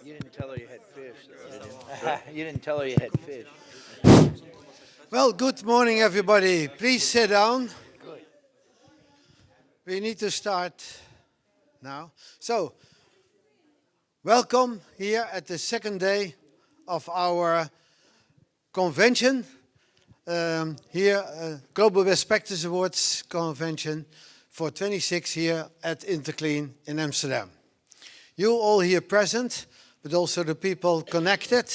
You didn't tell her you had fish, though. You didn't tell her you had fish. Well, good morning, everybody. Please sit down. We need to start now. So, welcome here at the second day of our convention. Global Best Practice Awards convention for 26 here at Interclean in Amsterdam. You all here present, but also the people connected.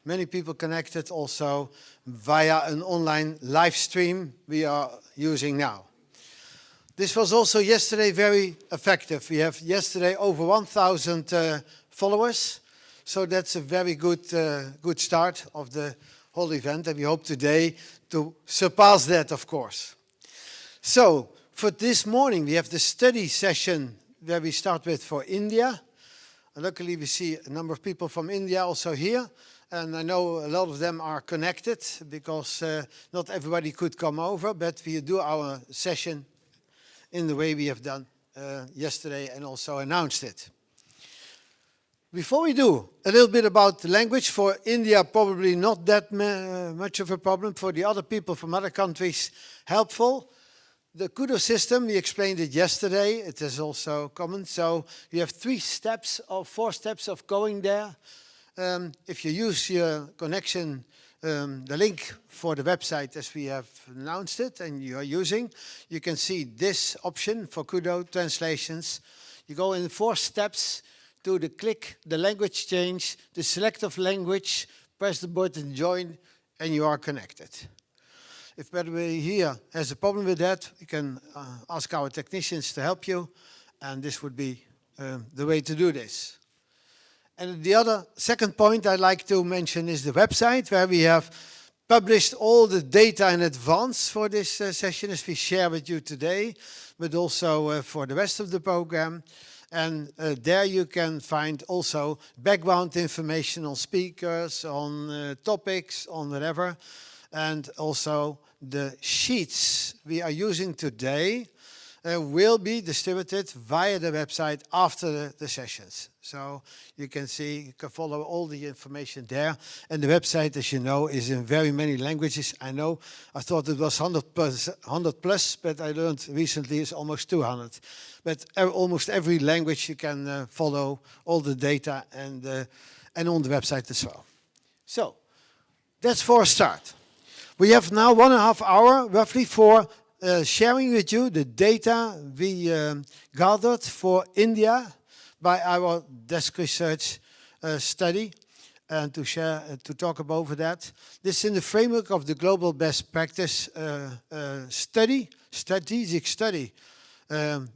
Many people connected also via an online live stream we are using now. This was also yesterday very effective. We have yesterday over 1,000 followers. So that's a very good start of the whole event. And we hope today to surpass that, of course. So for this morning, we have the study session where we start with for India. Luckily, we see a number of people from India also here. And I know a lot of them are connected because not everybody could come over, but we do our session in the way we have done yesterday and also announced it. Before we do, a little bit about the language. For India, probably not that much of a problem. For the other people from other countries, helpful. The kudo system, we explained it yesterday. It is also common. So you have 4 steps of going there. If you use your connection, the link for the website as we have announced it and you are using, you can see this option for kudo translations. You go in 4 steps to click the language change, the select of language, press the button join, and you are connected. If anybody here has a problem with that, you can ask our technicians to help you, and this would be the way to do this. And the second point I'd like to mention is the website, where we have published all the data in advance for this session, as we share with you today, but also for the rest of the program. And there you can find also background information on speakers, on topics, on whatever, and also the sheets we are using today will be distributed via the website after the sessions. So you can see, you can follow all the information there. And the website, as you know, is in very many languages. I thought it was 100 plus, but I learned recently it's almost 200. But almost every language you can follow all the data and on the website as well. So that's for a start. We have now 1.5 hours roughly for sharing with you the data we gathered for India by our desk research study and to talk about that. This is in the framework of the Global Best Practice strategic study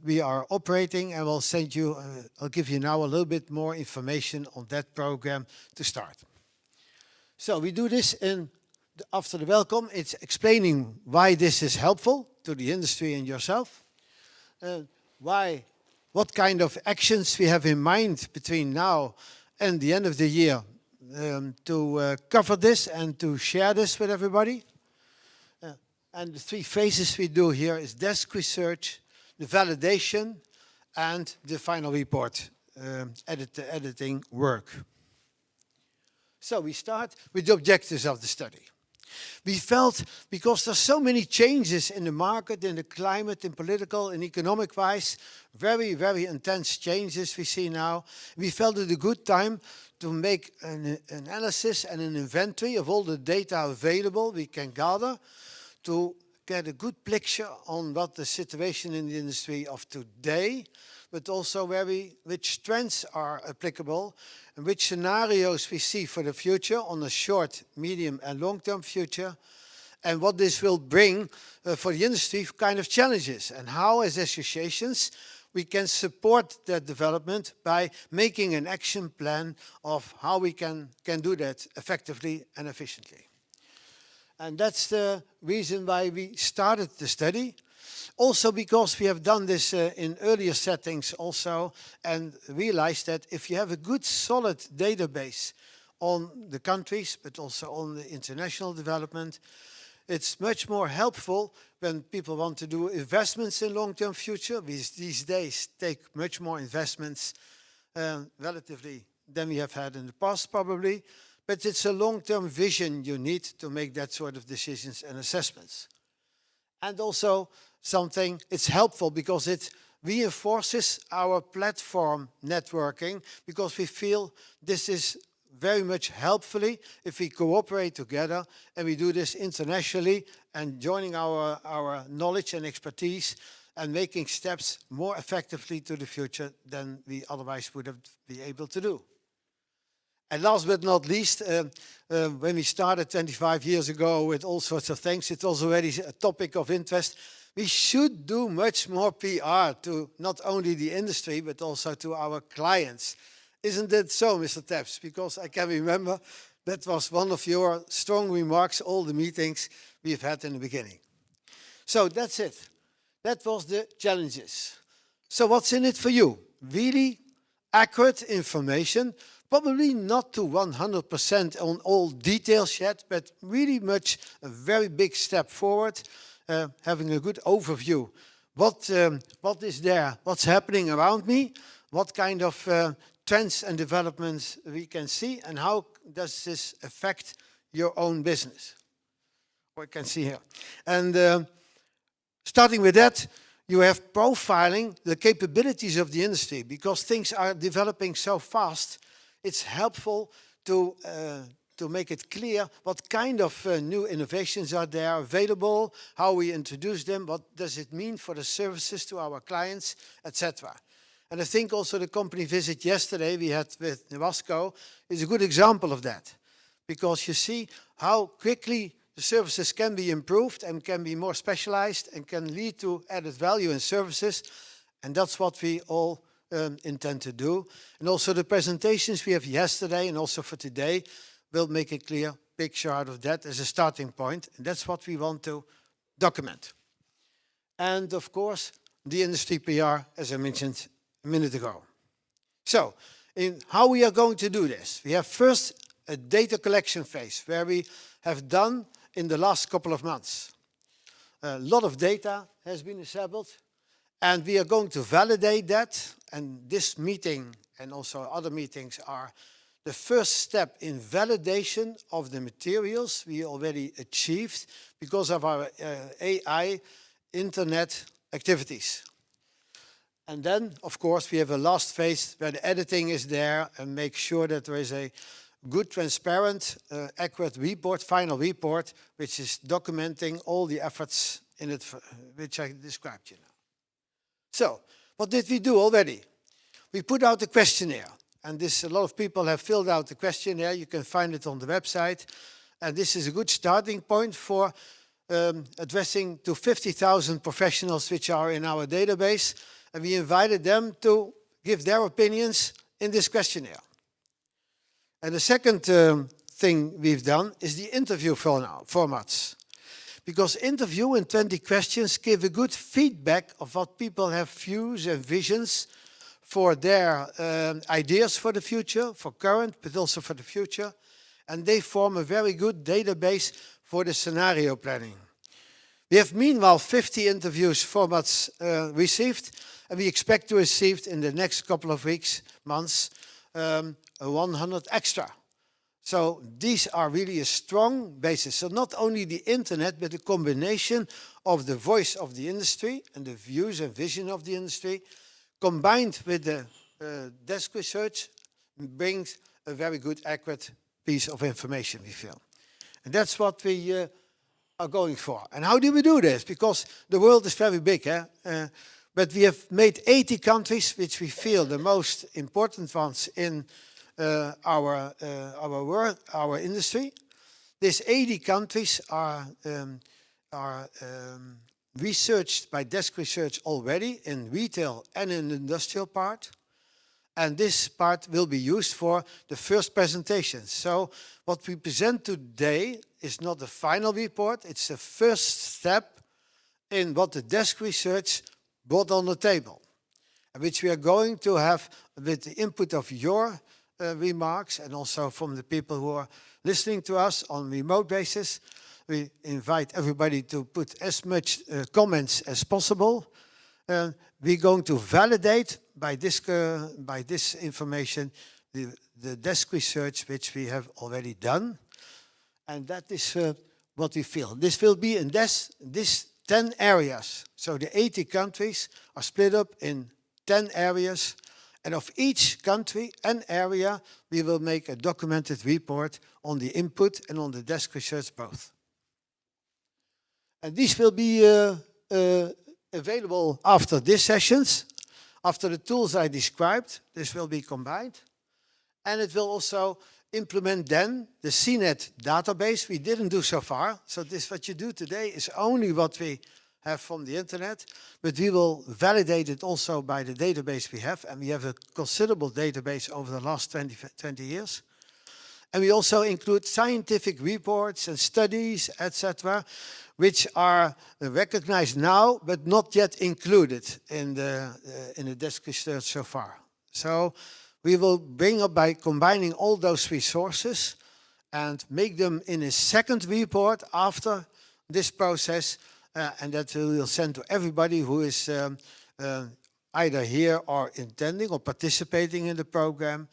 we are operating, and we'll send you, I'll give you now a little bit more information on that program to start. So we do this after the welcome. It's explaining why this is helpful to the industry and yourself. What kind of actions we have in mind between now and the end of the year to cover this and to share this with everybody. And the 3 phases we do here is desk research, the validation, and the final report, editing work. So we start with the objectives of the study. We felt, because there's so many changes in the market, in the climate, in political and economic wise, very, very intense changes we see now, we felt it a good time to make an analysis and an inventory of all the data available we can gather to get a good picture on what the situation in the industry of today, but also which trends are applicable and which scenarios we see for the future on a short, medium and long-term future, and what this will bring for the industry kind of challenges, and how as associations we can support that development by making an action plan of how we can do that effectively and efficiently. And that's the reason why we started the study. Also because we have done this in earlier settings also, and realized that if you have a good solid database on the countries, but also on the international development, it's much more helpful when people want to do investments in long-term future. These days take much more investments relatively than we have had in the past probably, but it's a long-term vision you need to make that sort of decisions and assessments. And also something, it's helpful because it reinforces our platform networking, because we feel this is very much helpfully if we cooperate together and we do this internationally and joining our knowledge and expertise and making steps more effectively to the future than we otherwise would have been able to do. And last but not least, when we started 25 years ago with all sorts of things, it was already a topic of interest. We should do much more PR to not only the industry, but also to our clients. Isn't it so, Mr. Tepps? Because I can remember that was one of your strong remarks, all the meetings we've had in the beginning. So that's it. That was the challenges. So what's in it for you? Really accurate information, probably not to 100% on all details yet, but really much a very big step forward, having a good overview. What is there? What's happening around me? What kind of trends and developments we can see, and how does this affect your own business? We can see here. And starting with that, you have profiling the capabilities of the industry, because things are developing so fast. It's helpful to make it clear what kind of new innovations are there available, how we introduce them, what does it mean for the services to our clients, etc. And I think also the company visit yesterday we had with Wasco is a good example of that, because you see how quickly the services can be improved and can be more specialized and can lead to added value in services, and that's what we all intend to do. And also the presentations we have yesterday and also for today will make a clear picture out of that as a starting point, and that's what we want to document. And of course, the industry PR, as I mentioned a minute ago. So, in how we are going to do this, we have first a data collection phase where we have done in the last couple of months. A lot of data has been assembled, and we are going to validate that, and this meeting and also other meetings are the first step in validation of the materials we already achieved because of our AI internet activities. And then, of course, we have a last phase where the editing is there and make sure that there is a good, transparent, accurate report, final report, which is documenting all the efforts in it, which I described you now. So, what did we do already? We put out a questionnaire, and a lot of people have filled out the questionnaire. You can find it on the website, and this is a good starting point for addressing to 50,000 professionals which are in our database, and we invited them to give their opinions in this questionnaire. And the second thing we've done is the interview formats. Because interview and 20 questions give a good feedback of what people have views and visions for their ideas for the future, for current, but also for the future. And they form a very good database for the scenario planning. We have meanwhile 50 interviews formats received, and we expect to receive in the next couple of weeks, months, 100 extra. So these are really a strong basis. So not only the internet, but the combination of the voice of the industry and the views and vision of the industry, combined with the desk research, brings a very good, accurate piece of information, we feel. And that's what we are going for. And how do we do this? Because the world is very big, but we have made 80 countries, which we feel the most important ones in our world, our industry. These 80 countries are researched by desk research already in retail and in the industrial part. And this part will be used for the first presentation. So what we present today is not the final report, it's the first step in what the desk research brought on the table, which we are going to have with the input of your remarks and also from the people who are listening to us on remote basis. We invite everybody to put as much comments as possible. We're going to validate by this information the desk research which we have already done, and that is what we feel. This will be in this 10 areas. So the 80 countries are split up in 10 areas, and of each country and area we will make a documented report on the input and on the desk research both. And these will be available after these sessions. After the tools I described, this will be combined. And it will also implement then the CINET database we didn't do so far. So this, what you do today, is only what we have from the internet, but we will validate it also by the database we have, and we have a considerable database over the last 20 years. And we also include scientific reports and studies, etc., which are recognized now, but not yet included in the desk research so far. So we will bring up by combining all those resources and make them in a second report after this process, and that we will send to everybody who is either here or intending or participating in the program,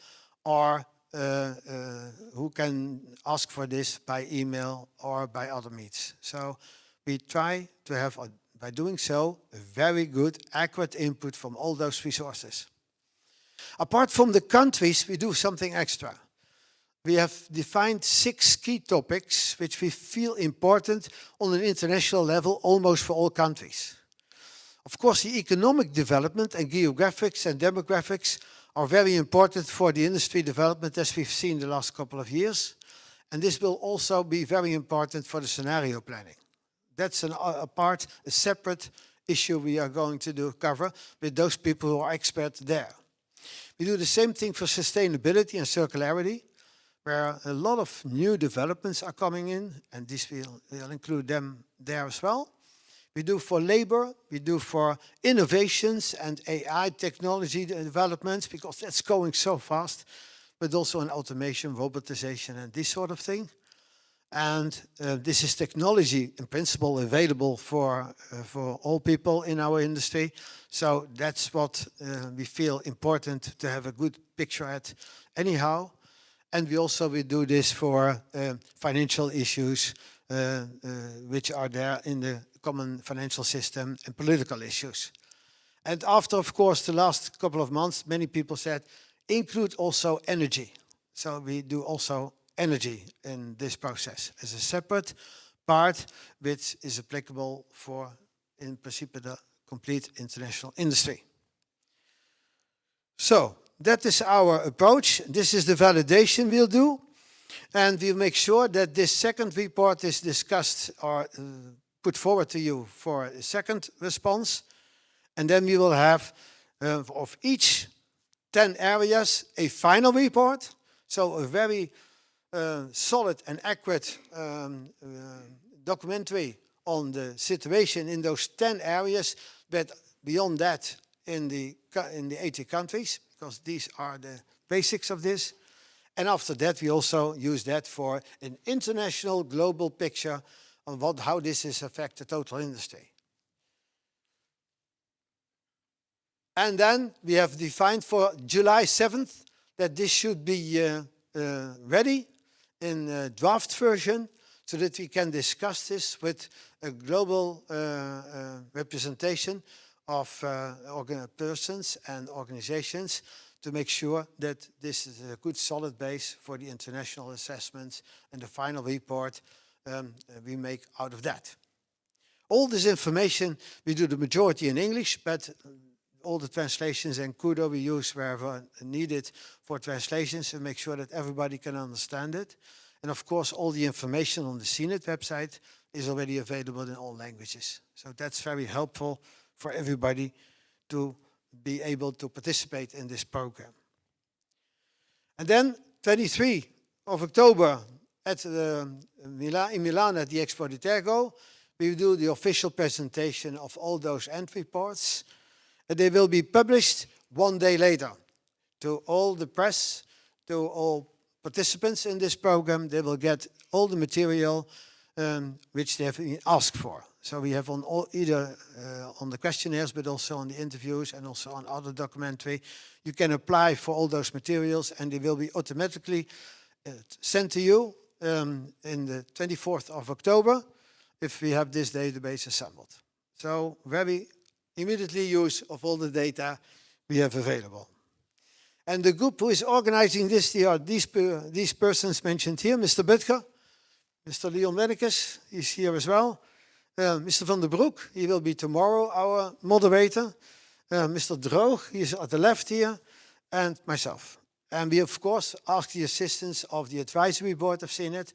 or who can ask for this by email or by other means. So we try to have, by doing so, a very good, accurate input from all those resources. Apart from the countries, we do something extra. We have defined 6 key topics which we feel important on an international level, almost for all countries. Of course, the economic development and geographics and demographics are very important for the industry development, as we've seen the last couple of years. And this will also be very important for the scenario planning. That's a separate issue we are going to cover with those people who are experts there. We do the same thing for sustainability and circularity, where a lot of new developments are coming in, and this we'll include them there as well. We do for labor, we do for innovations and AI technology developments, because that's going so fast, but also in automation, robotization, and this sort of thing. And this is technology in principle available for all people in our industry. So that's what we feel important to have a good picture at anyhow. And we do this for financial issues which are there in the common financial system, and political issues. And after, of course, the last couple of months, many people said, include also energy. So we do also energy in this process as a separate part, which is applicable for, in principle, the complete international industry. So that is our approach. This is the validation we'll do. And we'll make sure that this second report is discussed or put forward to you for a second response. And then we will have, of each 10 areas, a final report. So a very solid and accurate documentary on the situation in those 10 areas, but beyond that in the 80 countries, because these are the basics of this. And after that, we also use that for an international global picture on how this has affected the total industry. And then we have defined for July 7th that this should be ready in a draft version, so that we can discuss this with a global representation of persons and organizations, to make sure that this is a good solid base for the international assessments and the final report we make out of that. All this information, we do the majority in English, but all the translations and Kudo we use wherever needed for translations, and make sure that everybody can understand it. And of course, all the information on the CINET website is already available in all languages. So that's very helpful for everybody to be able to participate in this program. And then 23 of October at in Milan at the Expo di Tergo, we do the official presentation of all those end reports. And they will be published one day later to all the press, to all participants in this program. They will get all the material which they have been asked for. So we have on either on the questionnaires, but also on the interviews and also on other documentary. You can apply for all those materials and they will be automatically sent to you in the 24th of October if we have this database assembled. So very immediately use of all the data we have available. And the group who is organizing this, these persons mentioned here, Mr. Butker, Mr. Leon Wennekes, he's here as well. Mr. Van der Broek, he will be tomorrow our moderator. Mr. Droog, he's at the left here, and myself. And we, of course, ask the assistance of the advisory board of CINET,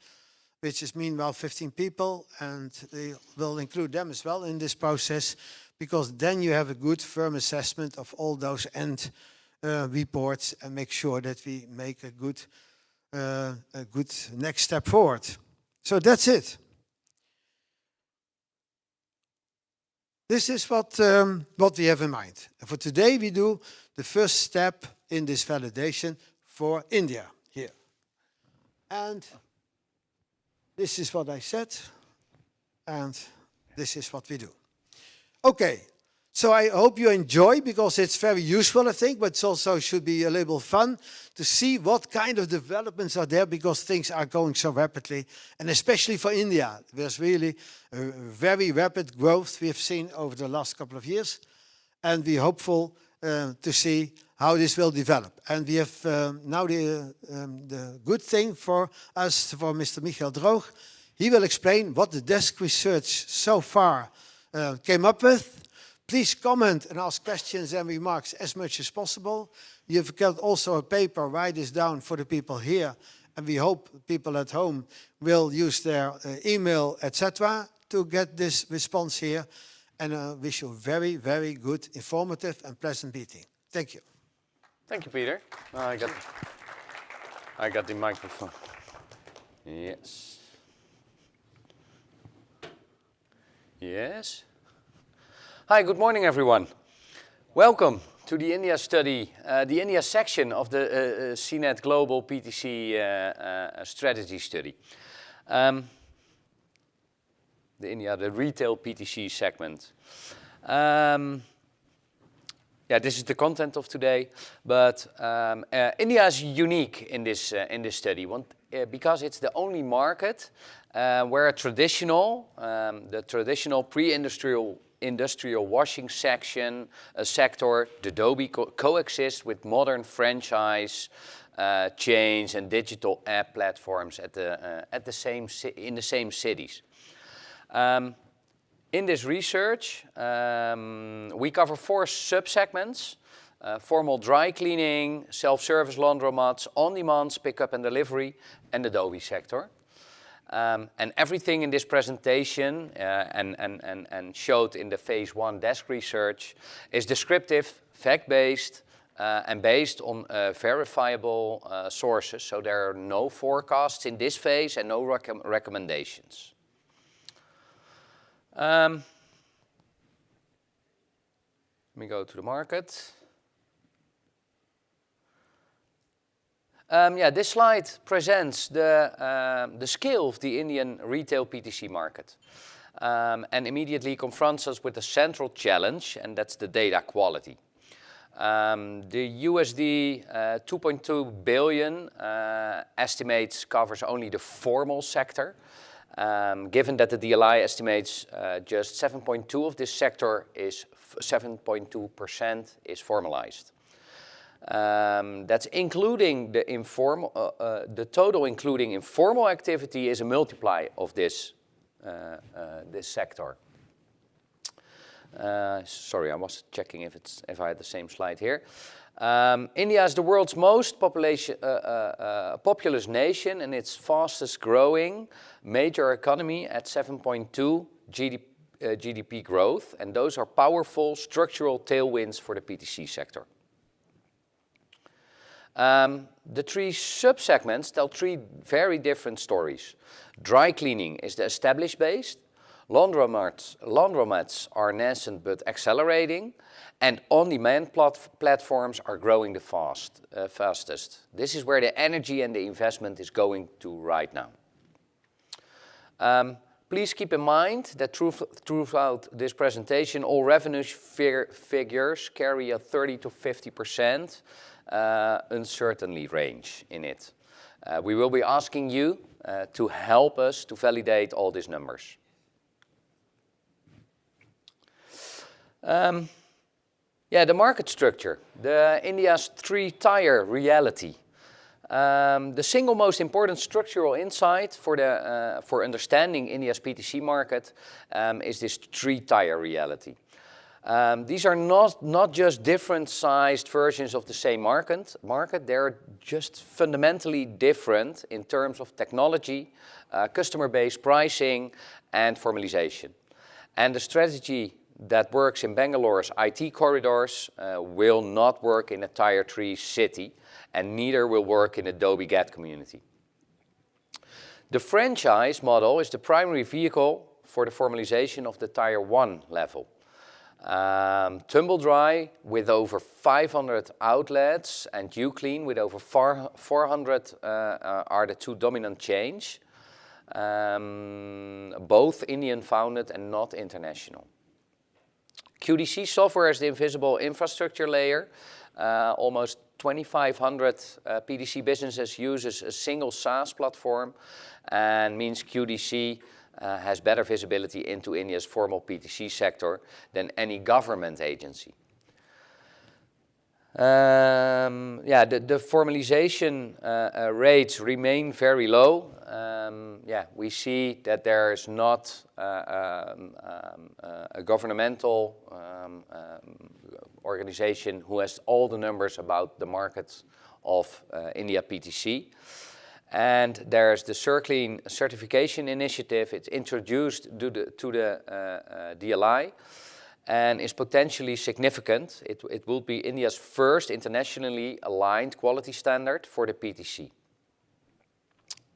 which is meanwhile 15 people, and they will include them as well in this process, because then you have a good, firm assessment of all those end reports and make sure that we make a good next step forward. So that's it. This is what we have in mind. And for today, we do the first step in this validation for India here. And this is what I said, and this is what we do. Okay, so I hope you enjoy, because it's very useful, I think, but it also should be a little fun to see what kind of developments are there, because things are going so rapidly, and especially for India. There's really a very rapid growth we have seen over the last couple of years, and we're hopeful to see how this will develop. And we have now the good thing for us, for Mr. Michael Droog. He will explain what the desk research so far came up with. Please comment and ask questions and remarks as much as possible. You've got also a paper, write this down for the people here, and we hope people at home will use their email, etc., to get this response here. And I wish you a very, very good, informative and pleasant meeting. Thank you. Thank you, Peter. I got the microphone. Yes. Yes. Hi, good morning, everyone. Welcome to the India study, the India section of the CINET Global PTC strategy study. The retail PTC segment. Yeah, this is the content of today, but India is unique in this study because it's the only market where the traditional pre-industrial washing sector, the Adobe coexists with modern franchise chains and digital app platforms in the same cities. In this research, we cover 4 sub-segments: formal dry cleaning, self-service laundromats, on-demand pickup and delivery, and the Adobe sector. And everything in this presentation and showed in the phase 1 desk research is descriptive, fact-based, and based on verifiable sources. So there are no forecasts in this phase and no recommendations. Let me go to the market. This slide presents the scale of the Indian retail PTC market and immediately confronts us with a central challenge, and that's the data quality. The USD 2.2 billion estimates covers only the formal sector, given that the DLI estimates just 7.2 of this sector is 7.2% is formalized. That's including the informal, the total including informal activity is a multiply of this sector. Sorry, I was checking if I had the same slide here. India is the world's most populous nation and its fastest growing major economy at 7.2 GDP growth, and those are powerful structural tailwinds for the PTC sector. The 3 sub-segments tell 3 very different stories. Dry cleaning is the established base, laundromats are nascent but accelerating, and on-demand platforms are growing the fastest. This is where the energy and the investment is going to right now. Please keep in mind that throughout this presentation, all revenue figures carry a 30 to 50% uncertainty range in it. We will be asking you to help us to validate all these numbers. The market structure, India's three-tier reality. The single most important structural insight for understanding India's PTC market is this three-tier reality. These are not just different sized versions of the same market. They're just fundamentally different in terms of technology, customer base, pricing, and formalization. And the strategy that works in Bangalore's IT corridors will not work in a Tier 3 city, and neither will work in a Adobe GAT community. The franchise model is the primary vehicle for the formalization of the Tier 1 level. Tumble Dry with over 500 outlets and Uclean with over 400 are the two dominant chains, both Indian founded and not international. QDC software is the invisible infrastructure layer. Almost 2,500 PTC businesses uses a single SaaS platform, and means QDC has better visibility into India's formal PTC sector than any government agency. The formalization rates remain very low. We see that there is not a governmental organization who has all the numbers about the market of India PTC. And there's the Interclean certification initiative. It's introduced to the DLI and is potentially significant. It will be India's first internationally aligned quality standard for the PTC.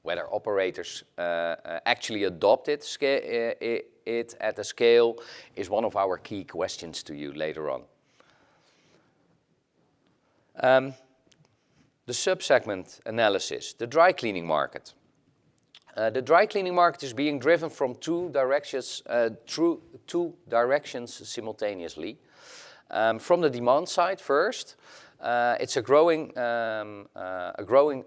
Whether operators actually adopt it at a scale is one of our key questions to you later on. The sub-segment analysis, the dry cleaning market. The dry cleaning market is being driven from two directions simultaneously. From the demand side first, it's a growing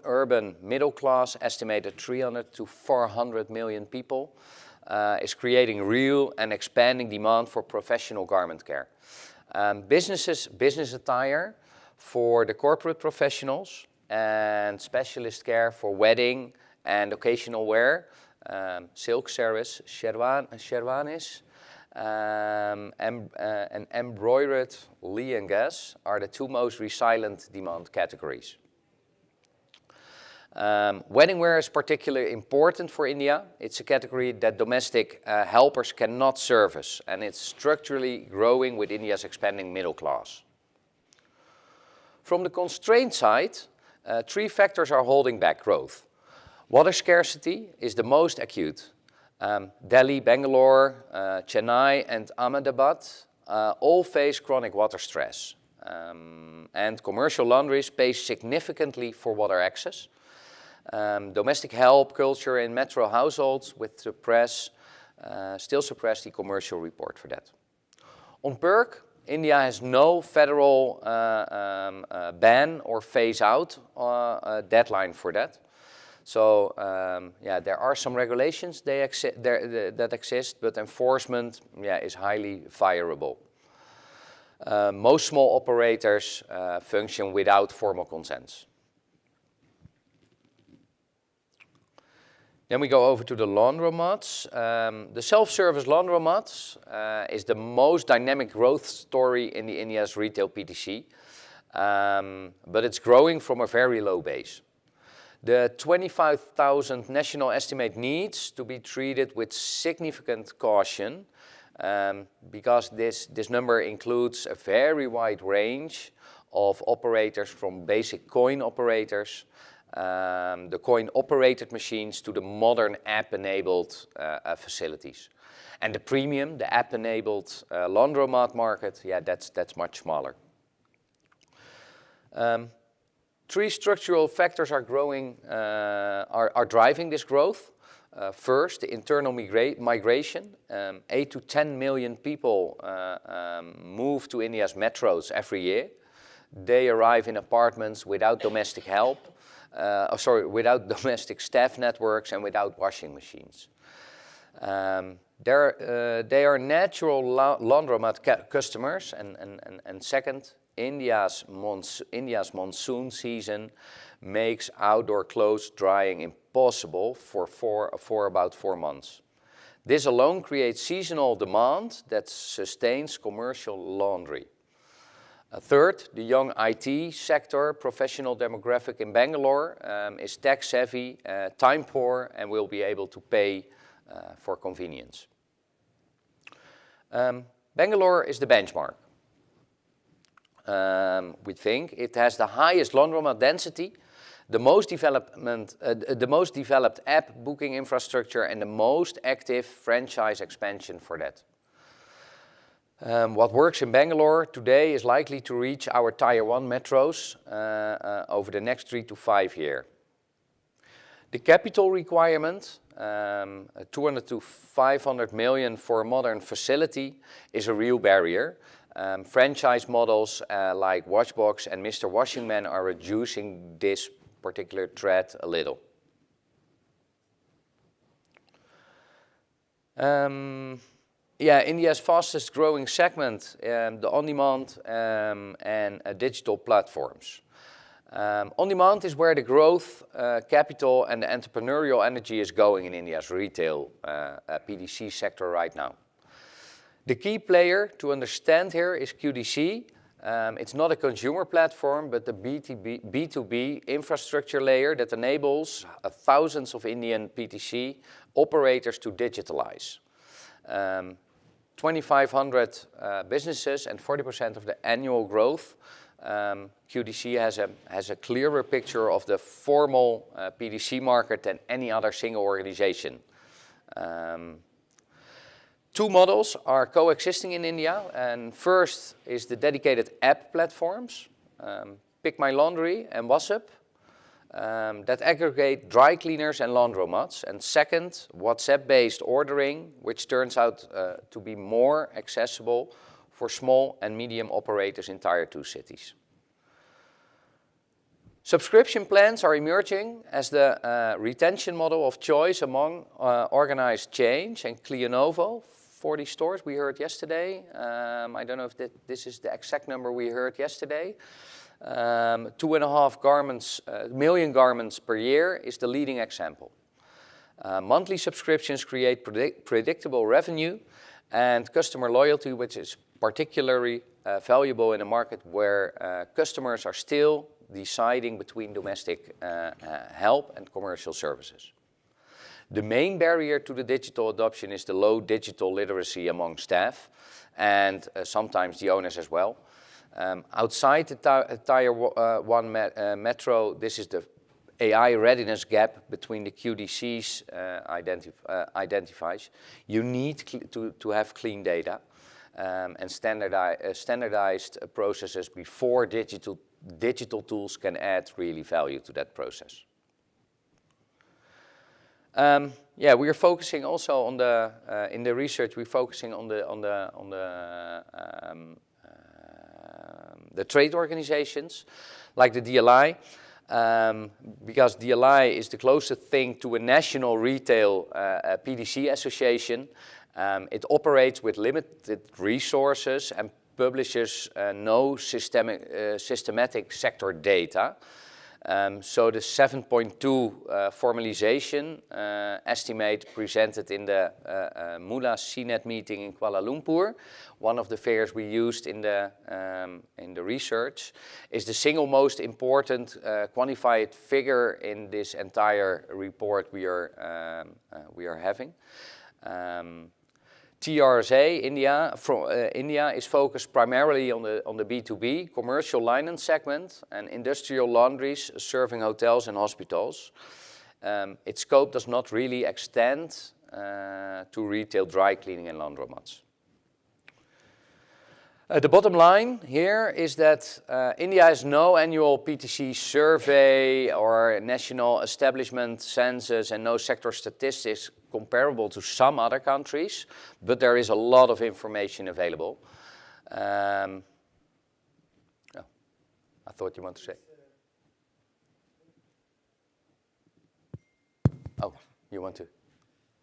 urban middle class, estimated 300 to 400 million people, is creating real and expanding demand for professional garment care. Business attire for the corporate professionals, and specialist care for wedding and occasional wear, silk saris, sherwanis, and embroidered lehengas are the two most resilient demand categories. Wedding wear is particularly important for India. It's a category that domestic helpers cannot service, and it's structurally growing with India's expanding middle class. From the constraint side, three factors are holding back growth. Water scarcity is the most acute. Delhi, Bangalore, Chennai, and Ahmedabad all face chronic water stress. And commercial laundries pay significantly for water access. Domestic help culture in metro households still suppress the commercial report for that. On perk, India has no federal ban or phase out deadline for that. So there are some regulations that exist, but enforcement is highly variable. Most small operators function without formal consents. Then we go over to the laundromats. The self-service laundromats is the most dynamic growth story in the India's retail PTC, but it's growing from a very low base. The 25,000 national estimate needs to be treated with significant caution because this number includes a very wide range of operators, from basic coin operators, the coin-operated machines, to the modern app-enabled facilities. And the premium, the app-enabled laundromat market, that's much smaller. Three structural factors are driving this growth. First, the internal migration. 8 to 10 million people move to India's metros every year. They arrive in apartments without domestic help, without domestic staff networks and without washing machines. They are natural laundromat customers, and second, India's monsoon season makes outdoor clothes drying impossible for about 4 months. This alone creates seasonal demand that sustains commercial laundry. Third, the young IT sector, professional demographic in Bangalore, is tech savvy, time poor, and will be able to pay for convenience. Bangalore is the benchmark. We think it has the highest laundromat density, the most developed app booking infrastructure, and the most active franchise expansion for that. What works in Bangalore today is likely to reach our Tier 1 metros over the next 3 to 5 years. The capital requirement, 200 to 500 million for a modern facility, is a real barrier. Franchise models like Washbox and Mr. Washing Man are reducing this particular threat a little. India's fastest growing segment, the on-demand and digital platforms. On-demand is where the growth, capital and the entrepreneurial energy is going in India's retail PDC sector right now. The key player to understand here is QDC. It's not a consumer platform, but the B2B infrastructure layer that enables thousands of Indian PTC operators to digitalize. 2,500 businesses and 40% of the annual growth. QDC has a clearer picture of the formal PDC market than any other single organization. Two models are coexisting in India, and first is the dedicated app platforms, Pick My Laundry and WhatsApp, that aggregate dry cleaners and laundromats, and second, WhatsApp-based ordering, which turns out to be more accessible for small and medium operators in Tier 2 cities. Subscription plans are emerging as the retention model of choice among organized chains, and Clionovo, 40 stores we heard yesterday. I don't know if this is the exact number we heard yesterday. 2.5 million garments per year is the leading example. Monthly subscriptions create predictable revenue and customer loyalty, which is particularly valuable in a market where customers are still deciding between domestic help and commercial services. The main barrier to the digital adoption is the low digital literacy among staff and sometimes the owners as well. Outside the Tier 1 metro, this is the AI readiness gap between the QDCs identifies. You need to have clean data and standardized processes before digital tools can add really value to that process. We are focusing also on in the research. We're focusing on the trade organizations, like the DLI, because DLI is the closest thing to a national retail PDC association. It operates with limited resources and publishes no systematic sector data. So the 7.2 formalization estimate presented in the Mula CINET meeting in Kuala Lumpur, one of the figures we used in the research, is the single most important quantified figure in this entire report we are having. TRSA India is focused primarily on the B2B commercial linen segment and industrial laundries serving hotels and hospitals. Its scope does not really extend to retail dry cleaning and laundromats. The bottom line here is that India has no annual PTC survey or national establishment census and no sector statistics comparable to some other countries, but there is a lot of information available. Oh, I thought you wanted to say. Oh, you want to?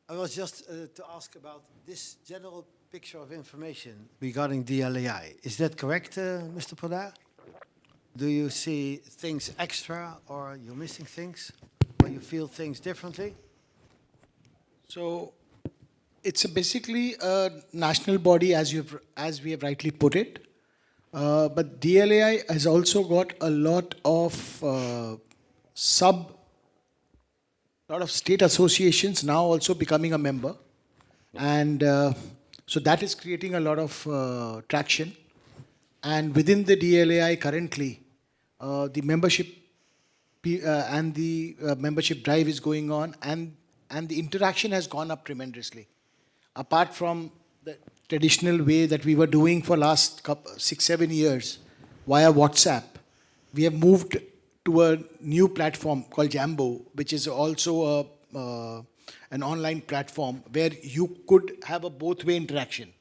I was just to ask about this general picture of information regarding DLAI. Is that correct, Mr. Podar? Do you see things extra, or you're missing things, or you feel things differently? So it's basically a national body, as we have rightly put it. But DLAI has also got a lot of state associations now also becoming a member, and so that is creating a lot of traction. And within the DLAI currently, the membership and the membership drive is going on, and the interaction has gone up tremendously. Apart from the traditional way that we were doing for last 6-7 years via WhatsApp, we have moved to a new platform called Jambo, which is also an online platform where you could have a both-way interaction.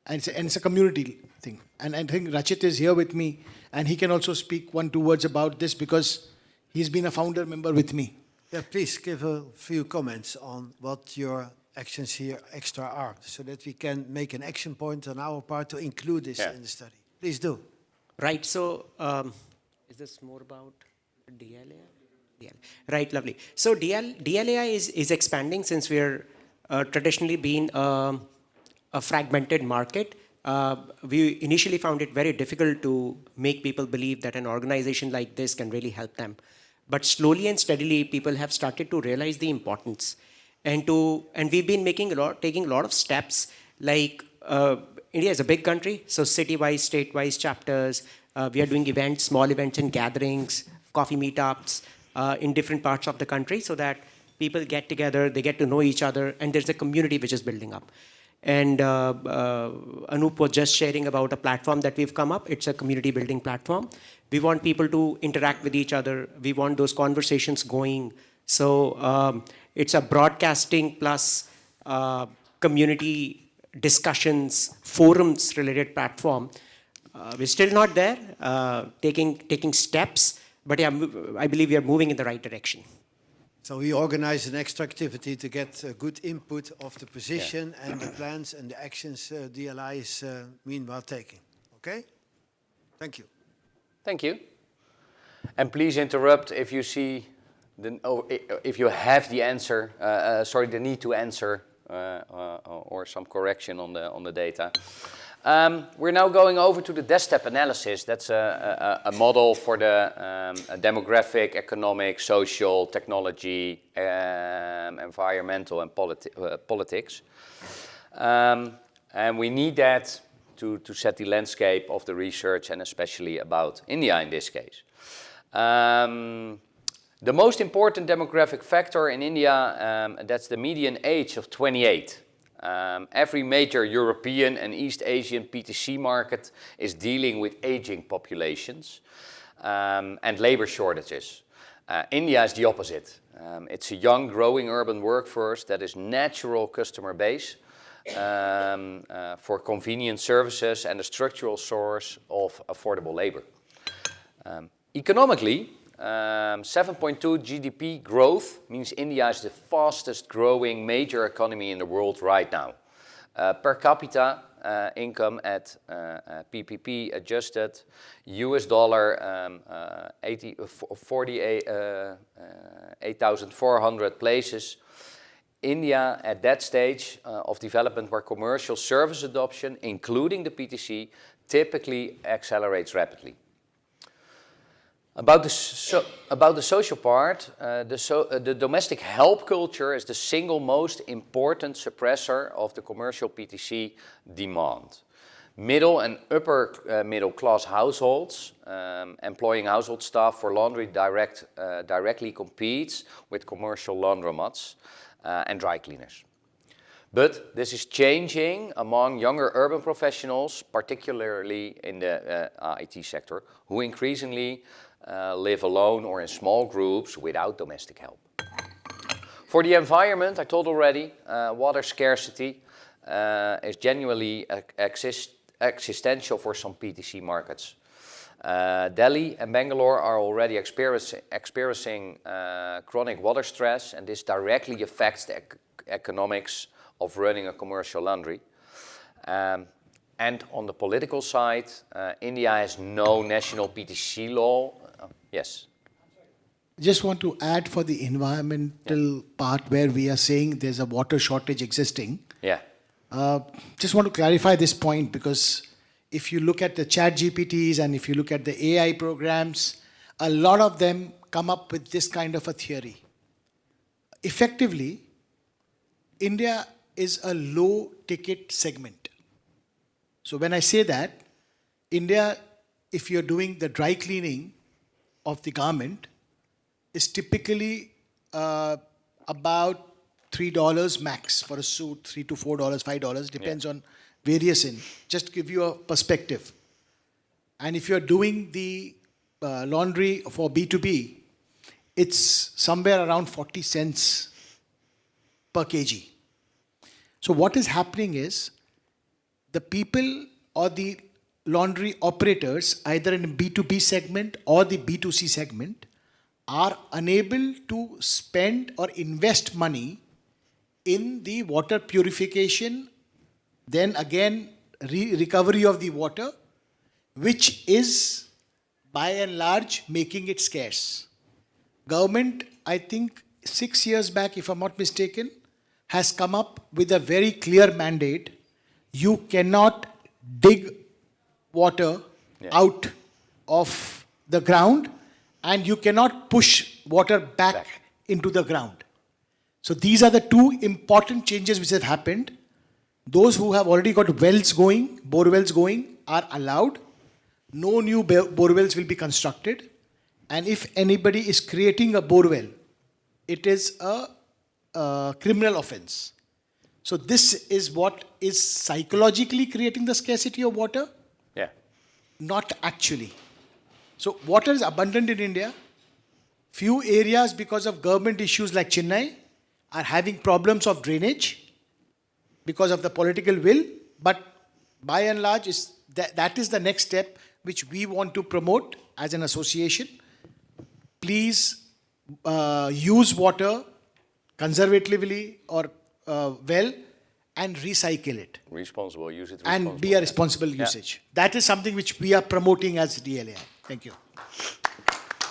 And it's a community thing. And I think Rachit is here with me, and he can also speak 1-2 words about this because he's been a founder member with me. Yeah, please give a few comments on what your actions here extra are, so that we can make an action point on our part to include this in the study. Please do. Right, so is this more about DLAI? Right, lovely. So DLAI is expanding since we're traditionally been a fragmented market. We initially found it very difficult to make people believe that an organization like this can really help them. But slowly and steadily, people have started to realize the importance. And we've been taking a lot of steps, like India is a big country, so city-wise, state-wise chapters. We are doing events, small events and gatherings, coffee meetups in different parts of the country, so that people get together, they get to know each other, and there's a community which is building up. And Anup was just sharing about a platform that we've come up. It's a community building platform. We want people to interact with each other. We want those conversations going. So it's a broadcasting plus community discussions, forums related platform. We're still not there, taking steps, but yeah, I believe we are moving in the right direction. So we organize an extra activity to get good input of the position and the plans and the actions DLI is meanwhile taking. Okay? Thank you. Thank you. And please interrupt if you see, if you have the answer, the need to answer or some correction on the data. We're now going over to the desktop analysis. That's a model for the demographic, economic, social, technology, environmental, and politics. And we need that to set the landscape of the research, and especially about India in this case. The most important demographic factor in India, that's the median age of 28. Every major European and East Asian PTC market is dealing with aging populations and labor shortages. India is the opposite. It's a young, growing urban workforce that is natural customer base for convenient services and a structural source of affordable labor. Economically, 7.2 GDP growth means India is the fastest growing major economy in the world right now. Per capita income at PPP adjusted, US dollar 8,400 places. India at that stage of development where commercial service adoption, including the PTC, typically accelerates rapidly. About the social part, the domestic help culture is the single most important suppressor of the commercial PTC demand. Middle and upper middle class households employing household staff for laundry directly competes with commercial laundromats and dry cleaners. But this is changing among younger urban professionals, particularly in the IT sector, who increasingly live alone or in small groups without domestic help. For the environment, I told already, water scarcity is genuinely existential for some PTC markets. Delhi and Bangalore are already experiencing chronic water stress, and this directly affects the economics of running a commercial laundry. And on the political side, India has no national PTC law. Yes. Just want to add for the environmental part where we are saying there's a water shortage existing. Yeah. Just want to clarify this point because if you look at the chat GPTs and if you look at the AI programs, a lot of them come up with this kind of a theory. Effectively, India is a low ticket segment. So when I say that, India, if you're doing the dry cleaning of the garment, is typically about $3 max for a suit, $3 to $4, $5, depends on various in. Just to give you a perspective. And if you're doing the laundry for B2B, it's somewhere around 40 cents per kg. So what is happening is the people or the laundry operators, either in B2B segment or the B2C segment, are unable to spend or invest money in the water purification, then again recovery of the water, which is by and large making it scarce. Government, I think 6 years back, if I'm not mistaken, has come up with a very clear mandate. You cannot dig water out of the ground and you cannot push water back into the ground. So these are the two important changes which have happened. Those who have already got wells going, bore wells going, are allowed. No new bore wells will be constructed. And if anybody is creating a bore well, it is a criminal offense. So this is what is psychologically creating the scarcity of water, not actually. So water is abundant in India. Few areas, because of government issues like Chennai, are having problems of drainage because of the political will. But by and large, that is the next step which we want to promote as an association. Please use water conservatively or well and recycle it. Responsible, use it responsibly. And be a responsible usage. That is something which we are promoting as DLAI. Thank you.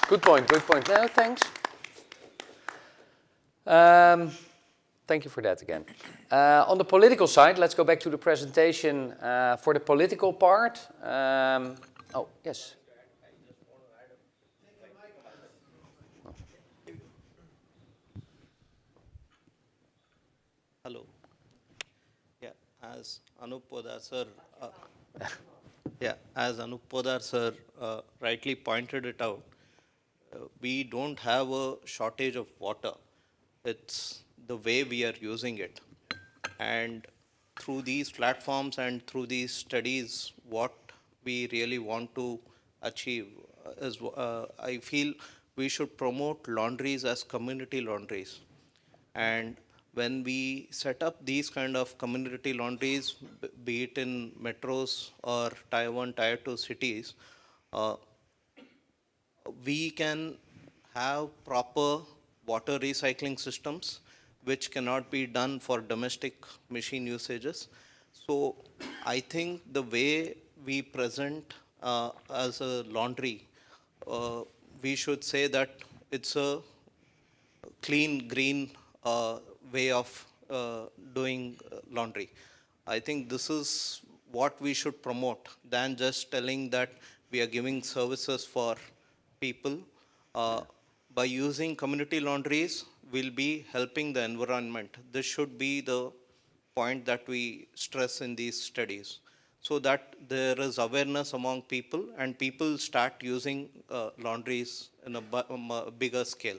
Good point, good point. No, thanks. Thank you for that again. On the political side, let's go back to the presentation for the political part. Oh, yes. Hello. Yeah, as Anup Podar sir, sir rightly pointed it out, we don't have a shortage of water. It's the way we are using it. And through these platforms and through these studies, what we really want to achieve is, I feel we should promote laundries as community laundries. And when we set up these kind of community laundries, be it in metros or Tier 1, Tier 2 cities, we can have proper water recycling systems, which cannot be done for domestic machine usages. So I think the way we present as a laundry, we should say that it's a clean, green way of doing laundry. I think this is what we should promote than just telling that we are giving services for people. By using community laundries, we'll be helping the environment. This should be the point that we stress in these studies, so that there is awareness among people and people start using laundries in a bigger scale.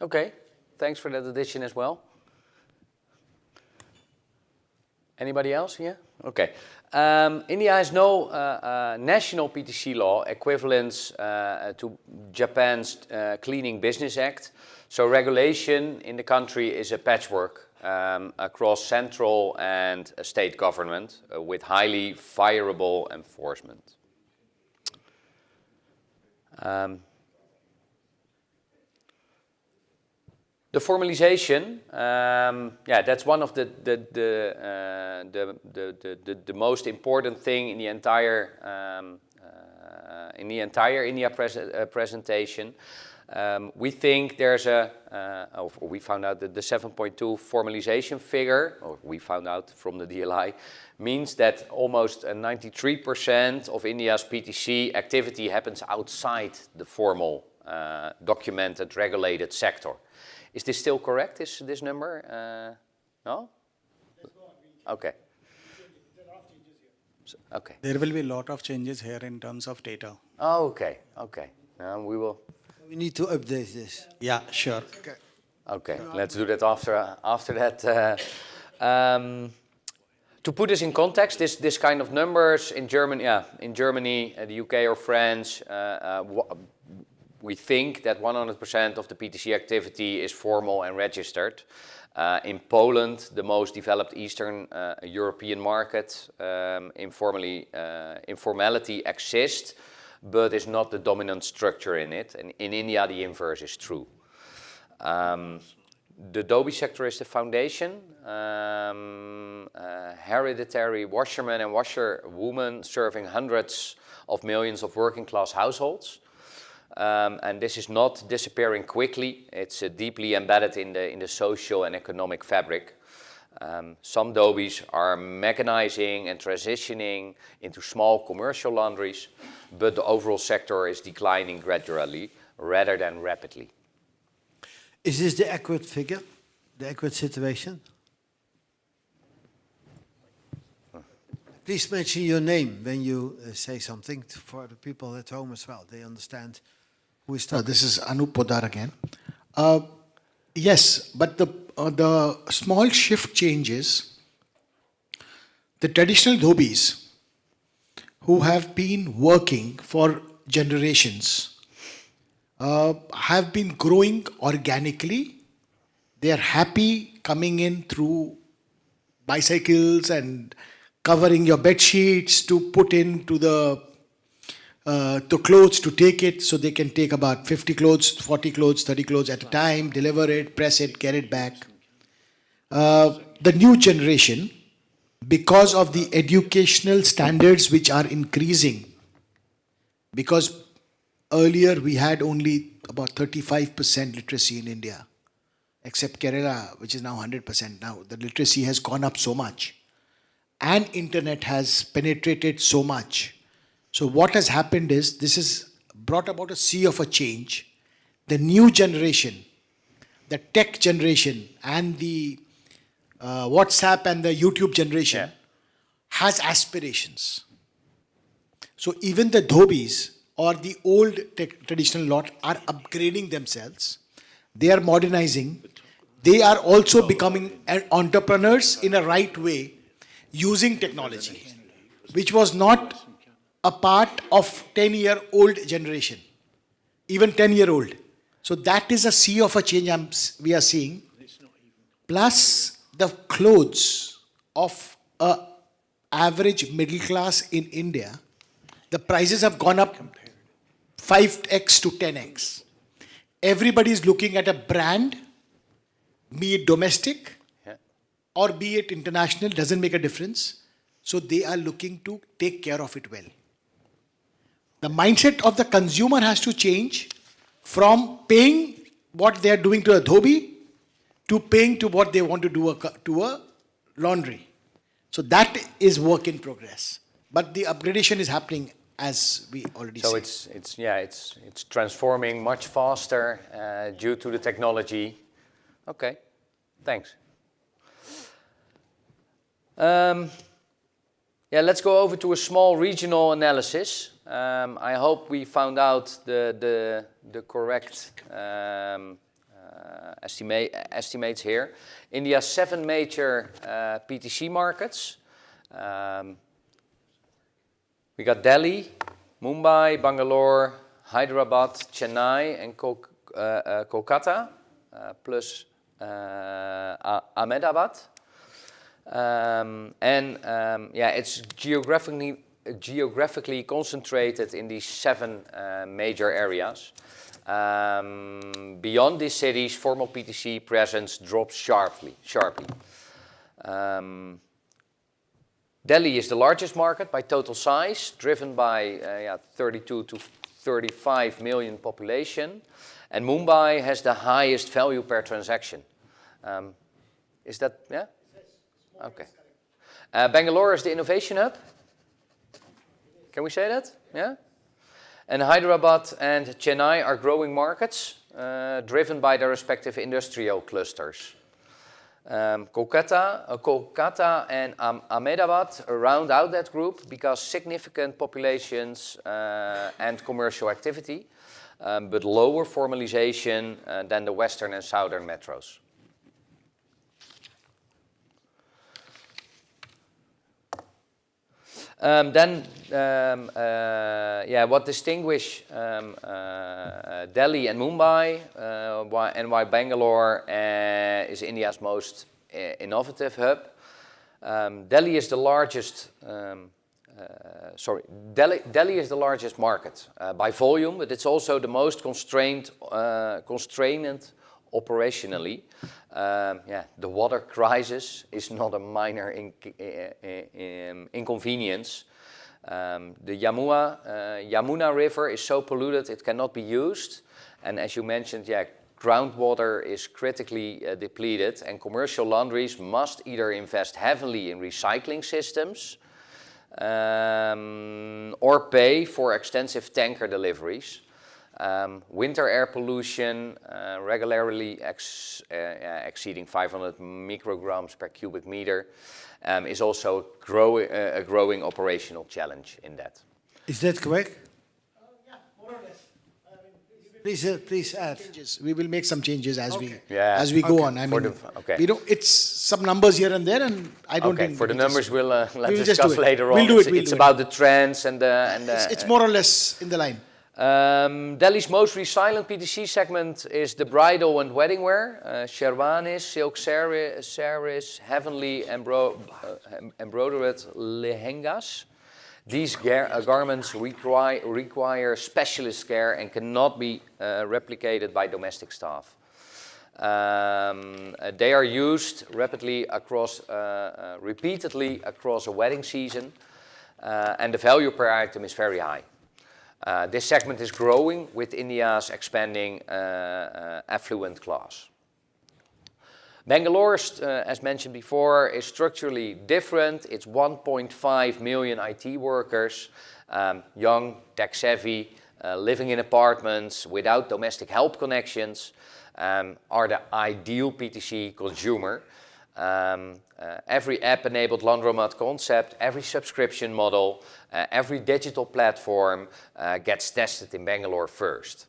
Okay, thanks for that addition as well. Anybody else here? Okay. India has no national PTC law equivalent to Japan's Cleaning Business Act. So regulation in the country is a patchwork across central and state government with highly variable enforcement. The formalization, that's one of the most important thing in the entire India presentation. We think there's we found out that the 7.2 formalization figure, or we found out from the DLI, means that almost 93% of India's PTC activity happens outside the formal, documented, regulated sector. Is this still correct, this number? No? Okay. Okay. There will be a lot of changes here in terms of data. Oh, okay, okay. We will. We need to update this. Yeah, sure. Okay, let's do that after that. To put this in context, this kind of numbers in Germany, the UK or France, we think that 100% of the PTC activity is formal and registered. In Poland, the most developed Eastern European market, informality exists, but is not the dominant structure in it. And in India, the inverse is true. The Dobie sector is the foundation. Hereditary washermen and washerwomen serving hundreds of millions of working class households. And this is not disappearing quickly. It's deeply embedded in the social and economic fabric. Some Dobies are mechanizing and transitioning into small commercial laundries, but the overall sector is declining gradually rather than rapidly. Is this the accurate figure, the accurate situation? Please mention your name when you say something for the people at home as well. They understand who is talking. This is Anup Podar again. Yes, but the small shift changes. The traditional Dobies who have been working for generations have been growing organically. They are happy coming in through bicycles and covering your bed sheets to put into the clothes to take it, so they can take about 50 clothes, 40 clothes, 30 clothes at a time, deliver it, press it, get it back. The new generation, because of the educational standards which are increasing, because earlier we had only about 35% literacy in India, except Kerala, which is now 100%. Now the literacy has gone up so much, and internet has penetrated so much. So what has happened is, this has brought about a sea of a change. The new generation, the tech generation, and the WhatsApp and the YouTube generation has aspirations. So even the Dobies or the old traditional lot are upgrading themselves. They are modernizing. They are also becoming entrepreneurs in a right way, using technology, which was not a part of 10-year-old generation, even 10-year-old. So that is a sea of a change we are seeing. Plus the clothes of an average middle class in India, the prices have gone up 5x to 10x. Everybody is looking at a brand, be it domestic or be it international, doesn't make a difference. So they are looking to take care of it well. The mindset of the consumer has to change from paying what they are doing to a Dobie to paying to what they want to do to a laundry. So that is work in progress. But the upgradation is happening, as we already said. So it's transforming much faster due to the technology. Okay, thanks. Let's go over to a small regional analysis. I hope we found out the correct estimates here. India's 7 major PTC markets. We got Delhi, Mumbai, Bangalore, Hyderabad, Chennai, and Kolkata, plus Ahmedabad. It's geographically concentrated in these 7 major areas. Beyond these cities, formal PTC presence drops sharply. Delhi is the largest market by total size, driven by 32 to 35 million population, and Mumbai has the highest value per transaction. Is that, yeah? Okay. Bangalore is the innovation hub. Can we say that? Yeah? And Hyderabad and Chennai are growing markets, driven by their respective industrial clusters. Kolkata and Ahmedabad round out that group because significant populations and commercial activity, but lower formalization than the western and southern metros. What distinguishes Delhi and Mumbai, why Bangalore is India's most innovative hub. Delhi is the largest. Delhi is the largest market by volume, but it's also the most constrained operationally. The water crisis is not a minor inconvenience. The Yamuna River is so polluted it cannot be used. And as you mentioned, groundwater is critically depleted, and commercial laundries must either invest heavily in recycling systems or pay for extensive tanker deliveries. Winter air pollution regularly exceeding 500 micrograms per cubic meter is also a growing operational challenge in that. Is that correct? Yeah, more or less. Please add. We will make some changes as we go on. It's some numbers here and there, and I don't think for the numbers let's just discuss later on. It's about the trends and it's more or less in the line. Delhi's most resilient PTC segment is the bridal and wedding wear, sherwanis, silk saris, heavenly embroidered lehengas. These garments require specialist care and cannot be replicated by domestic staff. They are used repeatedly across a wedding season, and the value per item is very high. This segment is growing with India's expanding affluent class. Bangalore, as mentioned before, is structurally different. It's 1.5 million IT workers, young, tech-savvy, living in apartments without domestic help connections, are the ideal PTC consumer. Every app-enabled laundromat concept, every subscription model, every digital platform gets tested in Bangalore first.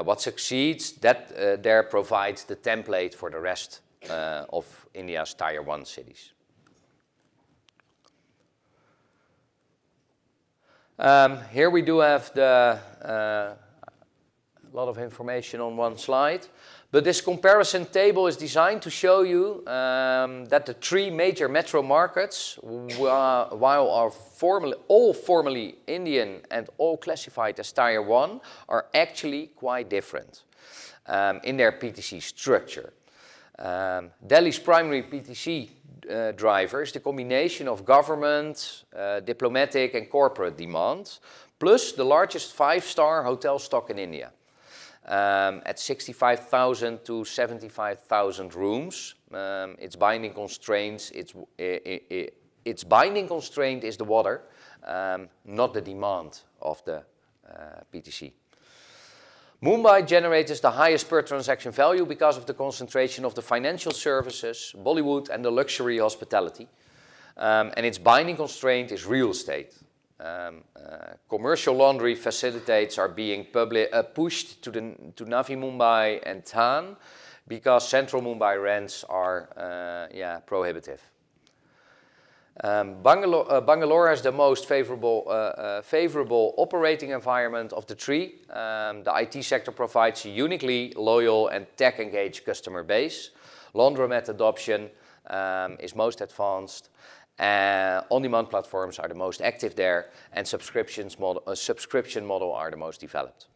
What succeeds, that there provides the template for the rest of India's Tier 1 cities. Here we do have a lot of information on one slide. But this comparison table is designed to show you that the 3 major metro markets, while are all formally Indian and all classified as Tier 1, are actually quite different in their PTC structure. Delhi's primary PTC driver is the combination of government, diplomatic and corporate demand, plus the largest 5-star hotel stock in India. At 65,000 to 75,000 rooms, its binding constraint is the water, not the demand of the PTC. Mumbai generates the highest per transaction value because of the concentration of the financial services, Bollywood and the luxury hospitality. And its binding constraint is real estate. commercial laundry facilitates are being pushed to Navi Mumbai and Thane because central Mumbai rents are prohibitive. Bangalore has the most favorable operating environment of the three. The IT sector provides a uniquely loyal and tech-engaged customer base. Laundromat adoption is most advanced. On-demand platforms are the most active there, and subscription model are the most developed.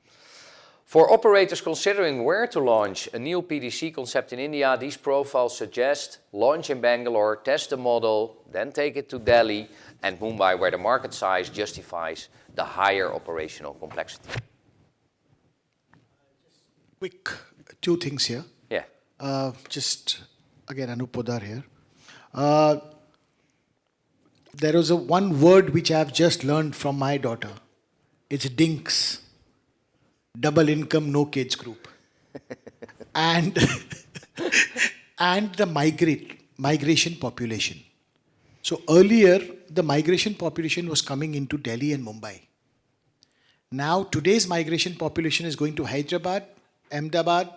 For operators considering where to launch a new PDC concept in India, these profiles suggest launch in Bangalore, test the model, then take it to Delhi and Mumbai, where the market size justifies the higher operational complexity. Quick two things here. Yeah. Just again, Anup Podar here. There was one word which I have just learned from my daughter. It's DINKS. Double income, no kids group. and the migration population. So earlier, the migration population was coming into Delhi and Mumbai. Now, today's migration population is going to Hyderabad, Ahmedabad,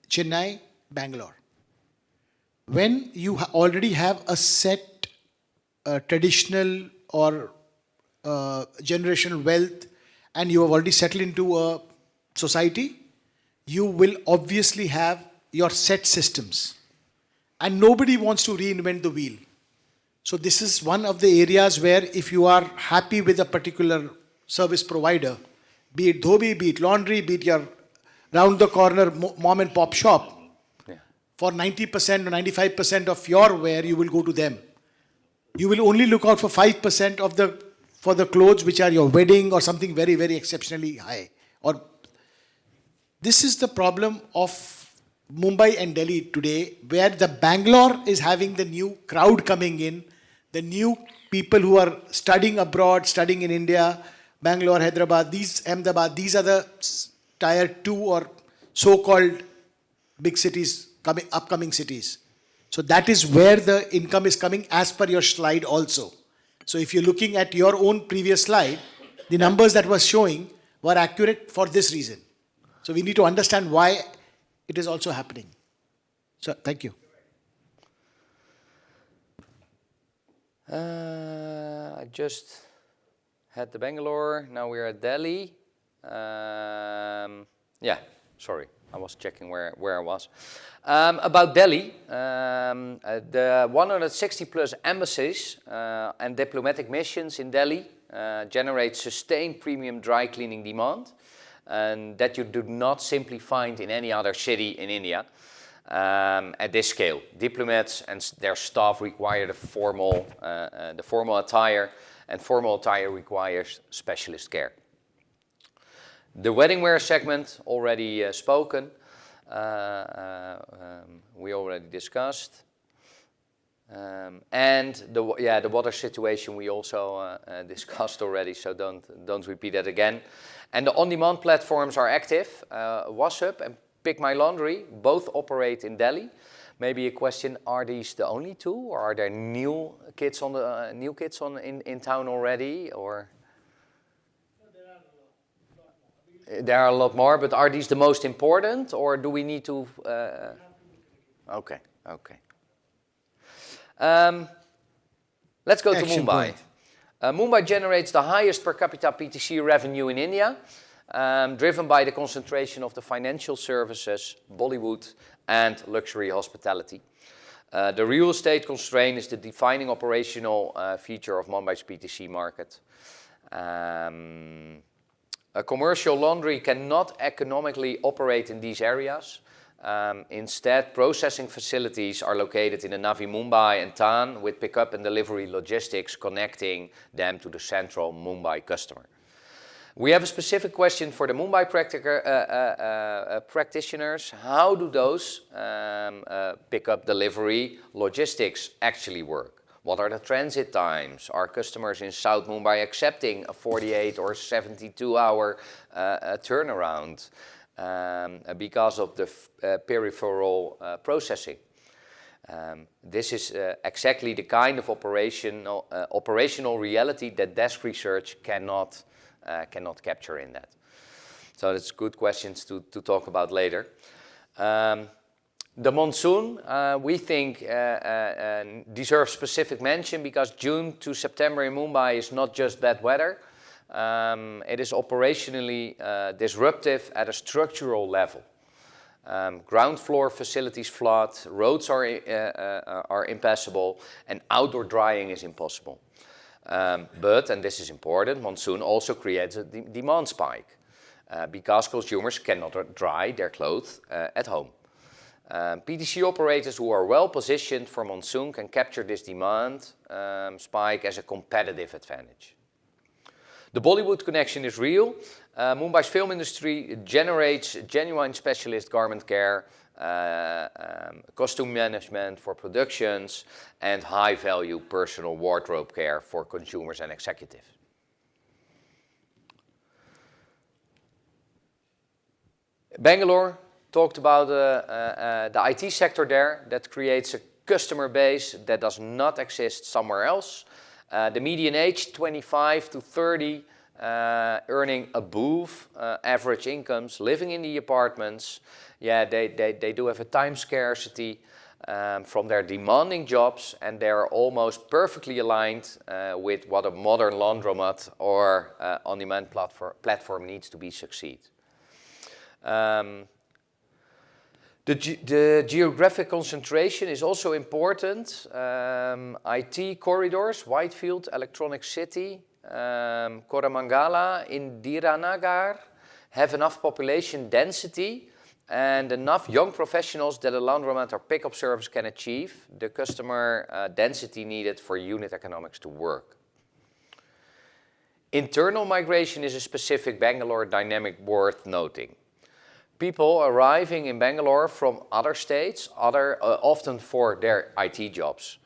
Chennai, Bangalore. When you already have a set traditional or generational wealth and you have already settled into a society, you will obviously have your set systems. And nobody wants to reinvent the wheel. So this is one of the areas where if you are happy with a particular service provider, be it dhobi, be it laundry, be it your round the corner mom and pop shop, for 90% or 95% of your wear, you will go to them. You will only look out for 5% for the clothes which are your wedding or something very, very exceptionally high. Or this is the problem of Mumbai and Delhi today, where the Bangalore is having the new crowd coming in, the new people who are studying abroad, studying in India, Bangalore, Hyderabad, Ahmedabad, these are the tier 2 or so-called big cities, upcoming cities. So that is where the income is coming as per your slide also. So if you're looking at your own previous slide, the numbers that was showing were accurate for this reason. So we need to understand why it is also happening. So thank you. I just had the Bangalore, now we're at Delhi. Sorry, I was checking where I was. About Delhi, the 160 plus embassies and diplomatic missions in Delhi generate sustained premium dry cleaning demand, and that you do not simply find in any other city in India at this scale. Diplomats and their staff require the formal attire, and formal attire requires specialist care. The wedding wear segment, already spoken, we already discussed. And the water situation we also discussed already, so don't repeat that again. And the on-demand platforms are active. WashUp and Pick My Laundry both operate in Delhi. Maybe a question: are these the only two, or are there new kids in town already, or? There are a lot more, but are these the most important, or do we need to? Okay. Let's go to Mumbai. Mumbai generates the highest per capita PTC revenue in India, driven by the concentration of the financial services, Bollywood, and luxury hospitality. The real estate constraint is the defining operational feature of Mumbai's PTC market. A commercial laundry cannot economically operate in these areas. Instead, processing facilities are located in the Navi Mumbai and Thane, with pickup and delivery logistics connecting them to the central Mumbai customer. We have a specific question for the Mumbai practitioners. How do those pickup delivery logistics actually work? What are the transit times? Are customers in South Mumbai accepting a 48 or 72-hour turnaround because of the peripheral processing? This is exactly the kind of operational reality that desk research cannot capture in that. So that's good questions to talk about later. The monsoon, we think, deserves specific mention because June to September in Mumbai is not just bad weather. It is operationally disruptive at a structural level. Ground floor facilities flood, roads are impassable, and outdoor drying is impossible. But, and this is important, monsoon also creates a demand spike because consumers cannot dry their clothes at home. PTC operators who are well positioned for monsoon can capture this demand spike as a competitive advantage. The Bollywood connection is real. Mumbai's film industry generates genuine specialist garment care, costume management for productions, and high-value personal wardrobe care for consumers and executives. Bangalore talked about the IT sector there that creates a customer base that does not exist somewhere else. The median age, 25 to 30, earning above average incomes, living in the apartments. Yeah, they do have a time scarcity from their demanding jobs, and they are almost perfectly aligned with what a modern laundromat or on-demand platform needs to be succeed. The geographic concentration is also important. IT corridors, Whitefield, Electronic City, Koramangala, Indiranagar have enough population density and enough young professionals that a laundromat or pickup service can achieve the customer density needed for unit economics to work. Internal migration is a specific Bangalore dynamic worth noting. People arriving in Bangalore from other states, often for their IT jobs.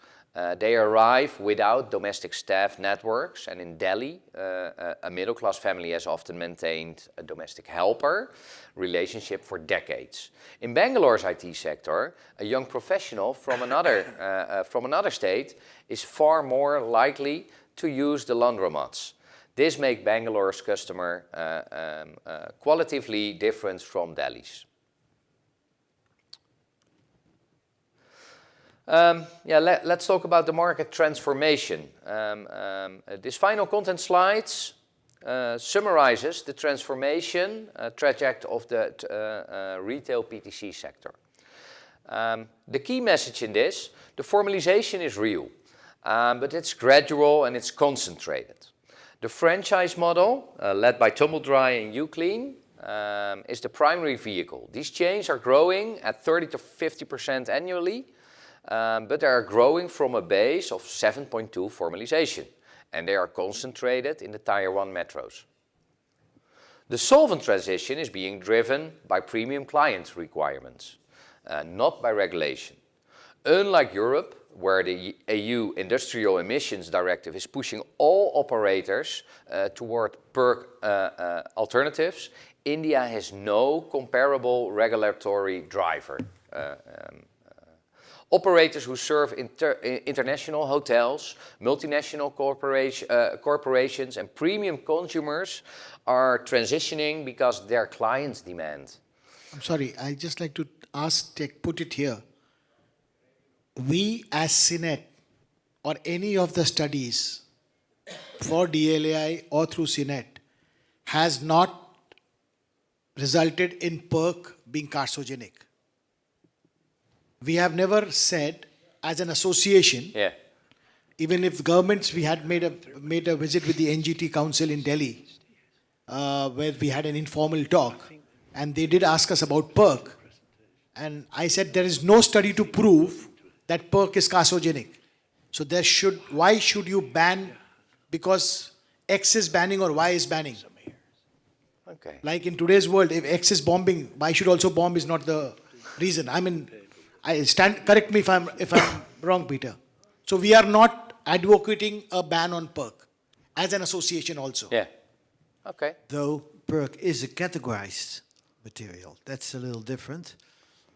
They arrive without domestic staff networks, and in Delhi, a middle-class family has often maintained a domestic helper relationship for decades. In Bangalore's IT sector, a young professional from another state is far more likely to use the laundromats. This makes Bangalore's customer qualitatively different from Delhi's. Let's talk about the market transformation. This final content slides summarizes the transformation trajectory of the retail PTC sector. The key message in this, the formalization is real, but it's gradual and it's concentrated. The franchise model, led by Tumbledry and Uclean, is the primary vehicle. These chains are growing at 30 to 50% annually, but they are growing from a base of 7.2 formalization, and they are concentrated in the Tier 1 metros. The solvent transition is being driven by premium client requirements, not by regulation. Unlike Europe, where the EU Industrial Emissions Directive is pushing all operators toward PERC alternatives, India has no comparable regulatory driver. Operators who serve international hotels, multinational corporations and premium consumers are transitioning because their clients demand. I'm sorry, I just like to put it here. We as CINET or any of the studies for DLAI or through CINET has not resulted in PERC being carcinogenic. We have never said as an association, even if governments, we had made a visit with the NGT Council in Delhi, where we had an informal talk, and they did ask us about PERC. And I said there is no study to prove that PERC is carcinogenic. So why should you ban because X is banning or Y is banning? Okay. Like in today's world, if X is bombing, Y should also bomb is not the reason. Correct me if I'm wrong, Peter. So we are not advocating a ban on PERC as an association also. Yeah. Okay. Though PERC is a categorized material. That's a little different.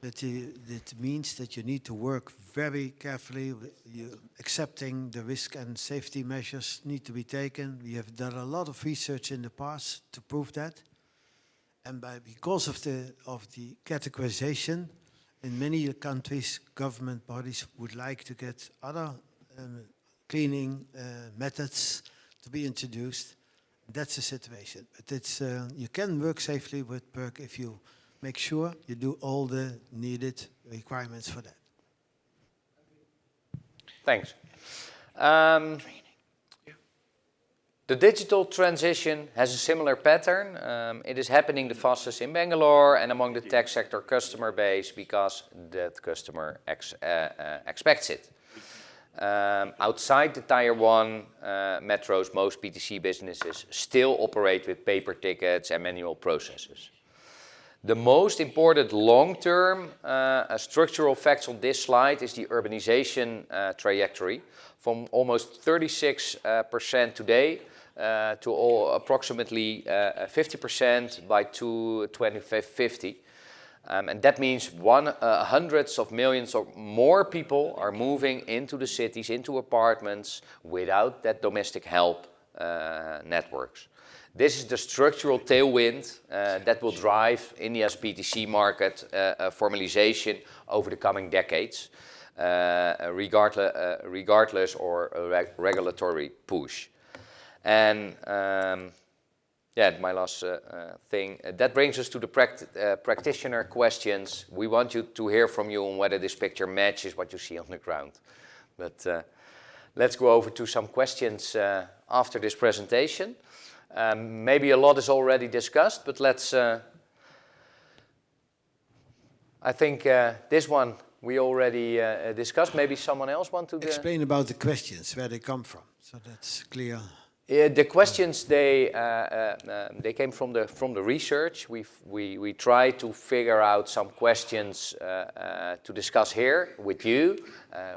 That means that you need to work very carefully. Accepting the risk and safety measures need to be taken. We have done a lot of research in the past to prove that. And because of the categorization, in many countries, government bodies would like to get other cleaning methods to be introduced. That's the situation. But it's you can work safely with PERC if you make sure you do all the needed requirements for that. Thanks. The digital transition has a similar pattern. It is happening the fastest in Bangalore and among the tech sector customer base because that customer expects it. Outside the Tier 1 metros, most PTC businesses still operate with paper tickets and manual processes. The most important long-term structural facts on this slide is the urbanization trajectory from almost 36% today to approximately 50% by 2050. And that means hundreds of millions or more people are moving into the cities, into apartments, without that domestic help networks. This is the structural tailwind that will drive India's PTC market formalization over the coming decades, regardless or a regulatory push. And my last thing, that brings us to the practitioner questions. We want you to hear from you on whether this picture matches what you see on the ground. But let's go over to some questions after this presentation. Maybe a lot is already discussed, but let's, I think this one we already discussed. Maybe someone else want to explain about the questions, where they come from, so that's clear. The questions they came from the research. We tried to figure out some questions to discuss here with you,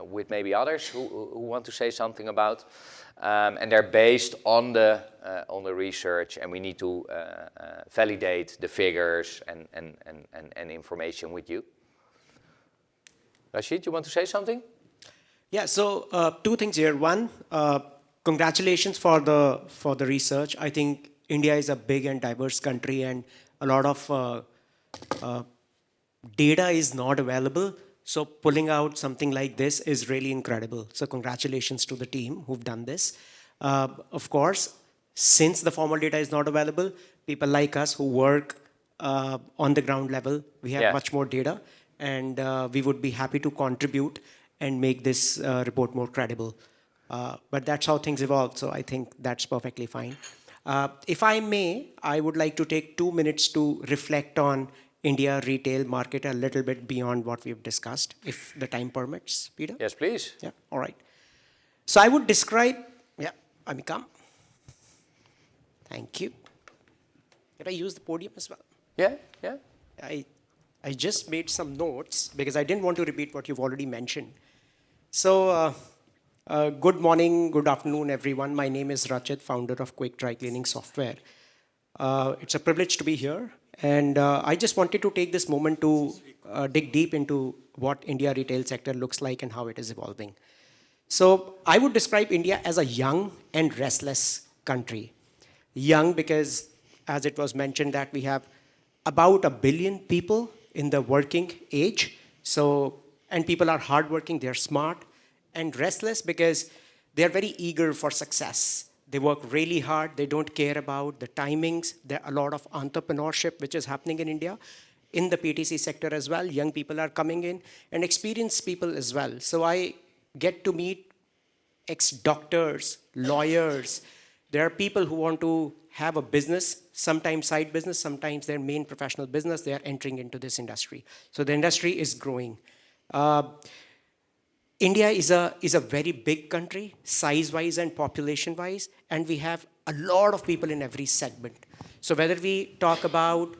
with maybe others who want to say something about, and they're based on the research, and we need to validate the figures and information with you. Rashid, you want to say something? Yeah. So two things here. One. Congratulations for the research. I think India is a big and diverse country, and a lot of data is not available. So pulling out something like this is really incredible. So congratulations to the team who've done this. Of course, since the formal data is not available, people like us who work on the ground level, we have much more data, and we would be happy to contribute and make this report more credible. But that's how things evolve, so I think that's perfectly fine. If I may, I would like to take 2 minutes to reflect on India retail market a little bit beyond what we've discussed, if the time permits, Peter? Yes, please. Yeah, all right. So I would describe, Amikam. Thank you. Did I use the podium as well? Yeah. I just made some notes because I didn't want to repeat what you've already mentioned. So, good morning, good afternoon, everyone. My name is Rachit, founder of Quick Dry Cleaning Software. It's a privilege to be here. And I just wanted to take this moment to dig deep into what India retail sector looks like and how it is evolving. So I would describe India as a young and restless country. Young because, as it was mentioned, that we have about 1 billion people in the working age. So, and people are hardworking, they're smart. And restless because they're very eager for success. They work really hard. They don't care about the timings. There are a lot of entrepreneurship which is happening in India, in the PTC sector as well. Young people are coming in and experienced people as well. So I get to meet ex-doctors, lawyers. There are people who want to have a business, sometimes side business, sometimes their main professional business. They are entering into this industry. So the industry is growing. India is a very big country, size-wise and population-wise, and we have a lot of people in every segment. So whether we talk about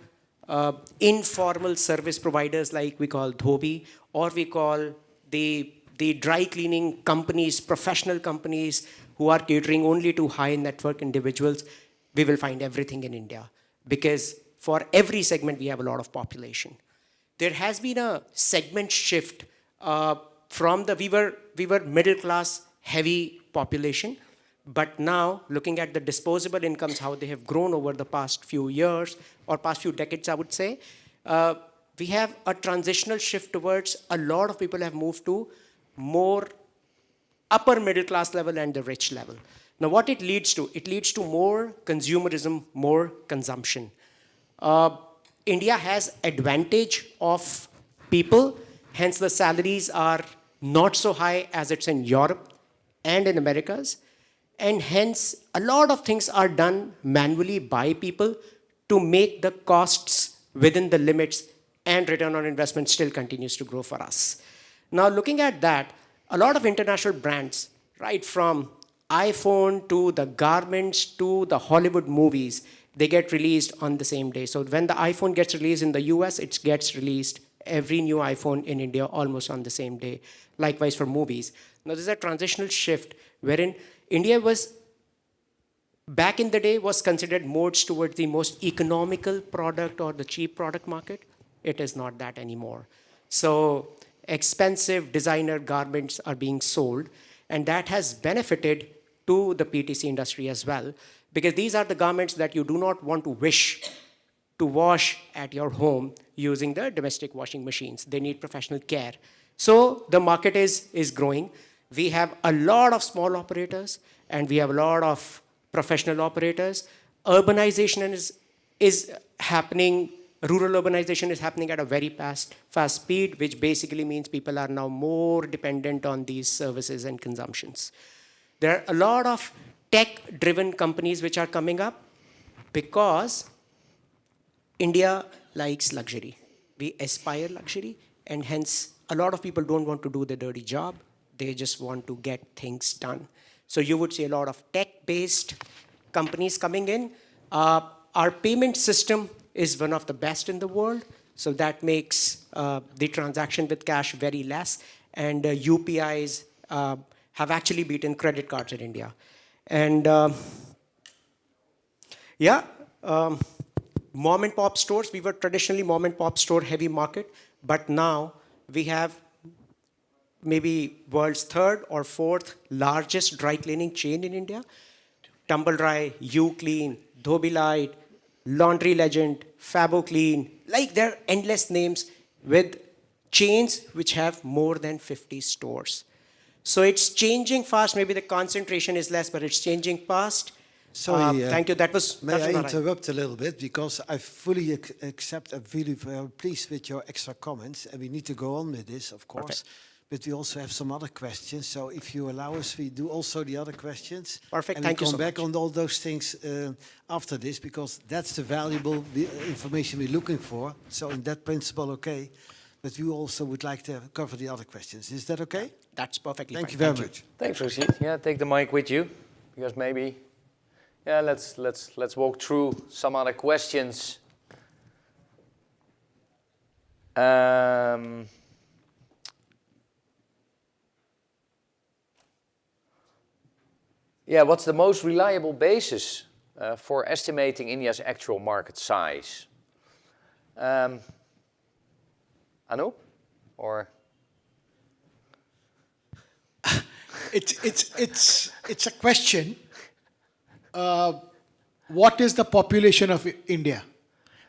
informal service providers like we call dhobi, or we call the dry cleaning companies, professional companies who are catering only to high network individuals, we will find everything in India. Because for every segment, we have a lot of population. there has been a segment shift from the, we were middle class heavy population, but now looking at the disposable incomes, how they have grown over the past few years or past few decades, I would say, we have a transitional shift towards a lot of people have moved to more upper middle class level and the rich level. Now what it leads to more consumerism, more consumption. India has advantage of people, hence the salaries are not so high as it's in Europe and in Americas, and hence a lot of things are done manually by people to make the costs within the limits, and return on investment still continues to grow for us. Now looking at that, a lot of international brands, right from iPhone to the garments to the Hollywood movies, they get released on the same day. So when the iPhone gets released in the US, it gets released every new iPhone in India almost on the same day. Likewise for movies. Now there's a transitional shift wherein India was, back in the day, was considered more towards the most economical product or the cheap product market. It is not that anymore. So expensive designer garments are being sold, and that has benefited to the PTC industry as well, because these are the garments that you do not want to wish to wash at your home using the domestic washing machines. They need professional care. So the market is growing. We have a lot of small operators and we have a lot of professional operators. Urbanization is happening, rural urbanization is happening at a very fast speed, which basically means people are now more dependent on these services and consumptions. There are a lot of tech-driven companies which are coming up because India likes luxury. We aspire luxury, and hence a lot of people don't want to do the dirty job. They just want to get things done. So you would see a lot of tech-based companies coming in. Our payment system is one of the best in the world. So that makes the transaction with cash very less. And UPIs have actually beaten credit cards in India. And mom and pop stores, we were traditionally mom and pop store heavy market, but now we have maybe world's third or fourth largest dry cleaning chain in India. Tumble Dry, Uclean, Dhobilite, Laundry Legend, Fabo Clean, like there are endless names with chains which have more than 50 stores. So it's changing fast. Maybe the concentration is less, but it's changing fast. Sorry, thank you. That was may I all right. interrupt a little bit, because I fully accept and really very pleased with your extra comments, and we need to go on with this, of course. But we also have some other questions. So if you allow us, we do also the other questions. Perfect. And Thank we you come so back much. on all those things after this, because that's the valuable information we're looking for. So in that principle, okay. But we also would like to cover the other questions. Is that okay? That's perfectly Thank fine. you very much. Thanks, Rashid. Yeah, take the mic with you, because maybe, yeah, let's walk through some other questions. Yeah, what's the most reliable basis for estimating India's actual market size? Anu, or? It's a question. What is the population of India?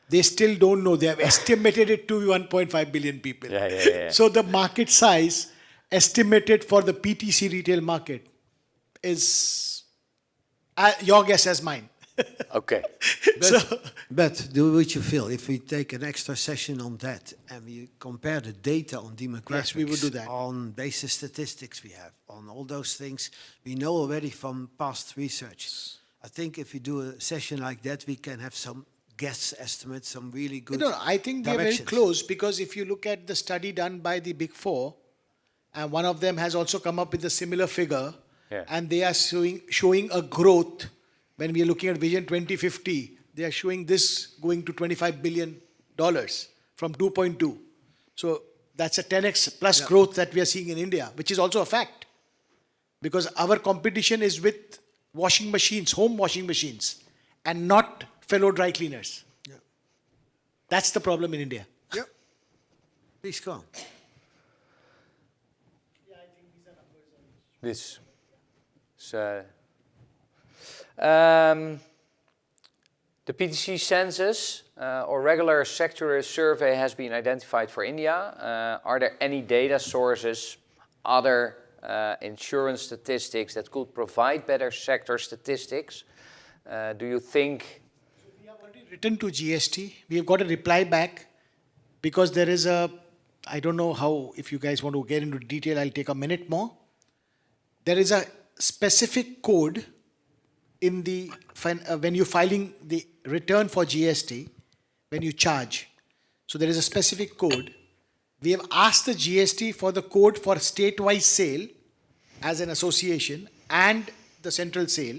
They still don't know. They have estimated it to 1.5 billion people. Yeah. So the market size estimated for the PTC retail market is your guess as mine. Okay. But do what you feel. If we take an extra session on that and we compare the data on demographics, Yes, we would do that. on basis statistics we have, on all those things, we know already from past research. I think if we do a session like that, we can have some guess estimates, some really good No, I think they're very directions. close, because if you look at the study done by the Big Four, and one of them has also come up with a similar figure, Yeah. and they are showing a growth. When we are looking at Vision 2050, they are showing this going to $25 billion from 2.2. So that's a 10x plus growth that we are seeing in India, which is also a fact. Because our competition is with washing machines, home washing machines, and not fellow dry cleaners. Yeah. That's the problem in India. Yep. Please go on. This. So, the PTC census or regular sectoral survey has been identified for India. Are there any data sources, other insurance statistics that could provide better sector statistics? Do you think? We have already written to GST. We have got a reply back because there is a, I don't know how, if you guys want to get into detail, I'll take a minute more. There is a specific code in the, when you're filing the return for GST, when you charge. So there is a specific code. We have asked the GST for the code for state-wise sale as an association and the central sale.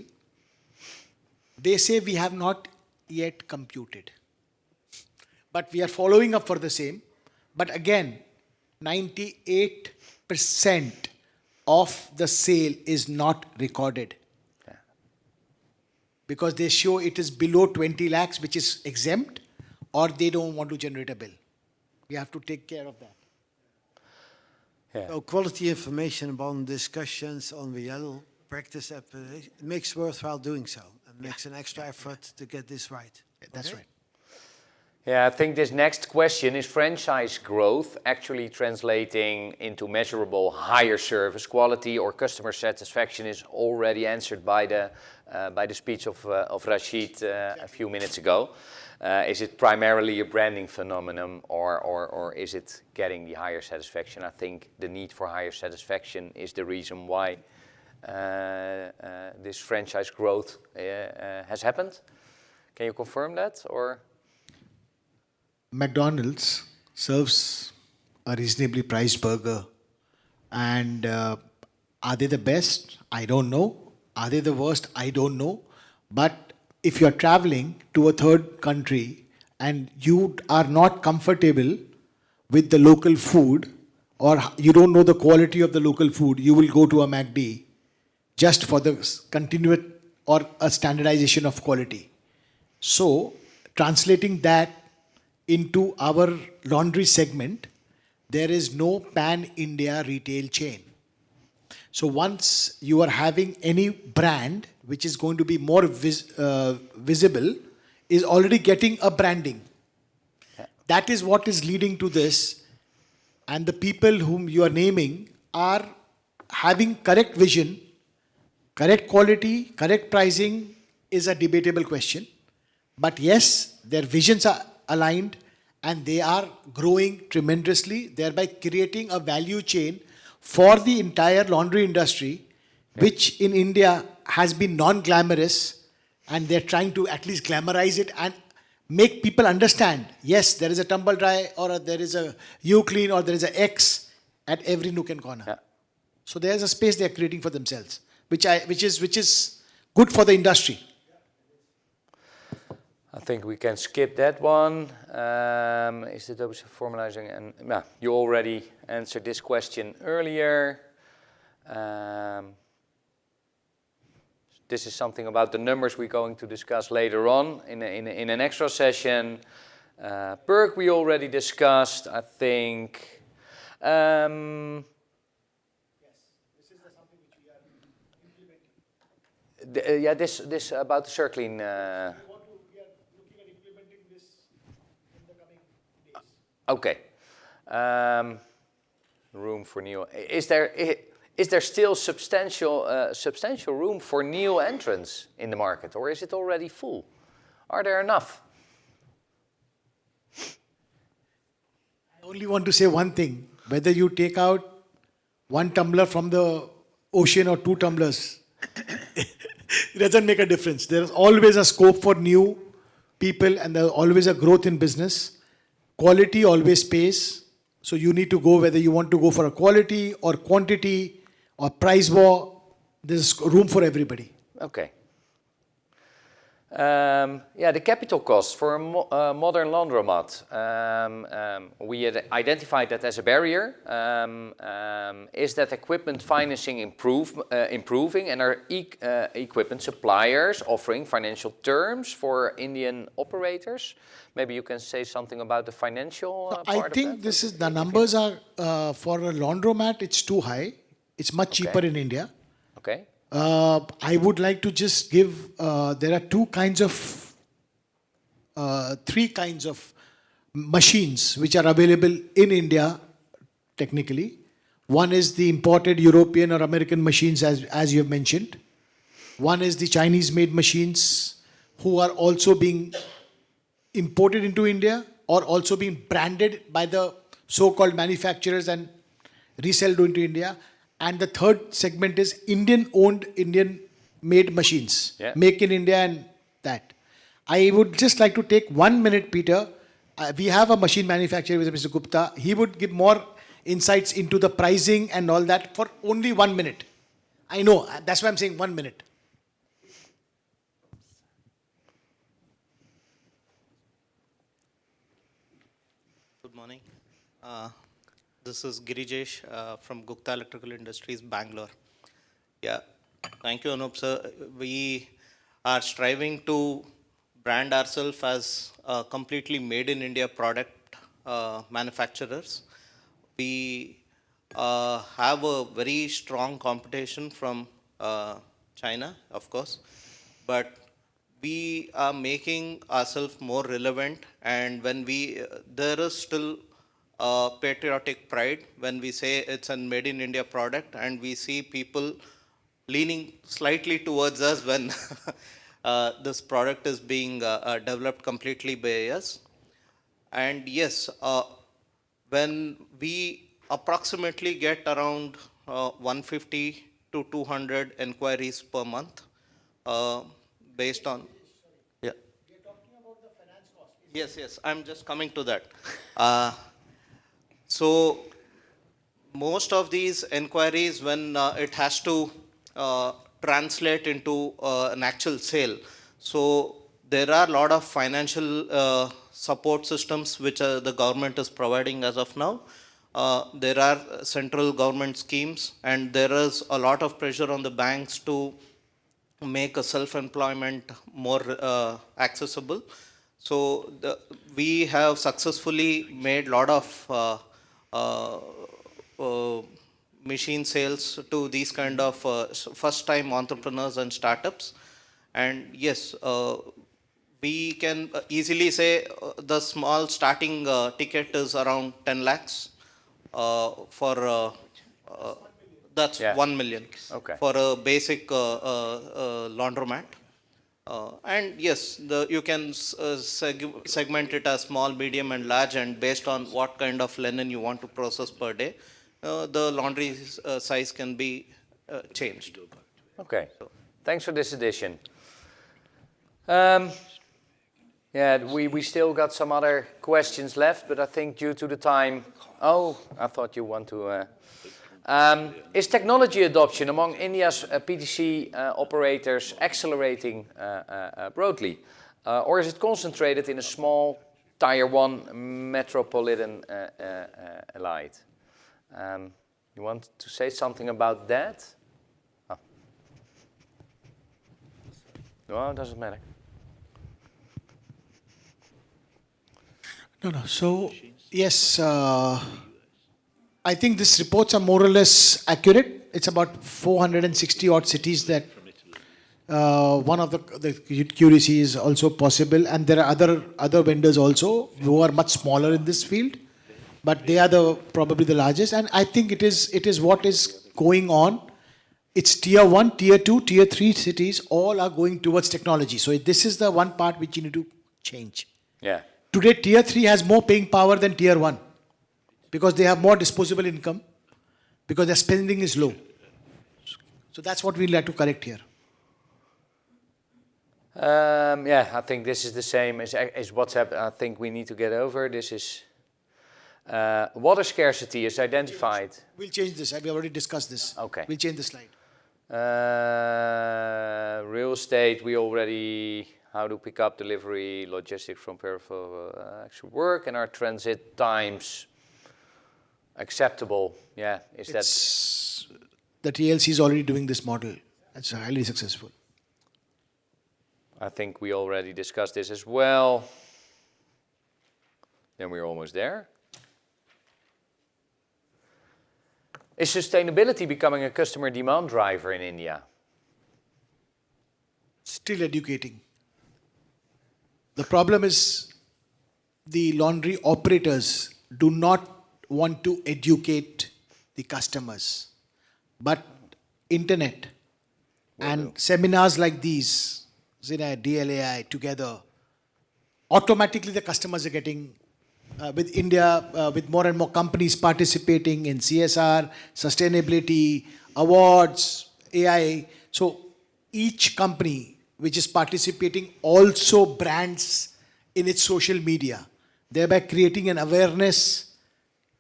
They say we have not yet computed. But we are following up for the same. But again, 98% of the sale is not recorded. Yeah. Because they show it is below 20 lakhs, which is exempt, or they don't want to generate a bill. We have to take care of that. Yeah. So quality information about discussions on real practice makes worthwhile doing so and makes an extra effort to get this right. That's Okay? right. Yeah, I think this next question is franchise growth actually translating into measurable higher service quality or customer satisfaction is already answered by the speech of Rashid a few minutes ago. Is it primarily a branding phenomenon or is it getting the higher satisfaction? I think the need for higher satisfaction is the reason why this franchise growth has happened. Can you confirm that or? McDonald's serves a reasonably priced burger. And are they the best? I don't know. Are they the worst? I don't know. But if you're traveling to a third country and you are not comfortable with the local food or you don't know the quality of the local food, you will go to a McD just for the continuous or a standardization of quality. So, translating that into our laundry segment, there is no pan-India retail chain. So once you are having any brand which is going to be more visible, is already getting a branding. That is what is leading to this. And the people whom you are naming are having correct vision, correct quality, correct pricing is a debatable question. But yes, their visions are aligned and they are growing tremendously, thereby creating a value chain for the entire laundry industry, which in India has been non-glamorous, and they're trying to at least glamorize it and make people understand, yes, there is a tumble dry or there is a Uclean or there is a X at every nook and corner. Yeah. So there's a space they're creating for themselves, which is good for the industry. I think we can skip that one. Is the double formalizing? And yeah, you already answered this question earlier. This is something about the numbers we're going to discuss later on in an extra session. PERC we already discussed, I think. Yes, this is something which we are implementing. Yeah, this about the circling. We are looking at implementing this in the coming days. Okay. Room for new. Is there still substantial room for new entrants in the market, or is it already full? Are there enough? I only want to say one thing. Whether you take out one tumbler from the ocean or two tumblers, it doesn't make a difference. There is always a scope for new people and there's always a growth in business. Quality always pays. So you need to go whether you want to go for a quality or quantity or price war. There's room for everybody. Okay. Yeah, the capital cost for a modern laundromat. We had identified that as a barrier. Is that equipment financing improving, and are equipment suppliers offering financial terms for Indian operators? Maybe you can say something about the financial part I of think that? this is the numbers are for a laundromat. It's too high. It's much cheaper in India. Okay. I would like to just give. There are three kinds of machines which are available in India, technically. One is the imported European or American machines, as you have mentioned. One is the Chinese-made machines, who are also being imported into India or also being branded by the so-called manufacturers and resold into India. And the third segment is Indian-owned, Indian-made machines, make in India and that. I would just like to take 1 minute, Peter. We have a machine manufacturer with Mr. Gupta. He would give more insights into the pricing and all that for only 1 minute. I know, that's why I'm saying 1 minute. Good morning. This is Girijesh from Gupta Electrical Industries, Bangalore. Yeah, thank you, Anup sir. We are striving to brand ourselves as a completely made in India product manufacturers. We have a very strong competition from China, of course, but we are making ourselves more relevant, and when there is still patriotic pride when we say it's a made in India product, and we see people leaning slightly towards us when this product is being developed completely by us. And yes, when we approximately get around 150 to 200 inquiries per month, based on, yeah. We are talking about the finance cost. Yes, I'm just coming to that. So most of these inquiries, when it has to translate into an actual sale, so there are a lot of financial support systems which the government is providing as of now. There are central government schemes, and there is a lot of pressure on the banks to make a self-employment more accessible. So we have successfully made a lot of machine sales to these kind of first-time entrepreneurs and startups. And yes, we can easily say the small starting ticket is around 10 lakhs for that's 1 million for a basic laundromat. And yes, you can segment it as small, medium, and large, and based on what kind of linen you want to process per day, the laundry size can be changed. Okay, thanks for this addition. Yeah, we still got some other questions left, but I think due to the time... Oh, I thought you want to... Is technology adoption among India's PTC operators accelerating broadly? Or is it concentrated in a small Tier 1 metropolitan elite? You want to say something about that? Oh. No, it doesn't matter. No. So, yes, I think these reports are more or less accurate. It's about 460 odd cities that one of the QDC is also possible. And there are other vendors also who are much smaller in this field, but they are probably the largest. And I think it is what is going on. It's Tier 1, Tier 2, Tier 3 cities, all are going towards technology. So this is the one part which you need to change. Yeah. Today, Tier 3 has more paying power than Tier 1 because they have more disposable income, because their spending is low. So that's what we'd like to correct here. Yeah, I think this is the same as WhatsApp. I think we need to get over. This is water scarcity is identified. We'll change this. We already discussed this. Okay. We'll change the slide. Real estate, we already how do pick up, delivery, logistics from peripheral actual work, and are transit times acceptable? Yeah, is that? The TLC is already doing this model. It's highly successful. I think we already discussed this as well. Then we're almost there. Is sustainability becoming a customer demand driver in India? Still educating. The problem is the laundry operators do not want to educate the customers. But internet and seminars like these, CINET, DLAI together, automatically the customers are getting, with India, with more and more companies participating in CSR, sustainability, awards, AI. So each company which is participating also brands in its social media, thereby creating an awareness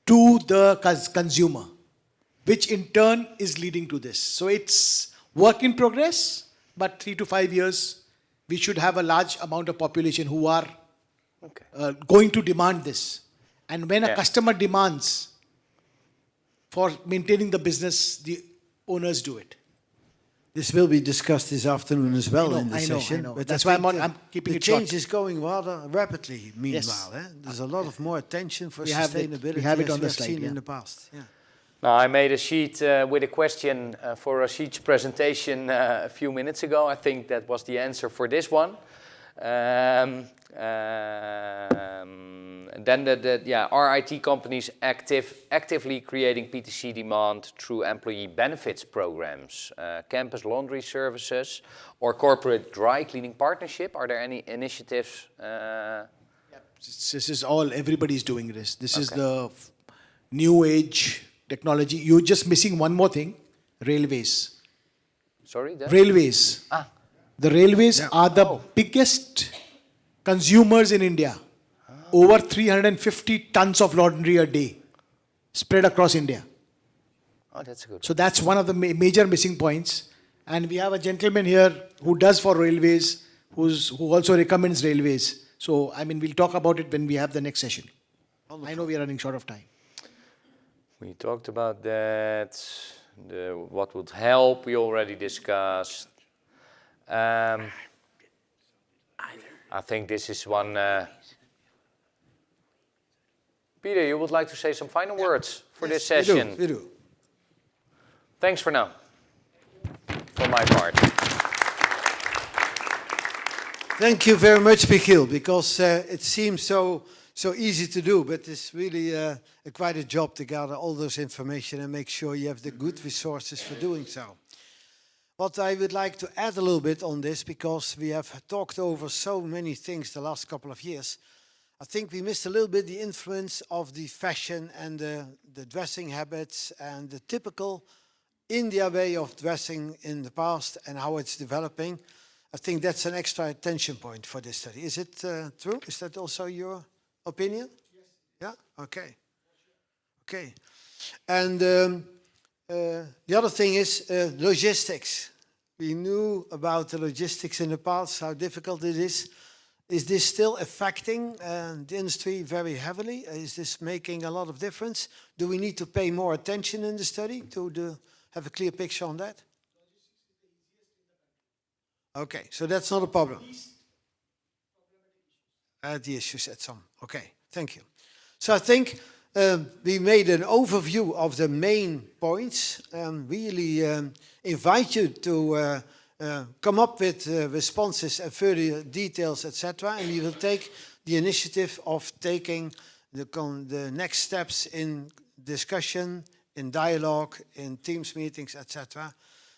to the consumer, which in turn is leading to this. So it's work in progress, but 3 to 5 years, we should have a large amount of population who are going to demand this. And when a customer demands for maintaining the business, the owners do it. This will be discussed this afternoon as well in the I know. session. But But that's I why think I'm keeping the it short. change is going rather rapidly, meanwhile. Yes. There's a lot of more attention for We have it. sustainability We have it as on the we have slide, seen yeah. in the past. Yeah. Now, I made a sheet with a question for Rashid's presentation a few minutes ago. I think that was the answer for this one. Then are IT companies actively creating PTC demand through employee benefits programs, campus laundry services, or corporate dry cleaning partnership? Are there any initiatives? This is all, everybody's doing this. This is the new age technology. You're just missing one more thing, railways. Sorry? Railways. The railways are the biggest consumers in India. Over 350 tons of laundry a day spread across India. Oh, that's good. So that's one of the major missing points. And we have a gentleman here who does for railways, who also recommends railways. So, I mean, we'll talk about it when we have the next session. I know we are running short of time. We talked about that. What would help, we already discussed. I think this is one. Peter, you would like to say some final words for this session? We do. Thanks for now, for my part. Thank you very much, Michiel, because it seems so easy to do, but it's really quite a job to gather all those information and make sure you have the good resources for doing so. What I would like to add a little bit on this, because we have talked over so many things the last couple of years, I think we missed a little bit the influence of the fashion and the dressing habits and the typical India way of dressing in the past and how it's developing. I think that's an extra attention point for this study. Is it true? Is that also your opinion? Yes. Yeah? Okay. Okay. And the other thing is logistics. We knew about the logistics in the past, how difficult it is. Is this still affecting the industry very heavily? Is this making a lot of difference? Do we need to pay more attention in the study to have a clear picture on that? Okay, so that's not a problem. The issues at some. Okay, thank you. So I think we made an overview of the main points. Really invite you to come up with responses and further details, etc. And we will take the initiative of taking the next steps in discussion, in dialogue, in Teams meetings, etc.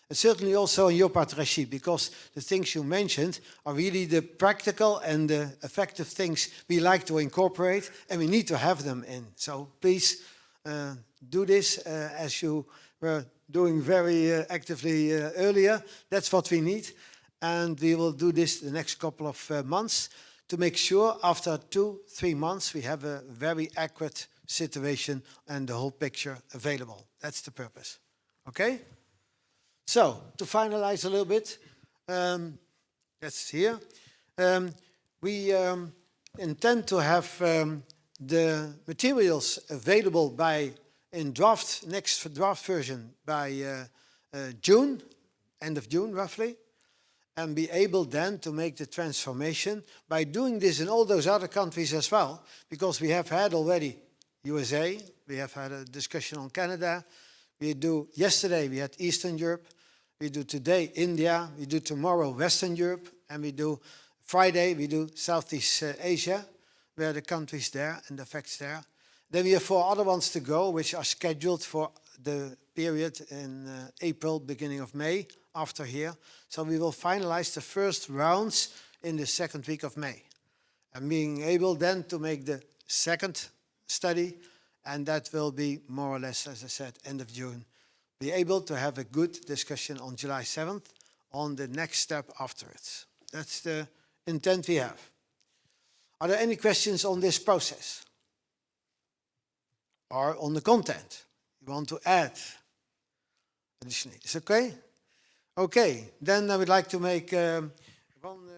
And certainly also on your part, Rashid, because the things you mentioned are really the practical and the effective things we like to incorporate, and we need to have them in. So please do this as you were doing very actively earlier. That's what we need. And we will do this the next couple of months to make sure after 2-3 months we have a very accurate situation and the whole picture available. That's the purpose. Okay? So, to finalize a little bit, that's here. We intend to have the materials available in next draft version by June, end of June roughly, and be able then to make the transformation by doing this in all those other countries as well, because we have had already USA, we have had a discussion on Canada, yesterday we had Eastern Europe, we do today India, we do tomorrow Western Europe, and Friday we do Southeast Asia, where the countries there and the facts there. Then we have 4 other ones to go, which are scheduled for the period in April, beginning of May, after here. So we will finalize the first rounds in the 2nd week of May. And being able then to make the second study, and that will be more or less, as I said, end of June. Be able to have a good discussion on July 7th on the next step afterwards. That's the intent we have. Are there any questions on this process? Or on the content you want to add additionally? Is it okay? Okay, then I would like to make one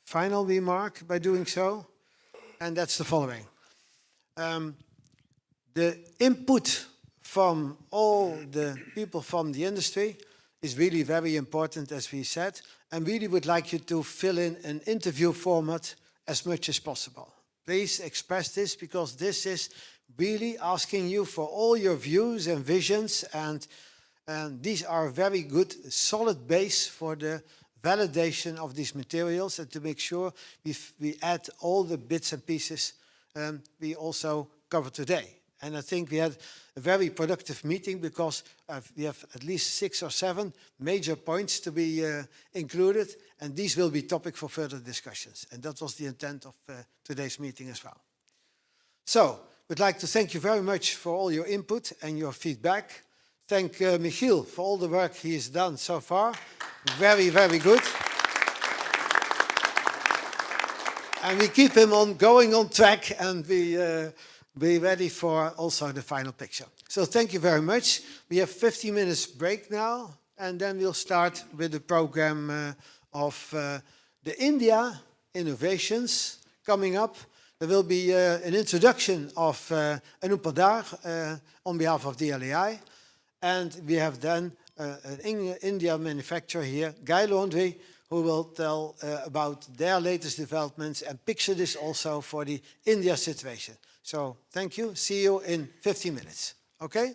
final remark by doing so, and that's the following. The input from all the people from the industry is really very important, as we said, and really would like you to fill in an interview format as much as possible. Please express this, because this is really asking you for all your views and visions, and these are a very good, solid base for the validation of these materials, and to make sure we add all the bits and pieces we also covered today. And I think we had a very productive meeting, because we have at least 6 or 7 major points to be included, and these will be topic for further discussions. And that was the intent of today's meeting as well. So, we'd like to thank you very much for all your input and your feedback. Thank Michiel for all the work he has done so far. Very, very good. And we keep him going on track, and be ready for also the final picture. So thank you very much. We have 15 minutes break now, and then we'll start with the program of the India innovations coming up. There will be an introduction of Anoop Padar on behalf of DLAI, and we have then an India manufacturer here, Guy Laundry, who will tell about their latest developments and picture this also for the India situation. So thank you. See you in 15 minutes. Okay?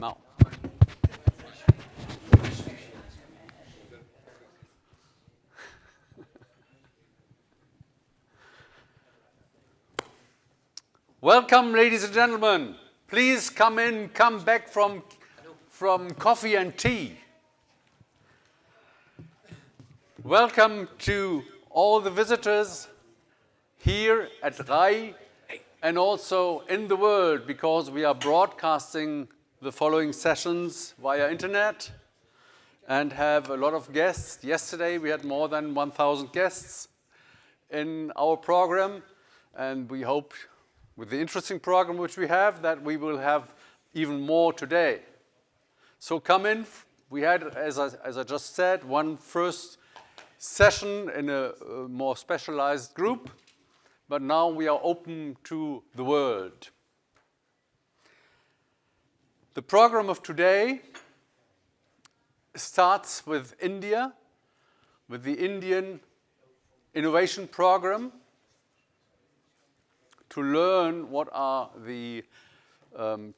now. Welcome, ladies and gentlemen. Please come in, come back from coffee and tea. Welcome to all the visitors here at RAI and also in the world, because we are broadcasting the following sessions via internet and have a lot of guests. Yesterday we had more than 1,000 guests in our program, and we hope with the interesting program which we have that we will have even more today. So come in. We had, as I just said, one first session in a more specialized group, but now we are open to the world. The program of today starts with India, with the Indian Innovation Program, to learn what are the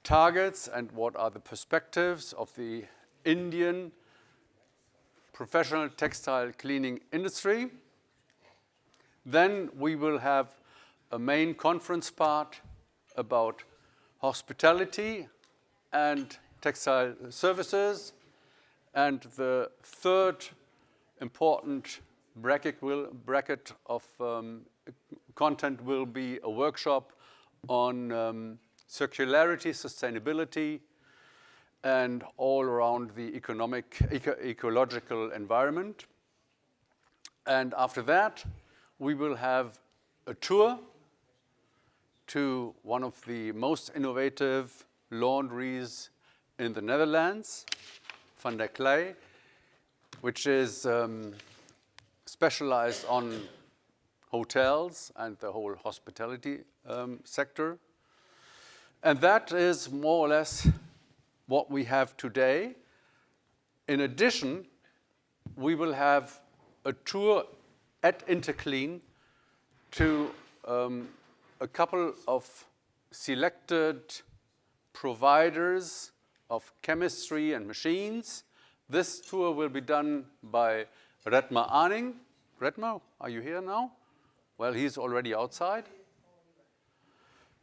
targets and what are the perspectives of the Indian professional textile cleaning industry. Then we will have a main conference part about hospitality and textile services. And the third important bracket of content will be a workshop on circularity, sustainability, and all around the ecological environment. And after that, we will have a tour to one of the most innovative laundries in the Netherlands, Van der Klei, which is specialized on hotels and the whole hospitality sector. And that is more or less what we have today. In addition, we will have a tour at Interclean to a couple of selected providers of chemistry and machines. This tour will be done by Redmar Arning. Redmar, are you here now? Well, he's already outside.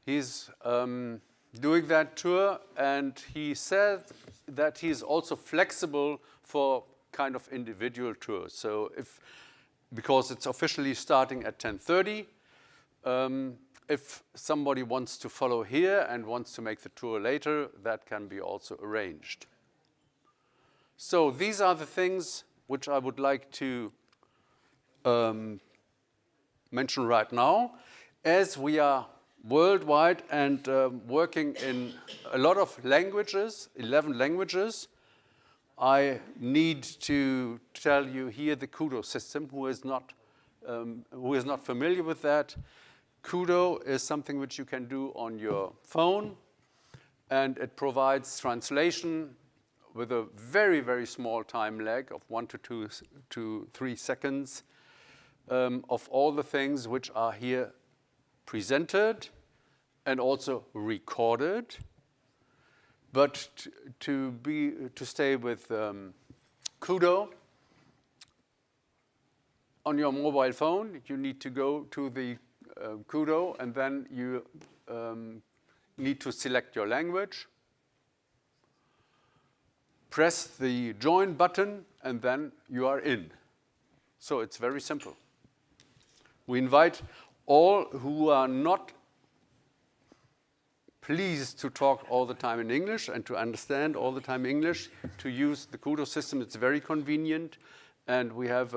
He's doing that tour, and he said that he's also flexible for kind of individual tours. So because it's officially starting at 10:30, if somebody wants to follow here and wants to make the tour later, that can be also arranged. So these are the things which I would like to mention right now. As we are worldwide and working in a lot of languages, 11 languages, I need to tell you here the Kudo system. Who is not familiar with that? Kudo is something which you can do on your phone, and it provides translation with a very, very small time lag of 1 to 3 seconds of all the things which are here presented and also recorded. But to stay with Kudo, on your mobile phone, you need to go to the Kudo, and then you need to select your language. Press the join button, and then you are in. So it's very simple. We invite all who are not pleased to talk all the time in English and to understand all the time English to use the Kudo system. It's very convenient, and we have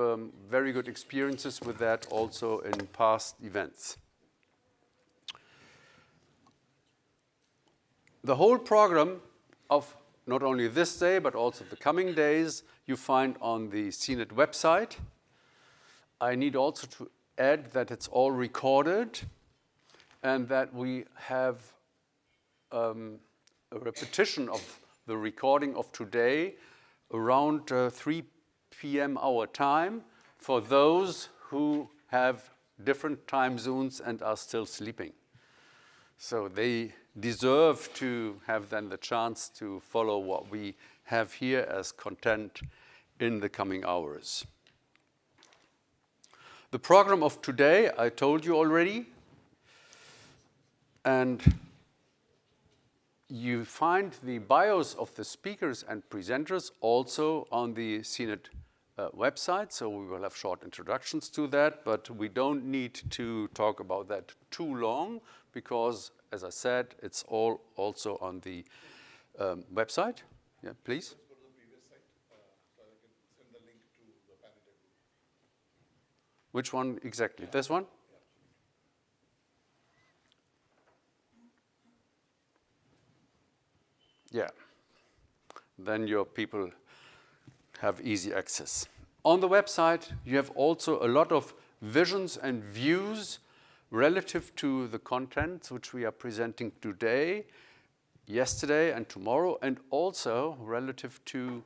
very good experiences with that also in past events. The whole program of not only this day, but also the coming days, you find on the CINET website. I need also to add that it's all recorded and that we have a repetition of the recording of today around 3 p.m. our time for those who have different time zones and are still sleeping. So they deserve to have then the chance to follow what we have here as content in the coming hours. The program of today, I told you already, and you find the bios of the speakers and presenters also on the CINET website, so we will have short introductions to that, but we don't need to talk about that too long because, as I said, it's all also on the website. Yeah, please. Which one exactly? This one? Yeah. Then your people have easy access. On the website, you have also a lot of visions and views relative to the contents which we are presenting today, yesterday and tomorrow, and also relative to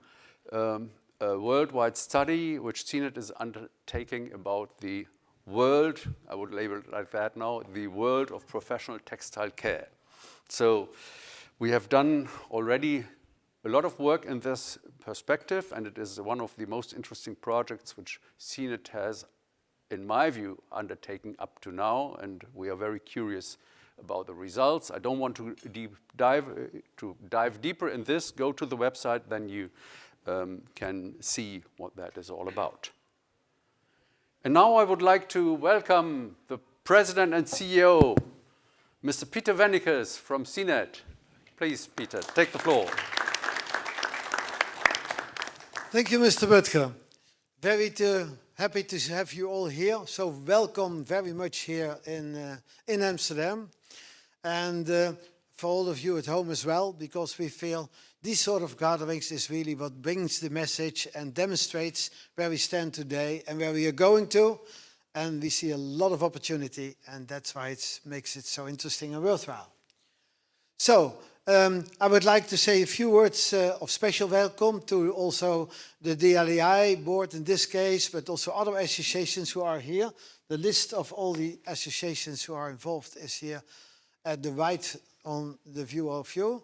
a worldwide study which CINET is undertaking about the world, I would label it like that now, the world of professional textile care. So we have done already a lot of work in this perspective, and it is one of the most interesting projects which CINET has, in my view, undertaken up to now, and we are very curious about the results. I don't want to dive deeper in this. Go to the website, then you can see what that is all about. And now I would like to welcome the President and CEO, Mr. Peter Wennekes from CINET. Please, Peter, take the floor. Thank you, Mr. Butker. Very happy to have you all here. So welcome very much here in Amsterdam. And for all of you at home as well, because we feel these sort of gatherings is really what brings the message and demonstrates where we stand today and where we are going to. And we see a lot of opportunity, and that's why it makes it so interesting and worthwhile. So, I would like to say a few words of special welcome to also the DLEI board in this case, but also other associations who are here. The list of all the associations who are involved is here at the right on the view of you.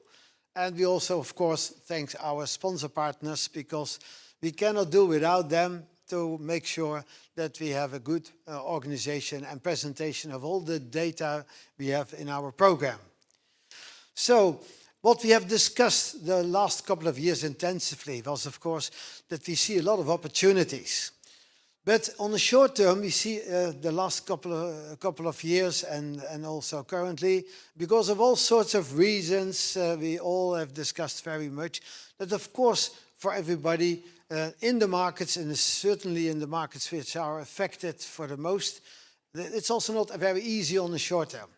And we also, of course, thank our sponsor partners because we cannot do without them to make sure that we have a good organization and presentation of all the data we have in our program. So, what we have discussed the last couple of years intensively was, of course, that we see a lot of opportunities. But on the short term, we see the last couple of years and also currently, because of all sorts of reasons, we all have discussed very much, that of course, for everybody in the markets, and certainly in the markets which are affected for the most, it's also not very easy on the short term.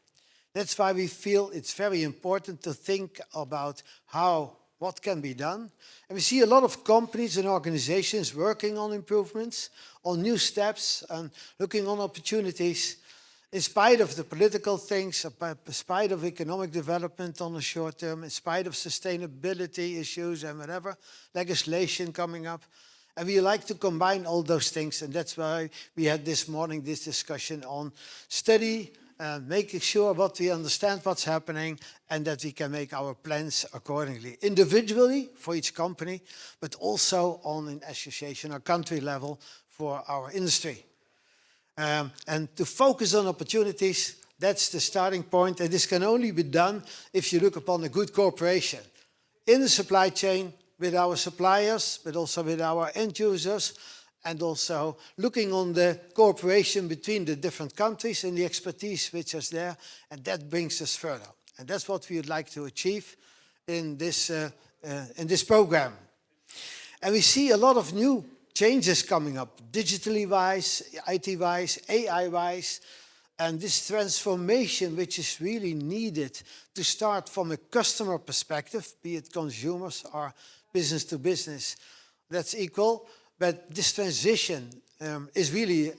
That's why we feel it's very important to think about what can be done. And we see a lot of companies and organizations working on improvements, on new steps, and looking on opportunities in spite of the political things, in spite of economic development on the short term, in spite of sustainability issues and whatever, legislation coming up. And we like to combine all those things, and that's why we had this morning this discussion on study, making sure what we understand what's happening and that we can make our plans accordingly, individually for each company, but also on an association or country level for our industry. And to focus on opportunities, that's the starting point, and this can only be done if you look upon a good cooperation in the supply chain with our suppliers, but also with our end users, and also looking on the cooperation between the different countries and the expertise which is there, and that brings us further. And that's what we would like to achieve in this program. And we see a lot of new changes coming up, digitally wise, IT wise, AI wise, and this transformation which is really needed to start from a customer perspective, be it consumers or business to business, that's equal. But this transition is really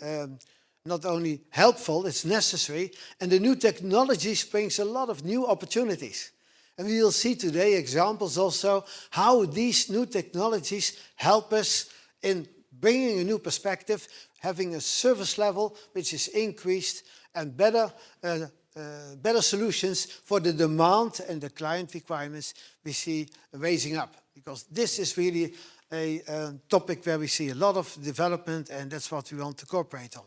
not only helpful, it's necessary, and the new technologies brings a lot of new opportunities. And we will see today examples also how these new technologies help us in bringing a new perspective, having a service level which is increased and better better solutions for the demand and the client requirements we see raising up. Because this is really a topic where we see a lot of development, and that's what we want to cooperate on.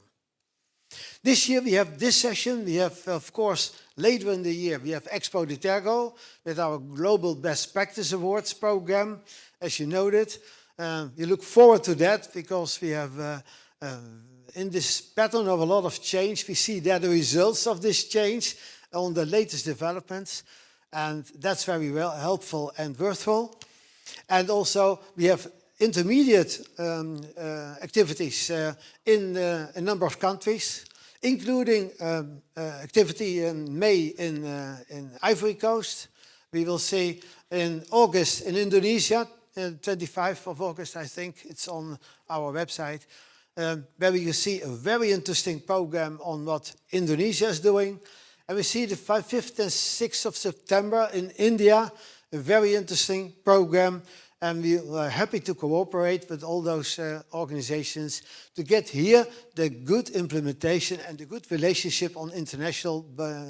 This year we have this session. We have, of course, later in the year, we have Expo de Tergo with our Global Best Practice Awards program, as you noted. We look forward to that because we have, in this pattern of a lot of change, we see that the results of this change on the latest developments, and that's very well helpful and worthwhile. And also we have intermediate activities in a number of countries, including activity in May in Ivory Coast. We will see in August in Indonesia, 25th of August, I think, it's on our website, where you see a very interesting program on what Indonesia is doing. And we see the 5th and 6th of September in India, a very interesting program. And we are happy to cooperate with all those organizations to get here the good implementation and the good relationship on international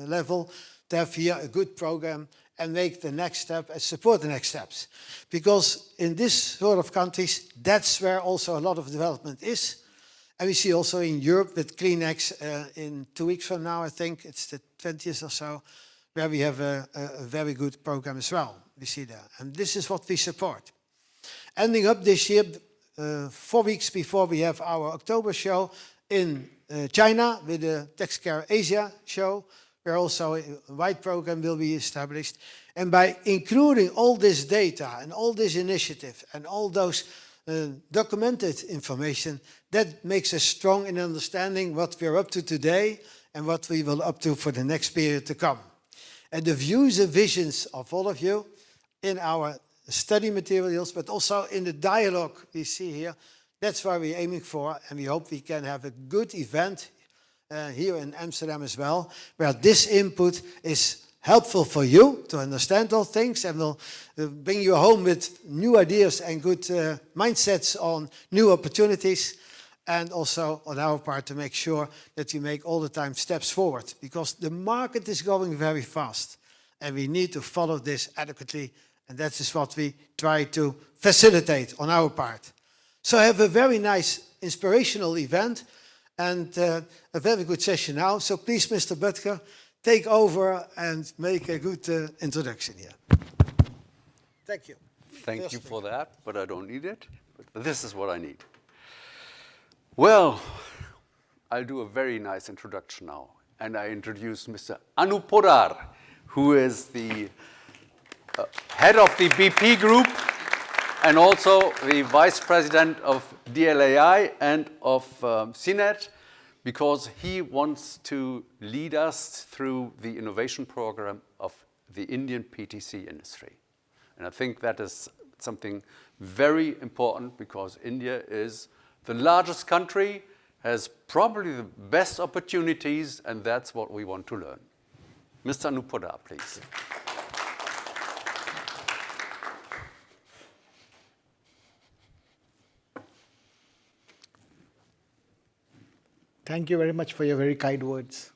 level, to have here a good program and make the next step and support the next steps. Because in this sort of countries, that's where also a lot of development is. And we see also in Europe with CleanX in 2 weeks from now, I think, it's the 20th or so, where we have a very good program as well. We see there. And this is what we support. Ending up this year, 4 weeks before we have our October show in China with the Textile Asia show, where also a wide program will be established. And by including all this data and all this initiative and all those documented information, that makes us strong in understanding what we're up to today and what we will up to for the next period to come. And the views and visions of all of you in our study materials, but also in the dialogue we see here, that's what we're aiming for, and we hope we can have a good event here in Amsterdam as well, where this input is helpful for you to understand all things and will bring you home with new ideas and good mindsets on new opportunities, and also on our part to make sure that you make all the time steps forward, because the market is going very fast and we need to follow this adequately, and that is what we try to facilitate on our part. So have a very nice inspirational event and a very good session now. So please, Mr. Butker, take over and make a good introduction here. Thank you. Thank you for that, but I don't need it. But this is what I need. Well, I'll do a very nice introduction now. And I introduce Mr. Anu Podar, who is the head of the BP Group and also the vice president of DLAI and of CINET, because he wants to lead us through the innovation program of the Indian PTC industry. And I think that is something very important, because India is the largest country, has probably the best opportunities, and that's what we want to learn. Mr. Anu Podar, please. Thank you very much for your very kind words.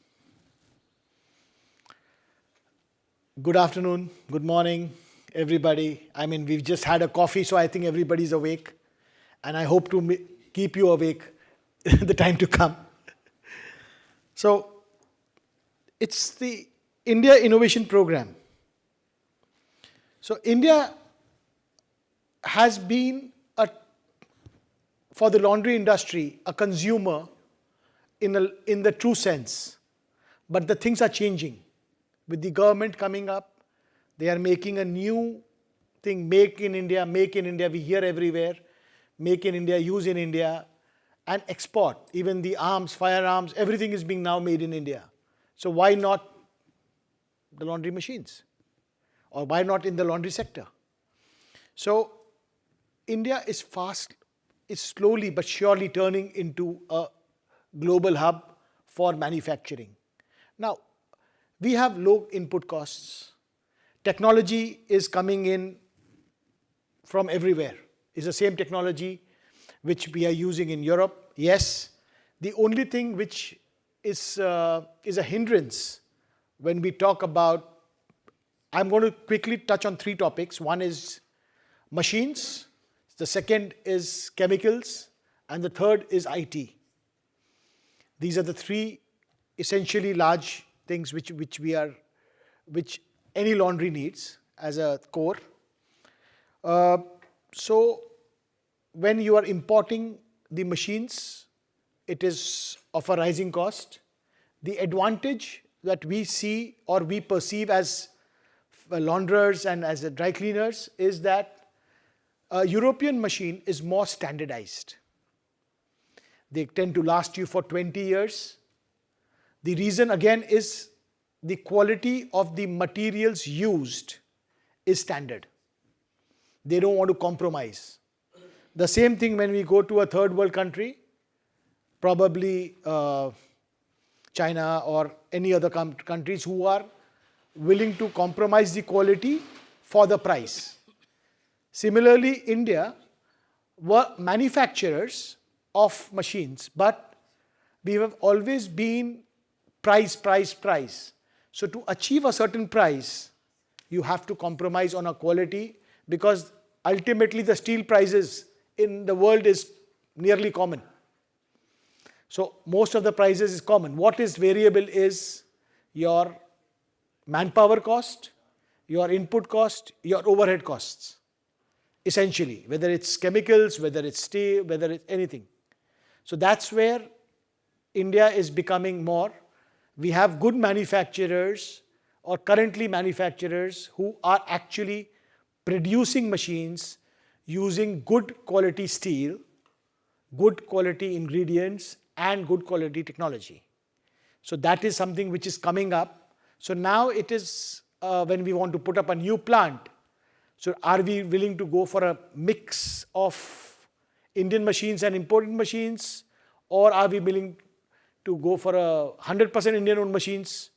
Good afternoon, good morning, everybody. I mean, we've just had a coffee, so I think everybody's awake. And I hope to keep you awake the time to come. So, it's the India Innovation Program. So, India has been, for the laundry industry, a consumer in the true sense. But the things are changing. With the government coming up, they are making a new thing, make in India, we hear everywhere, make in India, use in India, and export. Even the arms, firearms, everything is being now made in India. So why not the laundry machines? Or why not in the laundry sector? So India is slowly but surely turning into a global hub for manufacturing. Now, we have low input costs. Technology is coming in from everywhere. It's the same technology which we are using in Europe. Yes, the only thing which is a hindrance when we talk about, I'm going to quickly touch on 3 topics. One is machines, the second is chemicals, and the third is IT. These are the 3 essentially large things which any laundry needs as a core. So when you are importing the machines, it is of a rising cost. The advantage that we see or we perceive as launderers and as dry cleaners is that a European machine is more standardized. They tend to last you for 20 years. The reason again is the quality of the materials used is standard. They don't want to compromise. The same thing when we go to a third world country, probably China or any other countries who are willing to compromise the quality for the price. Similarly, India were manufacturers of machines, but we have always been price. So to achieve a certain price, you have to compromise on a quality, because ultimately the steel prices in the world is nearly common. So most of the prices is common. What is variable is your manpower cost, your input cost, your overhead costs, essentially, whether it's chemicals, whether it's steel, whether it's anything. So that's where India is becoming more. We have good manufacturers or currently manufacturers who are actually producing machines using good quality steel, good quality ingredients, and good quality technology. So that is something which is coming up. So now it is when we want to put up a new plant, so are we willing to go for a mix of Indian machines and imported machines, or are we willing to go for 100% Indian owned machines,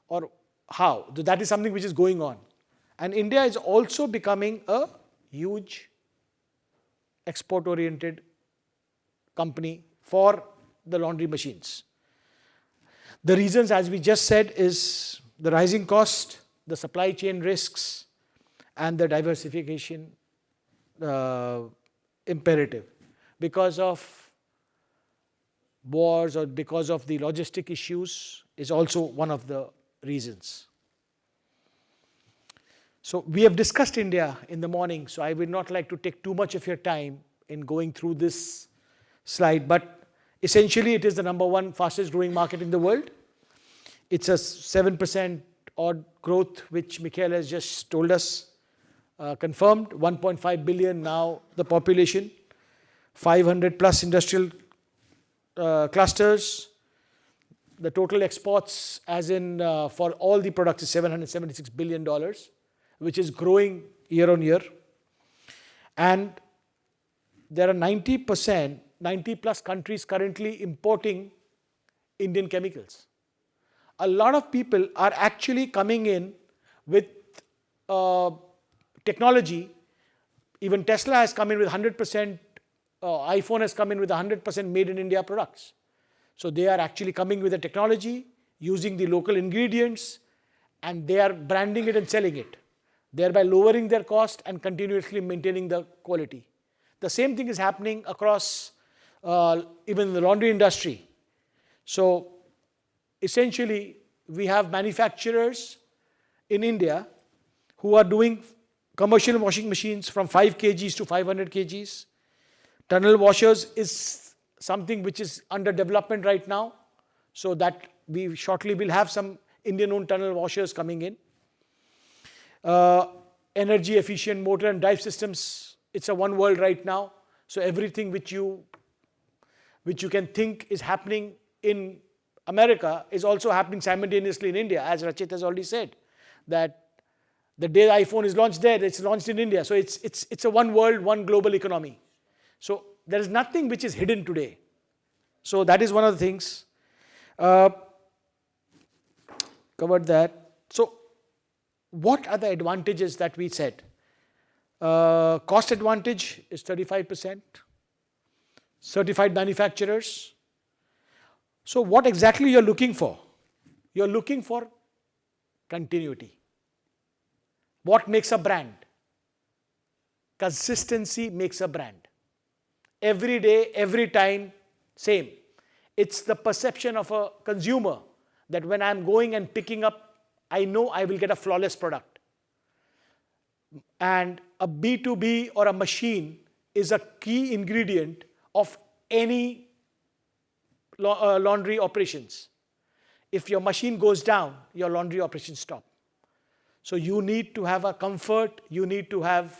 or how? So that is something which is going on. And India is also becoming a huge export oriented company for the laundry machines. The reasons, as we just said, is the rising cost, the supply chain risks, and the diversification imperative. Because of wars or because of the logistic issues is also one of the reasons. So we have discussed India in the morning, so I would not like to take too much of your time in going through this slide, but essentially it is the #1 fastest growing market in the world. It's a 7% odd growth, which Mikhail has just told us, confirmed. 1.5 billion now the population, 500 plus industrial clusters. The total exports, as in for all the products, is $776 billion, which is growing year on year. And there are 90 plus countries currently importing Indian chemicals. A lot of people are actually coming in with technology. Even Tesla has come in with 100%, iPhone has come in with 100% made in India products. So they are actually coming with the technology, using the local ingredients, and they are branding it and selling it, thereby lowering their cost and continuously maintaining the quality. The same thing is happening across even the laundry industry. So essentially, we have manufacturers in India who are doing commercial washing machines from 5 kgs to 500 kgs. Tunnel washers is something which is under development right now, so that we shortly will have some Indian-owned tunnel washers coming in. Energy efficient motor and drive systems, it's a one world right now. So everything which you can think is happening in America is also happening simultaneously in India, as Rachit has already said, that the day the iPhone is launched there, it's launched in India. So it's a one world, one global economy. So there is nothing which is hidden today. So that is one of the things. Covered that. So what are the advantages that we said? Cost advantage is 35%. Certified manufacturers. So what exactly you're looking for? You're looking for continuity. What makes a brand? Consistency makes a brand. Every day, every time, same. It's the perception of a consumer that when I'm going and picking up, I know I will get a flawless product. And a B2B or a machine is a key ingredient of any laundry operations. If your machine goes down, your laundry operations stop. So you need to have a comfort, you need to have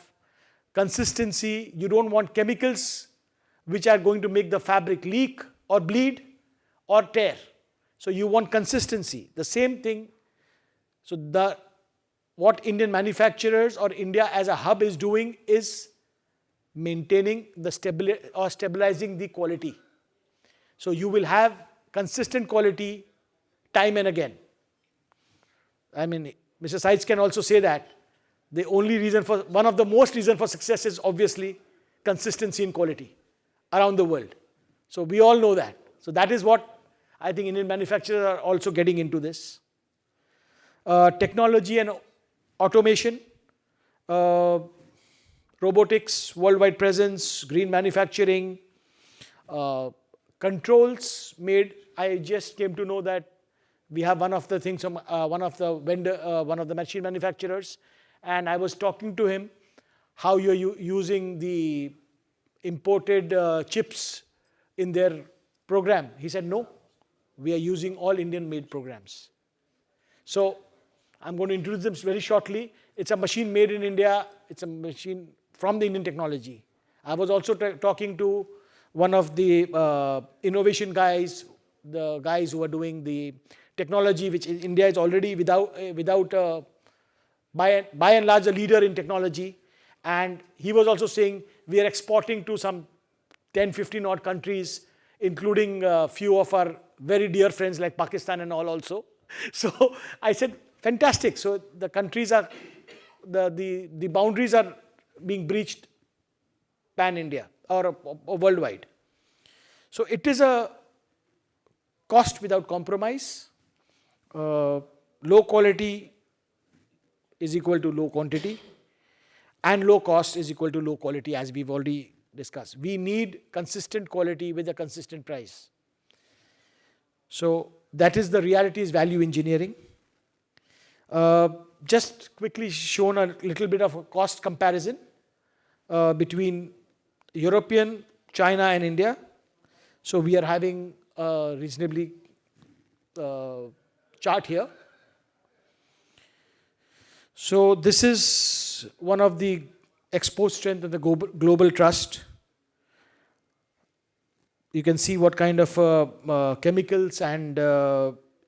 consistency. You don't want chemicals which are going to make the fabric leak or bleed or tear. So you want consistency. The same thing. So what Indian manufacturers or India as a hub is doing is maintaining the stabilizing the quality. So you will have consistent quality time and again. I mean, Mr. Seitz can also say that the only reason for, one of the most reason for success is obviously consistency in quality around the world. So we all know that. So that is what I think Indian manufacturers are also getting into this. Technology and automation, robotics, worldwide presence, green manufacturing, controls made. I just came to know that we have one of the things from one of the machine manufacturers, and I was talking to him how you're using the imported chips in their program. He said, no, we are using all Indian made programs. So I'm going to introduce them very shortly. It's a machine made in India. It's a machine from the Indian technology. I was also talking to one of the innovation guys, the guys who are doing the technology, which in India is already by and large a leader in technology. And he was also saying we are exporting to some 10, 15 odd countries, including a few of our very dear friends like Pakistan and all also. So I said, fantastic. So the countries are, the boundaries are being breached pan-India or worldwide. So it is a cost without compromise. Low quality is equal to low quantity, and low cost is equal to low quality, as we've already discussed. We need consistent quality with a consistent price. So that is the reality, is value engineering. Just quickly shown a little bit of a cost comparison between European, China and India. So we are having a reasonably chart here. So this is one of the export strength of the global trust. You can see what kind of chemicals and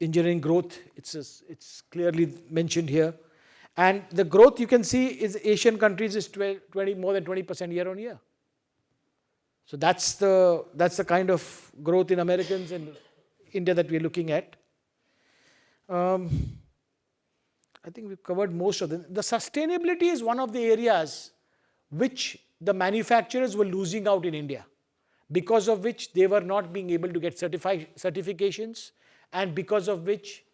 engineering growth, it's clearly mentioned here. And the growth you can see is Asian countries is more than 20% year on year. So that's the kind of growth in Americans and India that we're looking at. I think we've covered most of them. The sustainability is one of the areas which the manufacturers were losing out in India, because of which they were not being able to get certifications, and because of which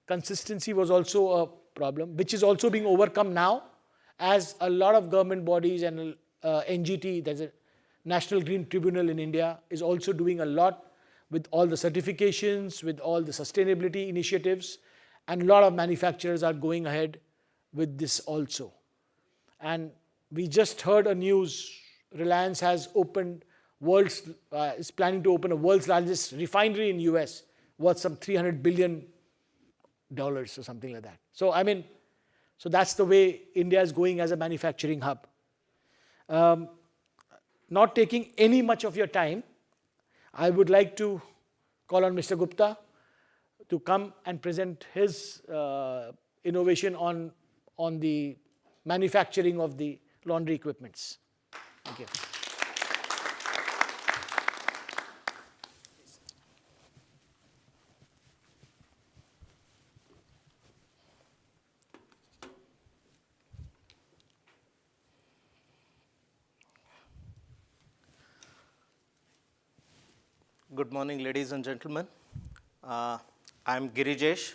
consistency was also a problem, which is also being overcome now, as a lot of government bodies and NGT, there's a National Green Tribunal in India, is also doing a lot with all the certifications, with all the sustainability initiatives, and a lot of manufacturers are going ahead with this also. And we just heard a news, Reliance has opened is planning to open a world's largest refinery in US, worth some $300 billion or something like that. So I mean, so that's the way India is going as a manufacturing hub. Not taking any much of your time, I would like to call on Mr. Gupta to come and present his innovation on the manufacturing of the laundry equipments. Thank you. Good morning, ladies and gentlemen. I'm Girijesh.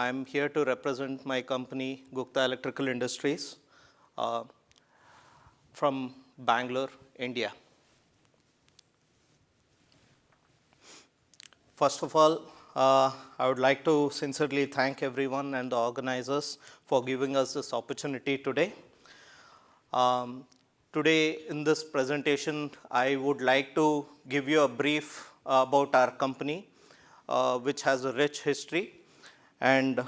I'm here to represent my company, Gupta Electrical Industries, from Bangalore, India. First of all, I would like to sincerely thank everyone and the organizers for giving us this opportunity today. Today in this presentation, I would like to give you a brief about our company, which has a rich history. And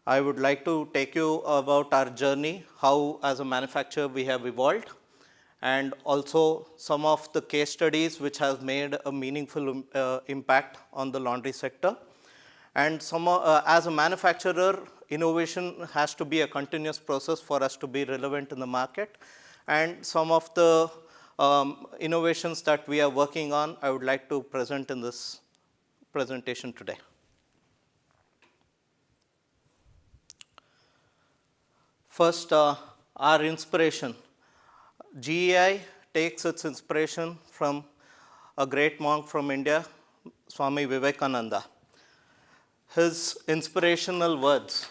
I would like to take you about our journey, how as a manufacturer we have evolved, and also some of the case studies which have made a meaningful impact on the laundry sector. And as a manufacturer, innovation has to be a continuous process for us to be relevant in the market. And some of the innovations that we are working on, I would like to present in this presentation today. First, our inspiration. GEI takes its inspiration from a great monk from India, Swami Vivekananda. His inspirational words,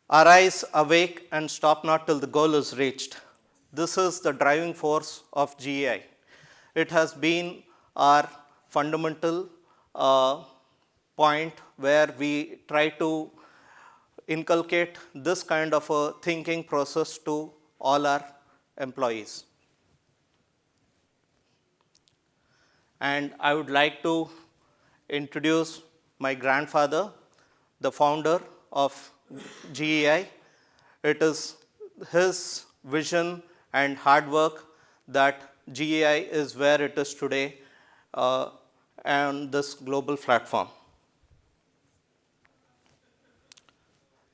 "Arise, awake, and stop not till the goal is reached." This is the driving force of GEI. It has been our fundamental point where we try to inculcate this kind of a thinking process to all our employees. And I would like to introduce my grandfather, the founder of GEI. It is his vision and hard work that GEI is where it is today on this global platform.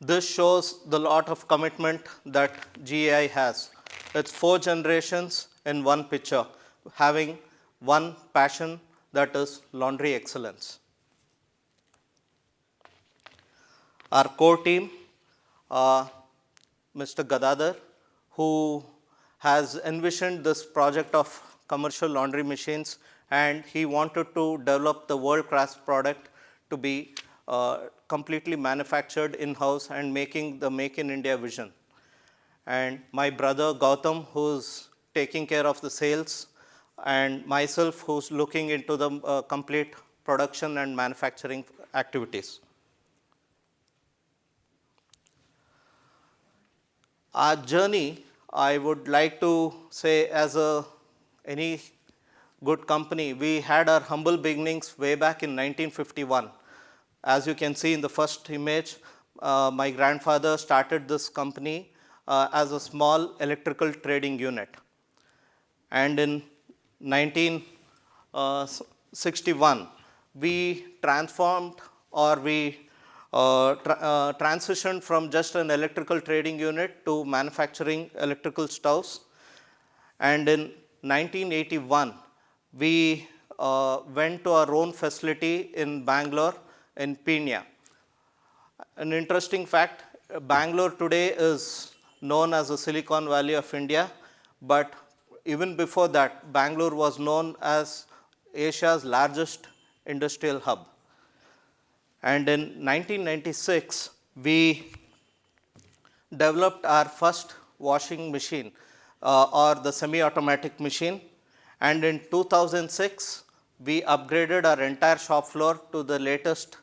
This shows the lot of commitment that GEI has. It's 4 generations in one picture, having one passion, that is laundry excellence. Our core team, Mr. Gadadhar, who has envisioned this project of commercial laundry machines, and he wanted to develop the world-class product to be completely manufactured in-house and making the Make in India vision. And my brother Gautam, who's taking care of the sales, and myself, who's looking into the complete production and manufacturing activities. Our journey, I would like to say, as any good company, we had our humble beginnings way back in 1951. As you can see in the first image, my grandfather started this company as a small electrical trading unit. And in 1961, we transformed, or we transitioned from just an electrical trading unit to manufacturing electrical stoves. And in 1981, we went to our own facility in Bangalore, in Pune. An interesting fact, Bangalore today is known as the Silicon Valley of India, but even before that, Bangalore was known as Asia's largest industrial hub. And in 1996, we developed our first washing machine, or the semi-automatic machine. And in 2006, we upgraded our entire shop floor to the latest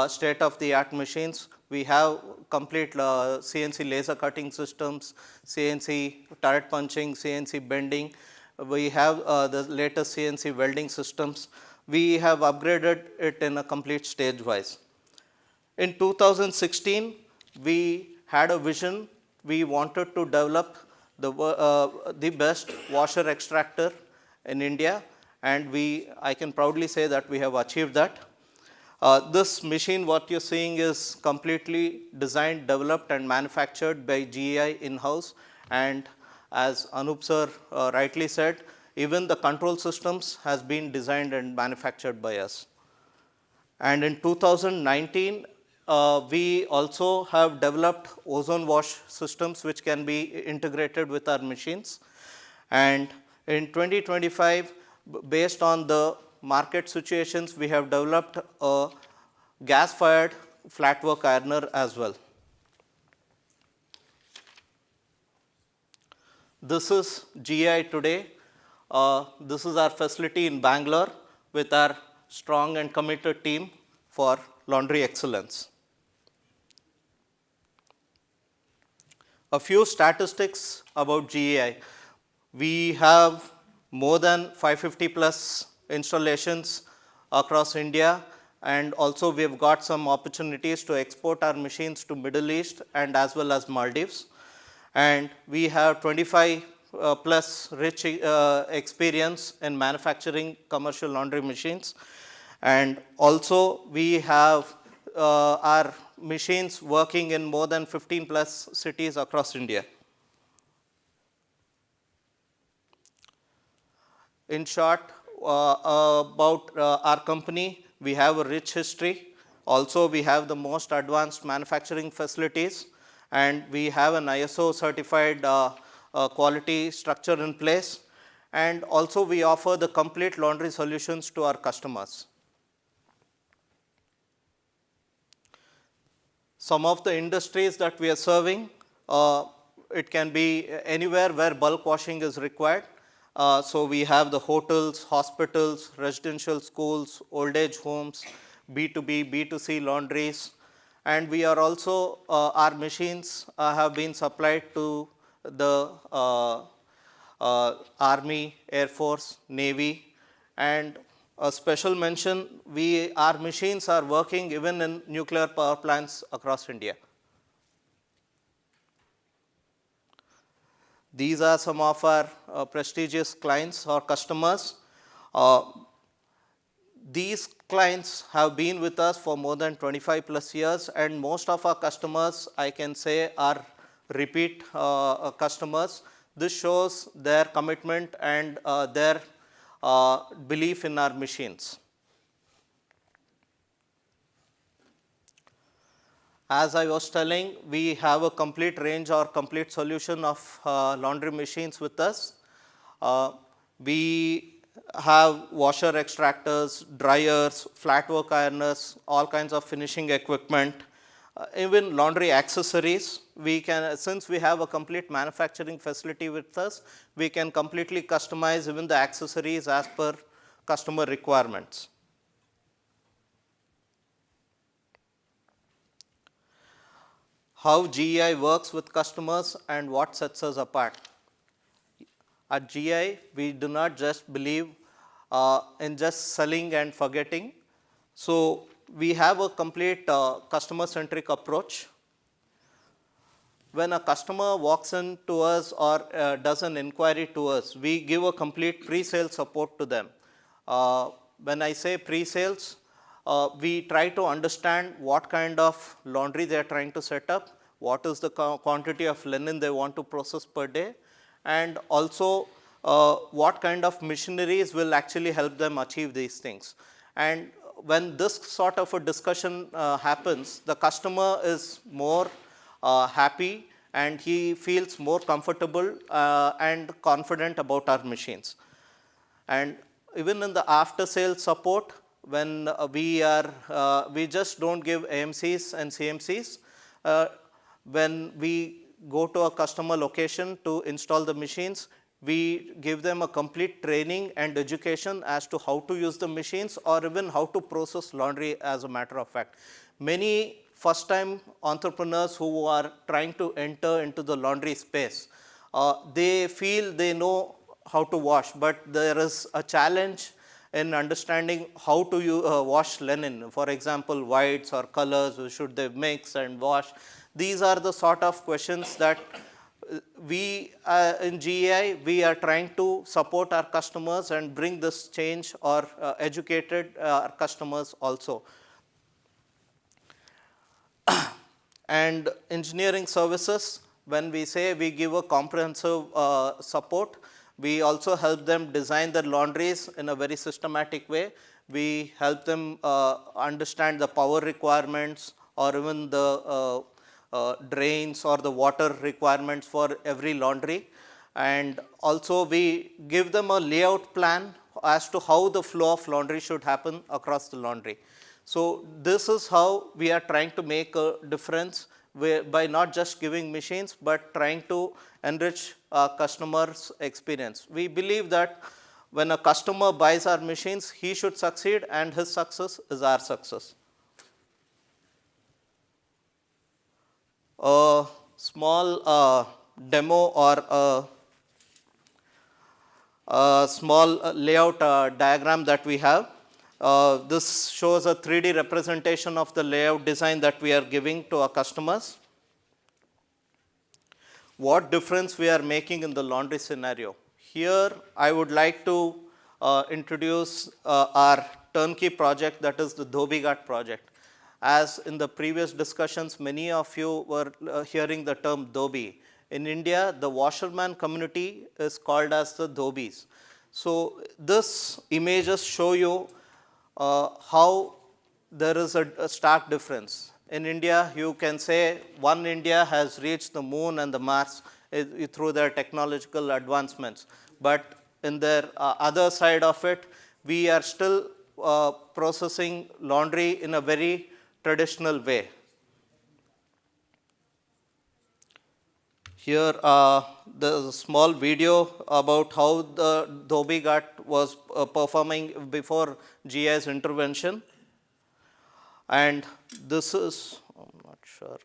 state-of-the-art machines. We have complete CNC laser cutting systems, CNC turret punching, CNC bending. We have the latest CNC welding systems. We have upgraded it in a complete stage-wise. In 2016, we had a vision. We wanted to develop the best washer extractor in India, and I can proudly say that we have achieved that. This machine, what you're seeing, is completely designed, developed, and manufactured by GEI in-house. And as Anup sir rightly said, even the control systems has been designed and manufactured by us. And in 2019, we also have developed ozone wash systems which can be integrated with our machines. And in 2025, based on the market situations, we have developed a gas-fired flat work ironer as well. This is GI today. This is our facility in Bangalore with our strong and committed team for laundry excellence. A few statistics about GEI. We have more than 550 plus installations across India, and also we have got some opportunities to export our machines to Middle East and as well as Maldives. And we have 25 plus rich experience in manufacturing commercial laundry machines. And also we have our machines working in more than 15 plus cities across India. In short, about our company, we have a rich history. Also, we have the most advanced manufacturing facilities, and we have an ISO certified quality structure in place. And also, we offer the complete laundry solutions to our customers. Some of the industries that we are serving, it can be anywhere where bulk washing is required. So we have the hotels, hospitals, residential schools, old age homes, B2B, B2C laundries. And we are also, our machines have been supplied to the Army, Air Force, Navy. And a special mention, our machines are working even in nuclear power plants across India. These are some of our prestigious clients or customers. These clients have been with us for more than 25 plus years, and most of our customers, I can say, are repeat customers. This shows their commitment and their belief in our machines. As I was telling, we have a complete range or complete solution of laundry machines with us. We have washer extractors, dryers, flat work ironers, all kinds of finishing equipment, even laundry accessories. We can, since we have a complete manufacturing facility with us, we can completely customize even the accessories as per customer requirements. How GEI works with customers and what sets us apart. At GEI, we do not just believe in just selling and forgetting. So we have a complete customer-centric approach. When a customer walks in to us or does an inquiry to us, we give a complete pre-sale support to them. When I say pre-sales, we try to understand what kind of laundry they are trying to set up, what is the quantity of linen they want to process per day, and also what kind of machineries will actually help them achieve these things. And when this sort of a discussion happens, the customer is more happy and he feels more comfortable and confident about our machines. And even in the after sales support, when we just don't give AMCs and CMCs. When we go to a customer location to install the machines, we give them a complete training and education as to how to use the machines or even how to process laundry as a matter of fact. Many first-time entrepreneurs who are trying to enter into the laundry space, they feel they know how to wash, but there is a challenge in understanding how to wash linen. For example, whites or colors, should they mix and wash? These are the sort of questions that we in GEI, we are trying to support our customers and bring this change or educated our customers also. And engineering services, when we say we give a comprehensive support, we also help them design their laundries in a very systematic way. We help them understand the power requirements or even the drains or the water requirements for every laundry. And also we give them a layout plan as to how the flow of laundry should happen across the laundry. So this is how we are trying to make a difference by not just giving machines, but trying to enrich our customers' experience. We believe that when a customer buys our machines, he should succeed, and his success is our success. A small demo or a small layout diagram that we have. This shows a 3D representation of the layout design that we are giving to our customers. What difference we are making in the laundry scenario. Here, I would like to introduce our turnkey project, that is the Dhobighat project. As in the previous discussions, many of you were hearing the term Dhobi. In India, the washerman community is called as the Dhobis. So this images show you how there is a stark difference. In India, you can say one India has reached the moon and the Mars through their technological advancements. But in their other side of it, we are still processing laundry in a very traditional way. Here, there's a small video about how the Dhobighat was performing before GI's intervention. And this is, I'm not sure.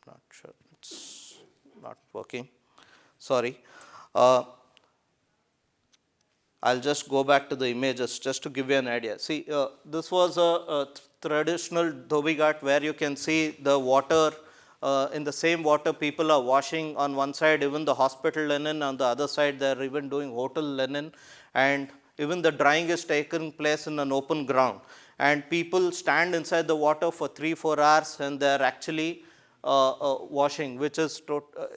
Not sure, it's not working. Sorry. I'll just go back to the images just to give you an idea. See, this was a traditional Dhobighat where you can see the water, in the same water people are washing on one side, even the hospital linen, on the other side they're even doing hotel linen, and even the drying is taking place in an open ground. And people stand inside the water for 3-4 hours and they're actually washing, which is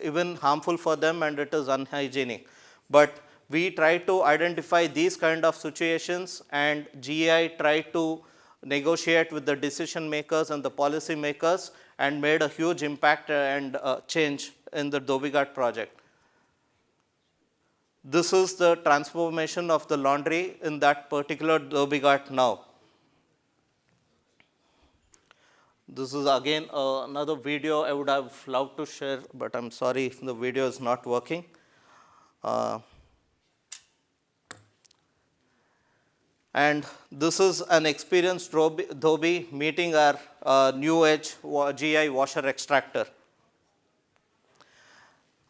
even harmful for them and it is unhygienic. But we try to identify these kind of situations, and GI tried to negotiate with the decision makers and the policy makers and made a huge impact and change in the Dhobighat project. This is the transformation of the laundry in that particular Dhobighat now. This is again another video I would have loved to share, but I'm sorry the video is not working. And this is an experienced Dhobi meeting our new age GI washer extractor.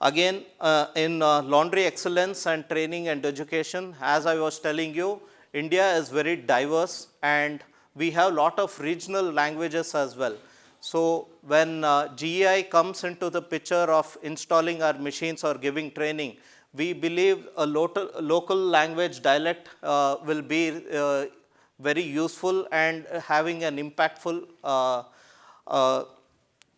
Again, in laundry excellence and training and education, as I was telling you, India is very diverse and we have a lot of regional languages as well. So when GEI comes into the picture of installing our machines or giving training, we believe a local language dialect will be very useful and having an impactful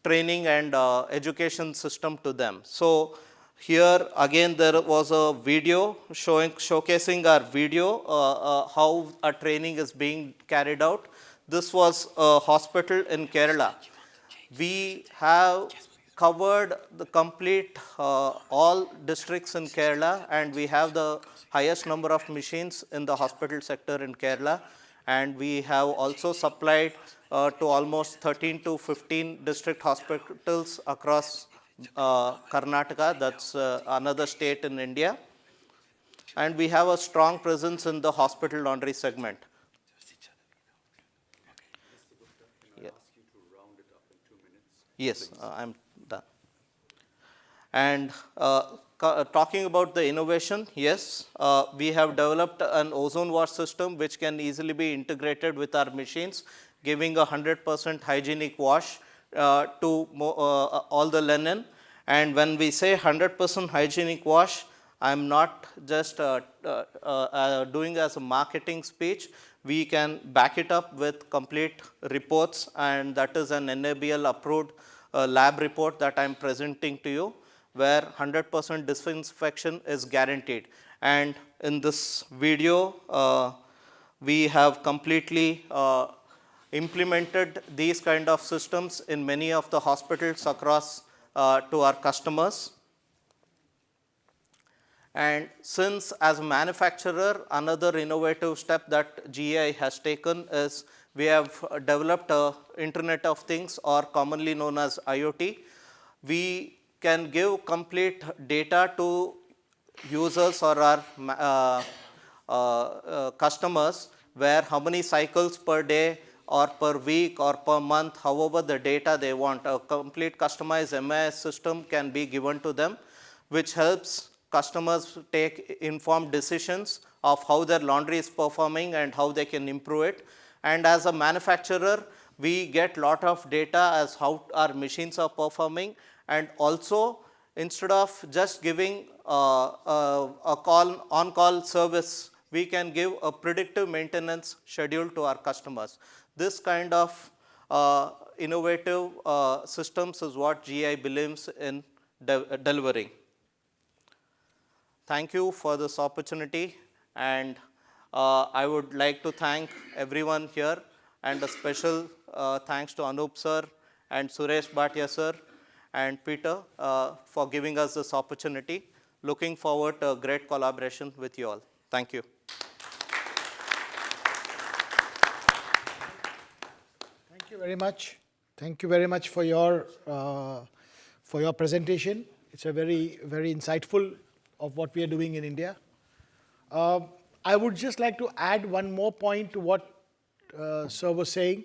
training and education system to them. So here again there was a video showcasing our video, how our training is being carried out. This was a hospital in Kerala. We have covered the complete all districts in Kerala, and we have the highest number of machines in the hospital sector in Kerala, and we have also supplied to almost 13 to 15 district hospitals across Karnataka, that's another state in India, and we have a strong presence in the hospital laundry segment. Yes, I'm done. And talking about the innovation, yes, we have developed an ozone wash system which can easily be integrated with our machines, giving a 100% hygienic wash to all the linen. And when we say 100% hygienic wash, I'm not just doing as a marketing speech. We can back it up with complete reports, and that is an NABL approved lab report that I'm presenting to you, where 100% disinfection is guaranteed. And in this video, we have completely implemented these kind of systems in many of the hospitals across to our customers. And since as a manufacturer, another innovative step that GEI has taken is we have developed a Internet of Things, or commonly known as IoT. We can give complete data to users or our customers, where how many cycles per day or per week or per month, however the data they want, a complete customized MIS system can be given to them, which helps customers take informed decisions of how their laundry is performing and how they can improve it. And as a manufacturer, we get lot of data as how our machines are performing, and also instead of just giving a on-call service, we can give a predictive maintenance schedule to our customers. This kind of innovative systems is what GI believes in delivering. Thank you for this opportunity, and I would like to thank everyone here, and a special thanks to Anup sir and Suresh Bhatia sir and Peter for giving us this opportunity. Looking forward to a great collaboration with you all. Thank you. Thank you very much. Thank you very much for your presentation. It's a very, very insightful of what we are doing in India. I would just like to add one more point to what Sir was saying.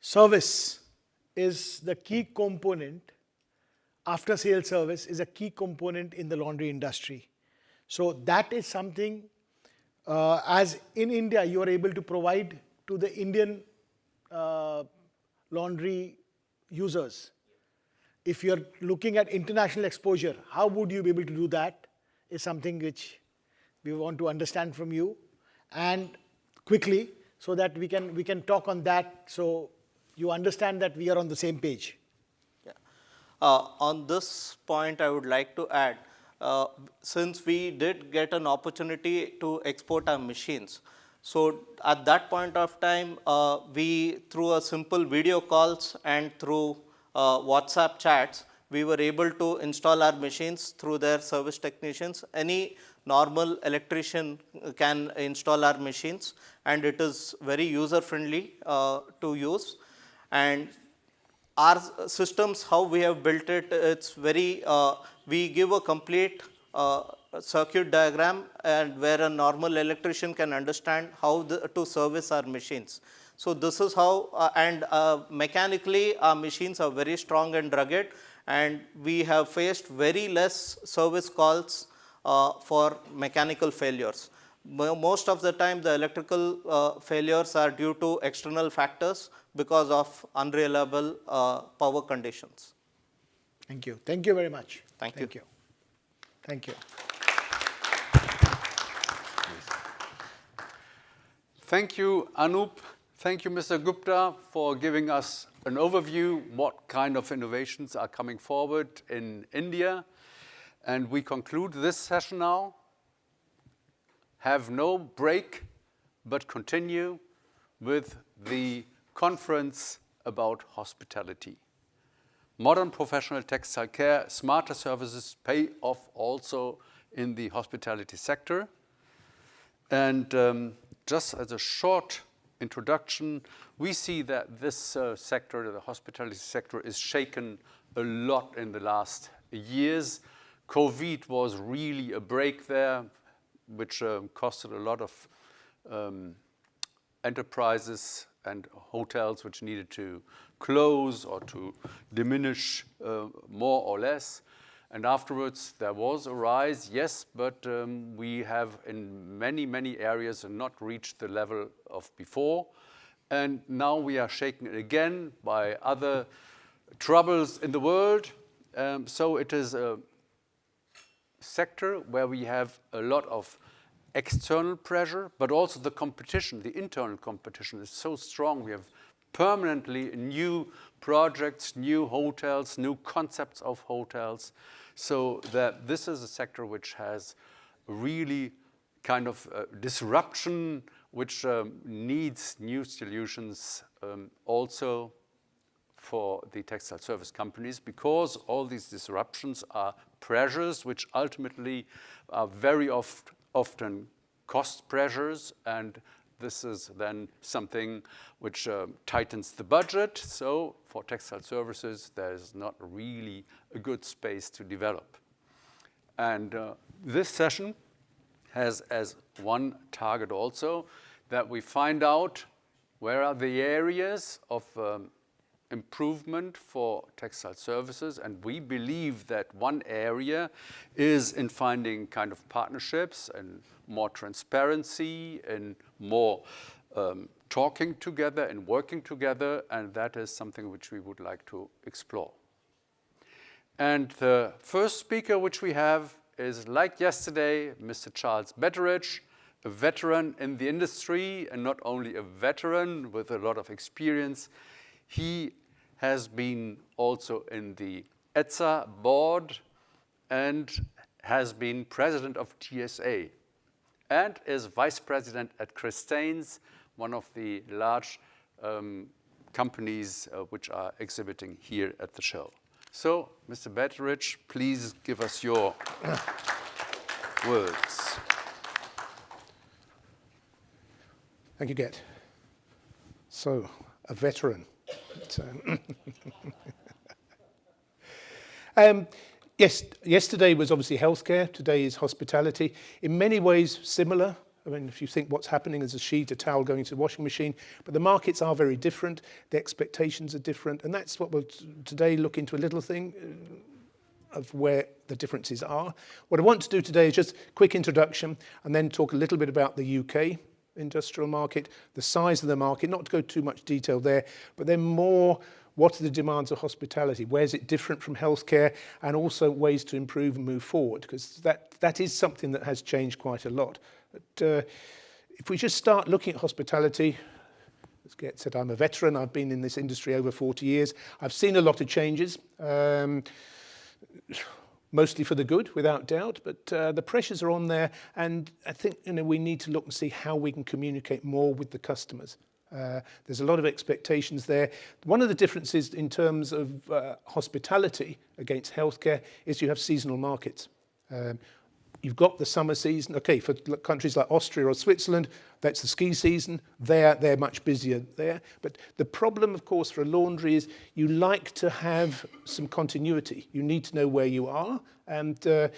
Service is the key component. After sales service is a key component in the laundry industry. So that is something, as in India, you are able to provide to the Indian laundry users. If you're looking at international exposure, how would you be able to do that is something which we want to understand from you, and quickly, so that we can talk on that, so you understand that we are on the same page. Yeah. On this point, I would like to add, since we did get an opportunity to export our machines, so at that point of time, we, through a simple video calls and through WhatsApp chats, we were able to install our machines through their service technicians. Any normal electrician can install our machines, and it is very user-friendly to use. And our systems, how we have built it, it's very, we give a complete circuit diagram, and where a normal electrician can understand how to service our machines. So this is how, and mechanically our machines are very strong and rugged, and we have faced very less service calls for mechanical failures. Most of the time the electrical failures are due to external factors because of unreliable power conditions. Thank you. Thank you very much. Thank you. Thank you. Thank you, Anup. Thank you, Mr. Gupta, for giving us an overview what kind of innovations are coming forward in India. And we conclude this session now. Have no break, but continue with the conference about hospitality. Modern professional textile care, smarter services pay off also in the hospitality sector. And just as a short introduction, we see that this sector, the hospitality sector, is shaken a lot in the last years. COVID was really a break there, which costed a lot of enterprises and hotels which needed to close or to diminish more or less. And afterwards there was a rise, yes, but we have in many, many areas not reached the level of before. And now we are shaken again by other troubles in the world. So it is a sector where we have a lot of external pressure, but also the competition, the internal competition is so strong. We have permanently new projects, new hotels, new concepts of hotels. So that this is a sector which has really kind of disruption, which needs new solutions also for the textile service companies, because all these disruptions are pressures which ultimately are very often cost pressures, and this is then something which tightens the budget. So for textile services, there's not really a good space to develop. And this session has as one target also that we find out where are the areas of improvement for textile services. And we believe that one area is in finding kind of partnerships and more transparency and more talking together and working together. And that is something which we would like to explore. And the first speaker which we have is, like yesterday, Mr. Charles Betteridge, a veteran in the industry, and not only a veteran with a lot of experience. He has been also in the ETSA board and has been president of TSA and is vice president at Christains, one of the large companies which are exhibiting here at the show. So, Mr. Betteridge, please give us your words. Thank you, Get. So, a veteran. Yes, yesterday was obviously healthcare. Today is hospitality. In many ways similar. I mean, if you think what's happening as a sheet, a towel going into the washing machine, but the markets are very different. The expectations are different, and that's what we'll today look into a little thing of where the differences are. What I want to do today is just a quick introduction, and then talk a little bit about the UK industrial market, the size of the market, not to go too much detail there, but then more what are the demands of hospitality, where is it different from healthcare, and also ways to improve and move forward, because that is something that has changed quite a lot. But if we just start looking at hospitality, as Get said, I'm a veteran, I've been in this industry over 40 years, I've seen a lot of changes, mostly for the good, without doubt, but the pressures are on there, and I think we need to look and see how we can communicate more with the customers. There's a lot of expectations there. One of the differences in terms of hospitality against healthcare is you have seasonal markets. You've got the summer season. Okay, for countries like Austria or Switzerland, that's the ski season. They're much busier there. But the problem, of course, for a laundry is you like to have some continuity. You need to know where you are, and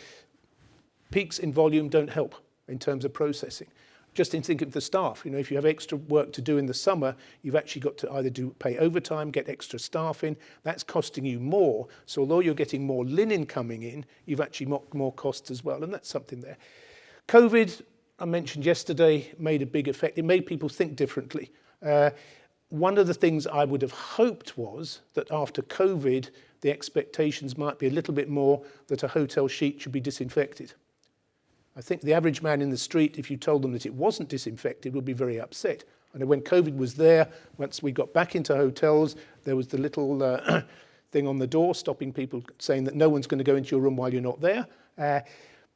peaks in volume don't help in terms of processing. Just in thinking of the staff, if you have extra work to do in the summer, you've actually got to either pay overtime, get extra staff in. That's costing you more. So although you're getting more linen coming in, you've actually got more costs as well, and that's something there. COVID, I mentioned yesterday, made a big effect. It made people think differently. One of the things I would have hoped was that after COVID, the expectations might be a little bit more that a hotel sheet should be disinfected. I think the average man in the street, if you told them that it wasn't disinfected, would be very upset. And when COVID was there, once we got back into hotels, there was the little thing on the door stopping people, saying that no one's going to go into your room while you're not there.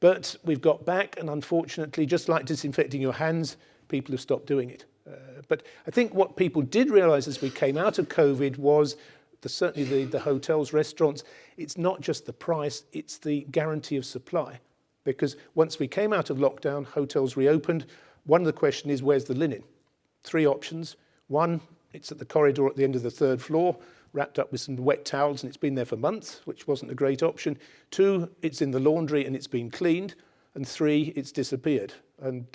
But we've got back, and unfortunately, just like disinfecting your hands, people have stopped doing it. But I think what people did realize as we came out of COVID was certainly the hotels, restaurants, it's not just the price, it's the guarantee of supply. Because once we came out of lockdown, hotels reopened. One of the questions is, where's the linen? 3 options. 1, it's at the corridor at the end of the 3rd floor, wrapped up with some wet towels, and it's been there for months, which wasn't a great option. 2, it's in the laundry and it's been cleaned. And 3, it's disappeared. And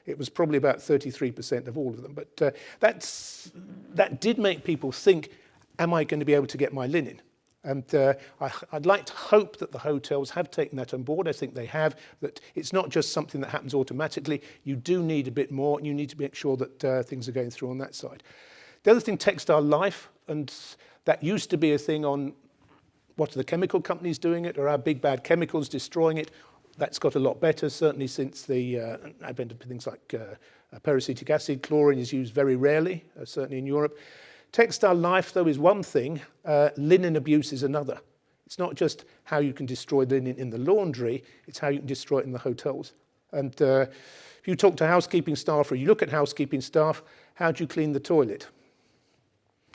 it was probably about 33% of all of them. But that did make people think, am I going to be able to get my linen? And I'd like to hope that the hotels have taken that on board. I think they have, that it's not just something that happens automatically. You do need a bit more, and you need to make sure that things are going through on that side. The other thing, textile life, and that used to be a thing on what are the chemical companies doing it, or are big bad chemicals destroying it? That's got a lot better, certainly since the advent of things like peracetic acid. Chlorine is used very rarely, certainly in Europe. Textile life, though, is one thing. Linen abuse is another. It's not just how you can destroy linen in the laundry, it's how you can destroy it in the hotels. And if you talk to housekeeping staff, or you look at housekeeping staff, how do you clean the toilet?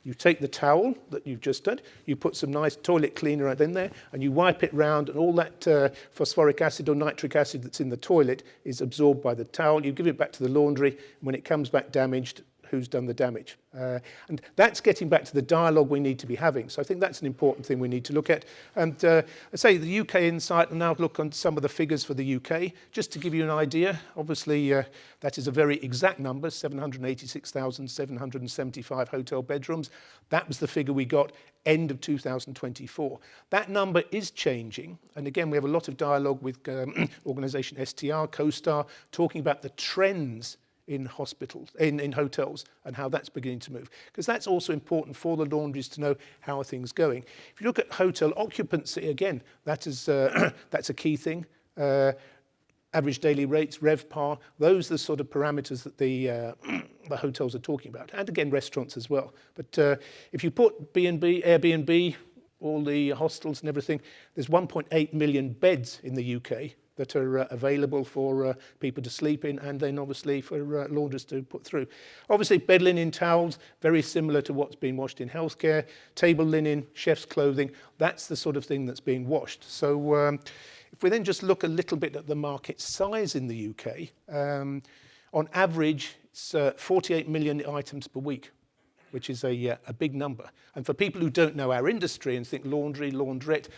You take the towel that you've just done, you put some nice toilet cleaner in there, and you wipe it round, and all that phosphoric acid or nitric acid that's in the toilet is absorbed by the towel. You give it back to the laundry, and when it comes back damaged, who's done the damage? And that's getting back to the dialogue we need to be having. So I think that's an important thing we need to look at. And I say the UK Insight, and now look on some of the figures for the UK, just to give you an idea. Obviously, that is a very exact number, 786,775 hotel bedrooms. That was the figure we got end of 2024. That number is changing. And again, we have a lot of dialogue with organisation STR, CoStar, talking about the trends in hospitals, in hotels, and how that's beginning to move. Because that's also important for the laundries to know how are things going. If you look at hotel occupancy, again, that is, that's a key thing. Average daily rates, RevPAR, those are the sort of parameters that the hotels are talking about. And again, restaurants as well. But if you put B&B, Airbnb, all the hostels and everything, there's 1.8 million beds in the UK that are available for people to sleep in, and then obviously for laundress to put through. Obviously, bed linen towels, very similar to what's being washed in healthcare. Table linen, chef's clothing, that's the sort of thing that's being washed. So if we then just look a little bit at the market size in the UK, on average, it's 48 million items per week, which is a big number. And for people who don't know our industry and think laundry, laundrette,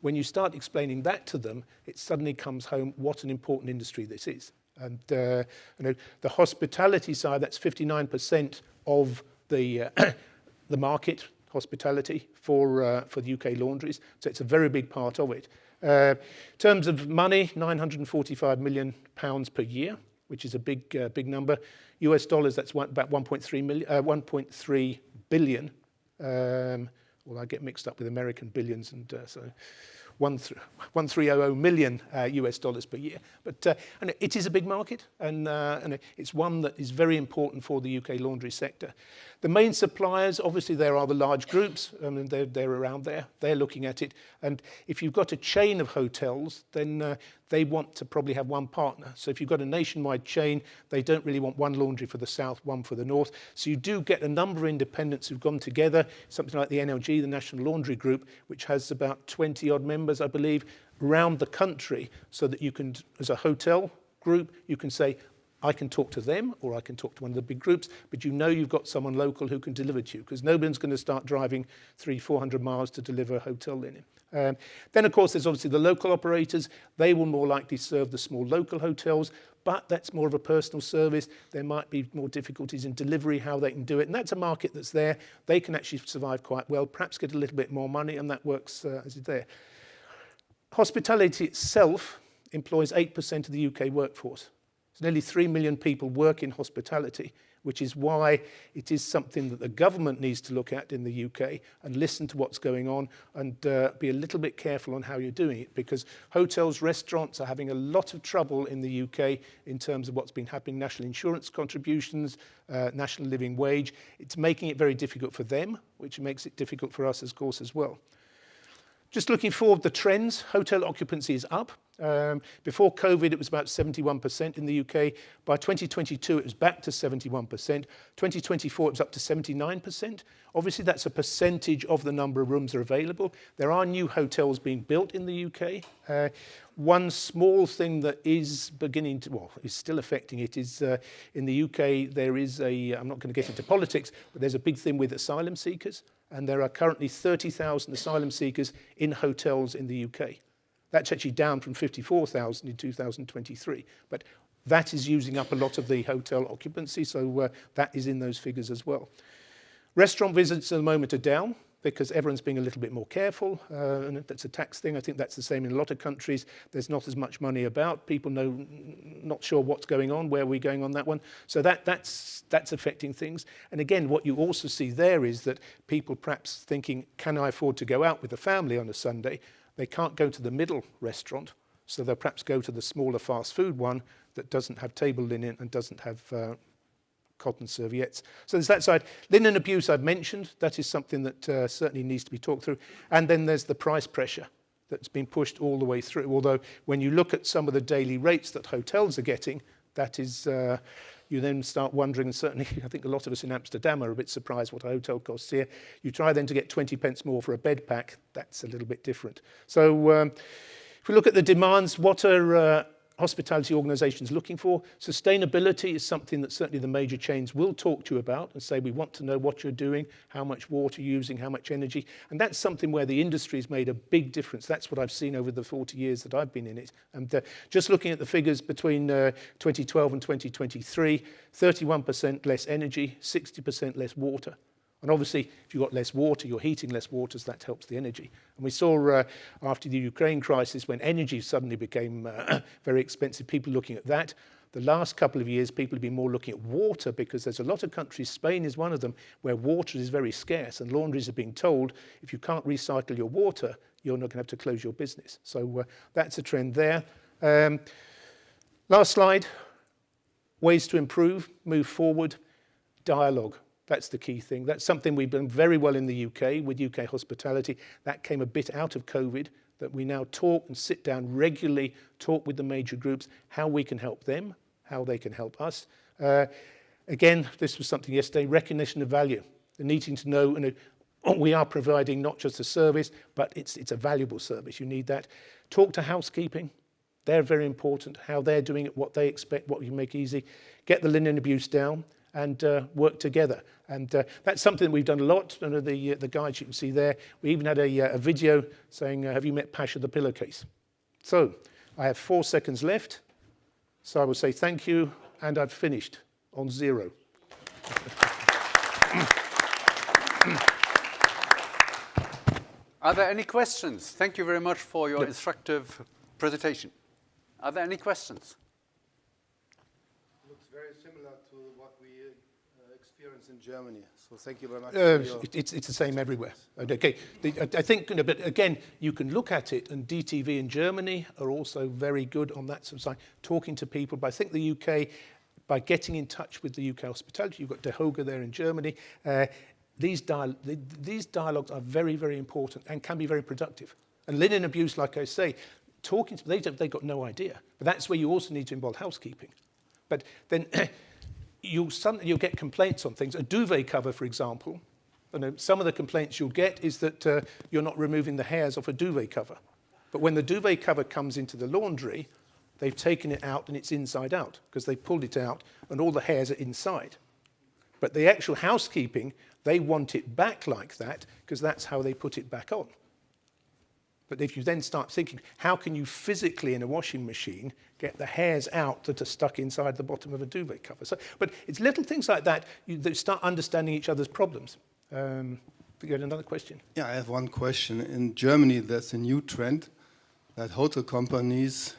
when you start explaining that to them, it suddenly comes home what an important industry this is. And you know, the hospitality side, that's 59% of the the market, hospitality for the UK laundries. So it's a very big part of it. In terms of money, £945 million per year, which is a big number. US dollars, that's about 1.3 billion. Well, I get mixed up with American billions, and so 1,300 million US dollars per year. But and it is a big market, and it's one that is very important for the UK laundry sector. The main suppliers, obviously, there are the large groups. I mean, they're around there. They're looking at it. And if you've got a chain of hotels, then they want to probably have one partner. So if you've got a nationwide chain, they don't really want one laundry for the south, one for the north. So you do get a number of independents who've gone together, something like the NLG, the National Laundry Group, which has about 20-odd members, I believe, around the country, so that you can, as a hotel group, you can say, I can talk to them, or I can talk to one of the big groups, but you know you've got someone local who can deliver to you, because nobody's going to start driving 300-400 miles to deliver hotel linen. Then, of course, there's obviously the local operators. They will more likely serve the small local hotels, but that's more of a personal service. There might be more difficulties in delivery, how they can do it, and that's a market that's there. They can actually survive quite well, perhaps get a little bit more money, and that works as it's there. Hospitality itself employs 8% of the UK workforce. So nearly 3 million people work in hospitality, which is why it is something that the government needs to look at in the UK and listen to what's going on, and be a little bit careful on how you're doing it, because hotels, restaurants are having a lot of trouble in the UK in terms of what's been happening, national insurance contributions, national living wage. It's making it very difficult for them, which makes it difficult for us, of course, as well. Just looking forward, the trends, hotel occupancy is up. Before COVID, it was about 71% in the UK. By 2022, it was back to 71%. 2024, it was up to 79%. Obviously, that's a percentage of the number of rooms that are available. There are new hotels being built in the UK. One small thing that is beginning to, well, is still affecting it is in the UK, there is a, I'm not going to get into politics, but there's a big thing with asylum seekers. And there are currently 30,000 asylum seekers in hotels in the UK. That's actually down from 54,000 in 2023. But that is using up a lot of the hotel occupancy, so that is in those figures as well. Restaurant visits at the moment are down, because everyone's being a little bit more careful, and that's a tax thing. I think that's the same in a lot of countries. There's not as much money about. People know, not sure what's going on, where are we going on that one. So that's affecting things. And again, what you also see there is that people perhaps thinking, can I afford to go out with the family on a Sunday? They can't go to the middle restaurant, so they'll perhaps go to the smaller fast food one that doesn't have table linen and doesn't have cotton serviettes. So there's that side. Linen abuse I've mentioned. That is something that certainly needs to be talked through. And then there's the price pressure that's been pushed all the way through. Although when you look at some of the daily rates that hotels are getting, that is, you then start wondering, and certainly I think a lot of us in Amsterdam are a bit surprised what a hotel costs here. You try then to get 20 pence more for a bed pack, that's a little bit different. So if we look at the demands, what are hospitality organisations looking for? Sustainability is something that certainly the major chains will talk to you about and say, we want to know what you're doing, how much water you're using, how much energy. And that's something where the industry has made a big difference. That's what I've seen over the 40 years that I've been in it. And just looking at the figures between 2012 and 2023, 31% less energy, 60% less water. And obviously, if you've got less water, you're heating less water, so that helps the energy. And we saw after the Ukraine crisis, when energy suddenly became very expensive, people looking at that. The last couple of years, people have been more looking at water because there's a lot of countries, Spain is one of them, where water is very scarce. And laundries are being told, if you can't recycle your water, you're not going to have to close your business. So that's a trend there. Last slide, ways to improve, move forward, dialogue. That's the key thing. That's something we've done very well in the UK with UK hospitality. That came a bit out of COVID, that we now talk and sit down regularly, talk with the major groups, how we can help them, how they can help us. Again, this was something yesterday, recognition of value, the needing to know, we are providing not just a service, but it's a valuable service. You need that. Talk to housekeeping. They're very important, how they're doing it, what they expect, what you can make easy. Get the linen abuse down and work together. And that's something that we've done a lot. Under the guides you can see there, we even had a video saying, have you met Pasha the pillowcase? So I have 4 seconds left. So I will say thank you, and I've finished on 0. Are there any questions? Thank you very much for your instructive presentation. Are there any questions? Looks very similar to what we experience in Germany. So thank you very much. It's the same everywhere. Okay, I think, but again, you can look at it, and DTV in Germany are also very good on that sort of side, talking to people. But I think the UK, by getting in touch with the UK hospitality, you've got De Hoga there in Germany. These dialogues are very, very important and can be very productive. And linen abuse, like I say, talking to they've got no idea. But that's where you also need to involve housekeeping. But then you'll get complaints on things. A duvet cover, for example, some of the complaints you'll get is that you're not removing the hairs off a duvet cover. But when the duvet cover comes into the laundry, they've taken it out and it's inside out because they pulled it out and all the hairs are inside. But the actual housekeeping, they want it back like that because that's how they put it back on. But if you then start thinking, how can you physically in a washing machine get the hairs out that are stuck inside the bottom of a duvet cover? So, but it's little things like that that start understanding each other's problems. You had another question? Yeah, I have one question. In Germany, there's a new trend that hotel companies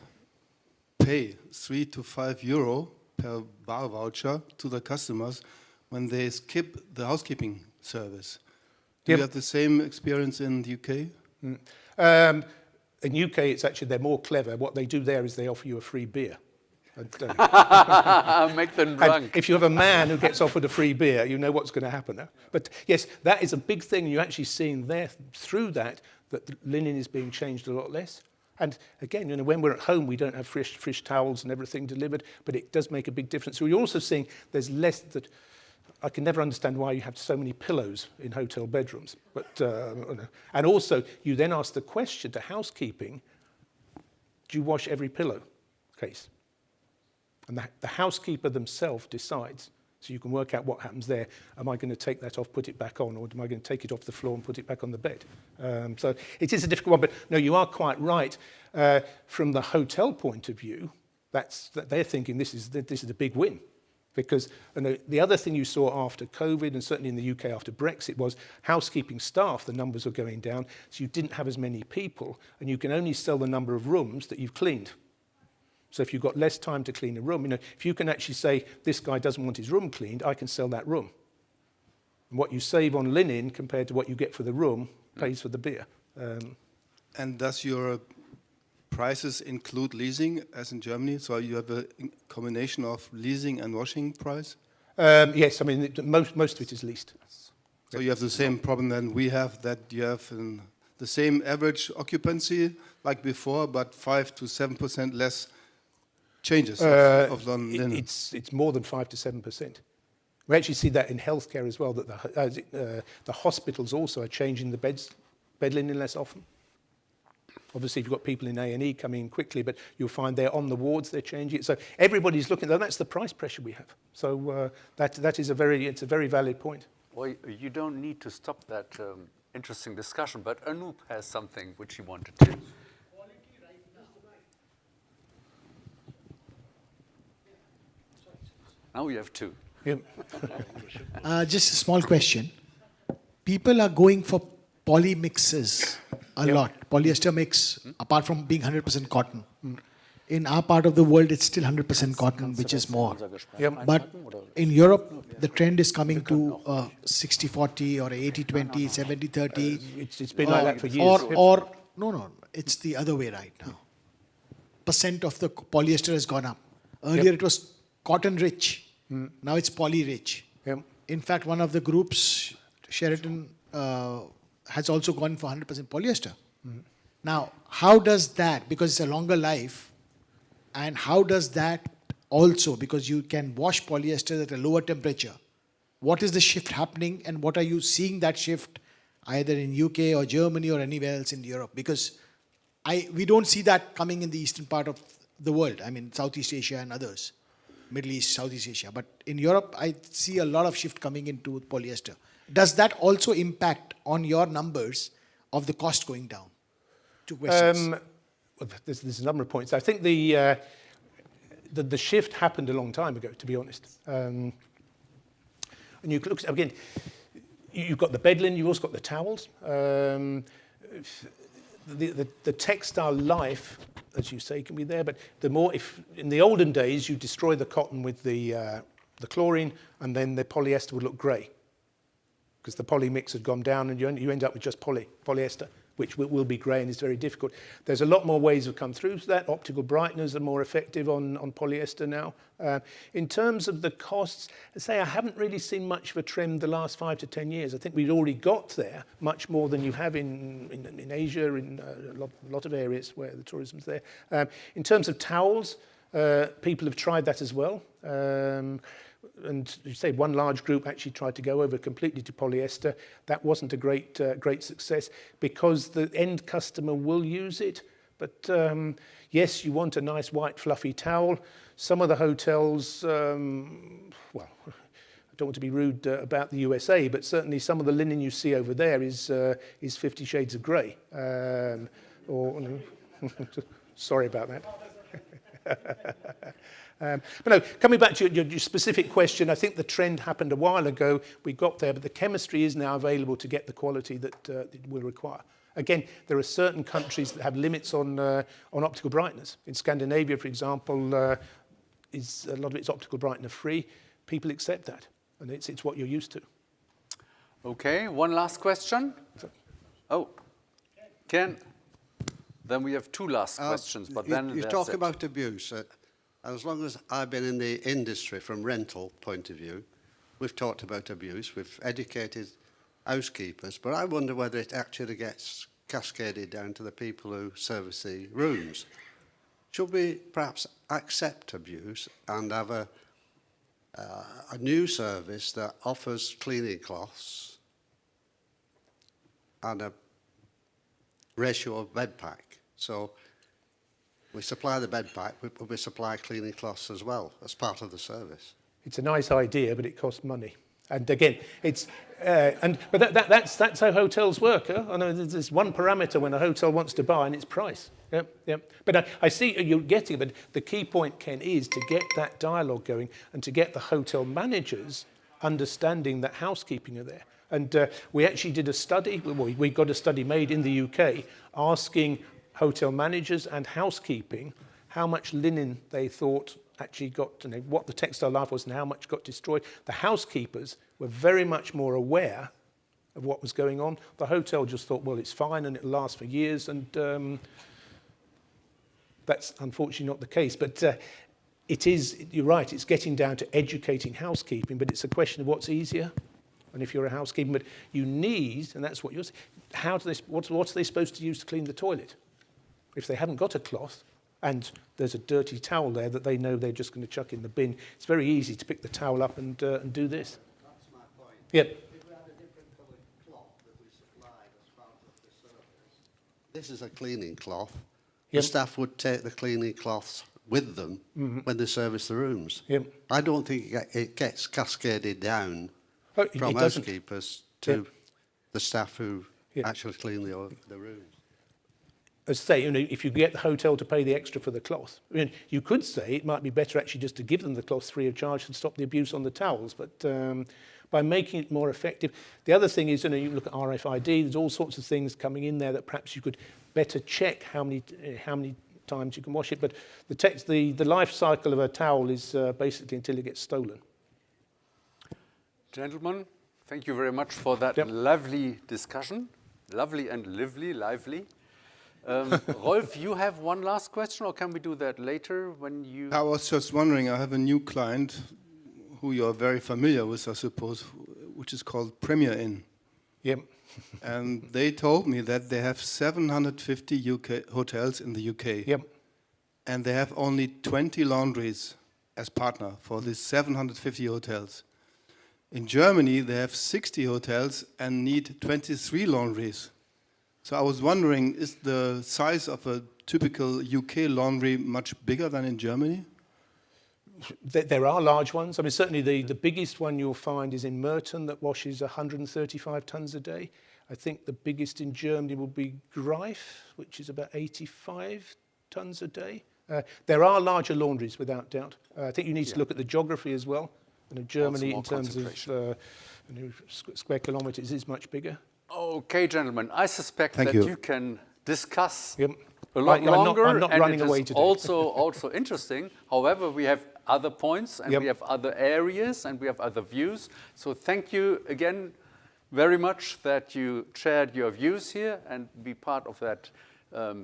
pay 3 to 5 euro per bar voucher to the customers when they skip the housekeeping service. Do you have the same experience in the UK? In UK, it's actually, they're more clever. What they do there is they offer you a free beer. Make them drunk. And if you have a man who gets offered a free beer, you know what's going to happen. But yes, that is a big thing. You're actually seeing there through that linen is being changed a lot less. And again, when we're at home, we don't have fresh towels and everything delivered, but it does make a big difference. So you're also seeing there's less that. I can never understand why you have so many pillows in hotel bedrooms. But and also, you then ask the question to housekeeping, do you wash every pillowcase? And the housekeeper themselves decides. So you can work out what happens there. Am I going to take that off, put it back on, or am I going to take it off the floor and put it back on the bed? So it is a difficult one, but no, you are quite right. From the hotel point of view, they're thinking this is a big win. Because the other thing you saw after COVID, and certainly in the UK after Brexit, was housekeeping staff, the numbers were going down, so you didn't have as many people, and you can only sell the number of rooms that you've cleaned. So if you've got less time to clean a room, if you can actually say, this guy doesn't want his room cleaned, I can sell that room. And what you save on linen compared to what you get for the room pays for the beer. And does your prices include leasing, as in Germany? So you have a combination of leasing and washing price? Yes, I mean, most of it is leased. So you have the same problem than we have, that you have the same average occupancy like before, but 5 to 7% less changes of the linen? It's more than 5 to 7%. We actually see that in healthcare as well, that the hospitals also are changing the bed linen less often. Obviously, if you've got people in A&E coming in quickly, but you'll find they're on the wards, they're changing it. So everybody's looking, that's the price pressure we have. So that is it's a very valid point. Well, you don't need to stop that interesting discussion, but Anoop has something which he wanted to. Now we have two. Yeah. Just a small question. People are going for poly mixes a lot. Polyester mix, apart from being 100% cotton. In our part of the world, it's still 100% cotton, which is more. But in Europe, the trend is coming to 60-40 or 80-20, 70-30. It's been like that for years. No, it's the other way right now. Percent of the polyester has gone up. Earlier it was cotton rich. Now it's poly rich. In fact, one of the groups, Sheraton, has also gone for 100% polyester. Now, how does that, because it's a longer life, and how does that also, because you can wash polyester at a lower temperature, what is the shift happening, and what are you seeing that shift either in UK or Germany or anywhere else in Europe? Because we don't see that coming in the eastern part of the world, I mean Southeast Asia and others, Middle East, Southeast Asia. But in Europe, I see a lot of shift coming into polyester. Does that also impact on your numbers of the cost going down? Two questions. Well, there's a number of points. I think the shift happened a long time ago, to be honest. And you look again. You've got the bed linen. You've also got the towels. The textile life, as you say, can be there. But the more, if in the olden days you destroy the cotton with the chlorine, and then the polyester would look grey, because the poly mix had gone down, and you end up with just polyester, which will be grey and is very difficult. There's a lot more ways of come through to that. Optical brighteners are more effective on polyester now. In terms of the costs, I say I haven't really seen much of a trend the last 5 to 10 years. I think we've already got there much more than you have in Asia, in a lot of areas where the tourism's there. In terms of towels, people have tried that as well. And you say one large group actually tried to go over completely to polyester. That wasn't a great success because the end customer will use it. But yes, you want a nice white fluffy towel. Some of the hotels, well, I don't want to be rude about the USA, but certainly some of the linen you see over there is 50 Shades of Grey. Sorry about that. But no, coming back to your specific question, I think the trend happened a while ago. We got there, but the chemistry is now available to get the quality that it will require. Again, there are certain countries that have limits on optical brighteners. In Scandinavia, for example, a lot of it's optical brightener free. People accept that, and it's what you're used to. Okay, one last question. Oh, Ken. Then we have two last questions, but then you talk about abuse. As long as I've been in the industry from rental point of view, we've talked about abuse, we've educated housekeepers, but I wonder whether it actually gets cascaded down to the people who service the rooms. Should we perhaps accept abuse and have a new service that offers cleaning cloths and a ratio of bed pack? So we supply the bed pack, but we supply cleaning cloths as well as part of the service. It's a nice idea, but it costs money. And again, it's but that's how hotels work. Huh? I know there's one parameter when a hotel wants to buy, and it's price. Yep. But I see you're getting. But the key point, Ken, is to get that dialogue going and to get the hotel managers understanding that housekeeping are there. And we actually did a study. We got a study made in the UK asking hotel managers and housekeeping how much linen they thought actually got, what the textile life was and how much got destroyed. The housekeepers were very much more aware of what was going on. The hotel just thought, well, it's fine and it'll last for years, and that's unfortunately not the case. But it is, you're right, it's getting down to educating housekeeping, but it's a question of what's easier. And if you're a housekeeper, but you need, and that's what you're saying, what's they supposed to use to clean the toilet? If they haven't got a cloth, and there's a dirty towel there that they know they're just going to chuck in the bin, it's very easy to pick the towel up and do this. That's my point. Yep. If we had a different coloured cloth that we supplied as part of the service, this is a cleaning cloth. Yep. The staff would take the cleaning cloths with them when they service the rooms. Yep. I don't think it gets cascaded down Oh, it from doesn't. housekeepers to Yep. the staff who Yep. actually clean the rooms. As I say, you know, if you get the hotel to pay the extra for the cloth, I mean, you could say it might be better actually just to give them the cloths free of charge and stop the abuse on the towels. But by making it more effective, the other thing is, you know, you look at RFID. There's all sorts of things coming in there that perhaps you could better check how many times you can wash it. But the life cycle of a towel is basically until it gets stolen. Gentlemen, thank you very much for that lovely discussion. Lovely and lively. Rolf, you have one last question, or can we do that later when you... I was just wondering, I have a new client who you are very familiar with, I suppose, which is called Premier Inn. Yep. And they told me that they have 750 UK hotels in the UK. Yep. And they have only 20 laundries as partner for these 750 hotels. In Germany, they have 60 hotels and need 23 laundries. So I was wondering, is the size of a typical UK laundry much bigger than in Germany? There are large ones. I mean, certainly the biggest one you'll find is in Merton that washes 135 tons a day. I think the biggest in Germany will be Greif, which is about 85 tons a day. There are larger laundries, without doubt. I think you need to look at the geography as well. You know, Germany, in terms of square kilometres, is much bigger. Okay, gentlemen, I suspect that you can discuss a lot I'm longer, not and running it away is today. also interesting. However, we have other points, and we have other areas, and we have other views. So thank you again very much that you shared your views here and be part of that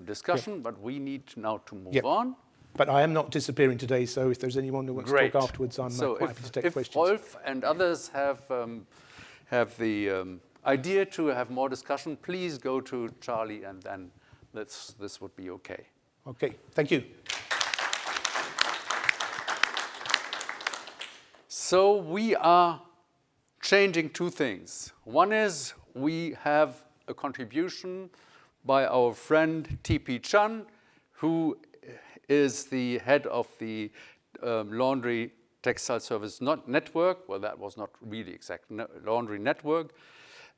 discussion. But we need now to move on. But I am not disappearing today, so if there's anyone who wants to talk afterwards, I'm quite happy to take questions. If Rolf and others have the idea to have more discussion, please go to Charlie, and then this would be okay. Okay, thank you. So we are changing two things. One is we have a contribution by our friend TP Chan, who is the head of the Laundry Textile Service Network. Well, that was not really exact, Laundry Network.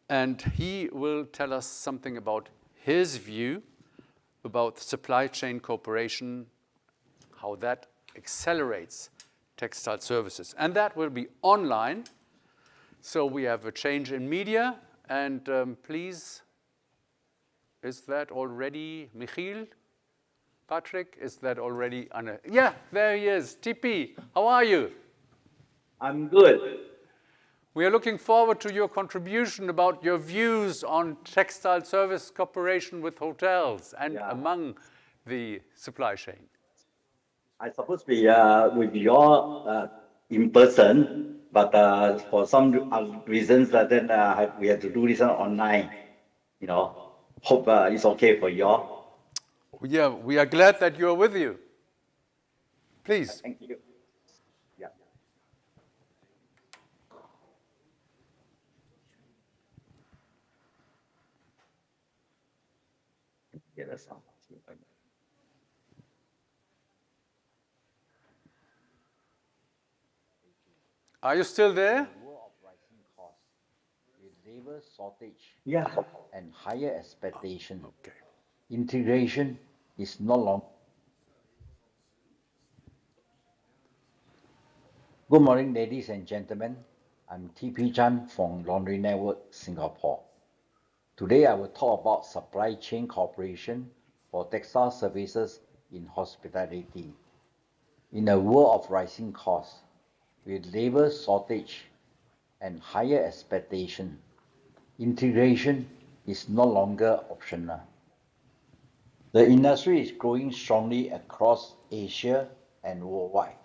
And he will tell us something about his view about supply chain cooperation, how that accelerates textile services. And that will be online. So we have a change in media. And please, is that already Michiel? Patrick, is that already Anna? Yeah, there he is. TP, how are you? I'm good. We are looking forward to your contribution about your views on textile service cooperation with hotels and among the supply chain. I'm supposed to be with you all in person, but for some reasons then we have to do this online. You know, hope it's okay for you all. Yeah, we are glad that you are with you. Please. Thank you. Yeah. Yeah, that's all. Are you still there? Labor shortage and higher expectation. Okay. Integration is no longer. Good morning, ladies and gentlemen. I'm TP Chan from Laundry Network Singapore. Today I will talk about supply chain cooperation for textile services in hospitality. In a world of rising costs, with labor shortage and higher expectation, integration is no longer optional. The industry is growing strongly across Asia and worldwide.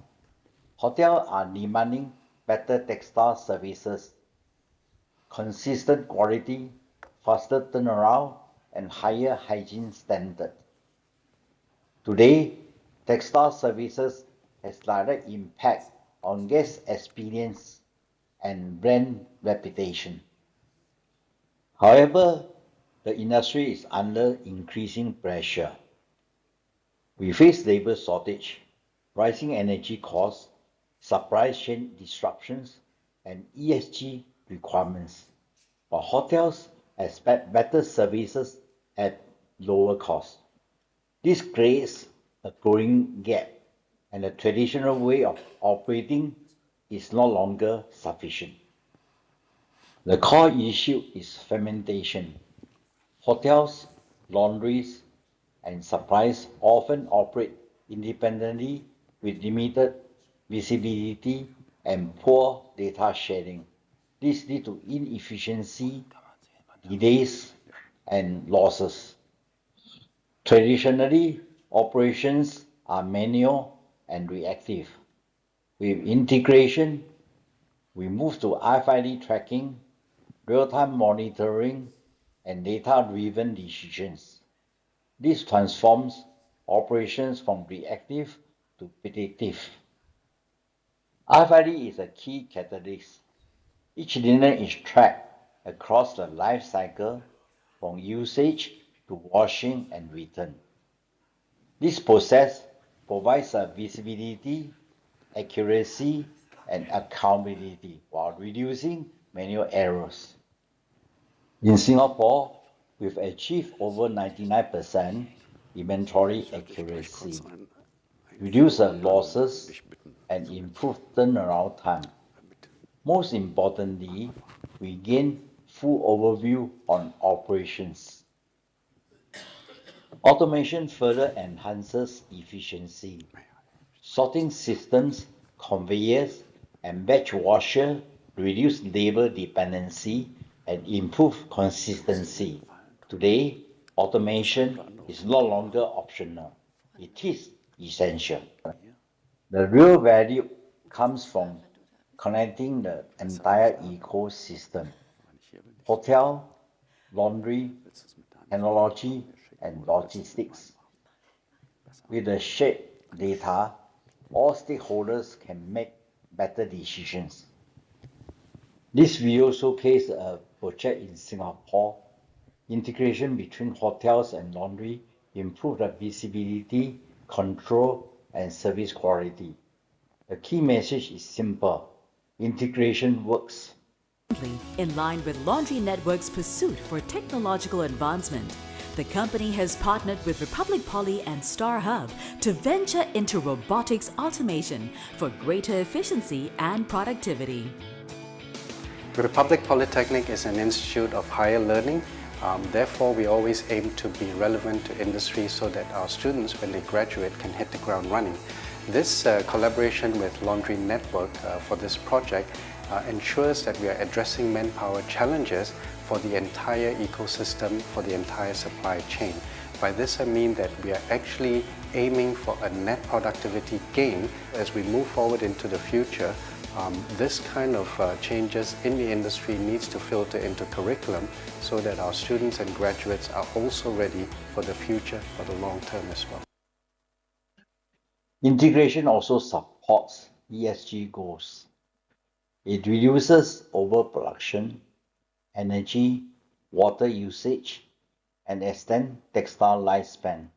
Hotels are demanding better textile services, consistent quality, faster turnaround, and higher hygiene standards. Today, textile services has direct impact on guest experience and brand reputation. However, the industry is under increasing pressure. We face labor shortage, rising energy costs, supply chain disruptions, and ESG requirements. But hotels expect better services at lower cost. This creates a growing gap, and the traditional way of operating is no longer sufficient. The core issue is fermentation. Hotels, laundries, and suppliers often operate independently with limited visibility and poor data sharing. This leads to inefficiency, delays, and losses. Traditionally, operations are manual and reactive. With integration, we move to RFID tracking, real-time monitoring, and data-driven decisions. This transforms operations from reactive to predictive. RFID is a key catalyst. Each linen is tracked across the life cycle from usage to washing and return. This process provides a visibility, accuracy, and accountability while reducing manual errors. In Singapore, we've achieved over 99% inventory accuracy, reduced losses, and improved turnaround time. Most importantly, we gain full overview on operations. Automation further enhances efficiency. Sorting systems, conveyors, and batch washer reduce labor dependency and improve consistency. Today, automation is no longer optional. It is essential. The real value comes from connecting the entire ecosystem: hotel, laundry, technology, and logistics. With the shared data, all stakeholders can make better decisions. This video showcases a project in Singapore. Integration between hotels and laundry improved the visibility, control, and service quality. The key message is simple: integration works. In line with Laundry Network's pursuit for technological advancement, the company has partnered with Republic Poly and Star Hub to venture into robotics automation for greater efficiency and productivity. Republic Polytechnic is an institute of higher learning. Therefore, we always aim to be relevant to industry so that our students, when they graduate, can hit the ground running. This collaboration with Laundry Network for this project ensures that we are addressing manpower challenges for the entire ecosystem, for the entire supply chain. By this I mean that we are actually aiming for a net productivity gain as we move forward into the future. This kind of changes in the industry needs to filter into curriculum so that our students and graduates are also ready for the future, for the long term as well. Integration also supports ESG goals. It reduces overproduction, energy, water usage, and extends textile lifespan.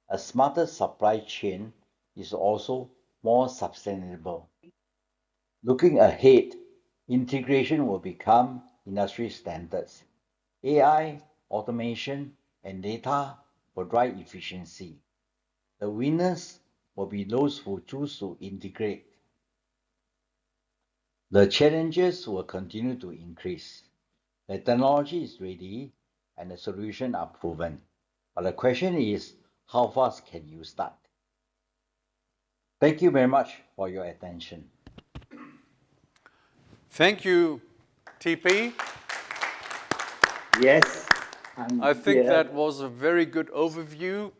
A smarter supply chain is also more sustainable. Looking ahead, integration will become industry standards. AI, automation, and data will drive efficiency. The winners will be those who choose to integrate. The challenges will continue to increase. The technology is ready and the solutions are proven. But the question is, how fast can you start? Thank you very much for your attention. Thank you, TP. Yes. I think that was a very good overview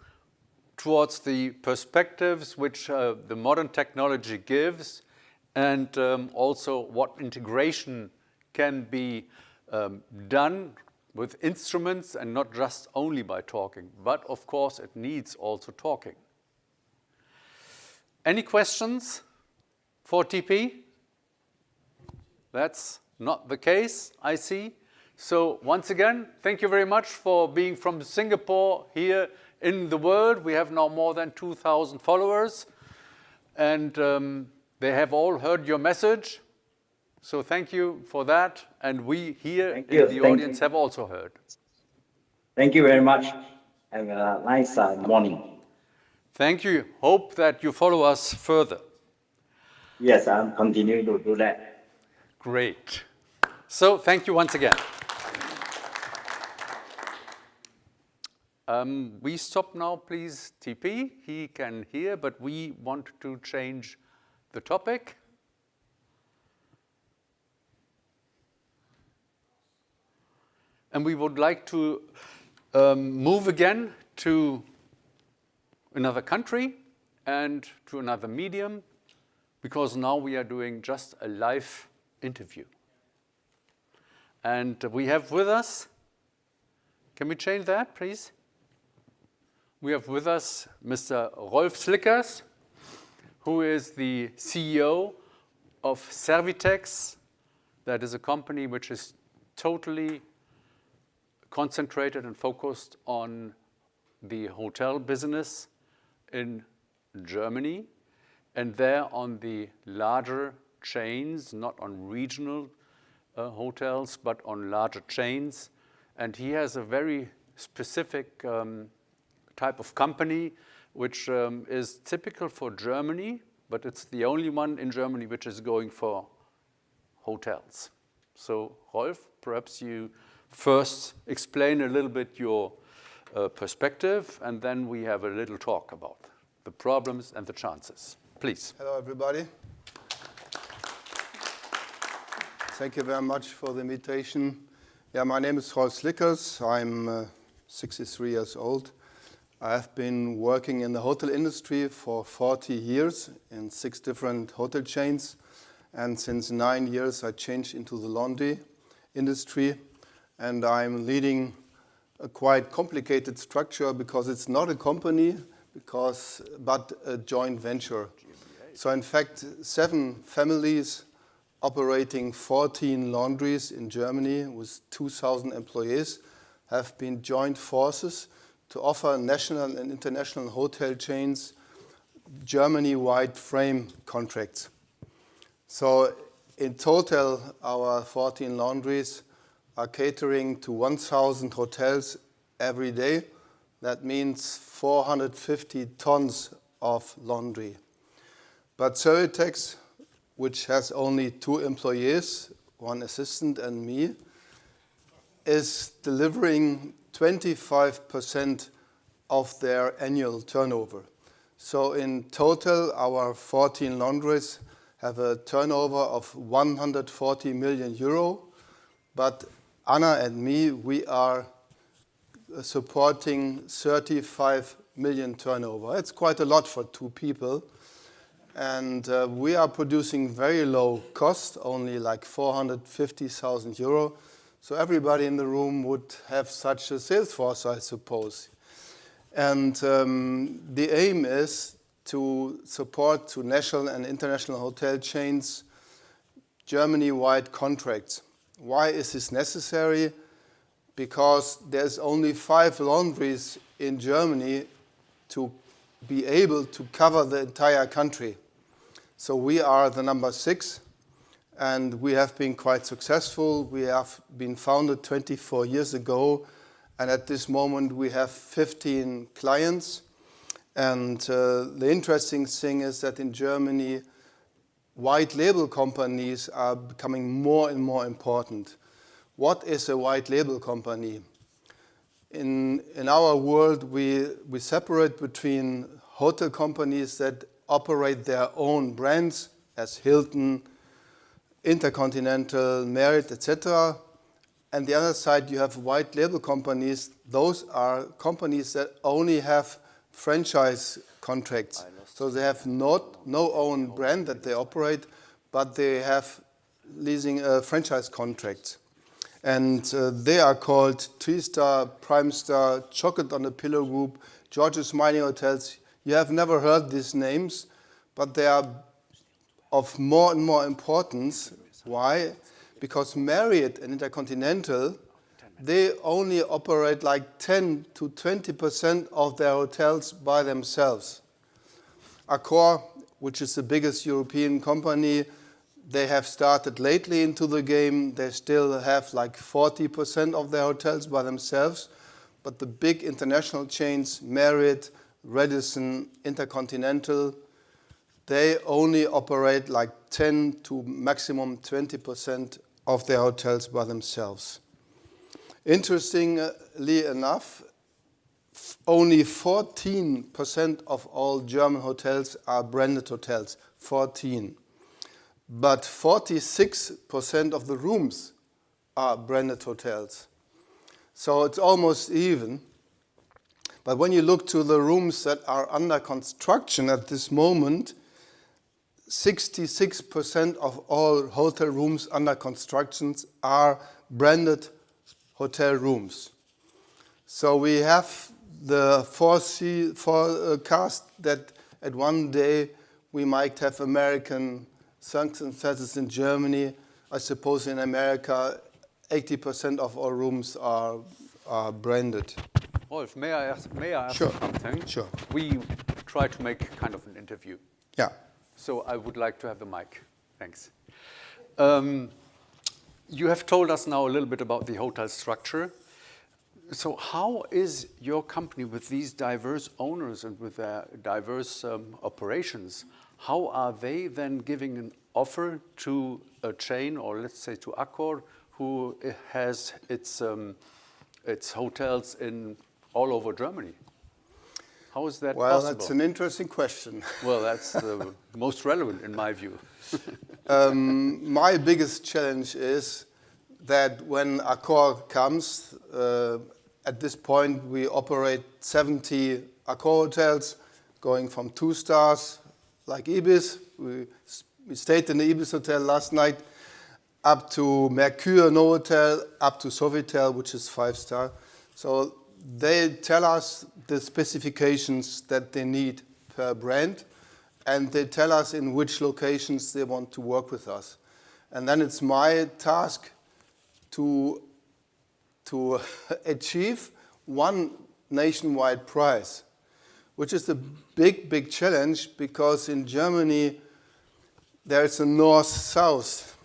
towards the perspectives which the modern technology gives, and also what integration can be done with instruments and not just only by talking, but of course it needs also talking. Any questions for TP? That's not the case, I see. So once again, thank you very much for being from Singapore here in the world. We have now more than 2,000 followers, and they have all heard your message. So thank you for that, and we here in the audience have also heard. Thank you very much. Have a nice morning. Thank you. Hope that you follow us further. Yes, I'm continuing to do that. Great. So thank you once again. We stop now, please, TP. He can hear, but we want to change the topic. And we would like to move again to another country and to another medium, because now we are doing just a live interview. And we have with us, can we change that, please? We have with us Mr. Rolf Slickers, who is the CEO of Servitex. That is a company which is totally concentrated and focused on the hotel business in Germany, and there on the larger chains, not on regional hotels, but on larger chains. And he has a very specific type of company which is typical for Germany, but it's the only one in Germany which is going for hotels. So Rolf, perhaps you first explain a little bit your perspective, and then we have a little talk about the problems and the chances. Please. Hello, everybody. Thank you very much for the invitation. Yeah, my name is Rolf Slickers. I'm 63 years old. I have been working in the hotel industry for 40 years in 6 different hotel chains. And since 9 years, I changed into the laundry industry. And I'm leading a quite complicated structure because it's not a company, but a joint venture. So in fact, 7 families operating 14 laundries in Germany with 2,000 employees have been joined forces to offer national and international hotel chains Germany-wide frame contracts. So in total, our 14 laundries are catering to 1,000 hotels every day. That means 450 tons of laundry. But Servitex, which has only 2 employees, 1 assistant and me, is delivering 25% of their annual turnover. So in total, our 14 laundries have a turnover of 140 million euro, but Anna and me, we are supporting 35 million turnover. It's quite a lot for 2 people. And we are producing very low cost, only like 450,000 euro. So everybody in the room would have such a sales force, I suppose. And the aim is to support to national and international hotel chains Germany-wide contracts. Why is this necessary? Because there's only 5 laundries in Germany to be able to cover the entire country. So we are the number 6, and we have been quite successful. We have been founded 24 years ago, and at this moment we have 15 clients. And the interesting thing is that in Germany, white label companies are becoming more and more important. What is a white label company? In our world, we separate between hotel companies that operate their own brands as Hilton, Intercontinental, Marriott, etc. And the other side, you have white label companies. Those are companies that only have franchise contracts. So they have no own brand that they operate, but they have leasing franchise contracts. And they are called 3-Star, Prime Star, Chocolate on the Pillow Group, George's Mining Hotels. You have never heard these names, but they are of more and more importance. Why? Because Marriott and Intercontinental, they only operate like 10 to 20% of their hotels by themselves. Accor, which is the biggest European company, they have started lately into the game. They still have like 40% of their hotels by themselves. But the big international chains, Marriott, Radisson, Intercontinental, they only operate like 10 to maximum 20% of their hotels by themselves. Interestingly enough, only 14% of all German hotels are branded hotels, 14. But 46% of the rooms are branded hotels. So it's almost even. But when you look to the rooms that are under construction at this moment, 66% of all hotel rooms under construction are branded hotel rooms. So we have the forecast that at one day we might have American sunsets in Germany. I suppose in America, 80% of all rooms are branded. Wolf, may I ask Sure. something? Sure. We try to make kind of an interview. Yeah. So I would like to have the mic. Thanks. You have told us now a little bit about the hotel structure. So how is your company with these diverse owners and with their diverse operations, how are they then giving an offer to a chain, or let's say to Accor, who has its hotels in all over Germany? How is that well, possible? That's an interesting question. Well, that's the most relevant in my view. My biggest challenge is that when Accor comes, at this point we operate 70 Accor hotels, going from 2 stars like Ibis. We stayed in the Ibis hotel last night, up to Mercure Novotel, up to Sofitel, which is 5-star. So they tell us the specifications that they need per brand, and they tell us in which locations they want to work with us. And then it's my task to achieve one nationwide price, which is a big challenge, because in Germany there is a north-south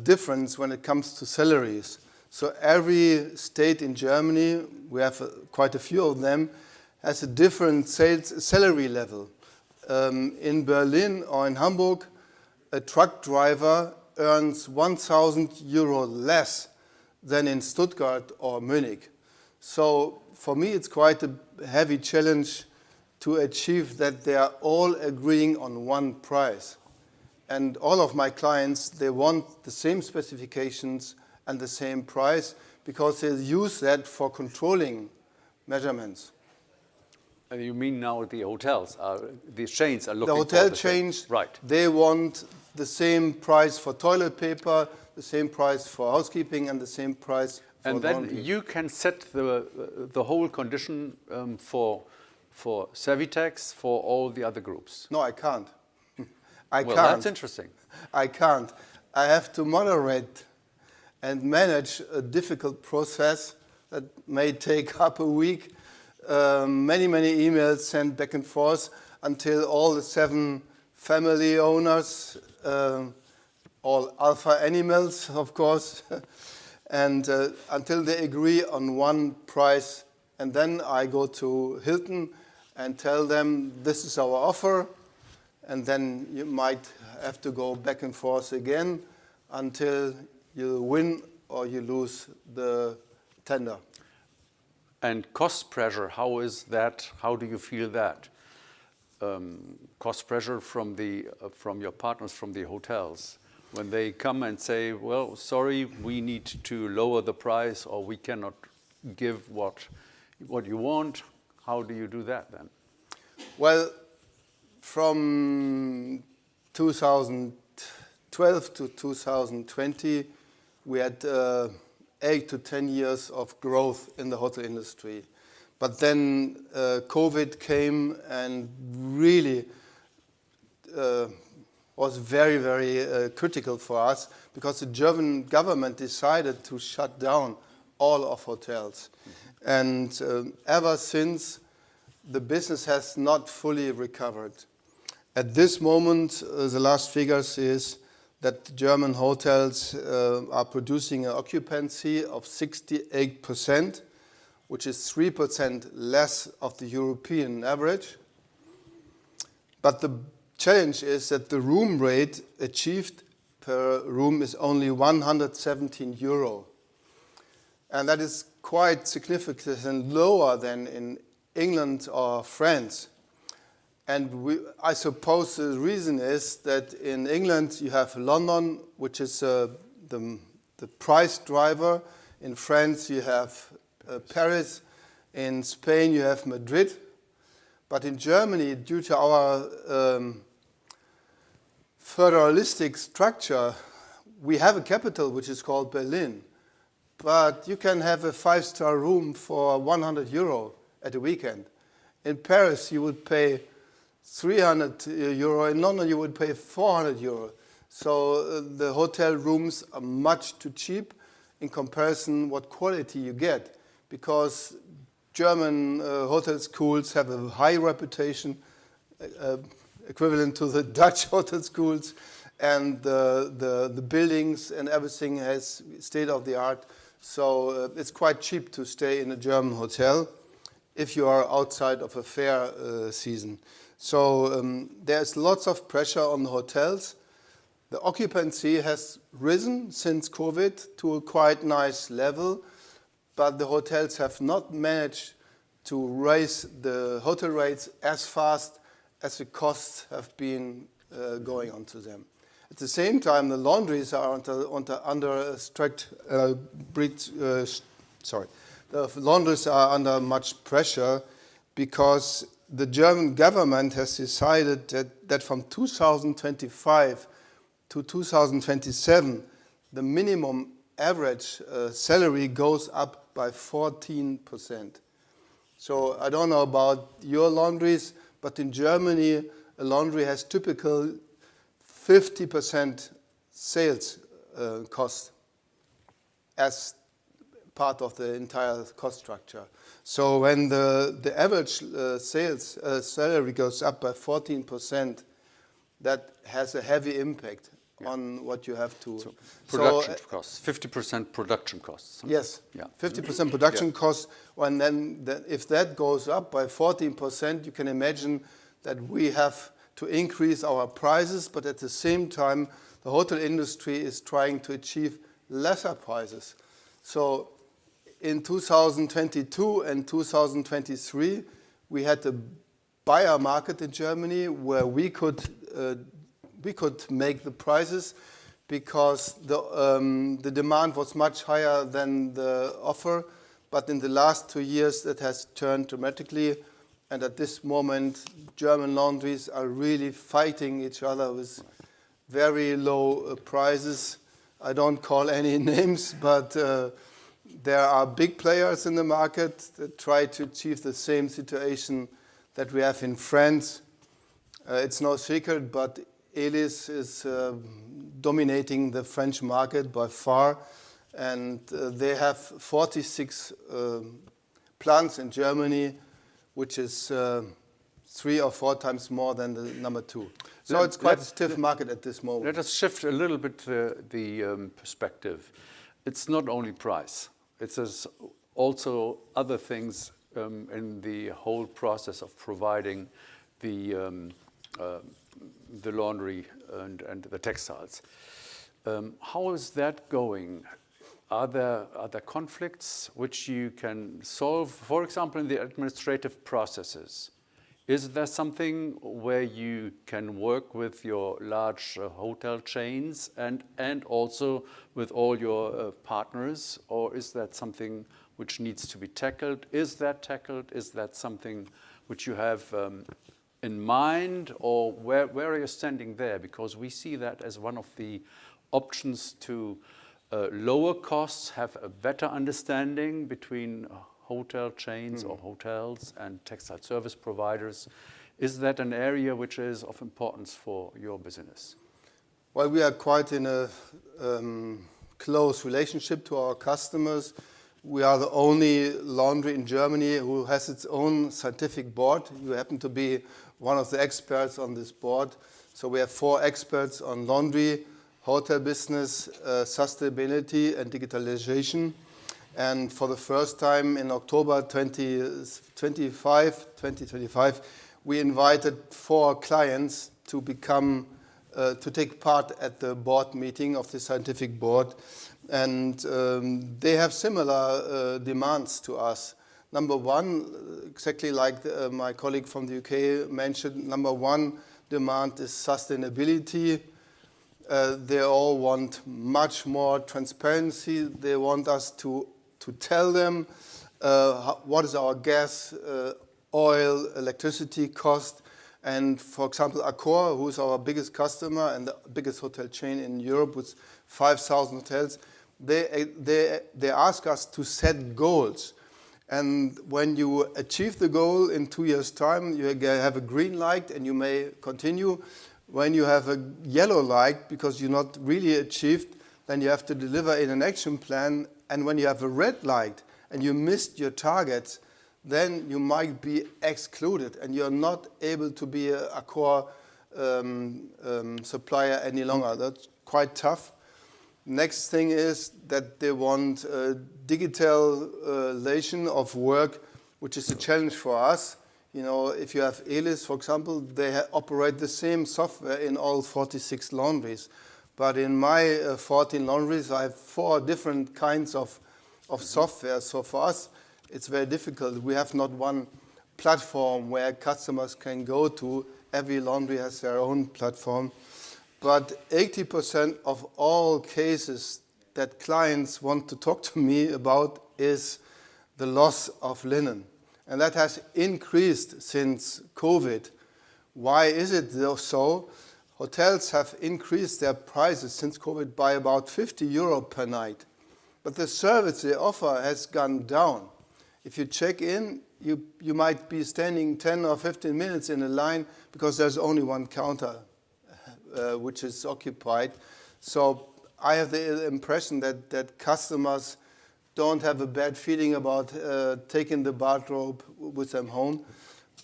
difference when it comes to salaries. So every state in Germany, we have quite a few of them, has a different salary level. In Berlin or in Hamburg, a truck driver earns 1,000 euro less than in Stuttgart or Munich. So for me, it's quite a heavy challenge to achieve that they are all agreeing on one price. And all of my clients, they want the same specifications and the same price, because they use that for controlling measurements. And you mean now the hotels, the chains are looking the for hotel the chains, right? They want the same price for toilet paper, the same price for housekeeping, and the same price for and then laundry. you can set the whole condition for Servitex, for all the other groups. No, I can't. I well, can't. That's interesting. I can't. I have to moderate and manage a difficult process that may take up a week. Many emails sent back and forth until all the 7 family owners, all alpha animals, of course, and until they agree on one price. And then I go to Hilton and tell them, this is our offer. And then you might have to go back and forth again until you win or you lose the tender. And cost pressure, how is that? How do you feel that? Cost pressure from your partners from the hotels, when they come and say, well, sorry, we need to lower the price, or we cannot give what you want. How do you do that then? Well, from 2012 to 2020, we had 8 to 10 years of growth in the hotel industry. But then COVID came and really was very, very critical for us because the German government decided to shut down all of hotels. And ever since, the business has not fully recovered. At this moment, the last figures is that German hotels are producing an occupancy of 68%, which is 3% less of the European average. But the challenge is that the room rate achieved per room is only 117 euro. And that is quite significantly lower than in England or France. And I suppose the reason is that in England you have London, which is the price driver. In France you have Paris. In Spain you have Madrid. But in Germany, due to our federalistic structure, we have a capital which is called Berlin. But you can have a 5-star room for 100 euro at a weekend. In Paris, you would pay 300 euro. In London, you would pay 400 euro. So the hotel rooms are much too cheap in comparison what quality you get. Because German hotel schools have a high reputation, equivalent to the Dutch hotel schools, and the buildings and everything has state-of-the-art. So it's quite cheap to stay in a German hotel if you are outside of a fair season. So there's lots of pressure on the hotels. The occupancy has risen since COVID to a quite nice level, but the hotels have not managed to raise the hotel rates as fast as the costs have been going on to them. At the same time, the laundries are under strict the laundries are under much pressure because the German government has decided that from 2025 to 2027, the minimum average salary goes up by 14%. So I don't know about your laundries, but in Germany, a laundry has typical 50% sales cost as part of the entire cost structure. So when the average sales salary goes up by 14%, that has a heavy impact on what you have to... So production costs, 50% production costs. Yes, 50% production costs. And then if that goes up by 14%, you can imagine that we have to increase our prices, but at the same time, the hotel industry is trying to achieve lesser prices. So in 2022 and 2023, we had a buyer market in Germany where we could make the prices because the demand was much higher than the offer. But in the last 2 years, that has turned dramatically. And at this moment, German laundries are really fighting each other with very low prices. I don't call any names, but there are big players in the market that try to achieve the same situation that we have in France. It's no secret, but Elis is dominating the French market by far. And they have 46 plants in Germany, which is 3 or 4 times more than the number 2. So it's quite a stiff market at this moment. Let us shift a little bit the perspective. It's not only price. It's also other things in the whole process of providing the laundry and the textiles. How is that going? Are there conflicts which you can solve, for example, in the administrative processes? Is there something where you can work with your large hotel chains and also with all your partners? Or is that something which needs to be tackled? Is that tackled? Is that something which you have in mind? Or where are you standing there? Because we see that as one of the options to lower costs, have a better understanding between hotel chains or hotels and textile service providers Is that an area which is of importance for your business? Well, we are quite in a close relationship to our customers. We are the only laundry in Germany who has its own scientific board. You happen to be one of the experts on this board. So we have 4 experts on laundry, hotel business, sustainability and digitalization. And for the first time in October 2025, we invited 4 clients to become to take part at the board meeting of the scientific board. And they have similar demands to us. Number one, exactly like my colleague from the UK mentioned, number one demand is sustainability. They all want much more transparency. They want us to tell them what is our gas, oil, electricity cost. And for example, Accor, who is our biggest customer and the biggest hotel chain in Europe with 5,000 hotels, they ask us to set goals. And when you achieve the goal in 2 years' time, you have a green light and you may continue. When you have a yellow light because you're not really achieved, then you have to deliver in an action plan. And when you have a red light and you missed your targets, then you might be excluded and you're not able to be a Accor supplier any longer. That's quite tough. Next thing is that they want digitalization of work, which is a challenge for us. You know, if you have Elis, for example, they operate the same software in all 46 laundries. But in my 14 laundries, I have 4 different kinds of software. So for us, it's very difficult. We have not one platform where customers can go to. Every laundry has their own platform. But 80% of all cases that clients want to talk to me about is the loss of linen. And that has increased since COVID. Why is it so? Hotels have increased their prices since COVID by about 50 euro per night. But the service they offer has gone down. If you check in, you might be standing 10 or 15 minutes in a line because there's only one counter which is occupied. So I have the impression that customers don't have a bad feeling about taking the bathrobe with them home.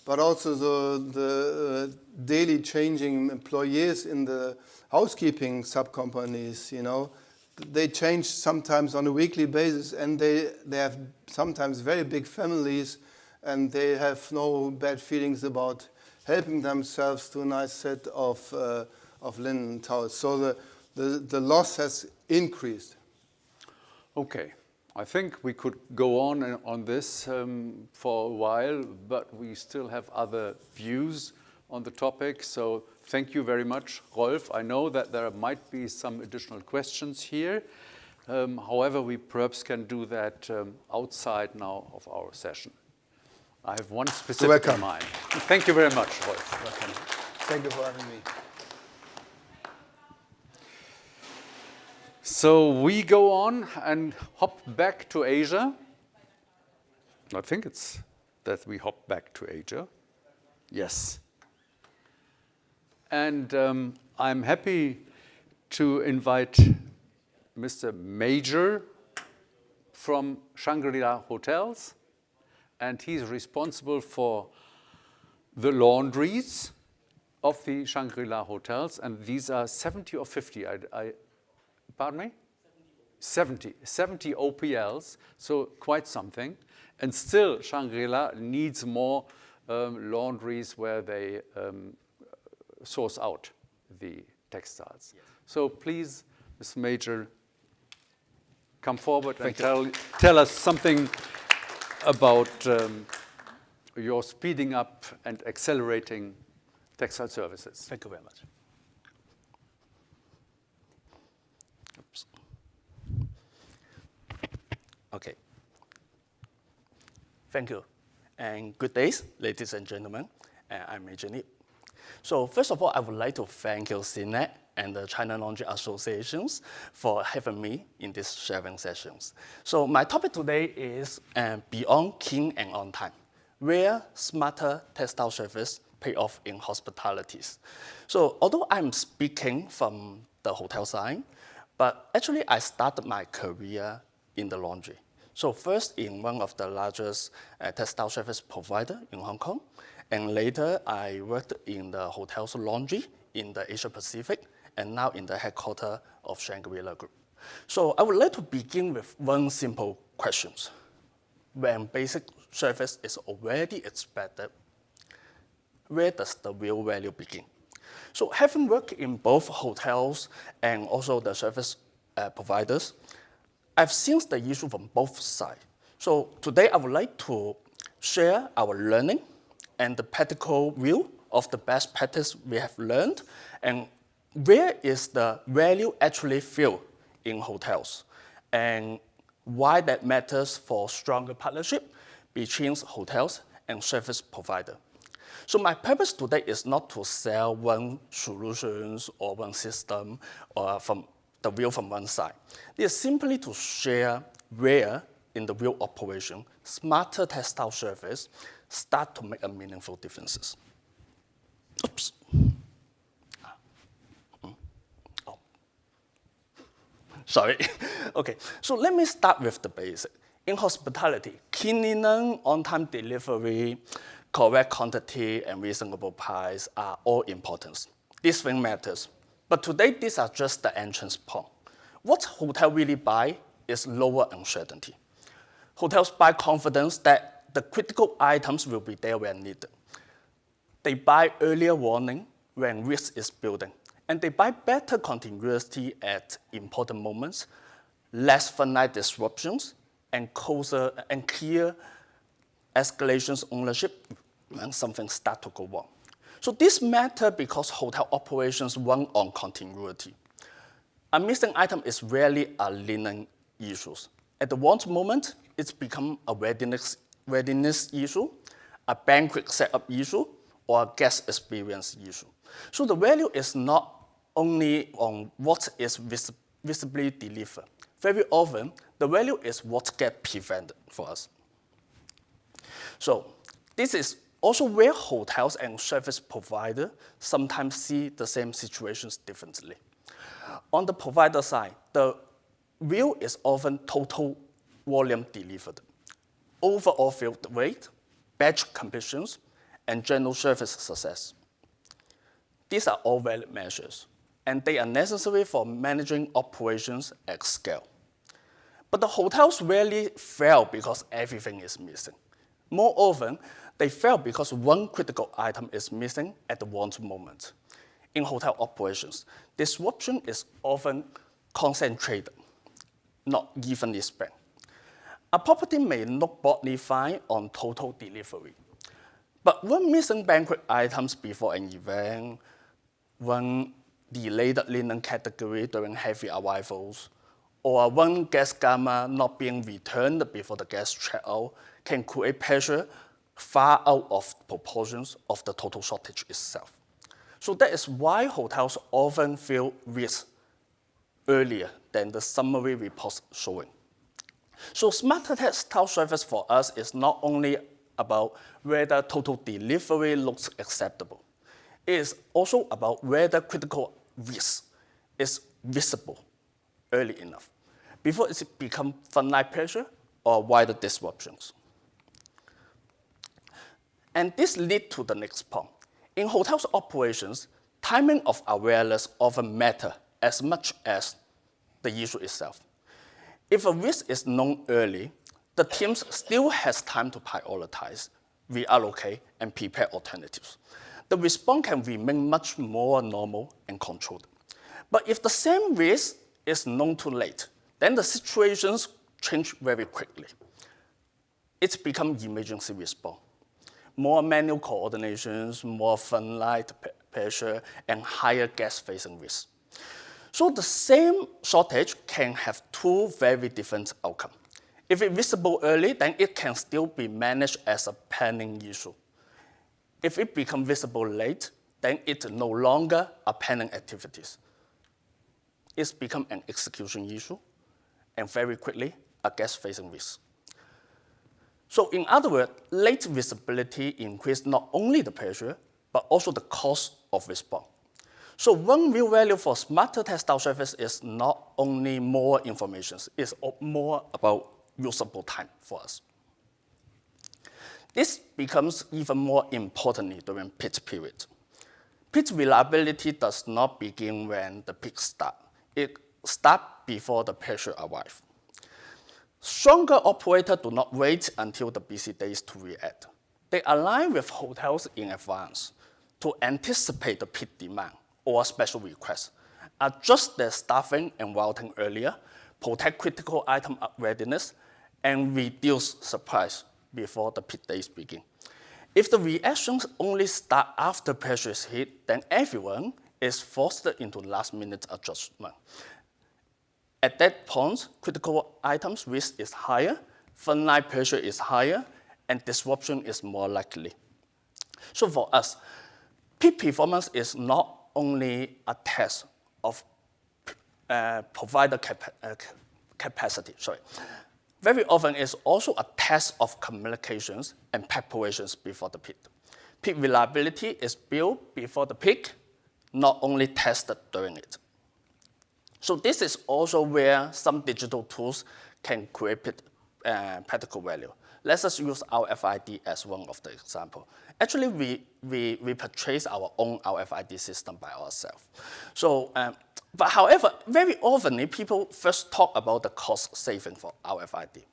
But also the daily changing employees in the housekeeping sub-companies, you know, they change sometimes on a weekly basis, and they have sometimes very big families, and they have no bad feelings about helping themselves to a nice set of linen towels. So the loss has increased. Okay. I think we could go on this for a while, but we still have other views on the topic. So thank you very much, Rolf. I know that there might be some additional questions here. However, we perhaps can do that outside now of our session. I have one specific in mind. Thank you very much, Rolf. Welcome. Thank you for having me. So we go on and hop back to Asia. I think it's that we hop back to Asia. Yes. And I'm happy to invite Mr. Major from Shangri-La Hotels. And he's responsible for the laundries of the Shangri-La Hotels. And these are 70 or 50, pardon me? 70 OPLs, so quite something. And still, Shangri-La needs more laundries where they source out the textiles. Yes. So please, Ms. Major, come forward and tell us something about your speeding up and accelerating textile services. Thank you very much. Okay. Thank you. And good days, ladies and gentlemen. I'm Major Nip. So first of all, I would like to thank you, CINET and the China Laundry Associations for having me in these sharing sessions. So my topic today is Beyond Clean and On Time, where smarter textile service pay off in hospitalities. So although I'm speaking from the hotel side, but actually I started my career in the laundry. So first in one of the largest textile service provider in Hong Kong, and later I worked in the hotel's laundry in the Asia Pacific, and now in the headquarters of Shangri-La Group. So I would like to begin with one simple question. When basic service is already expected, where does the real value begin? So having worked in both hotels and also the service providers, I've seen the issue from both sides. So today I would like to share our learning and the practical view of the best practice we have learned, and where is the value actually felt in hotels, and why that matters for stronger partnership between hotels and service provider. So my purpose today is not to sell one solutions or one system or from the view from one side. It is simply to share where in the real operation, smarter textile service start to make a meaningful differences. Oops. Oh. Sorry. Okay, so let me start with the basic. In hospitality, cleanliness, on-time delivery, correct quantity, and reasonable price are all important. This thing matters. But today, these are just the entrance point. What hotel really buy is lower uncertainty. Hotels buy confidence that the critical items will be there when needed. They buy earlier warning when risk is building. And they buy better continuity at important moments, less finite disruptions, and closer and clear escalations ownership when something starts to go wrong. So this matters because hotel operations run on continuity. A missing item is rarely a linen issue. At the one moment, it's become a readiness issue, a banquet setup issue, or a guest experience issue. So the value is not only on what is visibly delivered. Very often, the value is what gets prevented for us. So this is also where hotels and service providers sometimes see the same situations differently. On the provider side, the view is often total volume delivered, overall field rate, batch completions, and general service success. These are all valid measures, and they are necessary for managing operations at scale. But the hotels rarely fail because everything is missing. More often, they fail because one critical item is missing at the one moment. In hotel operations, disruption is often concentrated, not evenly spread. A property may look broadly fine on total delivery, but one missing banquet items before an event, one delayed linen category during heavy arrivals, or one guest garment not being returned before the guest check out can create pressure far out of proportions of the total shortage itself. So that is why hotels often feel risk earlier than the summary reports showing. So smarter textile service for us is not only about whether total delivery looks acceptable. It is also about whether critical risk is visible early enough, before it becomes finite pressure or wider disruptions. And this leads to the next point. In hotels operations, timing of awareness often matters as much as the issue itself. If a risk is known early, the teams still has time to prioritize, reallocate, and prepare alternatives. The response can remain much more normal and controlled. But if the same risk is known too late, then the situations change very quickly. It's become emergency response. More manual coordinations, more finite pressure, and higher guest-facing risk. So the same shortage can have two very different outcomes. If it's visible early, then it can still be managed as a planning issue. If it becomes visible late, then it's no longer a planning activities. It's become an execution issue, and very quickly, a guest-facing risk. So in other words, late visibility increases not only the pressure, but also the cost of response. So one real value for smarter textile surface is not only more information, it's more about usable time for us. This becomes even more important during peak period. Peak reliability does not begin when the peak starts. It starts before the pressure arrives. Stronger operators do not wait until the busy days to react. They align with hotels in advance to anticipate the peak demand or special requests, adjust their staffing and routing earlier, protect critical item readiness, and reduce supplies before the peak days begin. If the reactions only start after pressure is hit, then everyone is forced into last-minute adjustment. At that point, critical items risk is higher, frontline pressure is higher, and disruption is more likely. So for us, peak performance is not only a test of provider capacity. Very often it's also a test of communications and preparations before the peak. Peak reliability is built before the peak, not only tested during it. So this is also where some digital tools can create practical value. Let's just use RFID as one of the examples. Actually, we purchase our own RFID system by ourselves. So, but however, very often people first talk about the cost saving for RFID.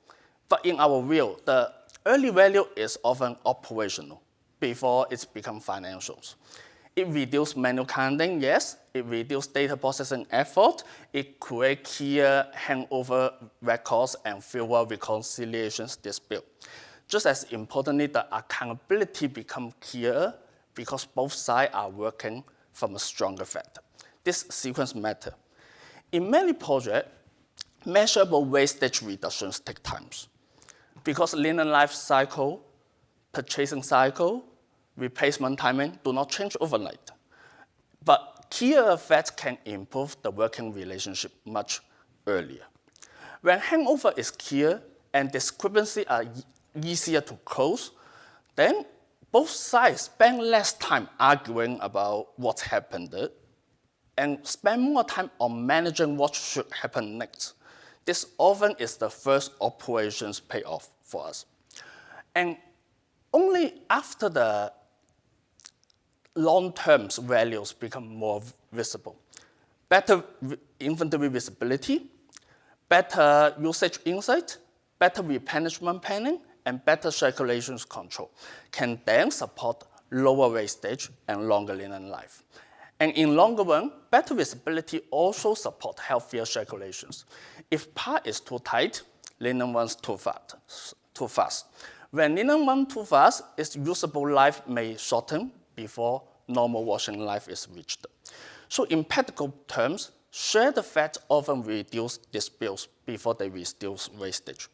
But in our view, the early value is often operational before it's become financials. It reduces manual counting, yes. It reduces data processing effort. It creates clear handover records and fewer reconciliations dispute. Just as importantly, the accountability becomes clearer because both sides are working from a stronger factor. This sequence matters. In many projects, measurable wastage reductions take time because linen life cycle, purchasing cycle, replacement timing do not change overnight. But clear effects can improve the working relationship much earlier. When handover is clear and discrepancies are easier to close, then both sides spend less time arguing about what happened and spend more time on managing what should happen next. This often is the first operations payoff for us. And only after the long-term values become more visible. Better inventory visibility, better usage insight, better replenishment planning, and better circulation control can then support lower wastage and longer linen life. And in longer run, better visibility also supports healthier circulations. If part is too tight, linen runs too fast. When linen runs too fast, its usable life may shorten before normal washing life is reached. So in practical terms, shared fats often reduce disputes before they reduce wastage.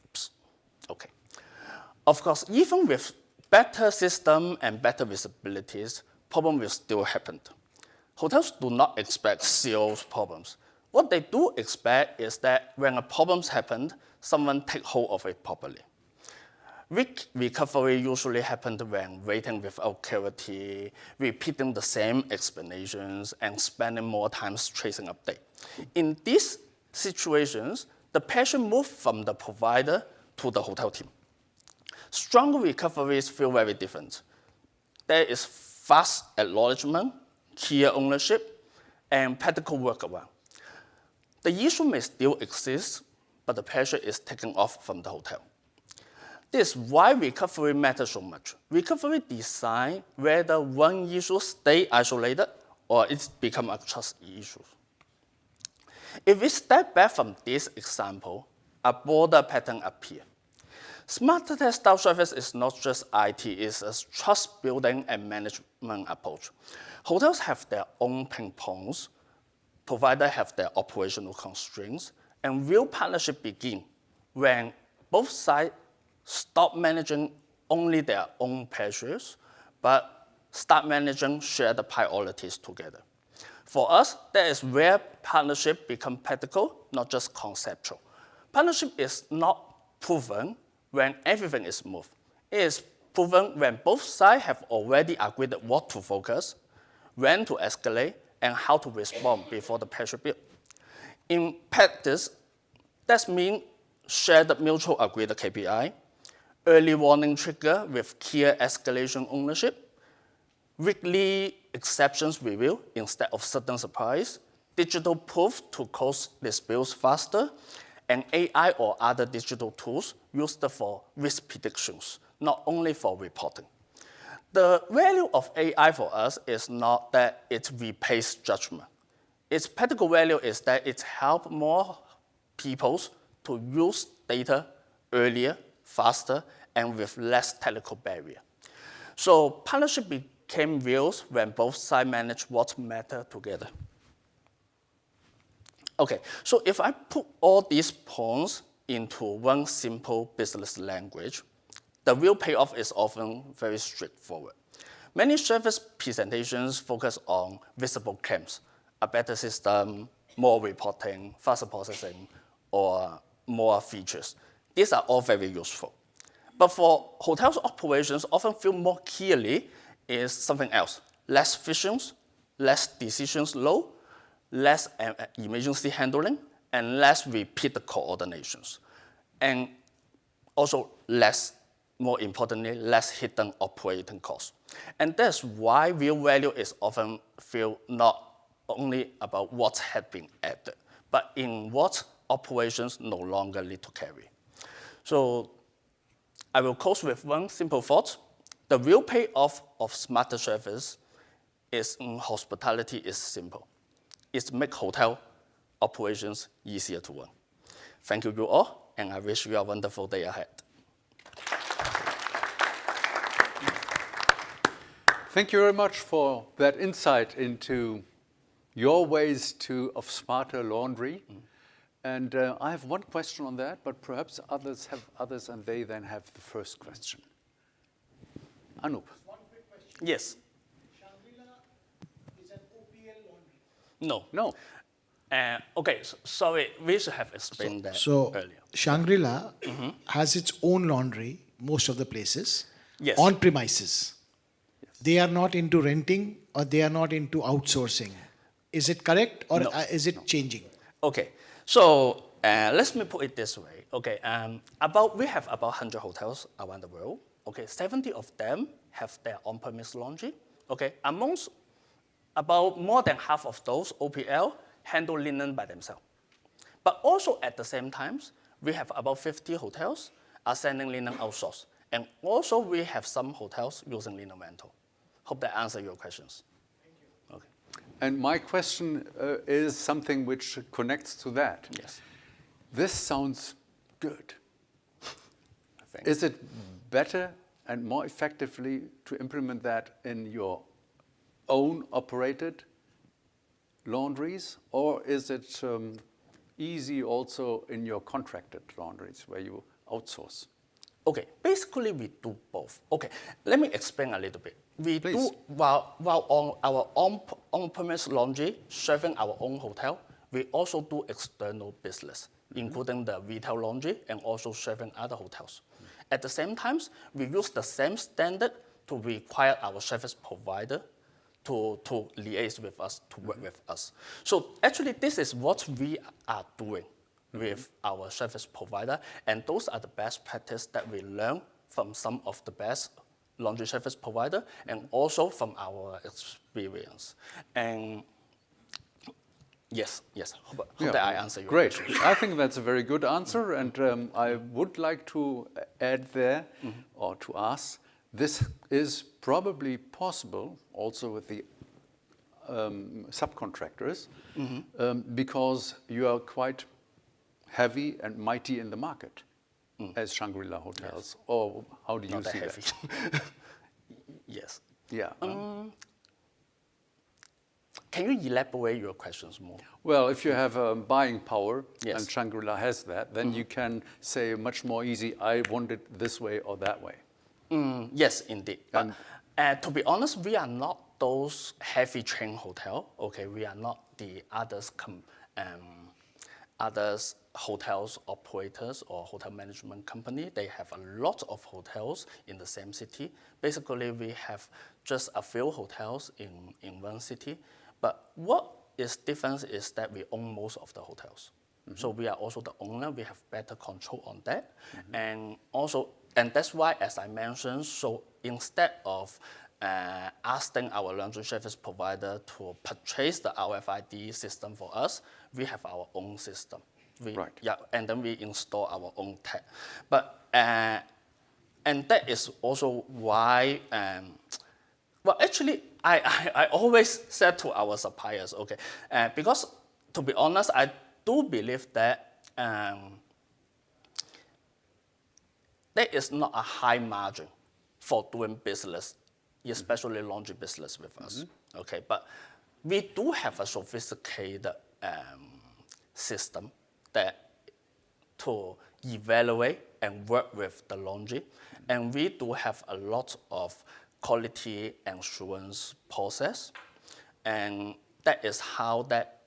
Oops. Okay. Of course, even with better system and better visibilities, problems will still happen. Hotels do not expect zero problems. What they do expect is that when a problem happens, someone takes hold of it properly. Weak recovery usually happens when waiting without clarity, repeating the same explanations, and spending more time tracing update. In these situations, the pressure moves from the provider to the hotel team. Stronger recoveries feel very different. There is fast acknowledgement, clear ownership, and practical workaround. The issue may still exist, but the pressure is taken off from the hotel. This is why recovery matters so much. Recovery decides whether one issue stays isolated or it becomes a trust issue. If we step back from this example, a broader pattern appears. Smarter textile service is not just IT, it's a trust building and management approach. Hotels have their own pain points, providers have their operational constraints, and real partnership begins when both sides stop managing only their own pressures, but start managing shared priorities together. For us, that is where partnership becomes practical, not just conceptual. Partnership is not proven when everything is smooth. It is proven when both sides have already agreed what to focus, when to escalate, and how to respond before the pressure build. In practice, that means shared mutual agreed KPI, early warning trigger with clear escalation ownership, weekly exceptions review instead of sudden surprise, digital proof to close disputes faster, and AI or other digital tools used for risk predictions, not only for reporting. The value of AI for us is not that it replaces judgment. Its practical value is that it helps more people to use data earlier, faster, and with less technical barrier. So partnership became real when both sides manage what matter together. Okay, so if I put all these points into one simple business language, the real payoff is often very straightforward. Many service presentations focus on visible claims, a better system, more reporting, faster processing, or more features. These are all very useful. But for hotels operations, often feel more clearly is something else. Less efficient, less decisions low, less emergency handling, and less repeat coordinations. And also less, more importantly, less hidden operating costs. And that's why real value is often feel not only about what had been added, but in what operations no longer need to carry. So I will close with one simple thought. The real payoff of smarter service is in hospitality is simple. It's make hotel operations easier to run. Thank you all, and I wish you a wonderful day ahead. Thank you very much for that insight into your ways of smarter laundry. And I have one question on that, but perhaps others have others, and they then have the first question. Anup. One quick question. Yes. Shangri-La is an OPL laundry. No. No. Okay, sorry, we should have explained that earlier. Shangri-La has its own laundry, most of the places, Yes. on premises. Yes. They are not into renting or they are not into outsourcing. Is it correct or is it changing? Okay, so let me put it this way. Okay, we have about 100 hotels around the world. Okay, 70 of them have their on-premise laundry. Okay, amongst about more than half of those OPL handle linen by themselves. But also at the same time, we have about 50 hotels are sending linen outsourced. And also we have some hotels using linen rental. Hope that answers your questions. Okay. And my question is something which connects to that. Yes. This sounds good. Is it better and more effectively to implement that in your own operated laundries, or is it easy also in your contracted laundries where you outsource? Okay, basically we do both. Okay, let me explain a little bit. We Please. do, while on our on-premise laundry, serving our own hotel, we also do external business, including the retail laundry and also serving other hotels. At the same time, we use the same standard to require our service provider to liaise with us, to work with us. So actually, this is what we are doing with our service provider, and those are the best practice that we learn from some of the best laundry service provider and also from our experience. And yes, hope that I answer your Great. question. I think that's a very good answer, and I would like to add there, or to ask, this is probably possible also with the subcontractors, because you are quite heavy and mighty in the market as Shangri-La Hotels. Yes. Or how do you see that? Yes. Yeah. Can you elaborate your questions more? Well, if you have buying power, Yes. and Shangri-La has that, then you can say much more easy, I want it this way or that way. Yes, indeed. But to be honest, we are not those heavy chain hotel. Okay, we are not the others hotels operators or hotel management company. They have a lot of hotels in the same city. Basically, we have just a few hotels in one city. But what is different is that we own most of the hotels. So we are also the owner. We have better control on that. And also, and that's why, as I mentioned, so instead of asking our laundry service provider to purchase the RFID system for us, we have our own system. Yeah, and then we install our own tech. But, and that is also why, well, actually, I always said to our suppliers, okay, because to be honest, I do believe that there is not a high margin for doing business, especially laundry business with us. Okay, but we do have a sophisticated system that to evaluate and work with the laundry, and we do have a lot of quality assurance process, and that is how that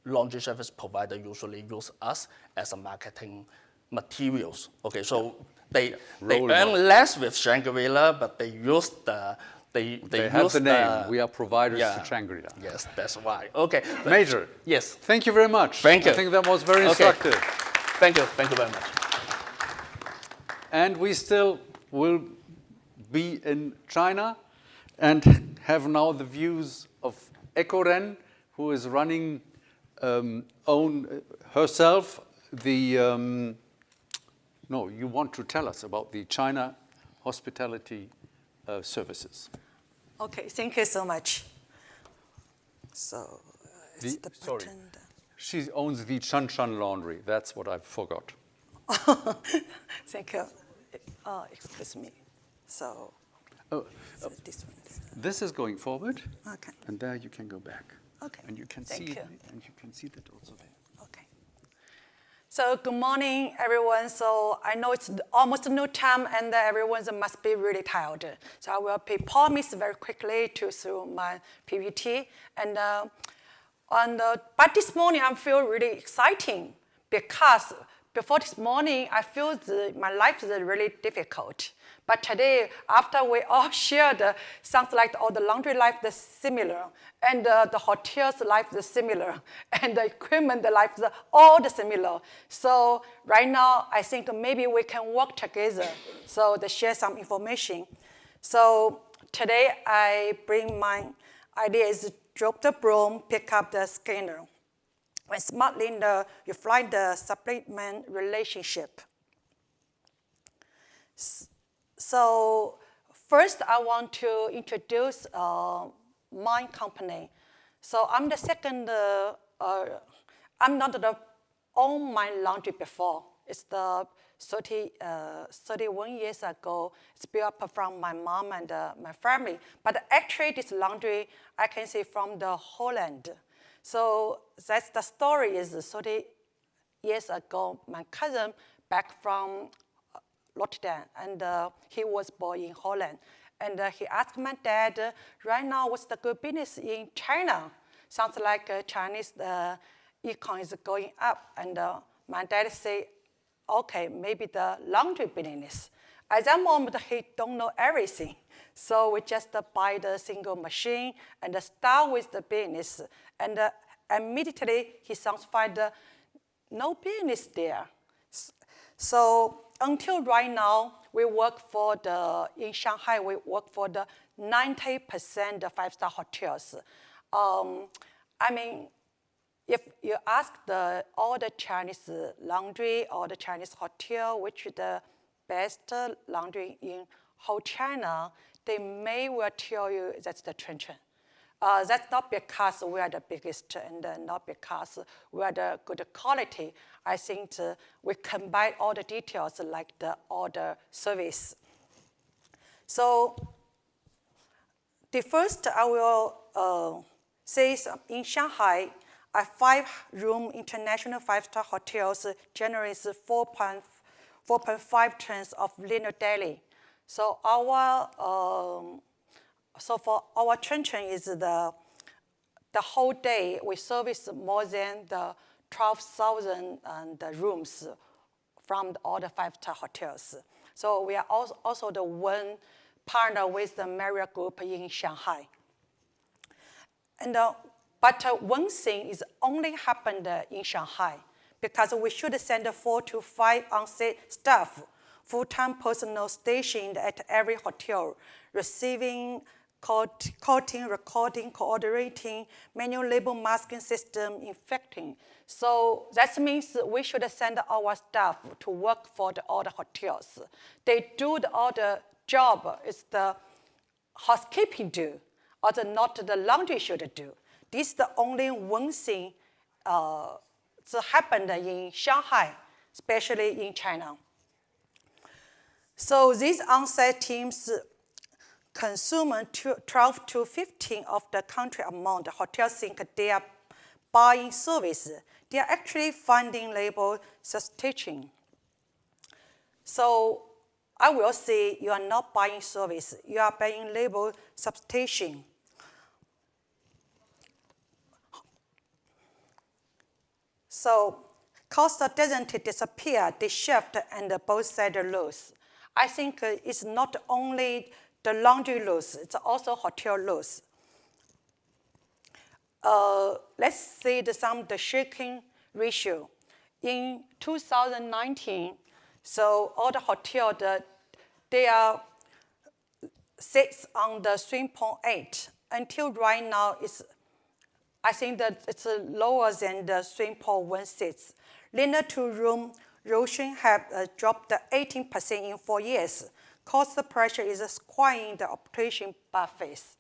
laundry service provider usually use us as a marketing materials. Okay, so they earn less with Shangri-La, but they use the they have use the name. We are providers to Shangri-La. Yes, that's why. Okay, Major. Yes. Thank you very much. Thank you. I think that was very instructive. Thank you very much. And we still will be in China and have now the views of Ekoren, who is running herself the, no, you want to tell us about the China hospitality services. Okay, thank you so much. So, it's the sorry, button. she owns the Shanshan Laundry. That's what I forgot. Thank you. Excuse me. So, this one. This is going forward. Okay. And there you can go back. Okay. And you can Thank see you. and you can see that also there. Okay. So good morning, everyone. So I know it's almost no time, and everyone must be really tired. So I will promise very quickly through my PPT. And but this morning I feel really exciting because before this morning I feel my life is really difficult. But today, after we all shared, sounds like all the laundry life is similar, and the hotel's life is similar, and the equipment life is all similar. So right now, I think maybe we can work together so to share some information. So today, I bring my idea is drop the broom, pick up the scanner. When smart leader, you find the supplement relationship. So first, I want to introduce my company. So I'm the second. I'm not the own my laundry before. It's the 31 years ago. It's built up from my mom and my family. But actually, this laundry I can see from the Holland. So that's the story. Is 30 years ago, my cousin back from Rotterdam, and he was born in Holland. And he asked my dad, right now, what's the good business in China? Sounds like Chinese econ is going up. And my dad said, okay, maybe the laundry business. At that moment, he don't know everything. So we just buy the single machine and start with the business. And immediately, he sounds find no business there. So until right now, we work for in Shanghai, we work for the 90% of five-star hotels. I mean, if you ask all the Chinese laundry or the Chinese hotel, which is the best laundry in whole China, they may well tell you that's the Chuncheon. That's not because we are the biggest and not because we are the good quality. I think we combine all the details like the order service. So the first I will say in Shanghai, a 5-room international 5-star hotels generates 4.5 tons of linen daily. So for our Chuncheon is the whole day we service more than the 12,000 rooms from all the five-star hotels. So we are also the one partner with the Marriott Group in Shanghai. And, but one thing is only happened in Shanghai, because we should send 4 to 5 on-site staff, full-time personnel stationed at every hotel, receiving, coating, recording, coordinating, manual label masking system, infecting. So that means we should send our staff to work for all the hotels. They do all the job, it's the housekeeping do, or not the laundry should do. This is the only one thing that happened in Shanghai, especially in China. So these on-site teams consume 12 to 15 of the country amount. The hotels think they are buying service. They are actually finding label substitution. So I will say you are not buying service. You are buying label substitution. So cost doesn't disappear, they shift and both sides lose. I think it's not only the laundry lose, it's also hotel lose. Let's see the shaking ratio. In 2019, so all the hotels, they are sits on the 3.8. Until right now, I think that it's lower than the 3.16. Linear to room ratio have dropped 18% in 4 years. Cost pressure is squeezing the operation buffets.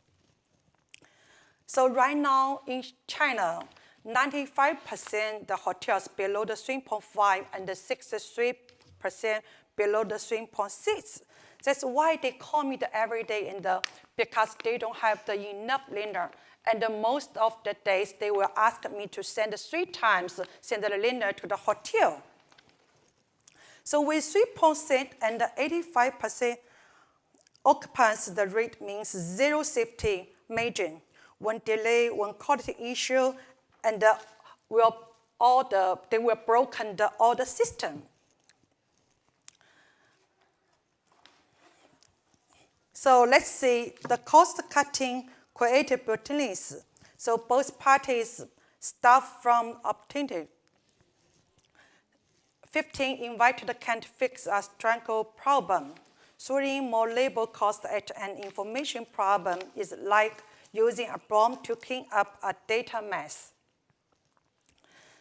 So right now in China, 95% the hotels below the 3.5 and the 63% below the 3.6. That's why they call me every day because they don't have enough liner. And most of the days, they will ask me to send 3 times, send the liner to the hotel. So with 3% and 85% occupancy, the rate means zero safety margin. One delay, one quality issue, and they will broken all the system. So let's see the cost cutting creative opportunities. So both parties staff from opportunity. 15 invited can't fix a strangle problem. 3 more labor cost at an information problem is like using a broom to clean up a data mess.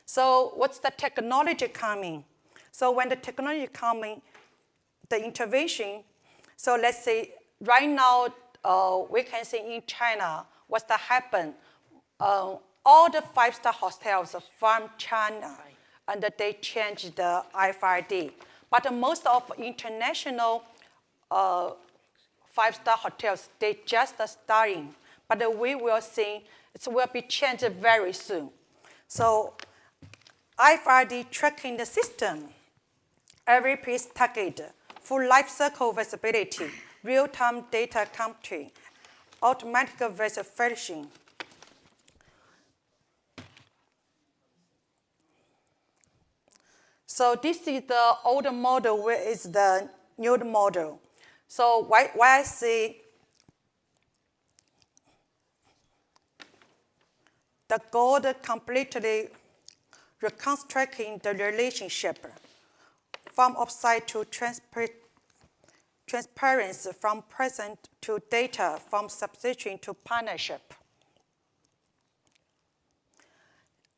So what's the technology coming? So when the technology coming, the intervention, so let's say right now, we can see in China, what's that happen? All the 5-star hotels from China, and they changed the IFRD. But most of international 5-star hotels, they just starting. But we will see it will be changed very soon. So IFRD tracking the system, every piece tagged, full life cycle visibility, real-time data capturing, automatic verification. So this is the old model, where is the new model. So why I say the goal completely reconstructing the relationship from offsite to transparency, from present to data, from substitution to partnership.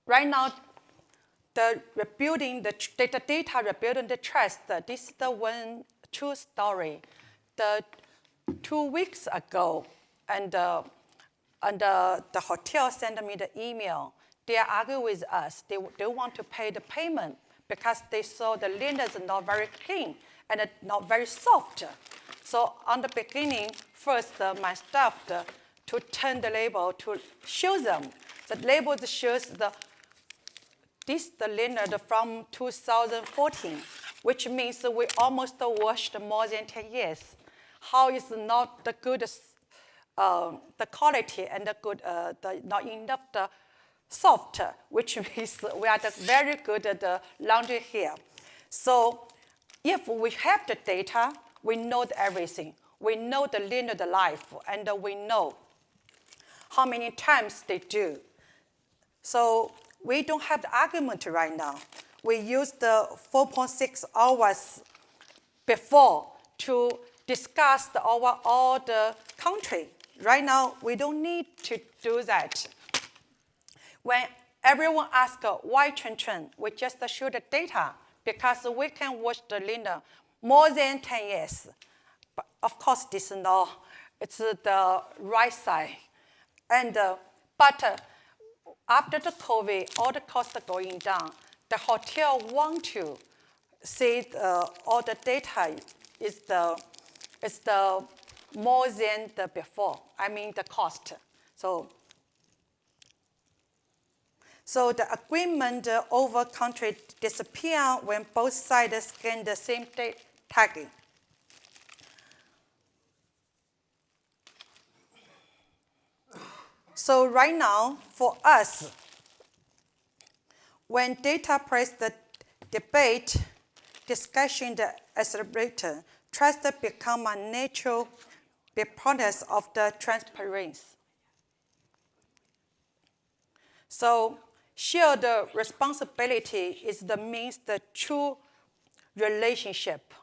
Right now, the rebuilding the data, rebuilding the trust, this is the one true story. 2 weeks ago, and the hotel sent me the email. They argue with us. They want to pay the payment because they saw the linens are not very clean and not very soft. So on the beginning, first my staff to turn the label to show them. The label shows the linen from 2014, which means we almost washed more than 10 years. How is not the good, the quality and the good, not enough the soft, which means we are very good at the laundry here. So if we have the data, we know everything. We know the linear life, and we know how many times they do. So we don't have the argument right now. We use the 4.6 hours before to discuss all the country. Right now, we don't need to do that. When everyone asks why Chun, we just show the data because we can wash the linen more than 10 years. But of course, this is not, it's the right side. And, but after the COVID, all the costs are going down. The hotel want to see all the data is the more than the before. I mean the cost. So the agreement over country disappear when both sides scan the same tagging. So right now, for us, when data press the debate, discussion, the accelerator, trust become a natural byproduct of the transparency. So shared responsibility is the means the true relationship.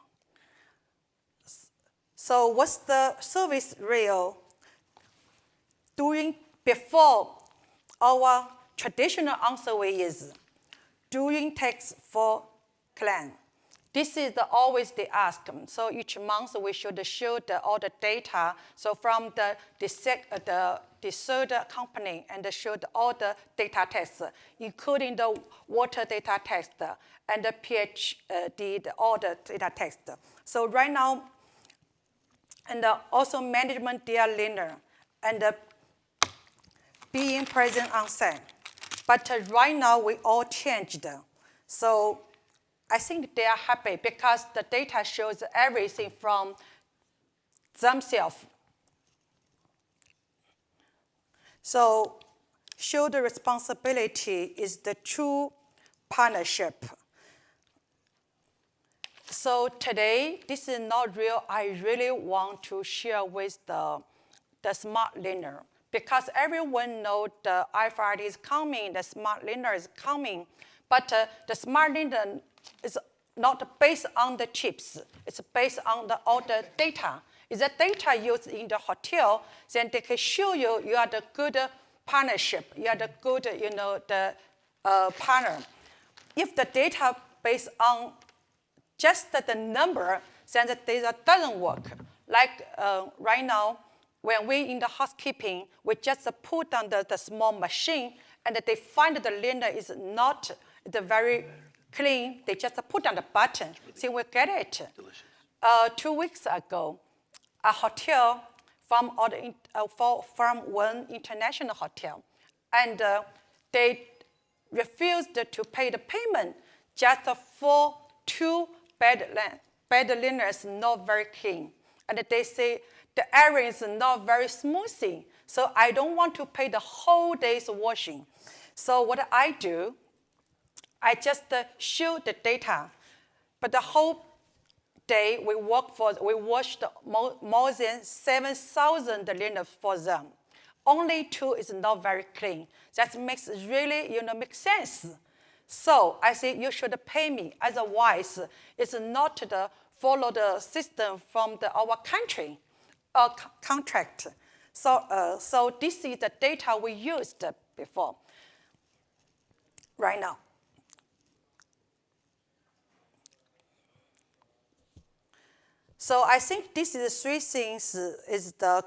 So what's the service real? Before, our traditional answer way is doing tax for clan. This is always they ask. So each month we should show all the data. So from the third company and showed all the data tests, including the water data test and the pH, all the data tests. So right now, and also management their linear and being present on site. But right now we all changed. So I think they are happy because the data shows everything from themselves. So show the responsibility is the true partnership. So today, this is not real. I really want to share with the smart linear because everyone knows the IFRD is coming, the smart linear is coming, but the smart linear is not based on the chips. It's based on all the data. If the data used in the hotel, then they can show you you are the good partnership. You are the good, partner. If the data based on just the number, then the data doesn't work. Like right now, when we in the housekeeping, we just put on the small machine, and they find the linen is not very clean. They just put on the button, so we get it. 2 weeks ago, a hotel from one international hotel, and they refused to pay the payment just for 2 bed linens not very clean. And they say the area is not very smoothing, so I don't want to pay the whole day's washing. So what I do, I just show the data, but the whole day we washed more than 7,000 linens for them. Only 2 is not very clean. That makes really, make sense. So I say you should pay me. Otherwise, it's not follow the system from our country contract. So this is the data we used before. Right now. So I think this is 3 things is the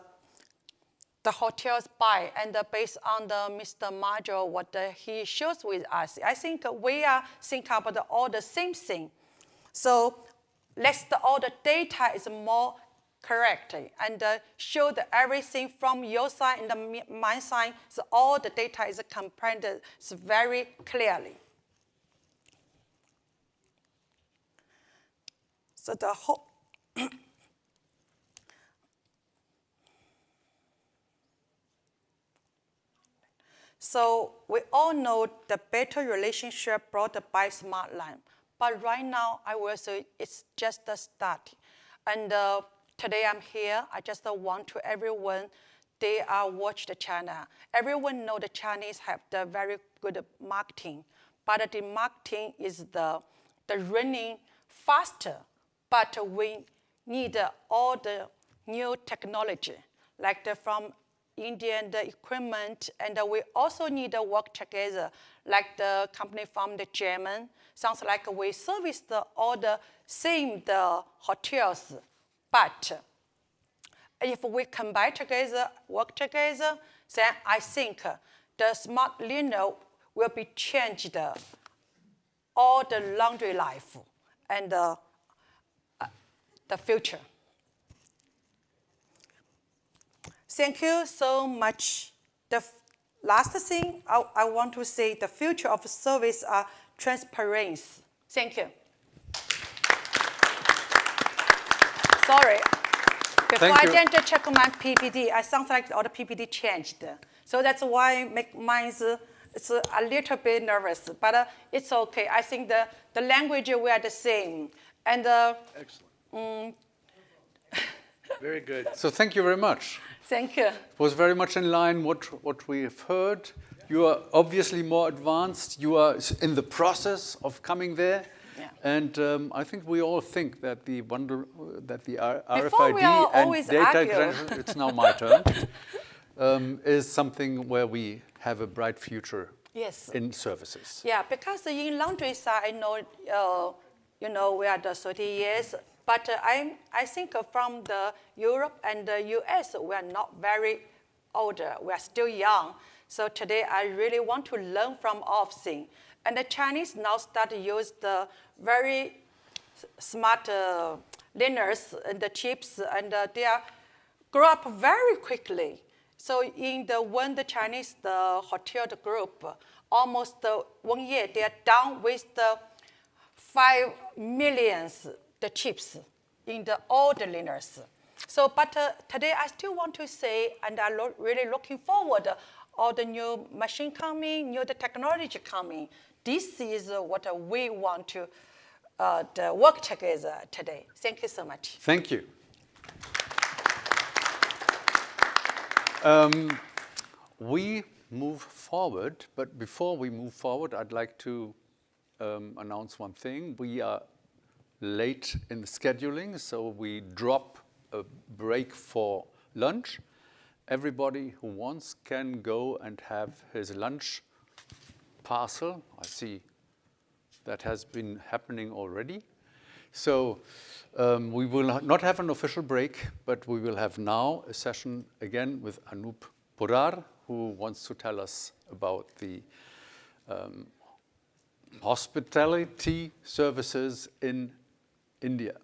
hotels buy, and based on the Mr. Major, what he shows with us, I think we are thinking about all the same thing. So all the data is more correct and show everything from your side and my side, so all the data is comprehended very clearly. So the whole So we all know the better relationship brought by smart lamp. But right now, I will say it's just the start. And today I'm here. I just want to everyone, they are watch the channel. Everyone know the Chinese have the very good marketing, but the marketing is the running faster. But we need all the new technology, like from Indian the equipment, and we also need to work together, like the company from the German. Sounds like we service all the same the hotels, but if we combine together, work together, then I think the smart liner will be changed all the laundry life and the future. Thank you so much. The last thing I want to say, the future of service are transparency. Thank you. Sorry. Before I didn't check my PPT, I sound like all the PPT changed. So that's why make mine it's a little bit nervous, but it's okay. I think the language we are the same. And excellent. Very good. So thank you very much. Thank you. It was very much in line what we have heard. You are obviously more advanced. You are in the process of coming there. Yeah. And I think we all think that the Before we RFID and always data argue. generation, it's now my turn, is something where we have a bright future Yes. in services. Yeah, because in laundry side, I know, we are the 30 years, but I think from the Europe and the US, we are not very older. We are still young. So today, I really want to learn from all of things. And the Chinese now start to use the very smart liners and the chips, and they are grow up very quickly. So when the Chinese, the hotel the group, almost 1 year, they are down with the 5 million the chips in all the liners. So, but today I still want to say, and I'm really looking forward, all the new machine coming, new the technology coming. This is what we want to work together today. Thank you so much. Thank you. We move forward, but before we move forward, I'd like to announce one thing. We are late in the scheduling, so we drop a break for lunch. Everybody who wants can go and have his lunch parcel. I see that has been happening already. So we will not have an official break, but we will have now a session again with Anup Purar, who wants to tell us about the hospitality services in India.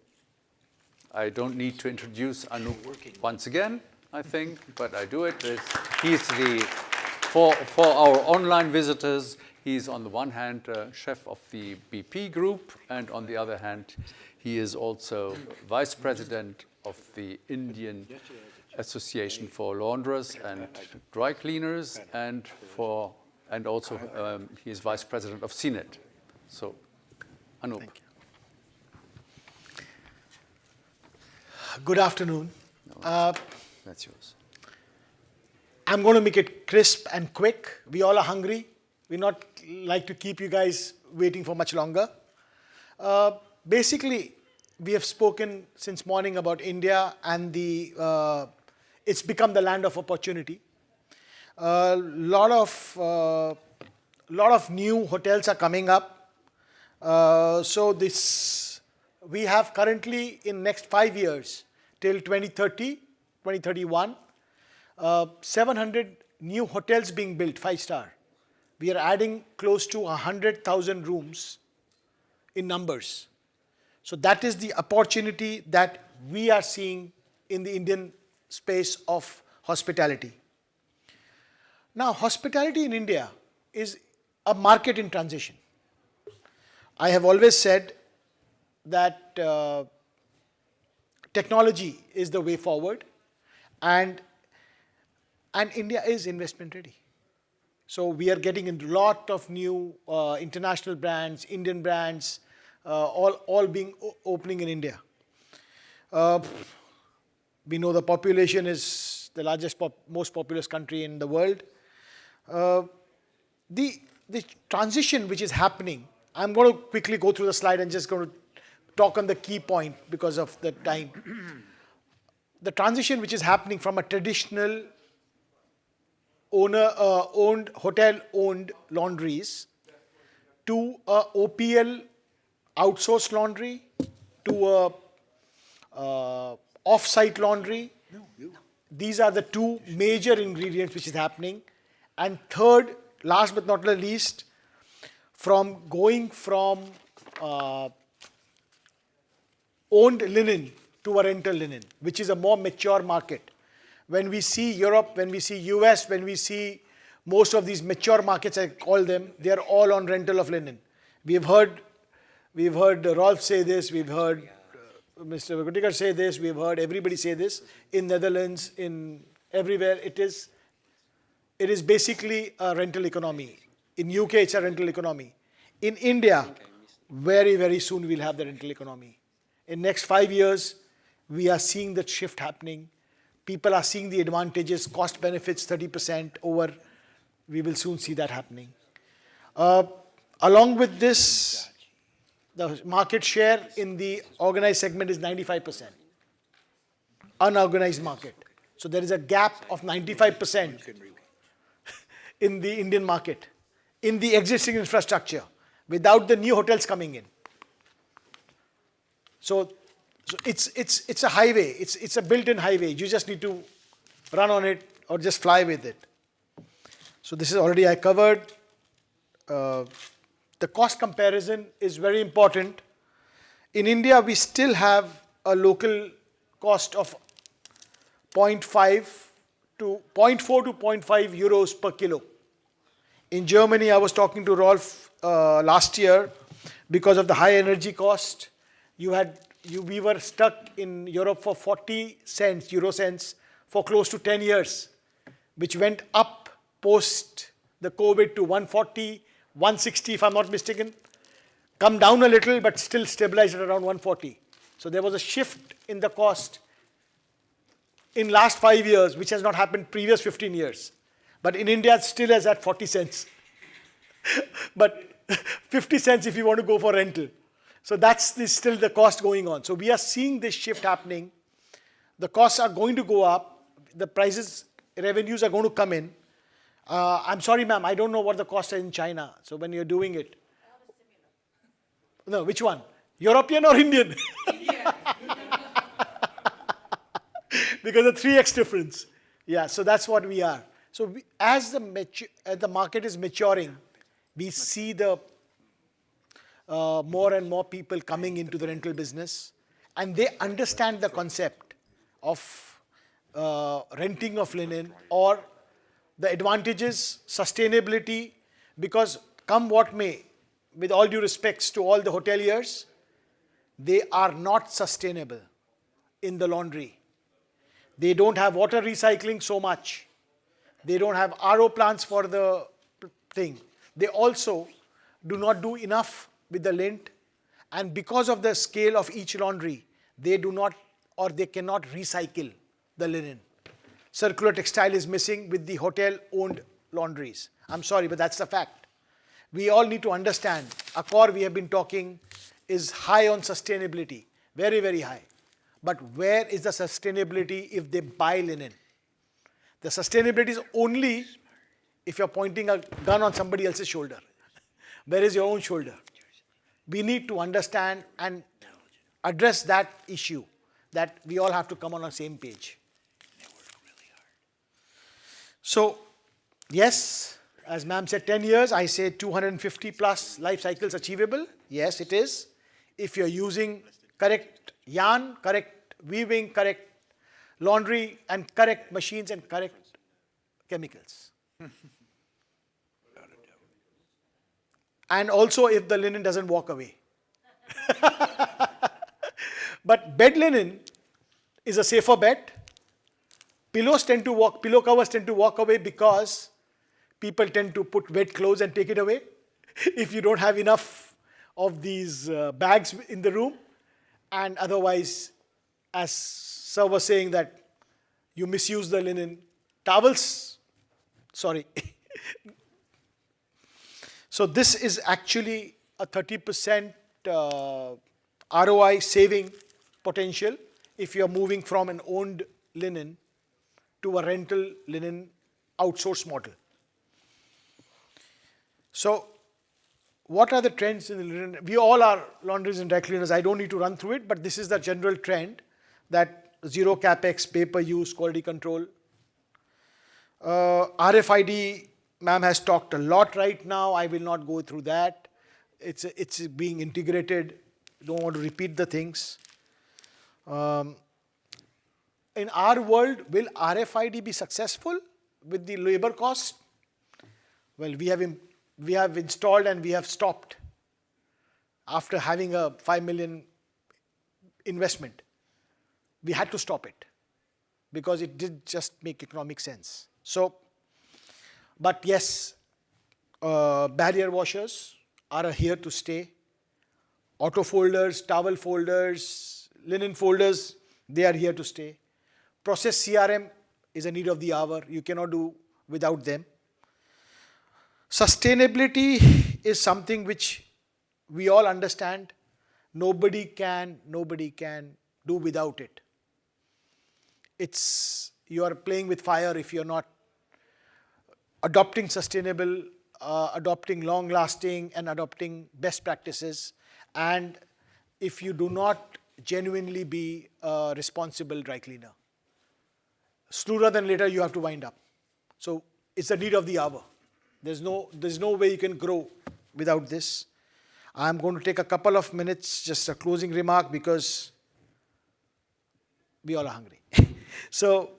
I don't need to introduce Anup once again, I think, but I do it. He's for our online visitors, he's on the one hand chef of the BP group, and on the other hand, he is also vice president of the Indian Association for Laundress and Dry Cleaners, and also he is vice president of CINET. So, Anup. Thank you. Good afternoon. That's yours. I'm going to make it crisp and quick. We all are hungry. We not like to keep you guys waiting for much longer. Basically, we have spoken since morning about India and it's become the land of opportunity. Lot of new hotels are coming up. We have currently in next 5 years till 2030, 2031, 700 new hotels being built, 5-star. We are adding close to 100,000 rooms in numbers. So that is the opportunity that we are seeing in the Indian space of hospitality. Now, hospitality in India is a market in transition. I have always said that technology is the way forward, and India is investment ready. So we are getting a lot of new international brands, Indian brands, all being opening in India. We know the population is the largest, most populous country in the world. The transition which is happening, I'm going to quickly go through the slide and just going to talk on the key point because of the time. The transition which is happening from a traditional owned hotel-owned laundries to a OPL outsourced laundry to a off-site laundry. These are the two major ingredients which is happening. And third, last but not the least, from going from owned linen to a rental linen, which is a more mature market. When we see Europe, when we see US, when we see most of these mature markets, I call them, they are all on rental of linen. We've heard Rolf say this, we've heard Mr. Gutiker say this, we've heard everybody say this. In Netherlands, in everywhere, it is basically a rental economy. In UK, it's a rental economy. In India, very, very soon we'll have the rental economy. In next 5 years, we are seeing that shift happening. People are seeing the advantages, cost benefits 30% over. We will soon see that happening. Along with this, the market share in the organized segment is 95%. Unorganized market. So there is a gap of 95% in the Indian market, in the existing infrastructure, without the new hotels coming in. So it's a highway. It's a built-in highway. You just need to run on it or just fly with it. So this is already I covered. The cost comparison is very important. In India, we still have a local cost of 0.4 to 0.5 euros per kilo. In Germany, I was talking to Rolf last year, because of the high energy cost, we were stuck in Europe for 40 cents, euro cents, for close to 10 years, which went up post the COVID to 140, 160 if I'm not mistaken, come down a little but still stabilized at around 140. So there was a shift in the cost in last 5 years, which has not happened previous 15 years. But in India, it still is at 40 cents. But 50 cents if you want to go for rental. So that's still the cost going on. So we are seeing this shift happening. The costs are going to go up. The prices, revenues are going to come in. I'm sorry, ma'am, I don't know what the cost is in China. So when you're doing it. No, which one? European or Indian? Because the 3x difference. Yeah, so that's what we are. So as the market is maturing, we see the more and more people coming into the rental business, and they understand the concept of renting of linen or the advantages, sustainability, because come what may, with all due respects to all the hoteliers, they are not sustainable in the laundry. They don't have water recycling so much. They don't have RO plants for the thing. They also do not do enough with the lint, and because of the scale of each laundry, they do not or they cannot recycle the linen. Circular textile is missing with the hotel-owned laundries. I'm sorry, but that's the fact. We all need to understand, Accor we have been talking is high on sustainability, very, very high. But where is the sustainability if they buy linen? The sustainability is only if you're pointing a gun on somebody else's shoulder. Where is your own shoulder? We need to understand and address that issue, that we all have to come on the same page. So, yes, as ma'am said, 10 years, I say 250 plus life cycles achievable. Yes, it is. If you're using correct yarn, correct weaving, correct laundry, and correct machines and correct chemicals. And also if the linen doesn't walk away. But bed linen is a safer bet. Pillow covers tend to walk away because people tend to put wet clothes and take it away if you don't have enough of these bags in the room. And otherwise, as Sir was saying, that you misuse the linen towels. Sorry. So this is actually a 30% ROI saving potential if you are moving from an owned linen to a rental linen outsource model. So what are the trends in the linen? We all are laundries and dry cleaners. I don't need to run through it, but this is the general trend, that zero capex, pay-per use, quality control. RFID, ma'am has talked a lot right now. I will not go through that. It's being integrated. Don't want to repeat the things. In our world, will RFID be successful with the labor cost? Well, we have installed and we have stopped after having a 5 million investment. We had to stop it because it did just make economic sense. So, but yes, barrier washers are here to stay. Auto folders, towel folders, linen folders, they are here to stay. Process CRM is a need of the hour. You cannot do without them. Sustainability is something which we all understand. Nobody can do without it. You are playing with fire if you're not adopting sustainable, adopting long-lasting, and adopting best practices, and if you do not genuinely be a responsible dry cleaner. Sooner than later, you have to wind up. So it's a need of the hour. There's no way you can grow without this. I'm going to take a couple of minutes, just a closing remark, because we all are hungry. So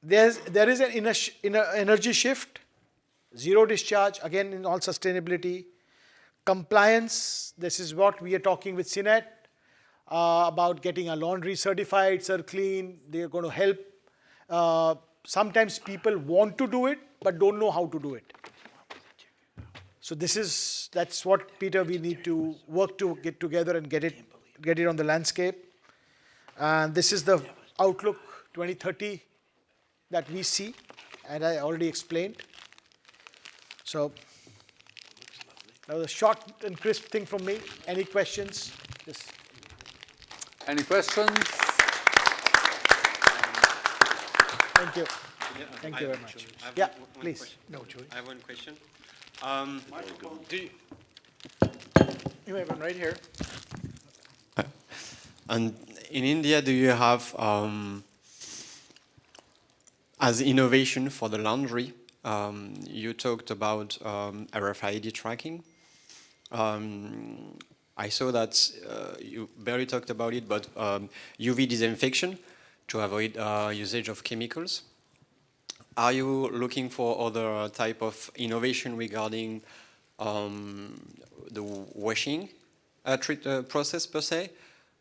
there is an energy shift, zero discharge, again in all sustainability. Compliance, this is what we are talking with CINET about getting a laundry certified, Interclean. They are going to help. Sometimes people want to do it, but don't know how to do it. So that's what, Peter, we need to work to get together and get it on the landscape. And this is the outlook 2030 that we see, and I already explained. So that was a short and crisp thing from me. Any questions? Yes. Any questions? Thank you. Thank you very much. Yeah, please. No, Joey. I have one question. You have one right here. And in India, do you have, as innovation for the laundry, you talked about RFID tracking. I saw that you barely talked about it, but UV disinfection to avoid usage of chemicals. Are you looking for other type of innovation regarding the washing process per se,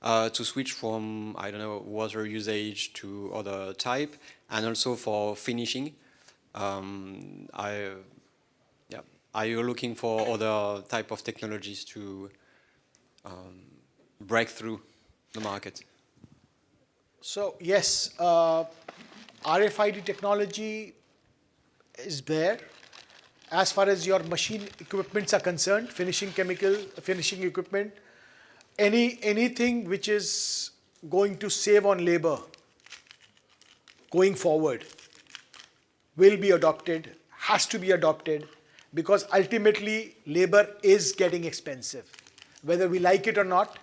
to switch from, I don't know, water usage to other type, and also for finishing? Are you looking for other type of technologies to break through the market? So yes, RFID technology is there. As far as your machine equipments are concerned, finishing equipment, anything which is going to save on labor going forward will be adopted, has to be adopted, because ultimately labor is getting expensive. Whether we like it or not,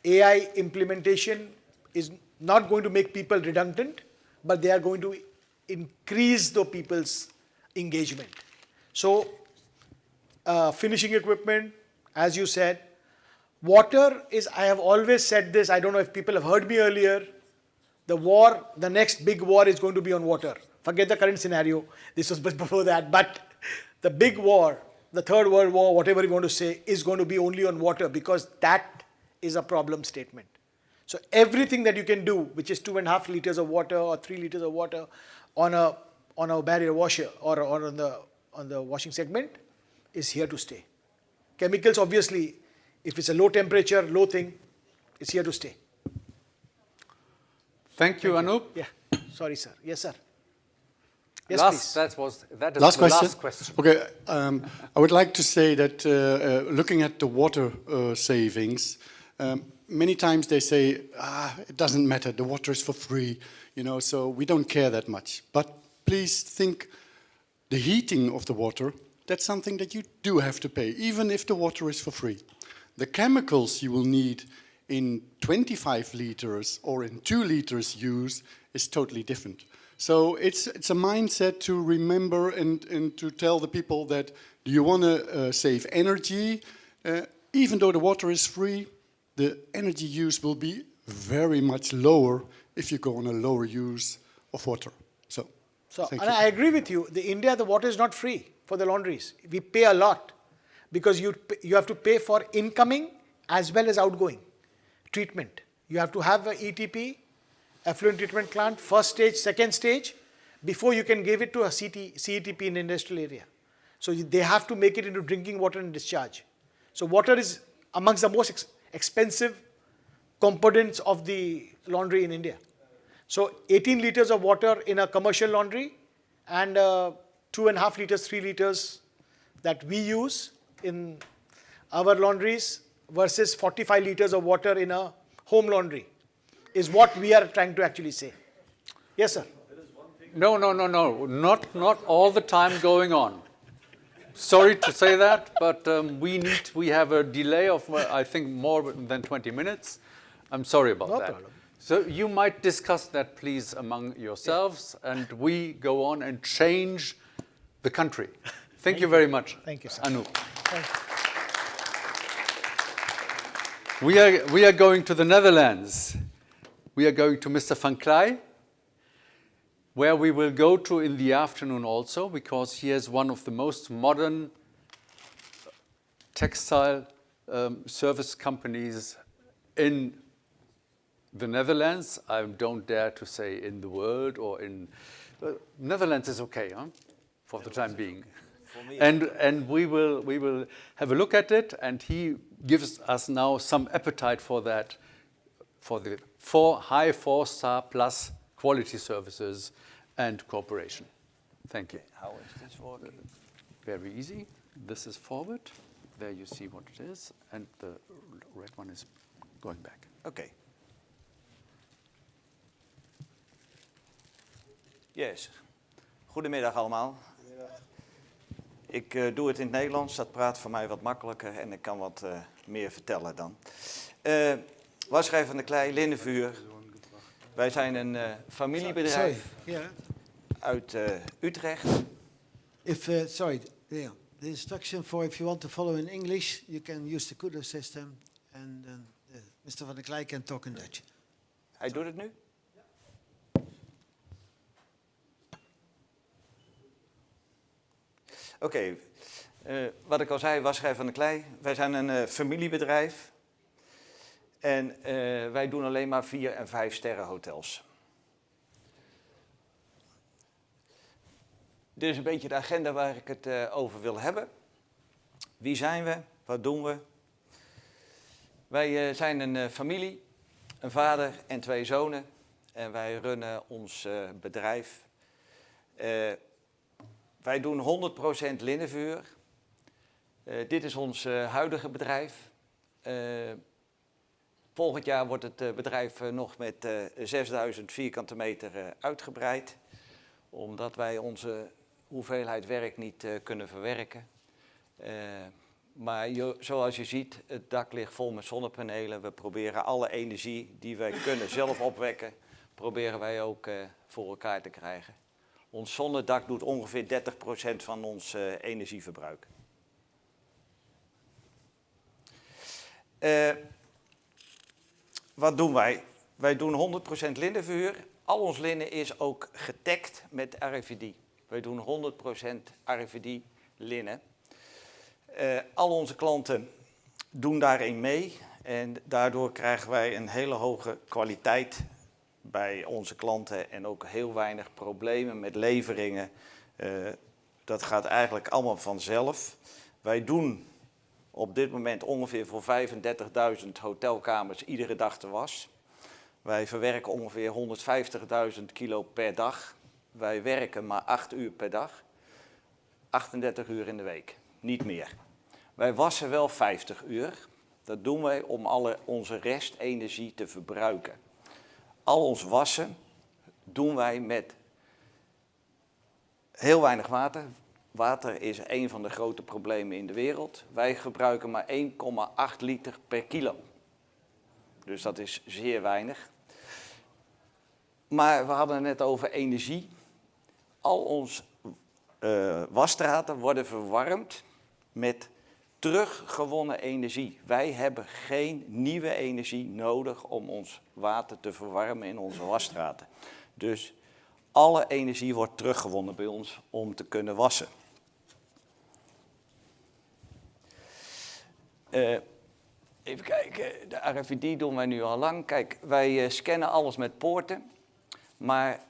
AI implementation is not going to make people redundant, but they are going to increase the people's engagement. So finishing equipment, as you said, water is, I have always said this, I don't know if people have heard me earlier, the next big war is going to be on water. Forget the current scenario, this was before that, but the big war, the Third World War, whatever you want to say, is going to be only on water, because that is a problem statement. So everything that you can do, which is 2.5 liters of water or 3 liters of water on a barrier washer or on the washing segment is here to stay. Chemicals, obviously, if it's a low temperature, low thing, it's here to stay. Thank you, Anup. Yeah, sorry, sir. Yes, sir. Yes, Last, please. That is Last the question. last question. Okay, I would like to say that looking at the water savings, many times they say, it doesn't matter, the water is for free, you know, so we don't care that much. But please think the heating of the water, that's something that you do have to pay, even if the water is for free. The chemicals you will need in 25 liters or in 2 liters use is totally different. So it's a mindset to remember and to tell the people that do you want to save energy, even though the water is free, the energy use will be very much lower if you go on a lower use of water. So thank you. I agree with you. In India, the water is not free for the laundries. We pay a lot because you have to pay for incoming as well as outgoing treatment. You have to have an ETP, effluent treatment plant, first stage, second stage, before you can give it to a CETP in industrial area. So they have to make it into drinking water and discharge. So water is amongst the most expensive components of the laundry in India. So 18 liters of water in a commercial laundry and 2.5 liters, 3 liters that we use in our laundries versus 45 liters of water in a home laundry is what we are trying to actually say. Yes, sir. No, not all the time going on. Sorry to say that, but we have a delay of, I think, more than 20 minutes. I'm sorry about that. No problem. So you might discuss that, please, among yourselves, and we go on and change the country. Thank you very much. Thank you, sir. Anup. Thank you. We are going to the Netherlands. We are going to Mr. Van Klei, where we will go to in the afternoon also, because he has one of the most modern textile service companies in the Netherlands. I don't dare to say in the world or in... Netherlands is okay, huh? For the time being. And we will have a look at it, and he gives us now some appetite for that, for the high 4-star plus quality services and cooperation. Thank you. How is this working? Very easy. This is forward. There you see what it is, and the red one is going back. Okay. Yes. Goedemiddag allemaal. Ik doe het in het Nederlands, dat praat voor mij wat makkelijker en ik kan wat meer vertellen dan. Wasschrijver van de Klei, Linnenvuur. Wij zijn een familiebedrijf uit Utrecht. Sorry, yeah. The instruction for if you want to follow in English, you can use the Kudo system and Mr. Van der Klei can talk in Dutch. Hij doet het nu? Oké, wat ik al zei, Wasschrijver van de Klei. Wij zijn een familiebedrijf en wij doen alleen maar 4- en 5-sterren hotels. Dit is een beetje de agenda waar ik het over wil hebben. Wie zijn we? Wat doen we? Wij zijn een familie, een vader en 2 zonen. En wij runnen ons bedrijf. Wij doen 100% linnenvuur. Dit is ons huidige bedrijf. Volgend jaar wordt het bedrijf nog met 6000 vierkante meter uitgebreid. Omdat wij onze hoeveelheid werk niet kunnen verwerken. Maar zoals je ziet, het dak ligt vol met zonnepanelen. We proberen alle energie die wij kunnen zelf opwekken, proberen wij ook voor elkaar te krijgen. Ons zonnedak doet ongeveer 30% van ons energieverbruik. Wat doen wij? Wij doen 100% linnenvuur. Al ons linnen is ook getagd met RFID. Wij doen 100% RFID linnen. Al onze klanten doen daarin mee. En daardoor krijgen wij een hele hoge kwaliteit bij onze klanten. En ook heel weinig problemen met leveringen. Dat gaat eigenlijk allemaal vanzelf. Wij doen op dit moment ongeveer voor 35.000 hotelkamers iedere dag de was. Wij verwerken ongeveer 150.000 kilo per dag. Wij werken maar 8 uur per dag. 38 uur in de week, niet meer. Wij wassen wel 50 uur. Dat doen wij om onze restenergie te verbruiken. Al ons wassen doen wij met heel weinig water. Water is een van de grote problemen in de wereld. Wij gebruiken maar 1,8 liter per kilo. Dus dat is zeer weinig. Maar we hadden het net over energie. Al onze wasstraten worden verwarmd met teruggewonnen energie. Wij hebben geen nieuwe energie nodig om ons water te verwarmen in onze wasstraten. Dus alle energie wordt teruggewonnen bij ons om te kunnen wassen. Even kijken, de RFID doen wij nu al lang. Kijk, wij scannen alles met poorten, maar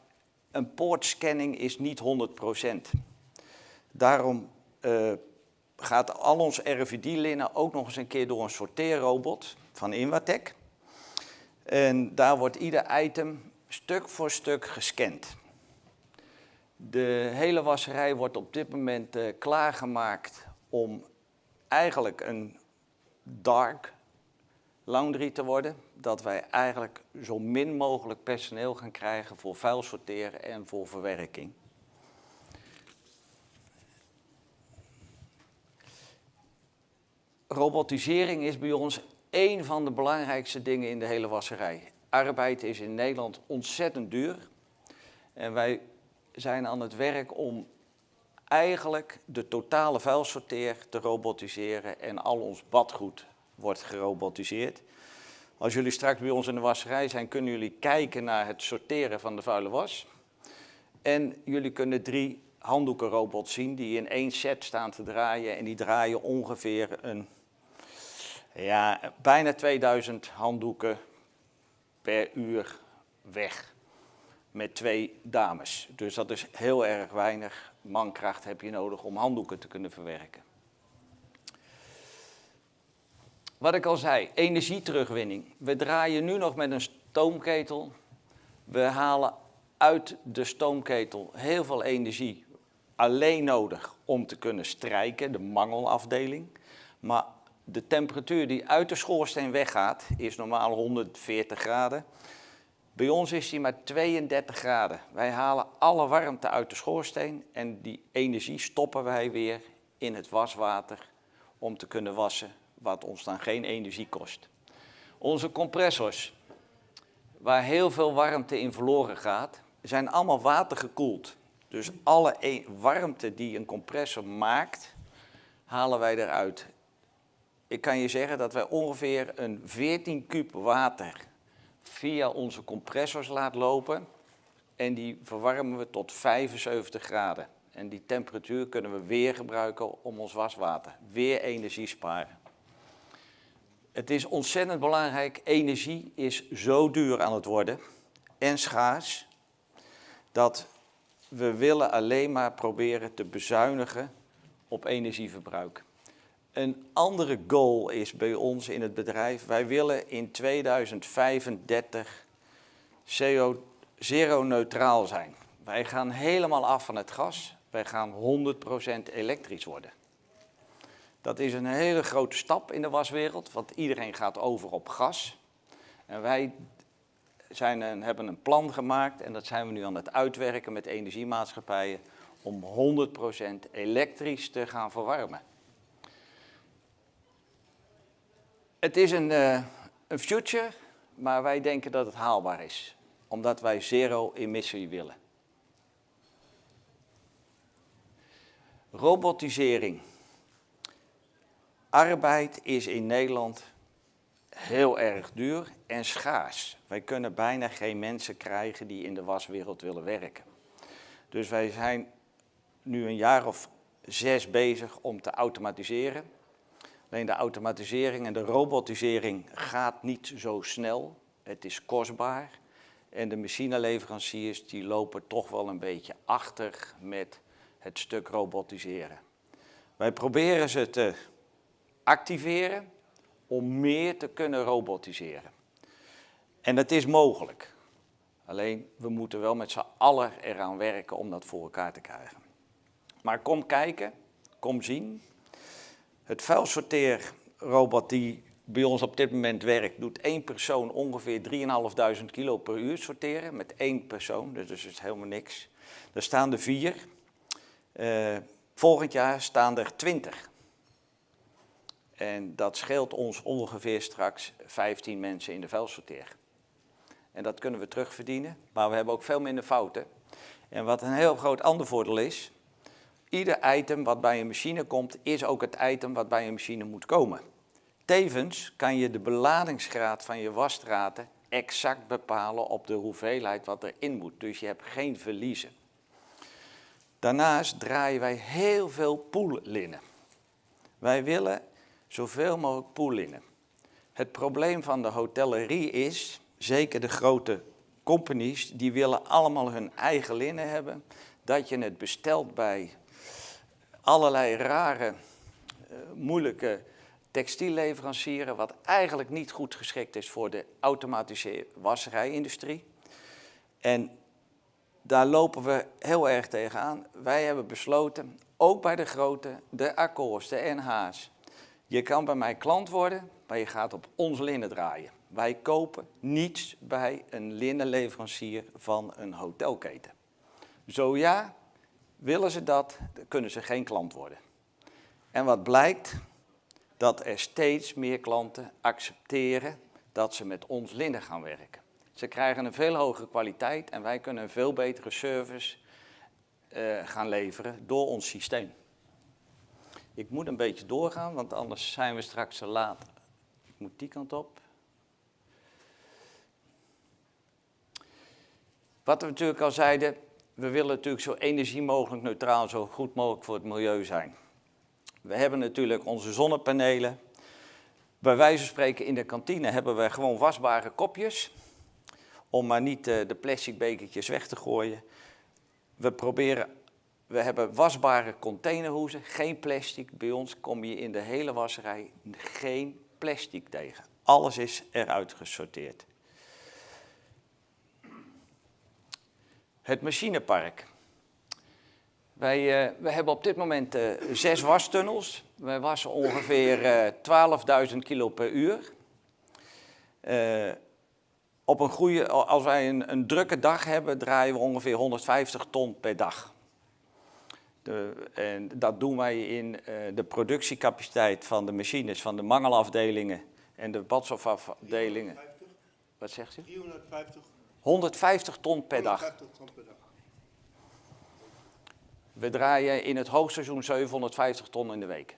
een poortscanning is niet 100%. Daarom gaat al ons RFID-linnen ook nog eens een keer door een sorteerrobot van Inwatec. En daar wordt ieder item stuk voor stuk gescand. De hele wasserij wordt op dit moment klaargemaakt om eigenlijk een dark laundry te worden. Dat wij eigenlijk zo min mogelijk personeel gaan krijgen voor vuil sorteren en voor verwerking. Robotisering is bij ons één van de belangrijkste dingen in de hele wasserij. Arbeid is in Nederland ontzettend duur. En wij zijn aan het werk om eigenlijk de totale vuilsorteer te robotiseren en al ons badgoed wordt gerobotiseerd. Als jullie straks bij ons in de wasserij zijn, kunnen jullie kijken naar het sorteren van de vuile was. En jullie kunnen 3 handdoekenrobots zien die in 1 set staan te draaien. En die draaien ongeveer bijna 2000 handdoeken per uur weg. Met 2 dames. Dus dat is heel erg weinig mankracht heb je nodig om handdoeken te kunnen verwerken. Wat ik al zei, energieterugwinning. We draaien nu nog met een stoomketel. We halen uit de stoomketel heel veel energie alleen nodig om te kunnen strijken, de mangelafdeling. Maar de temperatuur die uit de schoorsteen weggaat is normaal 140 graden. Bij ons is die maar 32 graden. Wij halen alle warmte uit de schoorsteen en die energie stoppen wij weer in het waswater om te kunnen wassen, wat ons dan geen energie kost. Onze compressors, waar heel veel warmte in verloren gaat, zijn allemaal watergekoeld. Dus alle warmte die een compressor maakt, halen wij eruit. Ik kan je zeggen dat wij ongeveer een 14 kub water via onze compressors laat lopen en die verwarmen we tot 75 graden. En die temperatuur kunnen we weer gebruiken om ons waswater, weer energie sparen. Het is ontzettend belangrijk, energie is zo duur aan het worden en schaars, dat we willen alleen maar proberen te bezuinigen op energieverbruik. Een andere goal is bij ons in het bedrijf, wij willen in 2035 CO2-neutraal zijn. Wij gaan helemaal af van het gas, wij gaan 100% elektrisch worden. Dat is een hele grote stap in de waswereld, want iedereen gaat over op gas. En wij hebben een plan gemaakt en dat zijn we nu aan het uitwerken met energiemaatschappijen om 100% elektrisch te gaan verwarmen. Het is een future, maar wij denken dat het haalbaar is, omdat wij zero emissie willen. Robotisering. Arbeid is in Nederland heel erg duur en schaars. Wij kunnen bijna geen mensen krijgen die in de waswereld willen werken. Dus wij zijn nu een jaar of 6 bezig om te automatiseren. Alleen de automatisering en de robotisering gaat niet zo snel. Het is kostbaar. En de machineleveranciers die lopen toch wel een beetje achter met het stuk robotiseren. Wij proberen ze te activeren om meer te kunnen robotiseren. En dat is mogelijk. Alleen, we moeten wel met z'n allen eraan werken om dat voor elkaar te krijgen. Maar kom kijken, kom zien. Het vuilsorteerrobot die bij ons op dit moment werkt, doet 1 persoon ongeveer 3.500 kilo per uur sorteren. Met 1 persoon, dus dat is helemaal niks. Er staan er 4. Volgend jaar staan er 20. En dat scheelt ons ongeveer straks 15 mensen in de vuilsorteer. En dat kunnen we terugverdienen, maar we hebben ook veel minder fouten. En wat een heel groot ander voordeel is, ieder item wat bij een machine komt, is ook het item wat bij een machine moet komen. Tevens kan je de beladingsgraad van je wasstraten exact bepalen op de hoeveelheid wat erin moet. Dus je hebt geen verliezen. Daarnaast draaien wij heel veel poollinnen. Wij willen zoveel mogelijk poollinnen. Het probleem van de hotellerie is, zeker de grote companies, die willen allemaal hun eigen linnen hebben. Dat je het bestelt bij allerlei rare, moeilijke textielleveranciers, wat eigenlijk niet goed geschikt is voor de automatische wasserijindustrie. En daar lopen we heel erg tegenaan. Wij hebben besloten, ook bij de grote, de Accords, de NH's. Je kan bij mij klant worden, maar je gaat op ons linnen draaien. Wij kopen niets bij een linnenleverancier van een hotelketen. Zo ja, willen ze dat, dan kunnen ze geen klant worden. En wat blijkt? Dat er steeds meer klanten accepteren dat ze met ons linnen gaan werken. Ze krijgen een veel hogere kwaliteit en wij kunnen een veel betere service gaan leveren door ons systeem. Ik moet een beetje doorgaan, want anders zijn we straks te laat. Ik moet die kant op. Wat we natuurlijk al zeiden, we willen natuurlijk zo energie mogelijk neutraal, zo goed mogelijk voor het milieu zijn. We hebben natuurlijk onze zonnepanelen. Bij wijze van spreken in de kantine hebben we gewoon wasbare kopjes, om maar niet de plastic bekertjes weg te gooien. We hebben wasbare containerhoezen, geen plastic. Bij ons kom je in de hele wasserij geen plastic tegen. Alles is eruit gesorteerd. Het machinepark. Wij hebben op dit moment 6 wastunnels. Wij wassen ongeveer 12.000 kilo per uur. Als wij een drukke dag hebben, draaien we ongeveer 150 ton per dag. En dat doen wij in de productiecapaciteit van de machines, van de mangelafdelingen en de badstofafdelingen. 350? Wat zegt u? 350. 150 ton per dag. 150 ton per dag. We draaien in het hoogseizoen 750 ton in de week.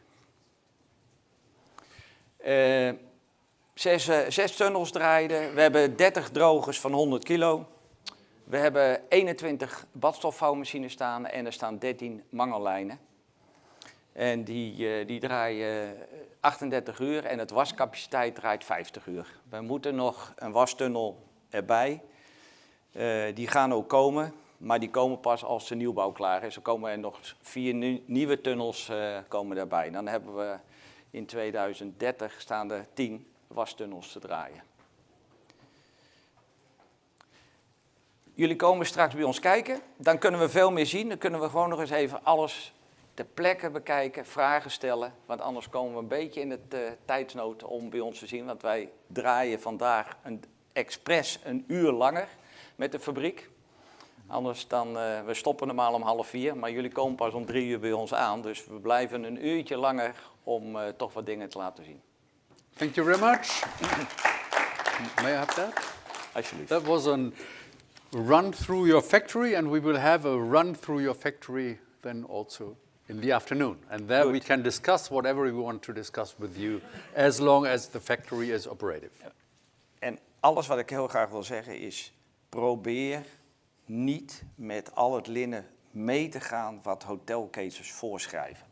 6 tunnels draaiden. We hebben 30 drogers van 100 kilo. We hebben 21 badstofvouwmachines staan en er staan 13 mangellijnen. En die draaien 38 uur en het wascapaciteit draait 50 uur. We moeten nog een wastunnel erbij. Die gaan ook komen, maar die komen pas als de nieuwbouw klaar is. Er komen er nog 4 nieuwe tunnels komen daarbij. Dan hebben we in 2030 staan er 10 wastunnels te draaien. Jullie komen straks bij ons kijken, dan kunnen we veel meer zien. Dan kunnen we gewoon nog eens even alles ter plekke bekijken, vragen stellen. Want anders komen we een beetje in het tijdsnood om bij ons te zien. Want wij draaien vandaag expres een uur langer met de fabriek. Anders dan, we stoppen normaal om 3:30, maar jullie komen pas om 3 uur bij ons aan. Dus we blijven een uurtje langer om toch wat dingen te laten zien. Thank you very much. May I have that? Alsjeblieft. That was a run through your factory, and we will have a run through your factory then also in the afternoon. And there we can discuss whatever we want to discuss with you, as long as the factory is operative. En alles wat ik heel graag wil zeggen is, probeer niet met al het linnen mee te gaan wat hotelketens voorschrijven.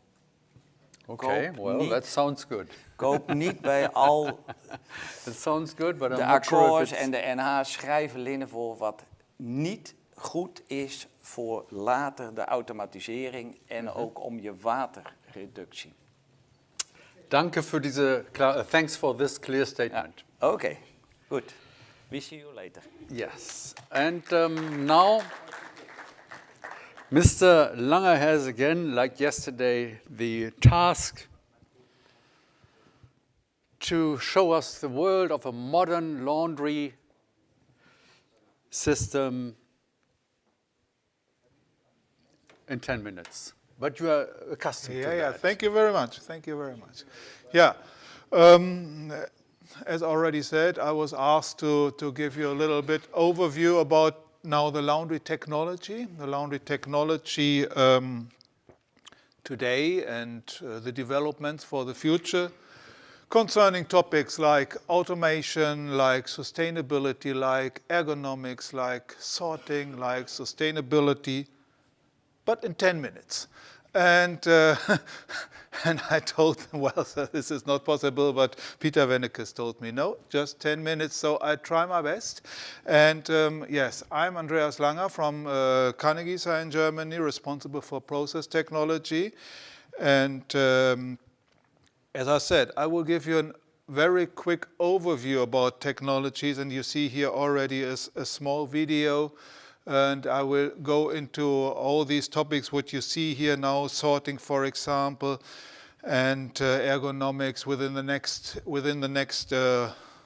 Okay, well, that sounds good. Koop niet bij al that sounds good, but de I'm not sure Accords if en de NH schrijven linnen voor wat niet goed is voor later de automatisering en ook om je waterreductie. Danke für thanks for this clear statement. Okay, good. We see you later. Yes, and now Mr. Langer has again, like yesterday, the task to show us the world of a modern laundry system in 10 minutes. But you are accustomed to that. Yeah, thank you very much. Thank you very much. Yeah, as already said, I was asked to give you a little bit overview about now the laundry technology. The laundry technology today and the developments for the future concerning topics like automation, like sustainability, like ergonomics, like sorting, like sustainability, but in 10 minutes. And and I told them, well, this is not possible, but Peter Wennekes told me, no, just 10 minutes, so I try my best. And yes, I'm Andreas Langer from Carnegie in Germany, responsible for process technology. And as I said, I will give you a very quick overview about technologies, and you see here already a small video. And I will go into all these topics, what you see here now, sorting, for example, and ergonomics within the next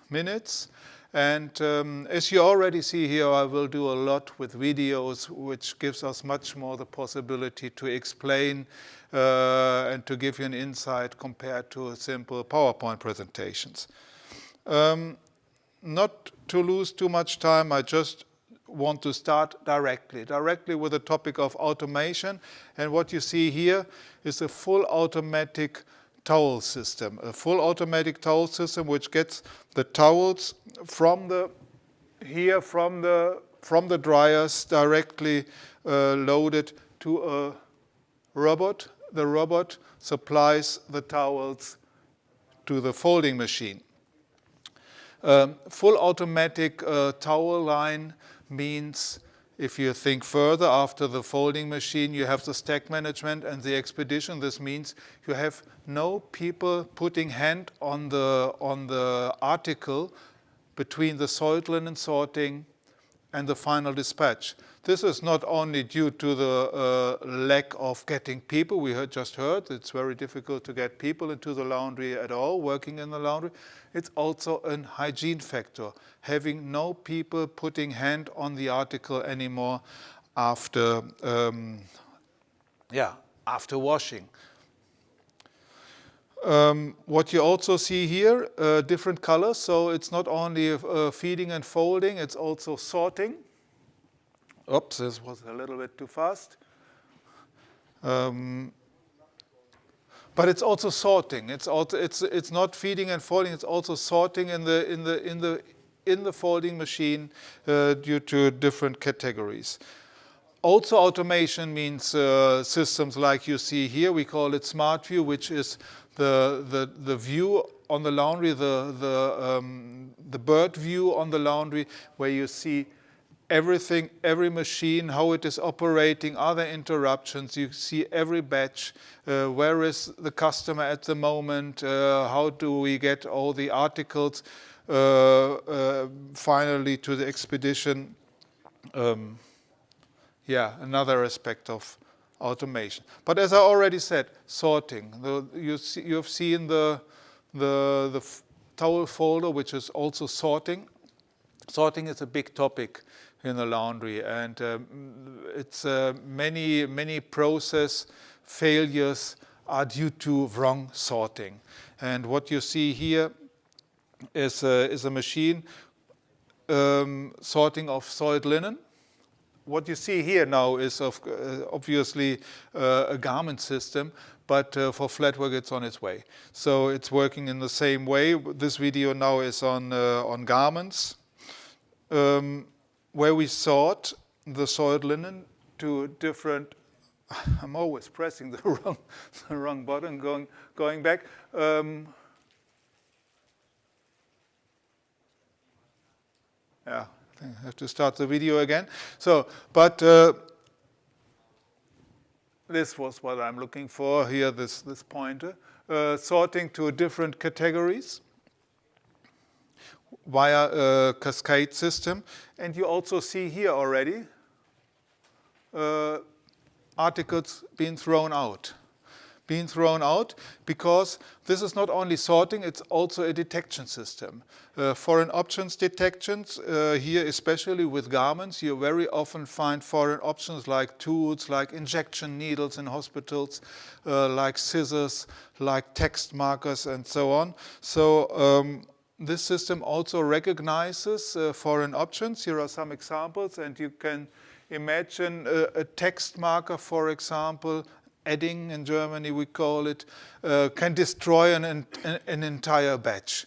minutes. And as you already see here, I will do a lot with videos, which gives us much more the possibility to explain and to give you an insight compared to simple PowerPoint presentations. Not to lose too much time, I just want to start directly with the topic of automation. And what you see here is a full automatic towel system. A full automatic towel system which gets the towels from the dryers directly loaded to a robot. The robot supplies the towels to the folding machine. Full automatic towel line means, if you think further, after the folding machine, you have the stack management and the expedition. This means you have no people putting hand on the article between the soiled linen sorting and the final dispatch. This is not only due to the lack of getting people. We just heard it's very difficult to get people into the laundry at all, working in the laundry. It's also a hygiene factor, having no people putting hand on the article anymore after washing. What you also see here, different colors. So it's not only feeding and folding, it's also sorting. Oops, this was a little bit too fast. But it's also sorting. It's not feeding and folding. It's also sorting in the folding machine due to different categories. Also, automation means systems like you see here. We call it Smart View, which is the view on the laundry, the bird view on the laundry, where you see everything, every machine, how it is operating, other interruptions. You see every batch. Where is the customer at the moment? How do we get all the articles finally to the expedition? Another aspect of automation. But as I already said, sorting. You have seen the towel folder, which is also sorting. Sorting is a big topic in the laundry, and it's many process failures are due to wrong sorting. And what you see here is a machine sorting of soiled linen. What you see here now is obviously a garment system, but for flatwork it's on its way. So it's working in the same way. This video now is on garments, where we sort the soiled linen to different. I'm always pressing the wrong button. Going back. I I have to start the video again. So, but this was what I'm looking for here, this pointer. Sorting to different categories via a cascade system. And you also see here already articles being thrown out. Being thrown out because this is not only sorting, it's also a detection system. Foreign options detections, here especially with garments, you very often find foreign options like tools, like injection needles in hospitals, like scissors, like text markers and so on. So this system also recognizes foreign options. Here are some examples, and you can imagine a text marker, for example, adding in Germany we call it, can destroy an entire batch.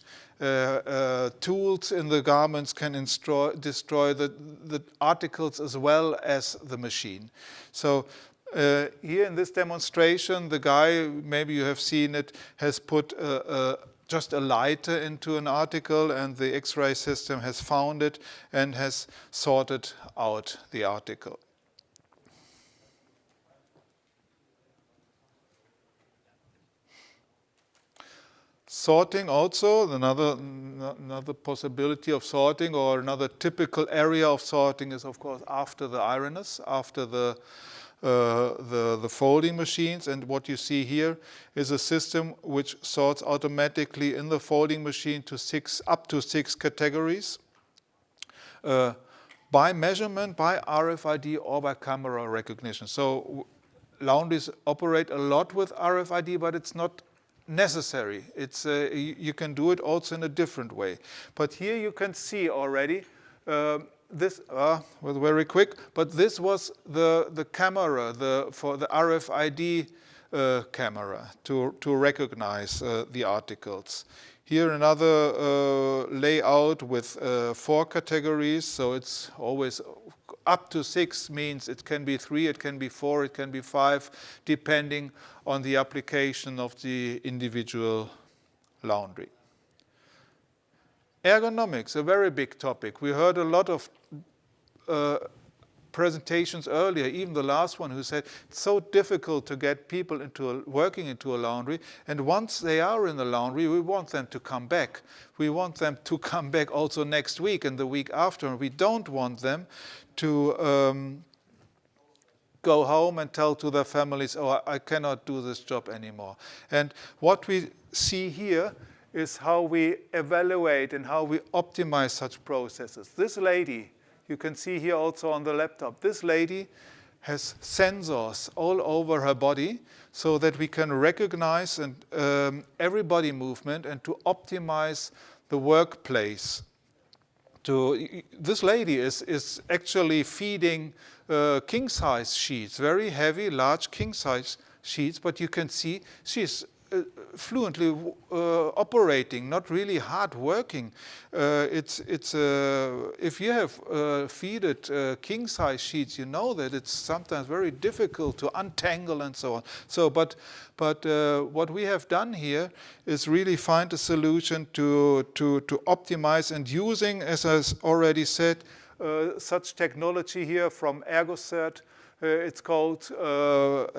Tools in the garments can destroy the articles as well as the machine. So here in this demonstration, the guy, maybe you have seen it, has put just a lighter into an article, and the X-ray system has found it and has sorted out the article. Sorting also, another possibility of sorting, or another typical area of sorting is, of course, after the ironers, after the folding machines. And what you see here is a system which sorts automatically in the folding machine to up to six categories by measurement, by RFID, or by camera recognition. So laundries operate a lot with RFID, but it's not necessary. It's you can do it also in a different way. But here you can see already this was very quick. But this was the camera for the RFID camera to recognize the articles. Here another layout with 4 categories. So it's always up to 6 means it can be 3, it can be 4, it can be 5, depending on the application of the individual laundry. Ergonomics, a very big topic. We heard a lot of presentations earlier, even the last one, who said it's so difficult to get people working into a laundry, and once they are in the laundry, we want them to come back. We want them to come back also next week and the week after. We don't want them to go home and tell to their families, oh, I cannot do this job anymore. And what we see here is how we evaluate and how we optimize such processes. This lady, you can see here also on the laptop, this lady has sensors all over her body so that we can recognize every body movement and to optimize the workplace. This lady is actually feeding king-size sheets, very heavy, large king-size sheets, but you can see she's fluently operating, not really hard working. If you have feeded king-size sheets, you know that it's sometimes very difficult to untangle and so on. So, but what we have done here is really find a solution to optimize, and using, as I already said, such technology here from ErgoCert. It's called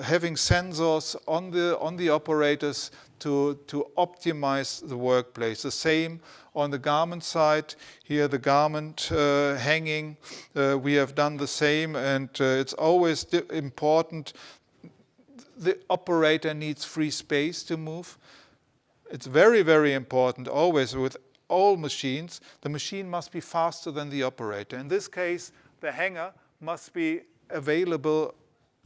having sensors on the operators to optimize the workplace. The same on the garment side. Here the garment hanging, we have done the same, and it's always important. The operator needs free space to move. It's very, very important always with all machines. The machine must be faster than the operator. In this case, the hanger must be available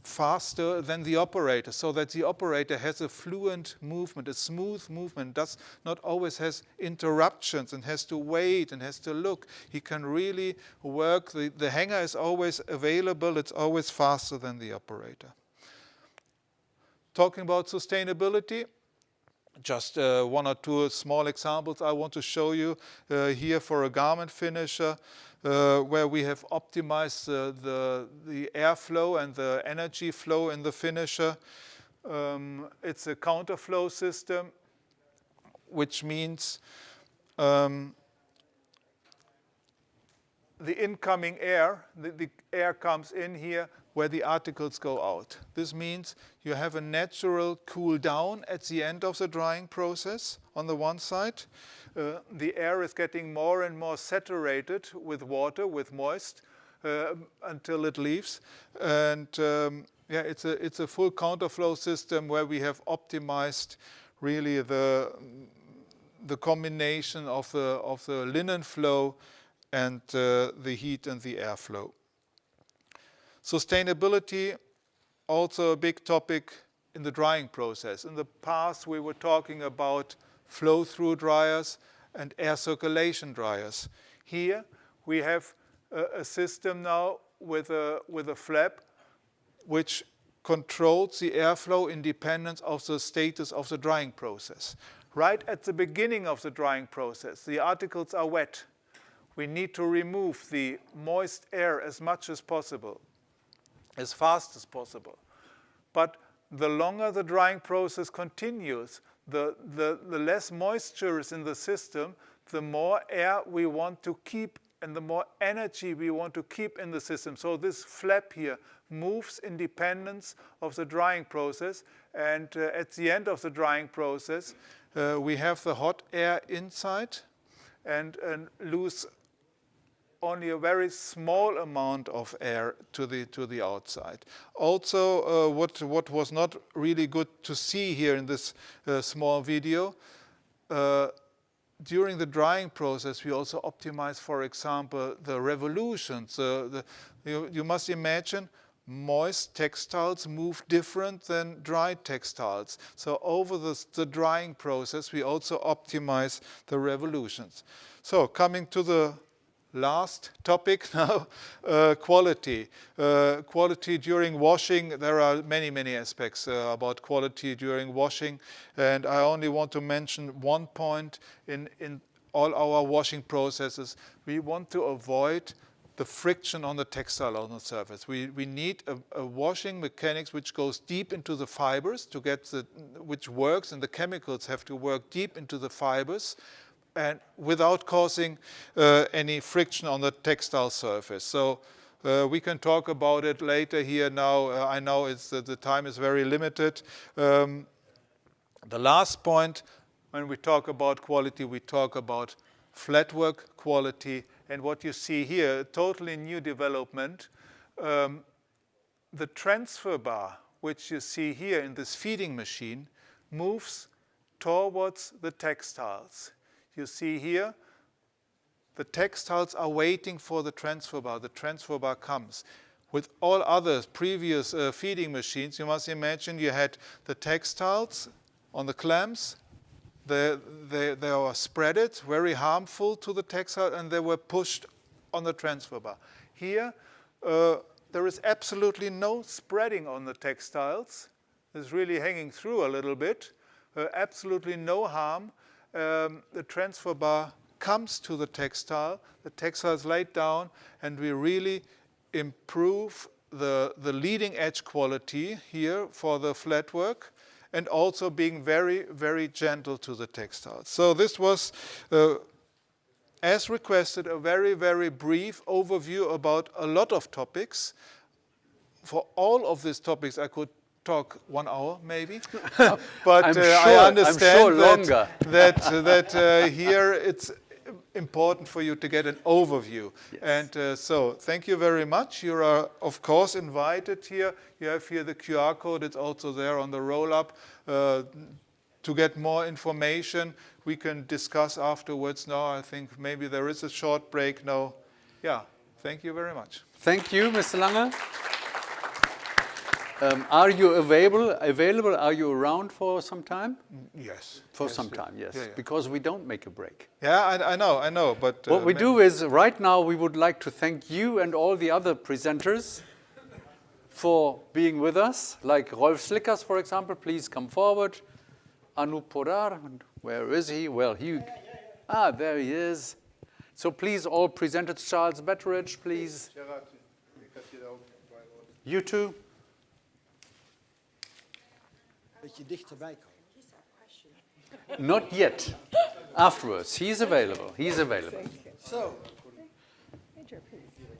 faster than the operator, so that the operator has a fluent movement, a smooth movement, does not always has interruptions and has to wait and has to look. He can really work. The hanger is always available. It's always faster than the operator. Talking about sustainability, just 1 or 2 small examples I want to show you here for a garment finisher, where we have optimized the airflow and the energy flow in the finisher. It's a counterflow system, which means the incoming air, the air comes in here where the articles go out. This means you have a natural cool down at the end of the drying process on the one side. The air is getting more and more saturated with water, with moist, until it leaves. And yeah, it's a full counterflow system where we have optimized really the combination of the linen flow and the heat and the airflow. Sustainability, also a big topic in the drying process. In the past, we were talking about flow-through dryers and air circulation dryers. Here, we have a system now with a flap which controls the airflow independent of the status of the drying process. Right at the beginning of the drying process, the articles are wet. We need to remove the moist air as much as possible, as fast as possible. But the longer the drying process continues, the less moisture is in the system, the more air we want to keep and the more energy we want to keep in the system. So this flap here moves in dependence of the drying process, and at the end of the drying process, we have the hot air inside and lose only a very small amount of air to the outside. Also, what was not really good to see here in this small video, during the drying process, we also optimize, for example, the revolutions. You must imagine moist textiles move different than dry textiles. So over the drying process, we also optimize the revolutions. So coming to the last topic now, quality. Quality during washing, there are many aspects about quality during washing, and I only want to mention one point in all our washing processes. We want to avoid the friction on the textile on the surface. We need a washing mechanics which goes deep into the fibers to get which works, and the chemicals have to work deep into the fibers and without causing any friction on the textile surface. So we can talk about it later here now. I know the time is very limited. The last point, when we talk about quality, we talk about flatwork quality. And what you see here, a totally new development. The transfer bar, which you see here in this feeding machine, moves towards the textiles. You see here, the textiles are waiting for the transfer bar. The transfer bar comes. With all other previous feeding machines, you must imagine you had the textiles on the clamps. They were spreaded, very harmful to the textile, and they were pushed on the transfer bar. Here, there is absolutely no spreading on the textiles. It's really hanging through a little bit. Absolutely no harm. The transfer bar comes to the textile is laid down, and we really improve the leading edge quality here for the flatwork, and also being very gentle to the textiles. So this was, as requested, a very brief overview about a lot of topics. For all of these topics, I could talk 1 hour maybe, but I understand that here it's important for you to get an overview. Yes. And so thank you very much. You are of course invited here. You have here the QR code. It's also there on the roll-up. To get more information, we can discuss afterwards now. I think maybe there is a short break now. Yeah, thank you very much. Thank you, Mr. Lange. Are you available? Are you around for some time? Yes. For some time, yes. Yeah. Because we don't make a break. Yeah, I know. But what we do is, right now, we would like to thank you and all the other presenters for being with us. Like Rolf Slickers, for example, please come forward. Anup Podar, where is he? Well, there he is. So please, all presenters, Charles Betteridge, please. You too. Not yet. Afterwards. He's available. So,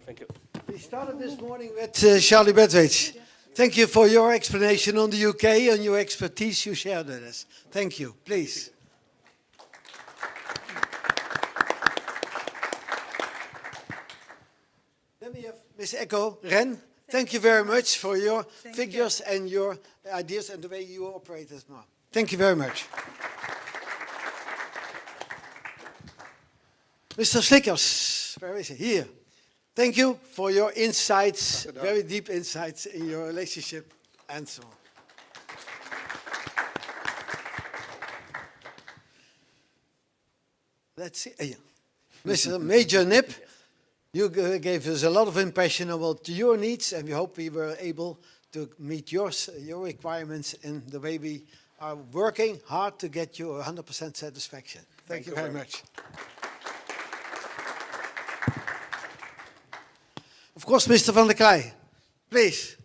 Thank you. We started this morning with Charlie Bedwich. Thank you for your explanation on the UK and your expertise you shared with us. Thank you. Please. Then we have Ms. Echo Ren. Thank you very much for your figures and your ideas and the way you operate as well. Thank you very much. Mr. Slickers, where is he? Here. Thank you for your insights, very deep insights in your relationship and so on. Let's see. Mr. Major Nip, you gave us a lot of impression about your needs, and we hope we were able to meet your requirements in the way we are working hard to get you 100% satisfaction. Thank you very much. Of course, Mr. van der Klei, please.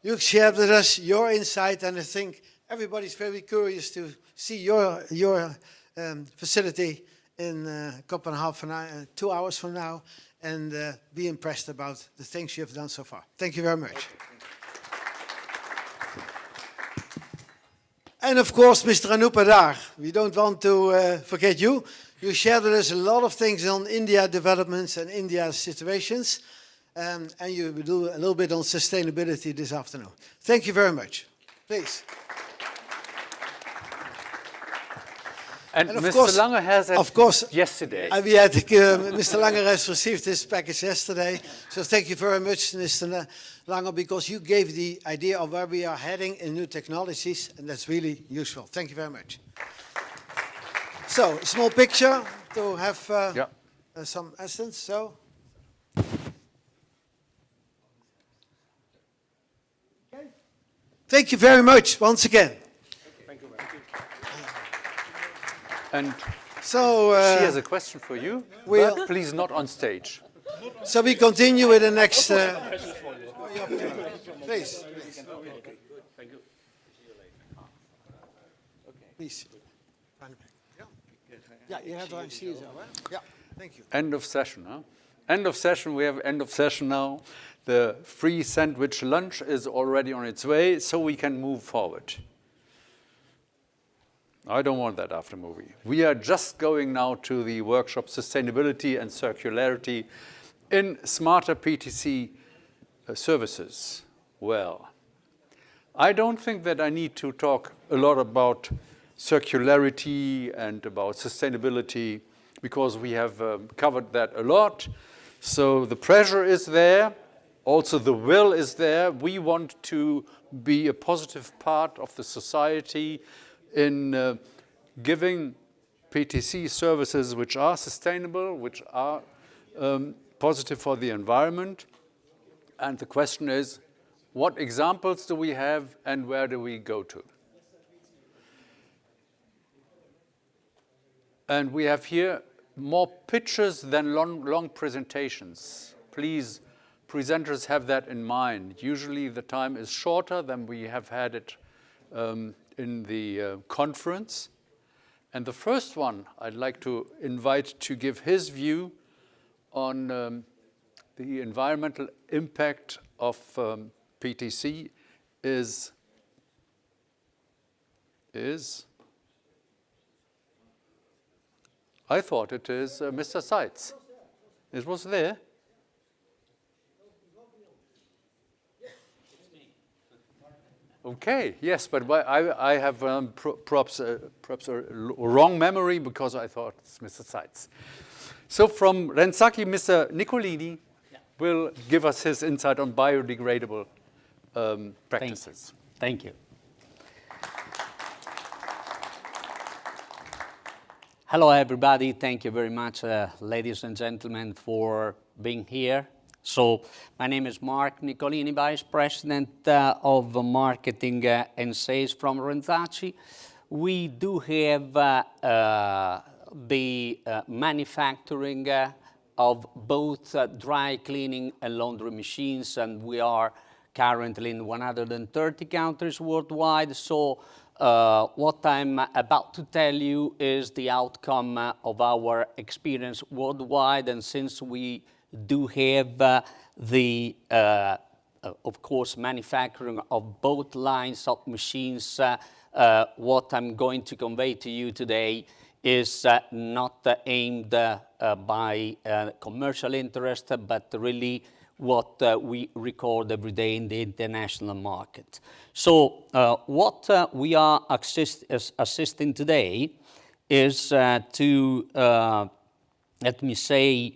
You shared with us your insight, and I think everybody's very curious to see your facility in a couple and a half an hour, 2 hours from now, and be impressed about the things you have done so far. Thank you very much. And of course, Mr. Anoop Adar, we don't want to forget you. You shared with us a lot of things on India developments and India situations. And you will do a little bit on sustainability this afternoon. Thank you very much. Please. And of Mr. course, Lange has it of course, yesterday. We had, Mr. Lange has received this package yesterday. So thank you very much, Mr. Lange, because you gave the idea of where we are heading in new technologies, and that's really useful. Thank you very much. So, a small picture to have some essence. So. Thank you very much once again. Thank you. And so she has a question for you, but please not on stage. So we continue with the next. Please. Thank you. Please. Yeah, you have to see it, right? Yeah, thank you. End of session, huh? End of session. We have end of session now. The free sandwich lunch is already on its way, so we can move forward. I don't want that after movie. We are just going now to the workshop Sustainability and Circularity in Smarter PTC Services. Well, I don't think that I need to talk a lot about circularity and about sustainability because we have covered that a lot. So the pressure is there. Also, the will is there. We want to be a positive part of the society in giving PTC services which are sustainable, which are positive for the environment. And the question is, what examples do we have and where do we go to? And we have here more pictures than long presentations. Please, presenters have that in mind. Usually the time is shorter than we have had it in the conference. And the first one I'd like to invite to give his view on the environmental impact of PTC is I thought it is Mr. Seitz. It was there. Okay, yes, but I have perhaps a wrong memory because I thought it's Mr. Seitz. So from Renzaki, Mr. Nicolini will give us his insight on biodegradable practices. Thank you. Hello, everybody. Thank you very much, ladies and gentlemen, for being here. So my name is Mark Nicolini, Vice President of Marketing and Sales from Renzacci. We do have the manufacturing of both dry cleaning and laundry machines, and we are currently in 130 countries worldwide. So what I'm about to tell you is the outcome of our experience worldwide, and since we do have of course, manufacturing of both lines of machines. What I'm going to convey to you today is not aimed by commercial interest, but really what we record every day in the international market. So what we are assisting today is to, let me say,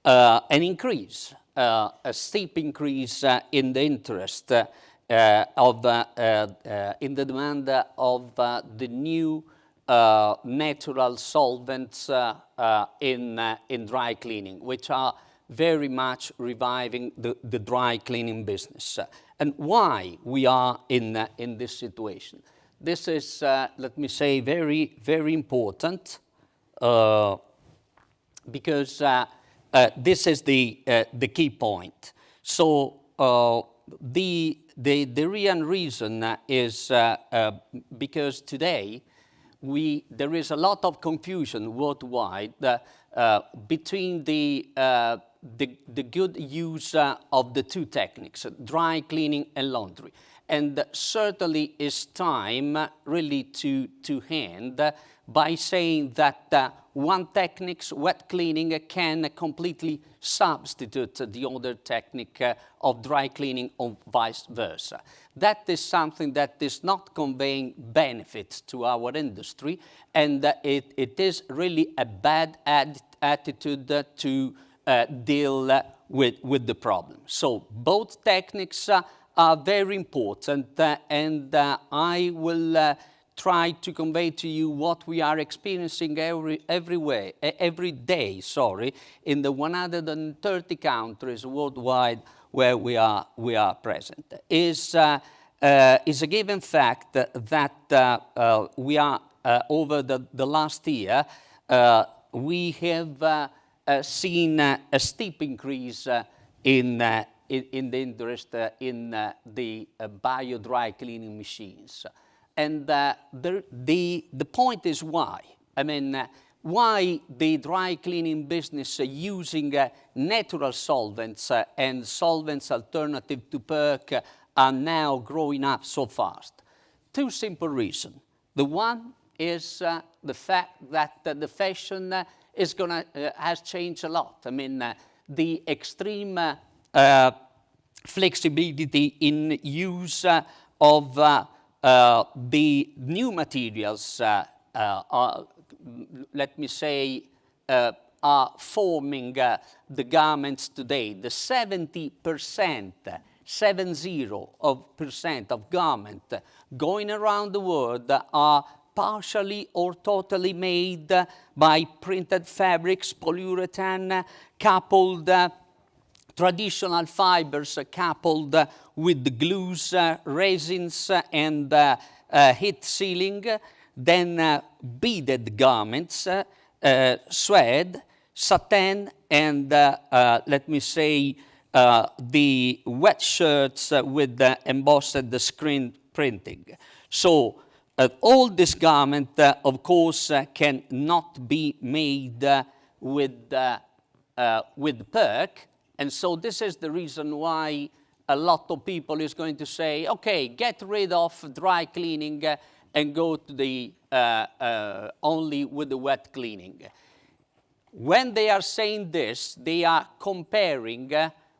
an increase, a steep increase in the interest in the demand of the new natural solvents in dry cleaning, which are very much reviving the dry cleaning business. And why we are in this situation? This is, let me say, very, very important because this is the key point. So the real reason is because today there is a lot of confusion worldwide between the good use of the two techniques, dry cleaning and laundry. And certainly it's time really to end by saying that one technique, wet cleaning, can completely substitute the other technique of dry cleaning or vice versa. That is something that is not conveying benefits to our industry, and it is really a bad attitude to deal with the problem. So both techniques are very important, and I will try to convey to you what we are experiencing every day, in the 130 countries worldwide where we are present. Is a given fact that we are over the last year we have seen a steep increase in the interest in the bio dry cleaning machines. And the point is why. I mean, why the dry cleaning business using natural solvents and solvents alternative to PERC are now growing up so fast? Two simple reasons. The one is the fact that the fashion has changed a lot. I mean, the extreme flexibility in use of the new materials, let me say, are forming the garments today. The 70% of garments going around the world are partially or totally made by printed fabrics, polyurethane, coupled traditional fibers coupled with the glues, resins, and heat sealing, then beaded garments, suede, satin, and let me say the wet shirts with embossed screen printing. So all this garment, of course, cannot be made with PERC. And so this is the reason why a lot of people is going to say, okay, get rid of dry cleaning and go to the only with the wet cleaning. When they are saying this, they are comparing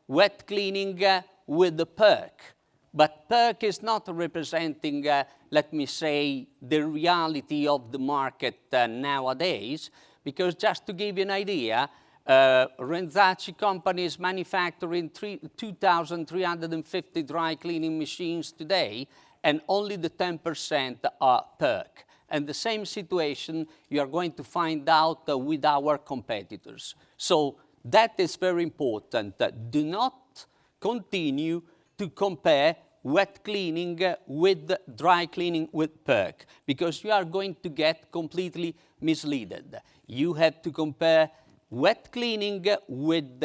wet cleaning with the PERC. But PERC is not representing, let me say, the reality of the market nowadays, because just to give you an idea, Renzacci company is manufacturing 2,350 dry cleaning machines today, and only the 10% are PERC. And the same situation you are going to find out with our competitors. So that is very important. Do not continue to compare wet cleaning with dry cleaning with PERC, because you are going to get completely misleaded. You have to compare wet cleaning with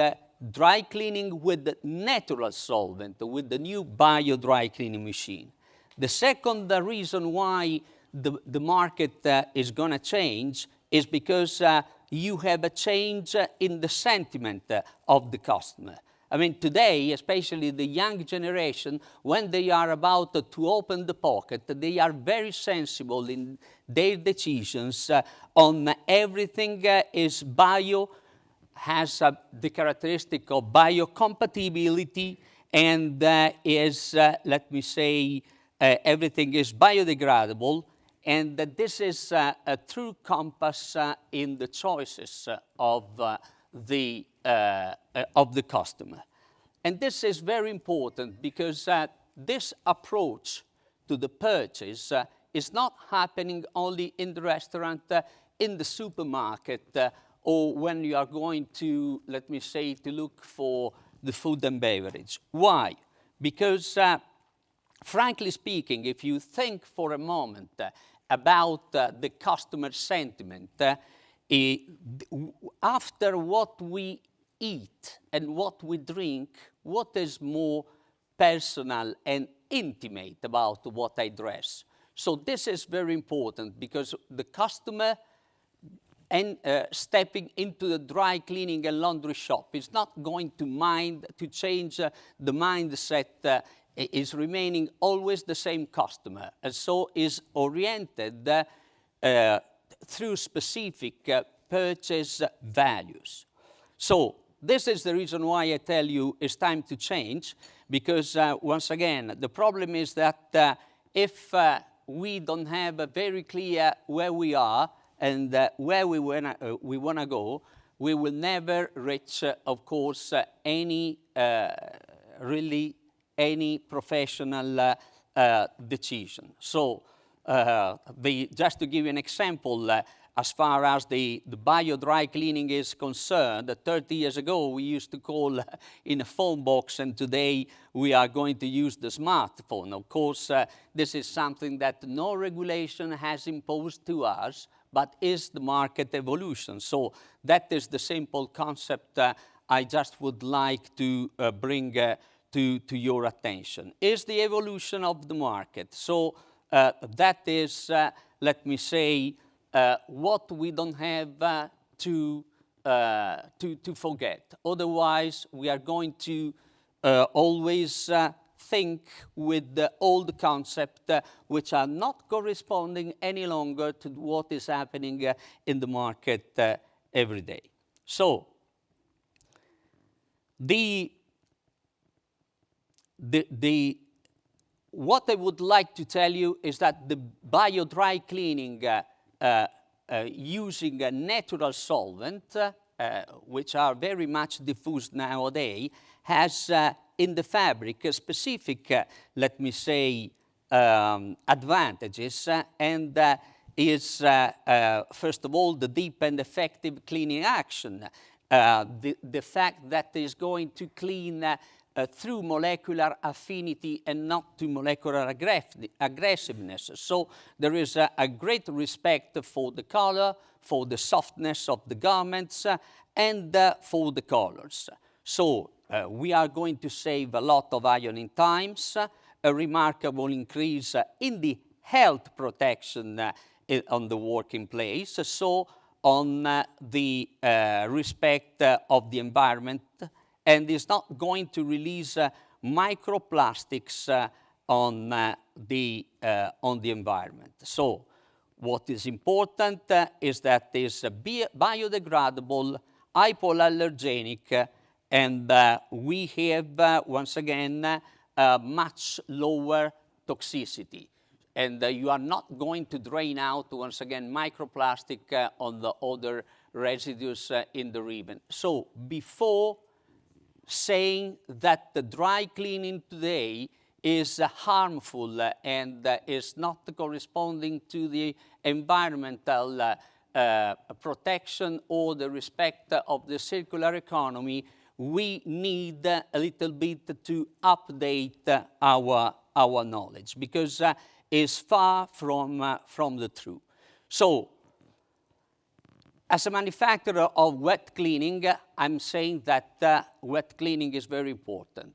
dry cleaning with natural solvent, with the new bio dry cleaning machine. The second reason why the market is going to change is because you have a change in the sentiment of the customer. I mean, today, especially the young generation, when they are about to open the pocket, they are very sensible in their decisions on everything is bio, has the characteristic of biocompatibility, and is, let me say, everything is biodegradable, and that this is a true compass in the choices of the customer. And this is very important because this approach to the purchase is not happening only in the restaurant, in the supermarket, or when you are going to, let me say, to look for the food and beverage. Why? Because frankly speaking, if you think for a moment about the customer sentiment, after what we eat and what we drink, what is more personal and intimate about what I dress? So this is very important because the customer and stepping into the dry cleaning and laundry shop is not going to mind to change the mindset, is remaining always the same customer, and so is oriented through specific purchase values. So this is the reason why I tell you it's time to change, because once again, the problem is that if we don't have a very clear where we are and where we want to go, we will never reach, of course, any professional decision. So just to give you an example, as far as the bio dry cleaning is concerned, 30 years ago we used to call in a phone box, and today we are going to use the smartphone. Of course, this is something that no regulation has imposed to us, but is the market evolution. So that is the simple concept I just would like to bring to your attention. Is the evolution of the market. So that is, let me say, what we don't have to forget. Otherwise, we are going to always think with the old concept which are not corresponding any longer to what is happening in the market every day. So, what I would like to tell you is that the bio dry cleaning using a natural solvent, which are very much diffused nowadays, has in the fabric a specific, let me say, advantages, and is, first of all, the deep and effective cleaning action. The fact that it is going to clean through molecular affinity and not to molecular aggressiveness. So there is a great respect for the color, for the softness of the garments, and for the colors. So we are going to save a lot of ironing times, a remarkable increase in the health protection on the working place, so on the respect of the environment, and is not going to release microplastics on the environment. So what is important is that it is biodegradable, hypoallergenic, and we have, once again, much lower toxicity. And you are not going to drain out, once again, microplastic on the other residues in the ribbon. So before saying that the dry cleaning today is harmful and is not corresponding to the environmental protection or the respect of the circular economy, we need a little bit to update our knowledge, because it's far from the truth. So, as a manufacturer of wet cleaning, I'm saying that wet cleaning is very important.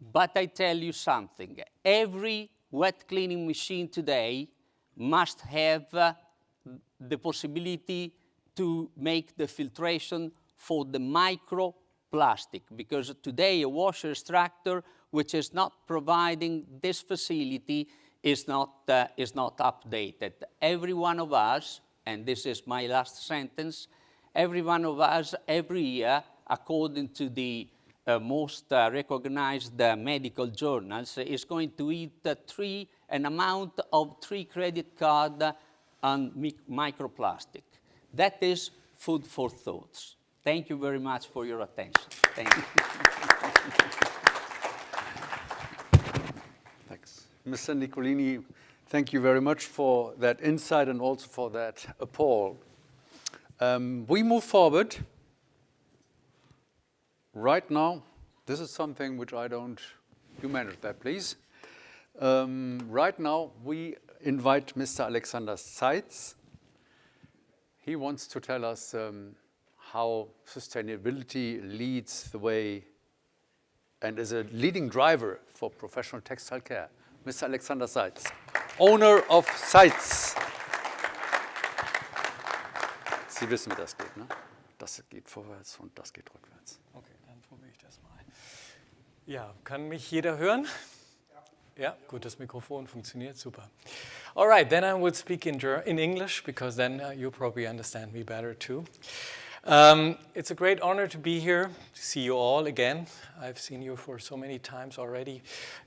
But I tell you something, every wet cleaning machine today must have the possibility to make the filtration for the microplastic, because today a washer extractor which is not providing this facility is not updated. Every one of us, and this is my last sentence, every one of us every year, according to the most recognized medical journals, is going to eat an amount of 3 credit cards on microplastic. That is food for thoughts. Thank you very much for your attention. Thank you. Thanks. Mr. Nicolini, thank you very much for that insight and also for that appall. We move forward. Right now, this is something which I don't, you manage that please. Right now, we invite Mr. Alexander Seitz. He wants to tell us how sustainability leads the way and is a leading driver for professional textile care. Mr. Alexander Seitz, owner of Seitz. Sie wissen, wie das geht, ne? Das geht vorwärts und das geht rückwärts. Okay, dann probiere ich das mal. Ja, kann mich jeder hören? Ja, gut, das Mikrofon funktioniert, super. All right, then I will speak in English, because then you probably understand me better too. It's a great honor to be here, to see you all again. I've seen you for so many times already,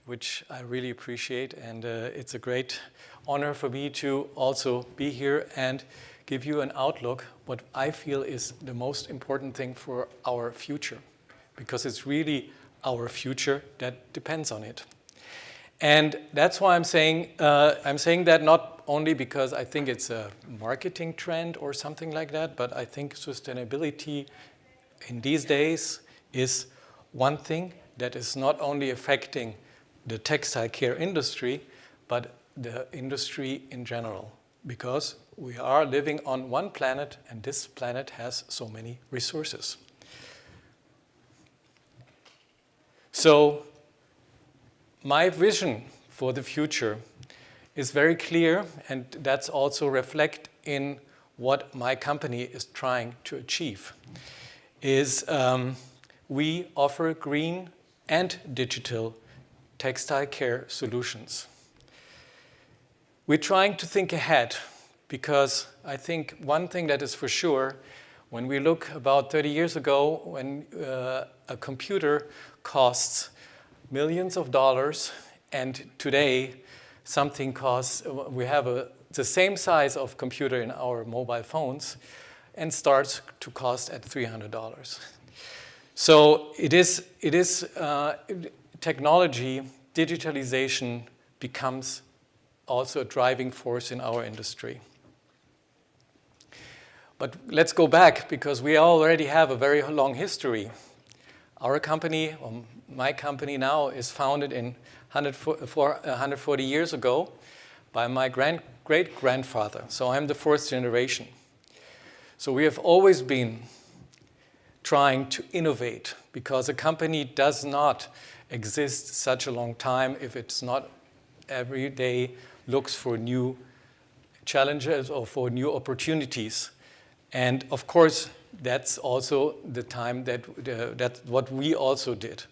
which I really appreciate, and it's a great honor for me to also be here and give you an outlook, what I feel is the most important thing for our future, because it's really our future that depends on it. And that's why I'm saying that not only because I think it's a marketing trend or something like that, but I think sustainability in these days is one thing that is not only affecting the textile care industry, but the industry in general, because we are living on one planet, and this planet has so many resources. So my vision for the future is very clear, and that's also reflected in what my company is trying to achieve, is we offer green and digital textile care solutions. We're trying to think ahead, because I think one thing that is for sure, when we look about 30 years ago, when a computer costs millions of dollars, and today something costs, we have the same size of computer in our mobile phones and starts to cost at $300. So it is technology, digitalization becomes also a driving force in our industry. But let's go back, because we already have a very long history. Our company, or my company now, is founded in 140 years ago by my great-grandfather. So I'm the fourth generation. So we have always been trying to innovate, because a company does not exist such a long time if it's not every day looks for new challenges or for new opportunities. And of course, that's also the time that's what we also did.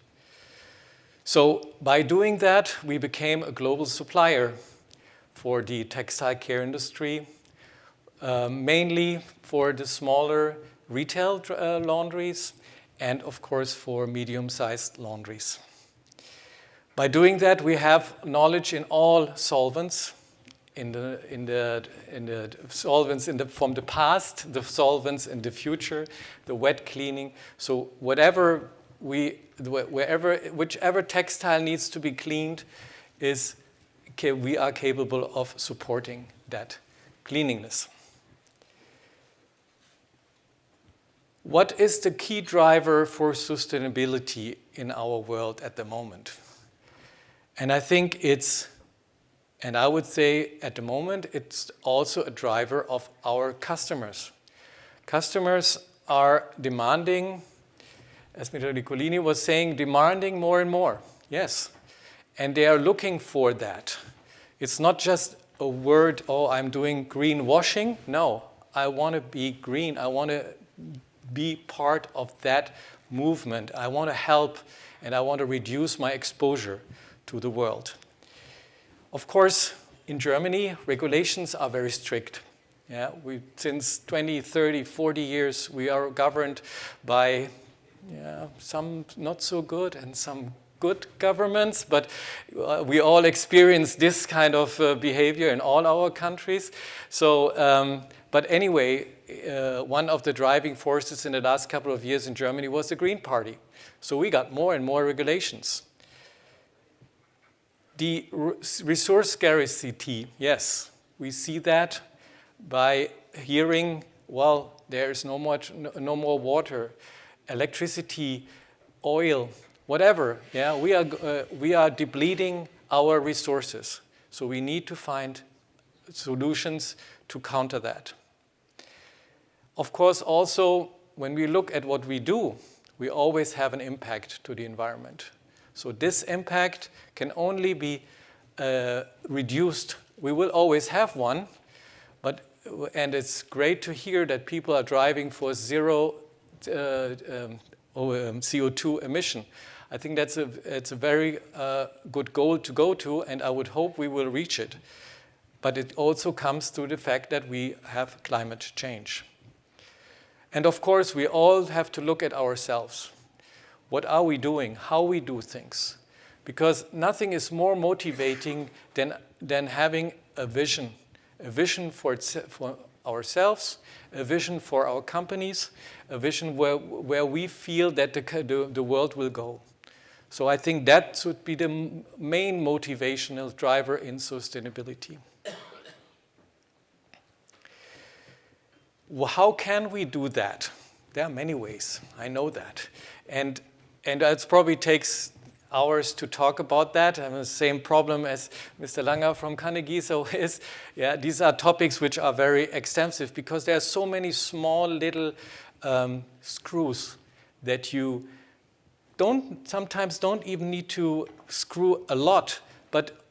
So by doing that, we became a global supplier for the textile care industry, mainly for the smaller retail laundries, and of course for medium-sized laundries. By doing that, we have knowledge in all solvents, in the solvents from the past, the solvents in the future, the wet cleaning. So whichever textile needs to be cleaned, we are capable of supporting that cleanliness. What is the key driver for sustainability in our world at the moment? And I think and I would say at the moment, it's also a driver of our customers. Customers are demanding, as Mr. Nicolini was saying, demanding more and more. Yes. And they are looking for that. It's not just a word, oh, I'm doing green washing. No, I want to be green. I want to be part of that movement. I want to help, and I want to reduce my exposure to the world. Of course, in Germany, regulations are very strict. Yeah, since 20, 30, 40 years, we are governed by some not so good and some good governments, but we all experience this kind of behavior in all our countries. So, but anyway, one of the driving forces in the last couple of years in Germany was the Green Party. So we got more and more regulations. The resource scarcity, yes, we see that by hearing, well, there's no more water, electricity, oil, whatever. Yeah, we are depleting our resources. So we need to find solutions to counter that. Of course, also, when we look at what we do, we always have an impact to the environment. So this impact can only be reduced. We will always have one, and it's great to hear that people are driving for zero CO2 emission. I think it's a very good goal to go to, and I would hope we will reach it. But it also comes through the fact that we have climate change. And of course, we all have to look at ourselves. What are we doing? How we do things? Because nothing is more motivating than having a vision for ourselves, a vision for our companies, a vision where we feel that the world will go. So I think that should be the main motivational driver in sustainability. Well, how can we do that? There are many ways, I know that. And it probably takes hours to talk about that. I have the same problem as Mr. Langer from Carnegie. So these are topics which are very extensive because there are so many small little screws that you sometimes don't even need to screw a lot, but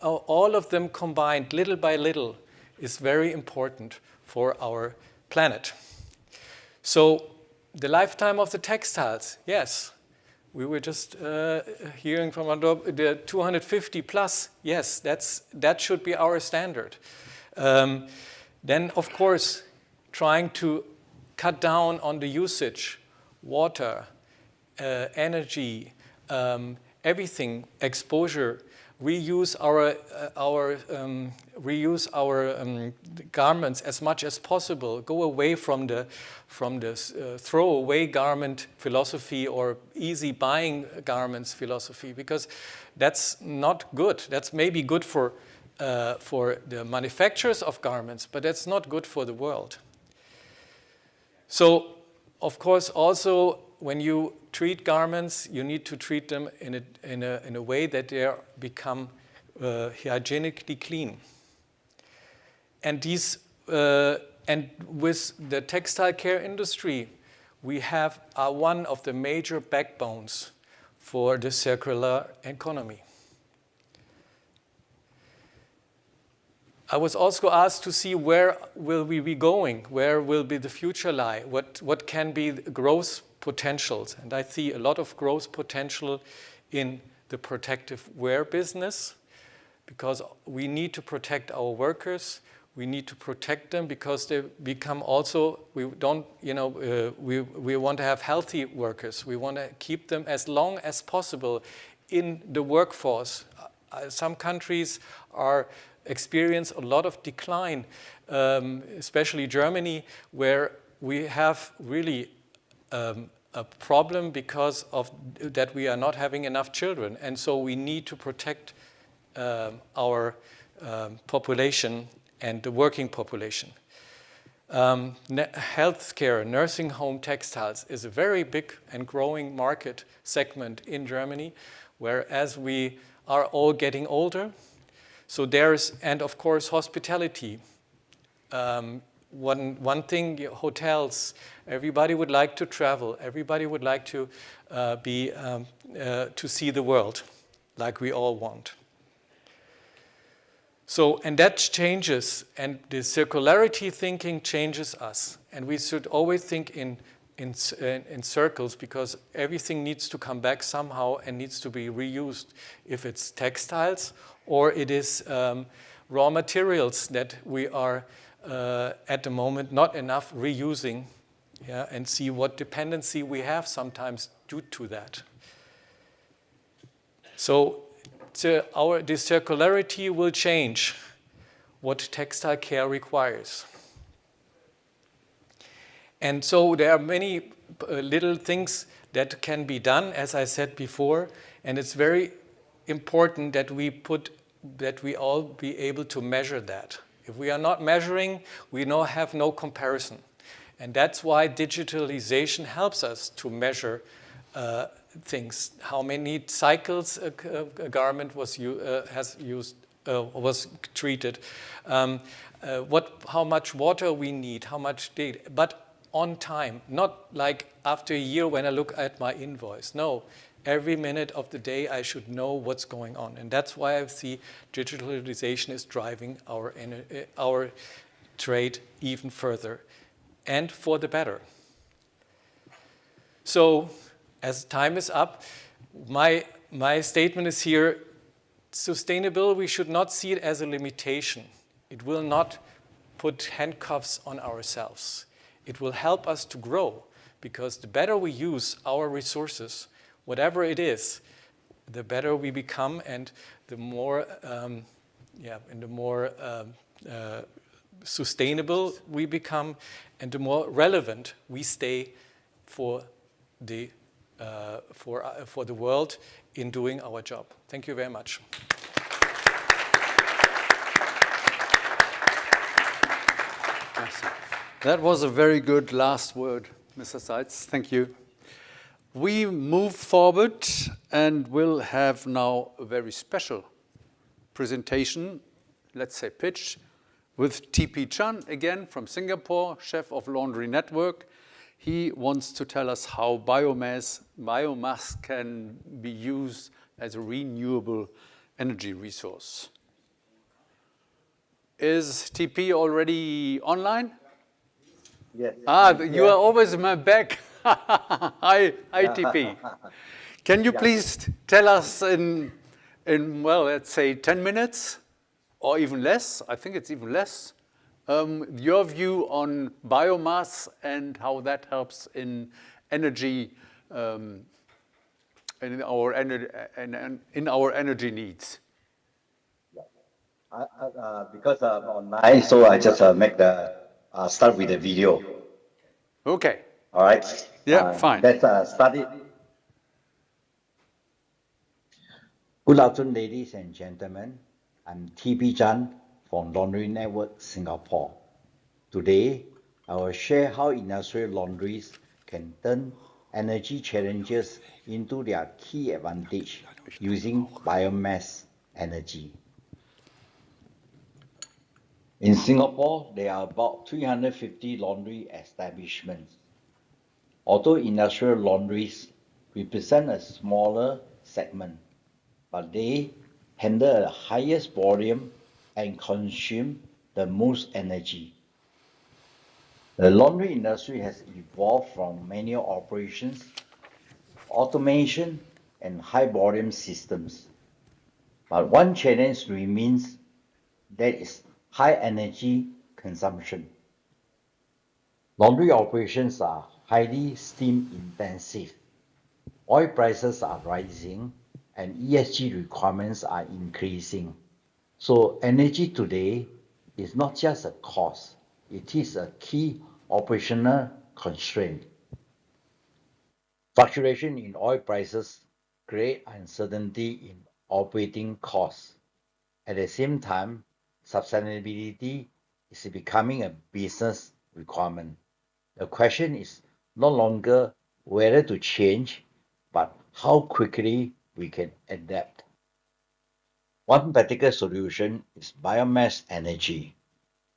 all of them combined little by little is very important for our planet. So the lifetime of the textiles, yes. We were just hearing from the 250 plus. Yes, that should be our standard. Then, of course, trying to cut down on the usage, water, energy, everything, exposure. Reuse our garments as much as possible. Go away from the throwaway garment philosophy or easy buying garments philosophy, because that's not good. That's maybe good for the manufacturers of garments, but that's not good for the world. So, of course, also when you treat garments, you need to treat them in a way that they become hygienically clean. And and with the textile care industry, we are one of the major backbones for the circular economy. I was also asked to see where will we be going, where will be the future lie, what can be the growth potentials. And I see a lot of growth potential in the protective wear business, because we need to protect our workers. We need to protect them because they become also, we want to have healthy workers. We want to keep them as long as possible in the workforce. Some countries experience a lot of decline, especially Germany, where we have really a problem because of that we are not having enough children. And so we need to protect our population and the working population. Healthcare, nursing home textiles is a very big and growing market segment in Germany, whereas we are all getting older. So and of course, hospitality. One thing, hotels, everybody would like to travel. Everybody would like to see the world like we all want. So, and that changes, and the circularity thinking changes us. And we should always think in circles, because everything needs to come back somehow and needs to be reused. If it's textiles or it is raw materials that we are at the moment not enough reusing, yeah, and see what dependency we have sometimes due to that. So the circularity will change what textile care requires. And so there are many little things that can be done, as I said before, and it's very important that we all be able to measure that. If we are not measuring, we have no comparison. And that's why digitalization helps us to measure things. How many cycles a garment was treated, how much water we need, how much data, but on time, not like after a year when I look at my invoice. No, every minute of the day I should know what's going on. And that's why I see digitalization is driving our trade even further, and for the better. So, as time is up, my statement is here: sustainability, we should not see it as a limitation. It will not put handcuffs on ourselves. It will help us to grow, because the better we use our resources, whatever it is, the better we become, and the more, sustainable we become, and the more relevant we stay for the world in doing our job. Thank you very much. That was a very good last word, Mr. Seitz. Thank you. We move forward and will have now a very special presentation, let's say pitch, with TP Chan, again from Singapore, chef of Laundry Network. He wants to tell us how biomass can be used as a renewable energy resource. Is TP already online? Yes. You are always in my back. Hi, TP. Can you please tell us in, well, let's say 10 minutes or even less, I think it's even less, your view on biomass and how that helps in energy, in our energy needs. Because I'm online, so I just start with the video. Okay. All right. Yeah, fine. Let's start it. Good afternoon, ladies and gentlemen. I'm TP Chan from Laundry Network Singapore. Today, I will share how industrial laundries can turn energy challenges into their key advantage using biomass energy. In Singapore, there are about 350 laundry establishments. Although industrial laundries represent a smaller segment, but they handle the highest volume and consume the most energy. The laundry industry has evolved from manual operations, automation, and high-volume systems. But one challenge remains, that is high energy consumption. Laundry operations are highly steam intensive. Oil prices are rising and ESG requirements are increasing. So energy today is not just a cost, it is a key operational constraint. Fluctuation in oil prices create uncertainty in operating costs. At the same time, sustainability is becoming a business requirement. The question is no longer whether to change, but how quickly we can adapt. One practical solution is biomass energy,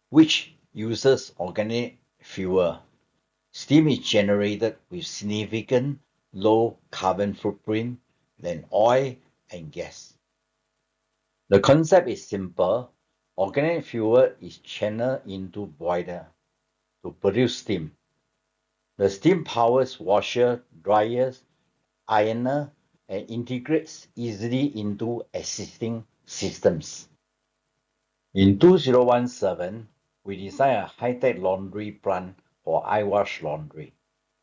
which uses organic fuel. Steam is generated with significant low carbon footprint than oil and gas. The concept is simple. Organic fuel is channeled into boiler to produce steam. The steam powers washer, dryers, ironer, and integrates easily into existing systems. In 2017, we designed a high-tech laundry plant for eyewash laundry,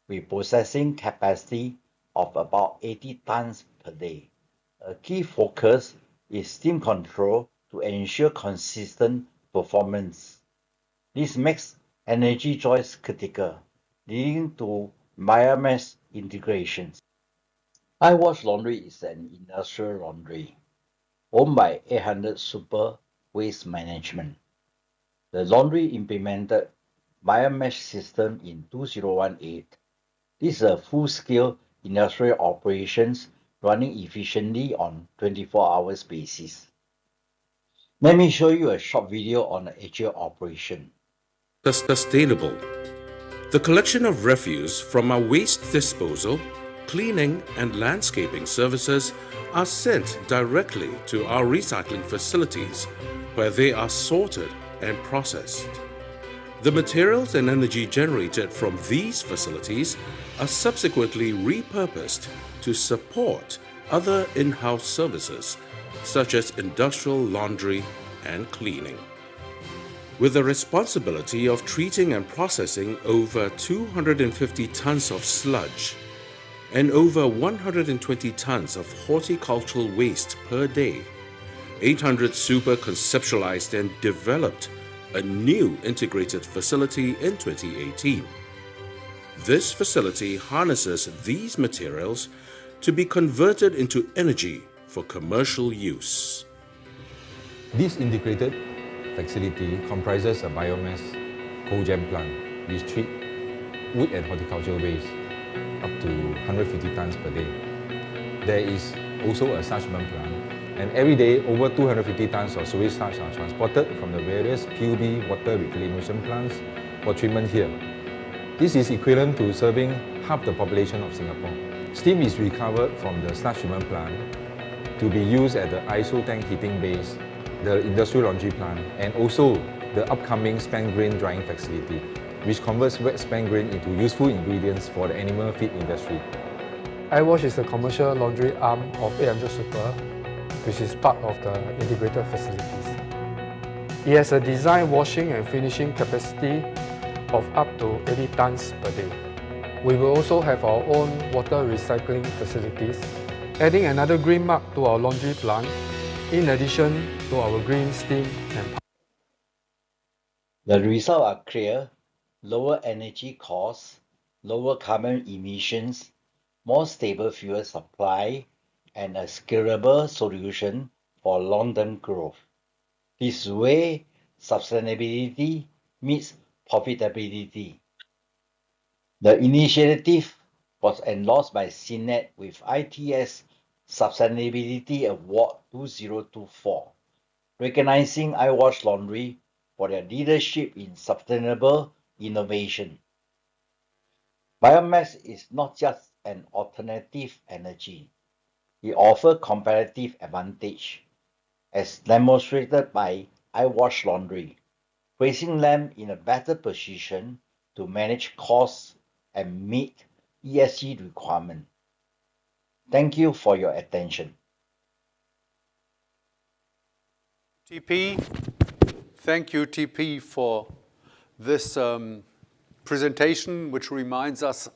with processing capacity of about 80 tons per day. A key focus is steam control to ensure consistent performance. This makes energy choice critical, leading to biomass integrations. iWash Laundry is an industrial laundry owned by 800 Super Waste Management. The laundry implemented biomass system in 2018. This is a full-scale industrial operations running efficiently on 24 hours basis. Let me show you a short video on the actual operation. Sustainable. The collection of refuse from our waste disposal, cleaning and landscaping services are sent directly to our recycling facilities where they are sorted and processed. The materials and energy generated from these facilities are subsequently repurposed to support other in-house services such as industrial laundry and cleaning. With the responsibility of treating and processing over 250 tons of sludge and over 120 tons of horticultural waste per day, 800 Super conceptualized and developed a new integrated facility in 2018. This facility harnesses these materials to be converted into energy for commercial use. This integrated facility comprises a biomass cogen plant which treats wood and horticultural waste up to 150 tons per day. There is also a sludge-burn plant, and every day over 250 tons of sewage sludge are transported from the various PUB water reclamation plants for treatment here. This is equivalent to serving half the population of Singapore. Steam is recovered from the sludge treatment plant to be used at the ISO tank heating base, the industrial laundry plant, and also the upcoming spent grain drying facility, which converts wet spent grain into useful ingredients for the animal feed industry. iWash is a commercial laundry arm of 800 Super, which is part of the integrated facilities. It has a design washing and finishing capacity of up to 80 tons per day. We will also have our own water recycling facilities, adding another green mark to our laundry plant, in addition to our green steam and The results are clear: lower energy costs, lower carbon emissions, more stable fuel supply, and a scalable solution for long-term growth. This way, sustainability meets profitability. The initiative was endorsed by CINET with ITS Sustainability Award 2024, recognizing iWash Laundry for their leadership in sustainable innovation. Biomass is not just an alternative energy. It offers competitive advantage, as demonstrated by iWash Laundry, placing them in a better position to manage costs and meet ESG requirements. Thank you for your attention. TP, thank you, TP, for this presentation, which reminds us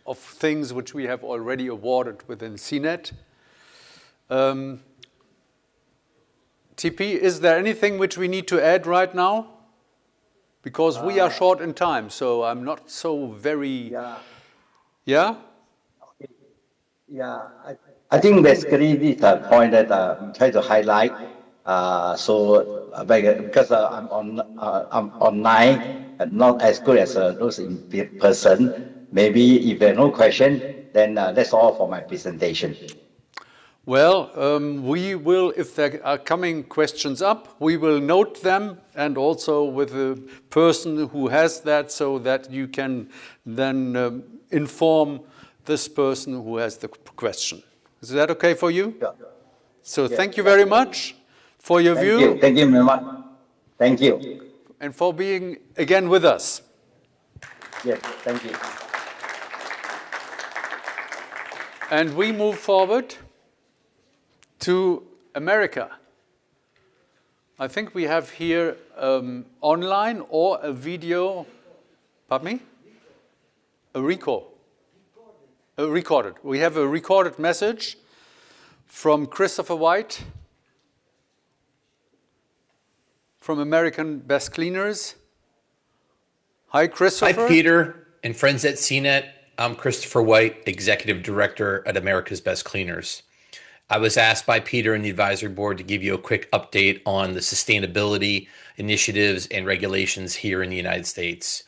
of things which we have already awarded within CINET. TP, is there anything which we need to add right now? Because we are short in time, so I'm not so very... Yeah? Yeah, I think basically this is the point that I'm trying to highlight. Because I'm online, not as good as those in person. Maybe if there are no questions, then that's all for my presentation. Well, we will, if there are coming questions up, we will note them, and also with the person who has that, so that you can then inform this person who has the question. Is that okay for you? Yeah. So thank you very much for your view. Thank you very much. Thank you. And for being again with us. Yes, thank you. And we move forward to America. I think we have here online or a video, pardon me? Recorded. We have a recorded message from Christopher White from American Best Cleaners. Hi, Christopher. Hi, Peter and friends at CINET. I'm Christopher White, Executive Director at America's Best Cleaners. I was asked by Peter and the advisory board to give you a quick update on the sustainability initiatives and regulations here in the United States.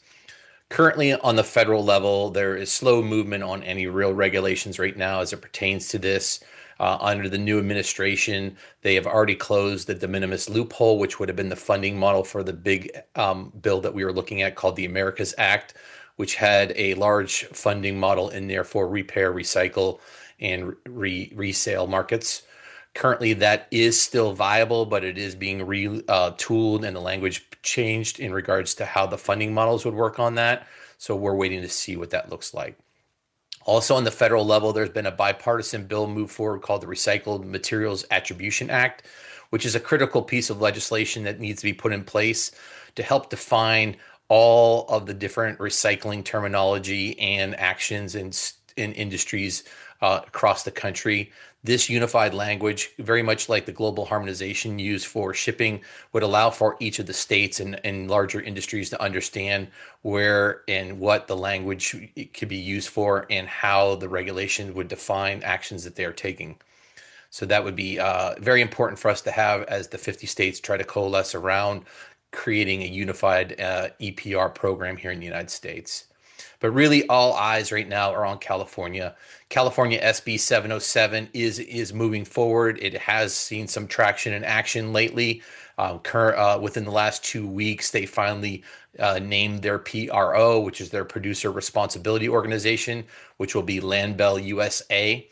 Currently, on the federal level, there is slow movement on any real regulations right now as it pertains to this. Under the new administration, they have already closed the de minimis loophole, which would have been the funding model for the big bill that we were looking at called the Americas Act, which had a large funding model in there for repair, recycle, and resale markets. Currently, that is still viable, but it is being retooled and the language changed in regards to how the funding models would work on that. So we're waiting to see what that looks like. Also, on the federal level, there's been a bipartisan bill moved forward called the Recycled Materials Attribution Act, which is a critical piece of legislation that needs to be put in place to help define all of the different recycling terminology and actions in industries across the country. This unified language, very much like the global harmonization used for shipping, would allow for each of the states and larger industries to understand where and what the language could be used for and how the regulation would define actions that they are taking. So that would be very important for us to have as the 50 states try to coalesce around creating a unified EPR program here in the United States. But really, all eyes right now are on California. California SB 707 is moving forward. It has seen some traction and action lately. Within the last 2 weeks, they finally named their PRO, which is their Producer Responsibility Organization, which will be Landbell USA.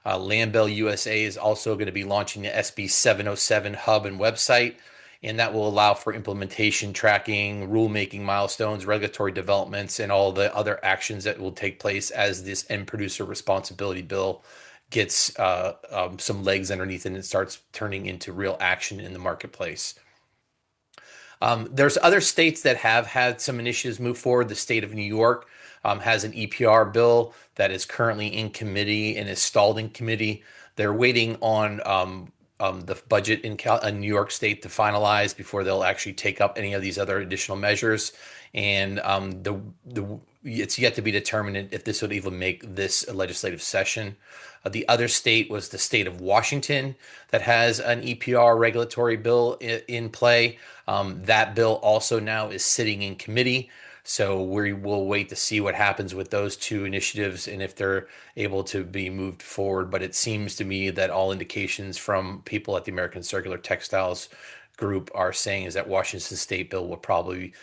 Landbell USA is also going to be launching the SB 707 hub and website, and that will allow for implementation, tracking, rulemaking milestones, regulatory developments, and all the other actions that will take place as this end producer responsibility bill gets some legs underneath it and it starts turning into real action in the marketplace. There's other states that have had some initiatives move forward. The state of New York has an EPR bill that is currently in committee and is stalled in committee. They're waiting on the budget in New York State to finalize before they'll actually take up any of these other additional measures. And it's yet to be determined if this would even make this legislative session. The other state was the state of Washington that has an EPR regulatory bill in play. That bill also now is sitting in committee. So we will wait to see what happens with those two initiatives and if they're able to be moved forward. But it seems to me that all indications from people at the American Circular Textiles Group are saying is that Washington State bill will probably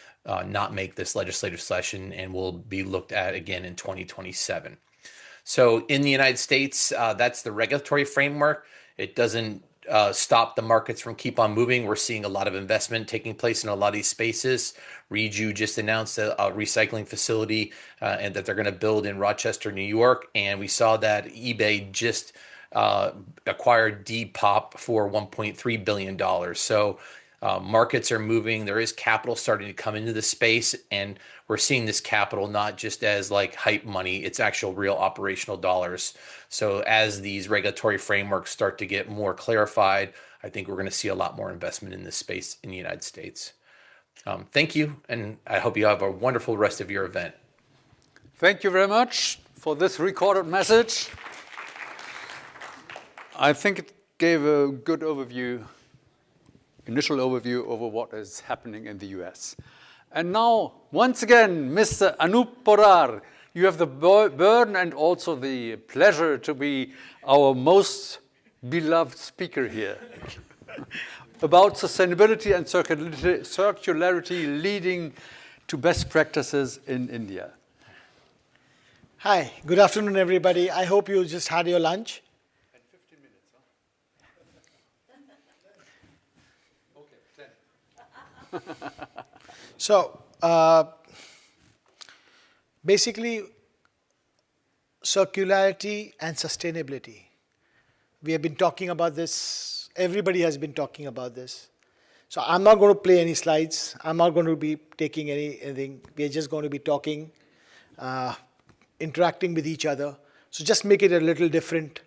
not make this legislative session and will be looked at again in 2027. So in the United States, that's the regulatory framework. It doesn't stop the markets from keep on moving. We're seeing a lot of investment taking place in a lot of these spaces. Reju just announced a recycling facility and that they're going to build in Rochester, New York. And we saw that eBay just acquired Depop for $1.3 billion. So markets are moving. There is capital starting to come into the space, and we're seeing this capital not just as like hype money, it's actual real operational dollars. So as these regulatory frameworks start to get more clarified, I think we're going to see a lot more investment in this space in the United States. Thank you, and I hope you have a wonderful rest of your event. Thank you very much for this recorded message. I think it gave a good overview, initial overview over what is happening in the US. And now, once again, Mr. Anup Porar, you have the burden and also the pleasure to be our most beloved speaker here about sustainability and circularity leading to best practices in India. Hi, good afternoon, everybody. I hope you just had your lunch. And 15 minutes, huh? Okay, So, basically, circularity and sustainability. We have been talking about this. Everybody has been talking about this. So I'm not going to play any slides. I'm not going to be taking anything. We are just going to be talking, interacting with each other. So just make it a little different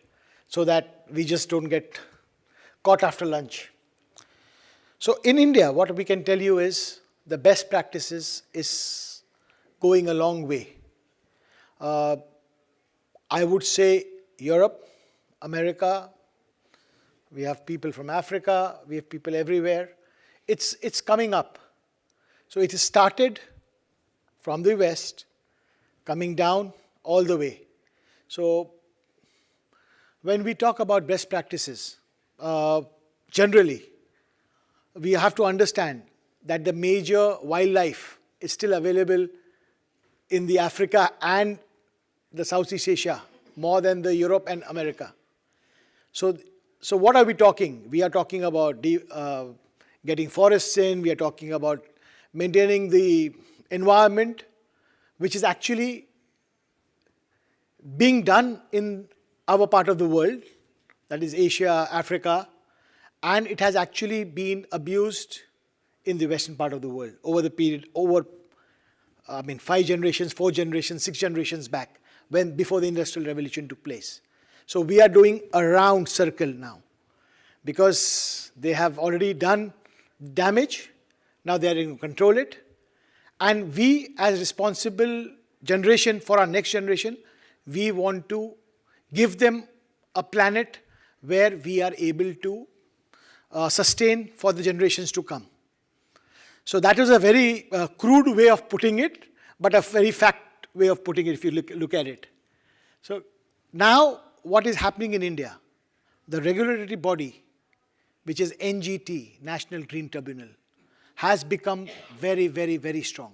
so that we just don't get caught after lunch. So in India, what we can tell you is the best practices is going a long way. I would say Europe, America, we have people from Africa, we have people everywhere. It's coming up. So it has started from the West, coming down all the way. So when we talk about best practices, generally, we have to understand that the major wildlife is still available in the Africa and the Southeast Asia, more than the Europe and America. So what are we talking? We are talking about getting forests in, we are talking about maintaining the environment, which is actually being done in our part of the world, that is Asia, Africa, and it has actually been abused in the western part of the world over the period, 5 generations, 4 generations, 6 generations back, before the Industrial Revolution took place. So we are doing a round circle now because they have already done damage. Now they are going to control it. And we, as responsible generation for our next generation, we want to give them a planet where we are able to sustain for the generations to come. So that is a very crude way of putting it, but a very fact way of putting it if you look at it. So now what is happening in India? The regulatory body, which is NGT, National Green Tribunal, has become very, very, very strong.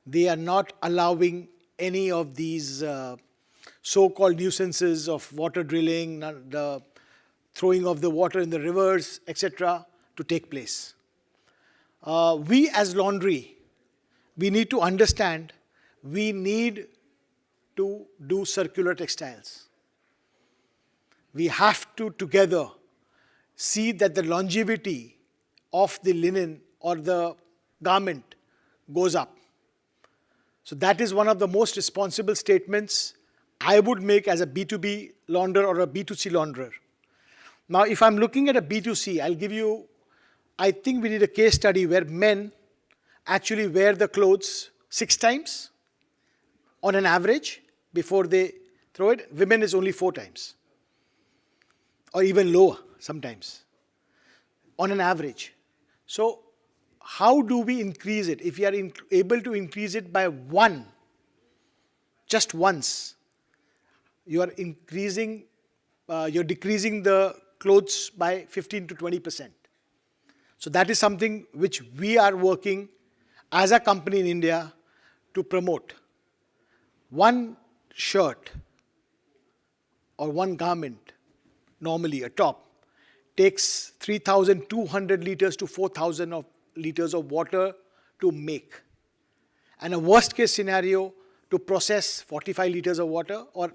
They are not allowing any of these so-called nuisances of water drilling, the throwing of the water in the rivers, etc., to take place. We as laundry, we need to understand we need to do circular textiles. We have to together see that the longevity of the linen or the garment goes up. So that is one of the most responsible statements I would make as a B2B launderer or a B2C launderer. Now, if I'm looking at a B2C, I'll give you, I think we did a case study where men actually wear the clothes 6 times on an average before they throw it. Women is only 4 times or even lower sometimes on an average. So how do we increase it? If we are able to increase it by 1, just once, you are increasing, you're decreasing the clothes by 15 to 20%. So that is something which we are working as a company in India to promote. One shirt or one garment, normally a top, takes 3,200 liters to 4,000 liters of water to make. And a worst case scenario to process 45 liters of water or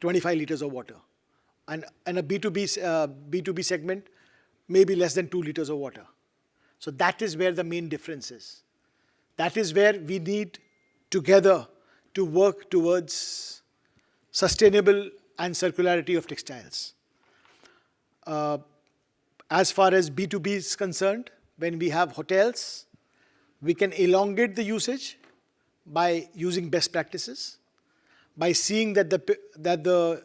25 liters of water. And a B2B segment, maybe less than 2 liters of water. So that is where the main difference is. That is where we need together to work towards sustainable and circularity of textiles. As far as B2B is concerned, when we have hotels, we can elongate the usage by using best practices, by seeing that the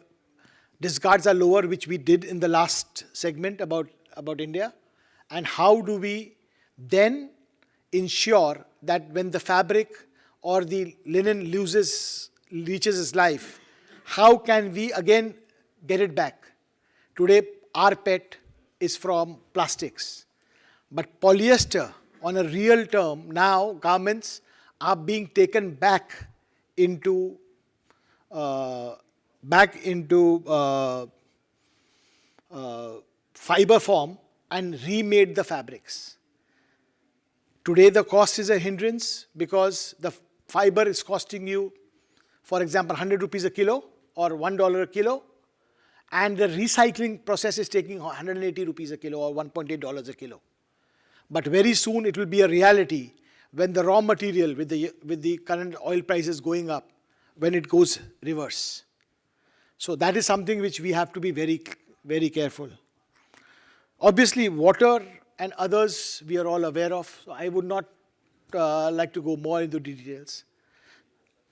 discards are lower, which we did in the last segment about India, and how do we then ensure that when the fabric or the linen reaches its life, how can we again get it back? Today, our pet is from plastics, but polyester, on a real term, now garments are being taken back into fiber form and remade the fabrics. Today, the cost is a hindrance because the fiber is costing you, for example, 100 rupees a kilo or $1 a kilo, and the recycling process is taking 180 rupees a kilo or $1.8 a kilo. But very soon it will be a reality when the raw material, with the current oil prices going up, when it goes reverse. So that is something which we have to be very, very careful. Obviously, water and others we are all aware of. So I would not like to go more into details.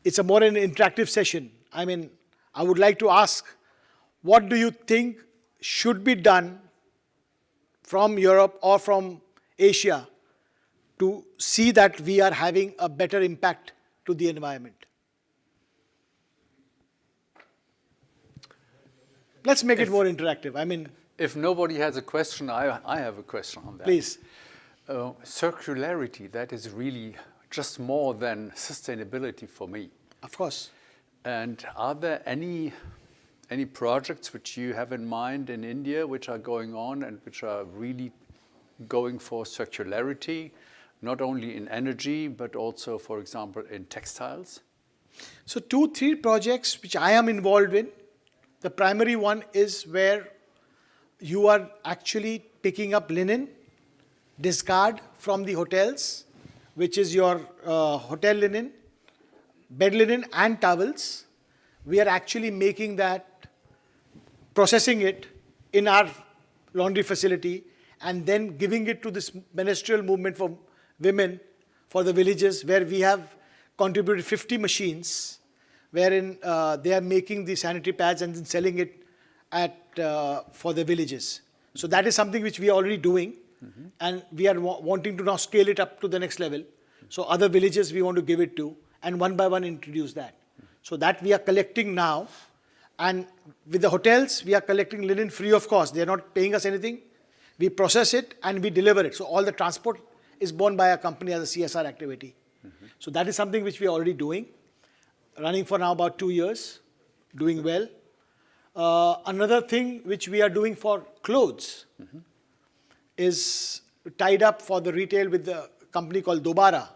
It's a more an interactive session. I mean, I would like to ask, what do you think should be done from Europe or from Asia to see that we are having a better impact to the environment? Let's make it more interactive. I mean, if nobody has a question, I have a question on that. Please. Circularity, that is really just more than sustainability for me. Of course. And are there any projects which you have in mind in India which are going on and which are really going for circularity, not only in energy, but also, for example, in textiles? So 2-3 projects which I am involved in. The primary one is where you are actually picking up linen, discard from the hotels, which is your hotel linen, bed linen and towels. We are actually making that, processing it in our laundry facility, and then giving it to this menstrual movement for women, for the villages, where we have contributed 50 machines, wherein they are making the sanitary pads and then selling it for the villages. So that is something which we are already doing, and we are wanting to now scale it up to the next level. So other villages we want to give it to, and one by one introduce that. So that we are collecting now, and with the hotels we are collecting linen free of cost. They are not paying us anything. We process it and we deliver it. So all the transport is borne by our company as a CSR activity. So that is something which we are already doing, running for now about 2 years, doing well. Another thing which we are doing for clothes is tied up for the retail with the company called Dobara.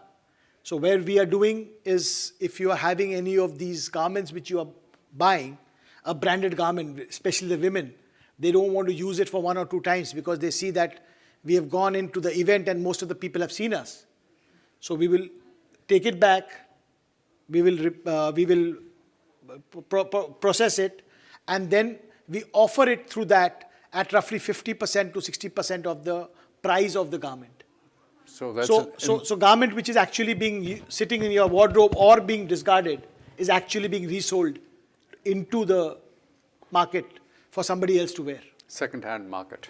So where we are doing is, if you are having any of these garments which you are buying, a branded garment, especially the women, they don't want to use it for 1 or 2 times because they see that we have gone into the event and most of the people have seen us. So we will take it back, we will process it, and then we offer it through that at roughly 50% to 60% of the price of the garment. So that's so garment which is actually being sitting in your wardrobe or being discarded is actually being resold into the market for somebody else to wear. Second-hand market.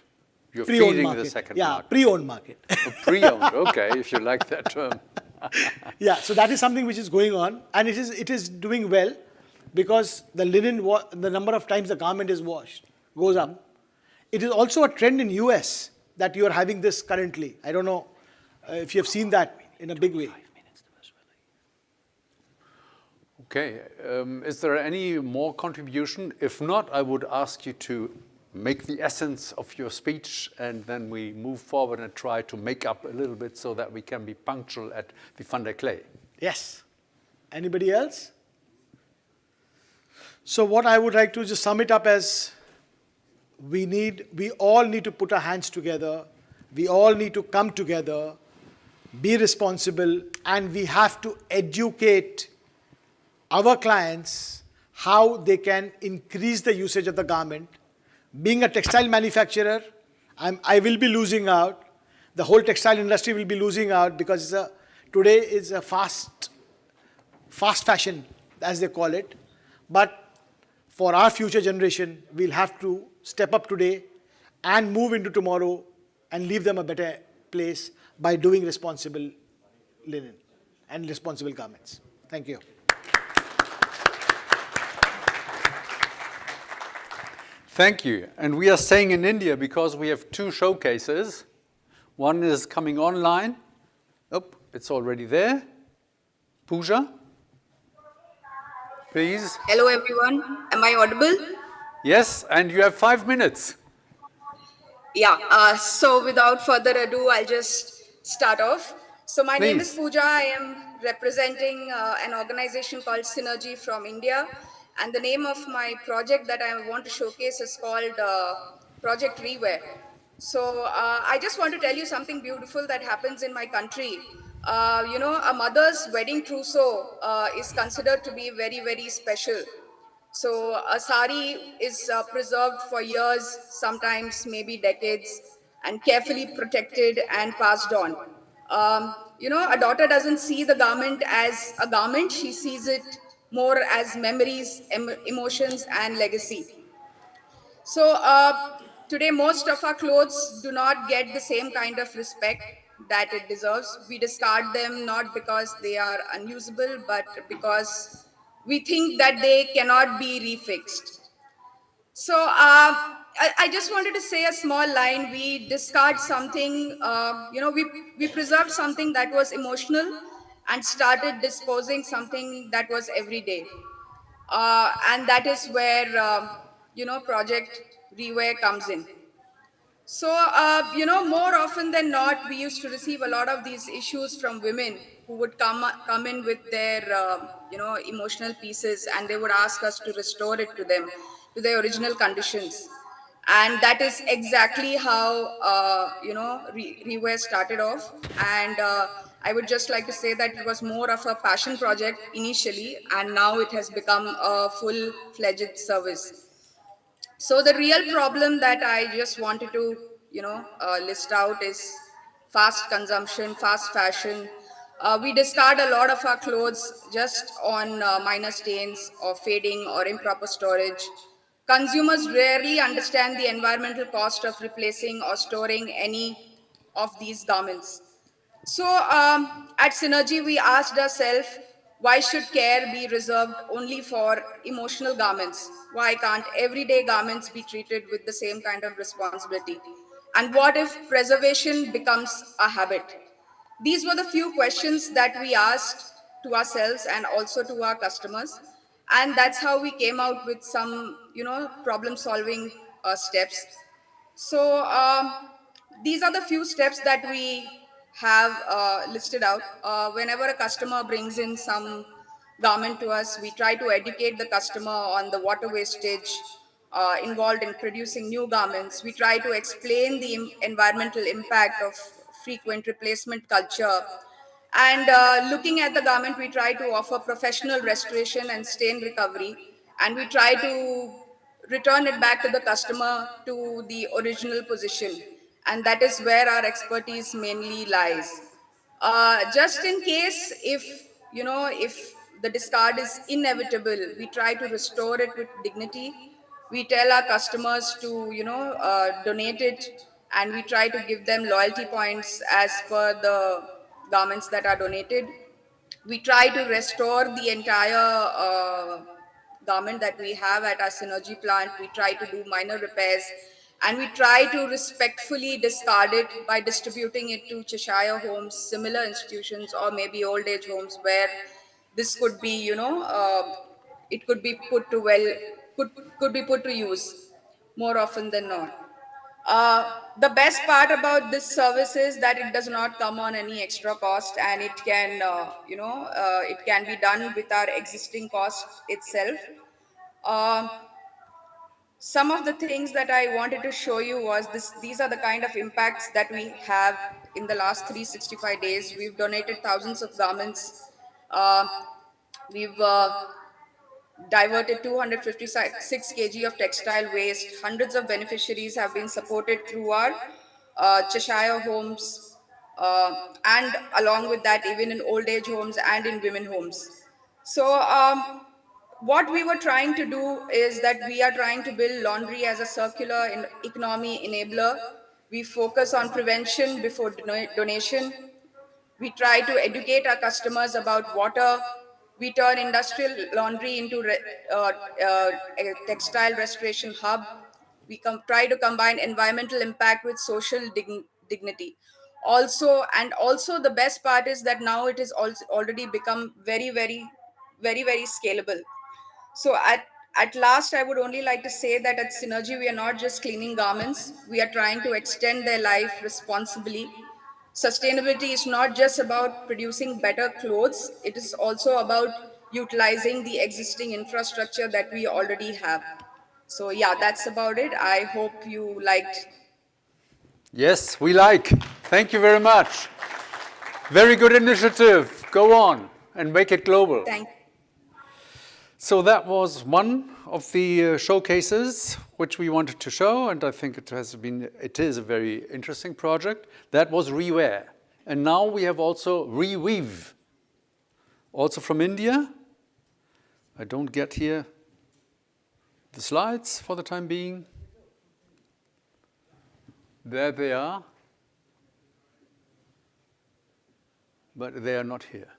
You're Pre-owned feeding market. the second Yeah, market. pre-owned market. Oh, pre-owned, okay, if you like that term. Yeah, so that is something which is going on, and it is doing well because the linen, the number of times the garment is washed goes up. It is also a trend in US that you are having this currently. I don't know if you have seen that in a big way. Okay, is there any more contribution? If not, I would ask you to make the essence of your speech, and then we move forward and try to make up a little bit so that we can be punctual at the Van der Klee. Yes. Anybody else? So what I would like to just sum it up as, we all need to put our hands together, we all need to come together, be responsible, and we have to educate our clients how they can increase the usage of the garment. Being a textile manufacturer, I will be losing out. The whole textile industry will be losing out because today is a fast fashion, as they call it. But for our future generation, we'll have to step up today and move into tomorrow and leave them a better place by doing responsible linen and responsible garments. Thank you. Thank you. And we are staying in India because we have 2 showcases. One is coming online. Oh, it's already there. Pooja, please. Hello everyone. Am I audible? Yes, and you have 5 minutes. Yeah. So without further ado, I'll just start off. So my name is Please. Pooja. I am representing an organization called Synergy from India. And the name of my project that I want to showcase is called Project Rewear. So I just want to tell you something beautiful that happens in my country. A mother's wedding trousseau is considered to be very, very special. So a sari is preserved for years, sometimes maybe decades, and carefully protected and passed on. A daughter doesn't see the garment as a garment, she sees it more as memories, emotions, and legacy. So today, most of our clothes do not get the same kind of respect that it deserves. We discard them not because they are unusable, but because we think that they cannot be refixed. So I just wanted to say a small line. We discard something, we preserved something that was emotional and started disposing something that was everyday. And that is where, Project Rewear comes in. So, more often than not, we used to receive a lot of these issues from women who would come in with their, emotional pieces, and they would ask us to restore it to them, to their original conditions. And that is exactly how, Rewear started off. And I would just like to say that it was more of a passion project initially, and now it has become a full-fledged service. So the real problem that I just wanted to, list out is fast consumption, fast fashion. We discard a lot of our clothes just on minor stains or fading or improper storage. Consumers rarely understand the environmental cost of replacing or storing any of these garments. So at Synergy, we asked ourselves, why should care be reserved only for emotional garments? Why can't everyday garments be treated with the same kind of responsibility? And what if preservation becomes a habit? These were the few questions that we asked to ourselves and also to our customers. And that's how we came out with some, problem solving steps. So these are the few steps that we have listed out. Whenever a customer brings in some garment to us, we try to educate the customer on the water wastage involved in producing new garments. We try to explain the environmental impact of frequent replacement culture. And looking at the garment, we try to offer professional restoration and stain recovery. And we try to return it back to the customer to the original position. And that is where our expertise mainly lies. Just in case if the discard is inevitable, we try to restore it with dignity. We tell our customers to, donate it, and we try to give them loyalty points as per the garments that are donated. We try to restore the entire garment that we have at our Synergy plant. We try to do minor repairs, and we try to respectfully discard it by distributing it to Cheshire homes, similar institutions, or maybe old age homes where this could be, it could be put to could, could be put to use more often than not. The best part about this service is that it does not come on any extra cost, and it can, it can be done with our existing cost itself. Um, some of the things that I wanted to show you was this. These are the kind of impacts that we have in the last 365 days. We've donated thousands of garments. Uh, we've diverted 256 kg of textile waste. Hundreds of beneficiaries have been supported through our Cheshire homes, and along with that, even in old age homes and in women homes. So, what we were trying to do is that we are trying to build laundry as a circular economy enabler. We focus on prevention before donation. We try to educate our customers about water. We turn industrial laundry into a textile restoration hub. We try to combine environmental impact with social dignity. Also the best part is that now it is also already become very, very, very, very scalable. So at last, I would only like to say that at Synergy, we are not just cleaning garments. We are trying to extend their life responsibly. Sustainability is not just about producing better clothes, it is also about utilizing the existing infrastructure that we already have. So yeah, that's about it. I hope you liked. Yes, we like. Thank you very much. Very good initiative. Go on and make it global. Thank you. So that was one of the showcases which we wanted to show, and I think it is a very interesting project. That was Rewear. And now we have also Reweave, also from India. I don't get here the slides for the time being. There they are. But they are not here.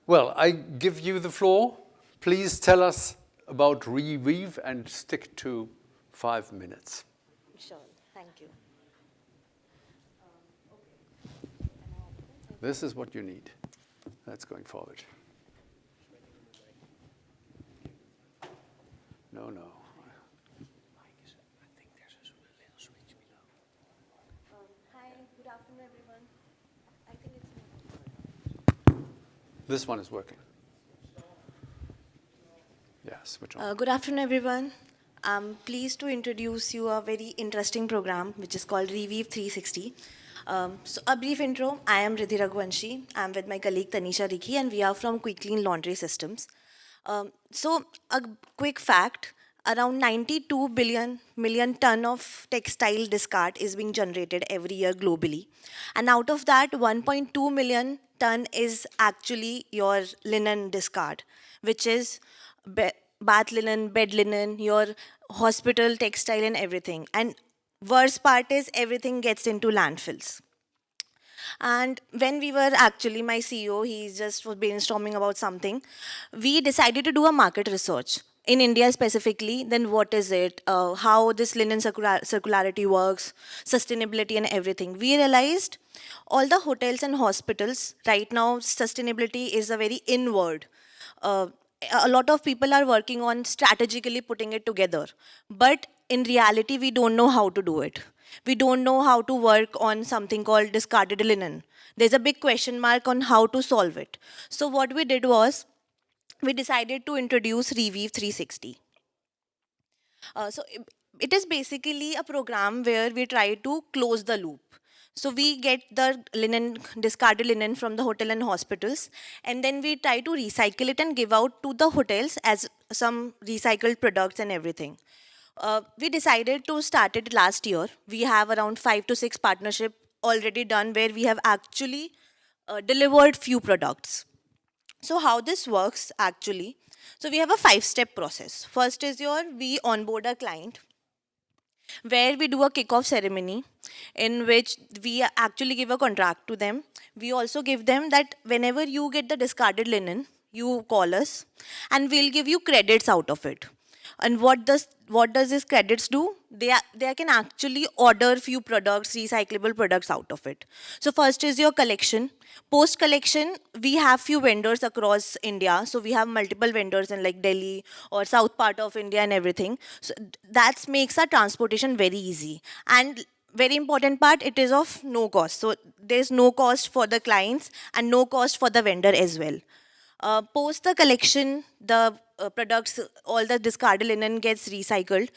Well, I give you the floor. Please tell us about Reweave and stick to 5 minutes. Sure, thank you. This is what you need. That's going forward. No. Hi, good afternoon, everyone. I think it's This one is working. Yeah, switch on. Good afternoon, everyone. I'm pleased to introduce you a very interesting program which is called Reweave 360. So a brief intro, I am Riddhi Raghuvanshi. I'm with my colleague Tanisha Rikhi and we are from Quickclean Laundry Systems. So a quick fact, around 92 million ton of textile discard is being generated every year globally. And out of that, 1.2 million ton is actually your linen discard, which is bath linen, bed linen, your hospital textile and everything. And worst part is everything gets into landfills. And when we were actually, my CEO, he just was brainstorming about something, we decided to do a market research. In India specifically, then what is it, how this linen circularity works, sustainability and everything. We realized all the hotels and hospitals, right now, sustainability is a very inward. A lot of people are working on strategically putting it together. But in reality, we don't know how to do it. We don't know how to work on something called discarded linen. There's a big question mark on how to solve it. So what we did was, we decided to introduce Reweave 360. So it is basically a program where we try to close the loop. So we get the linen, discarded linen from the hotel and hospitals, and then we try to recycle it and give out to the hotels as some recycled products and everything. We decided to start it last year. We have around 5 to 6 partnerships already done where we have actually delivered few products. So how this works actually, so we have a 5-step process. First is we onboard a client where we do a kickoff ceremony in which we actually give a contract to them. We also give them that whenever you get the discarded linen, you call us and we'll give you credits out of it. And what does these credits do? They can actually order few products, recyclable products out of it. So first is your collection. Post collection, we have few vendors across India. So we have multiple vendors in like Delhi or south part of India and everything. So that makes our transportation very easy. And very important part, it is of no cost. So there's no cost for the clients and no cost for the vendor as well. Post the collection, the products, all the discarded linen gets recycled.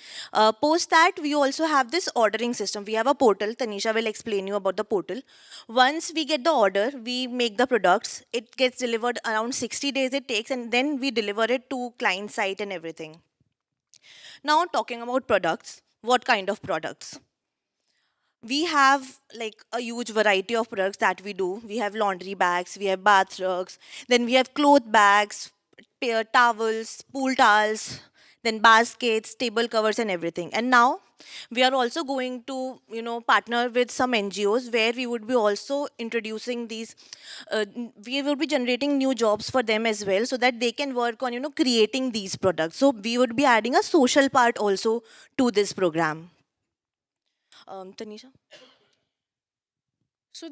Post that, we also have this ordering system. We have a portal. Tanisha will explain you about the portal. Once we get the order, we make the products. It gets delivered around 60 days it takes, and then we deliver it to client site and everything. Now talking about products, what kind of products? We have like a huge variety of products that we do. We have laundry bags, we have bath rugs, then we have cloth bags, towels, pool towels, then baskets, table covers and everything. And now we are also going to, partner with some NGOs where we would be also introducing these, we will be generating new jobs for them as well so that they can work on, creating these products. So we would be adding a social part also to this program. Tanisha? So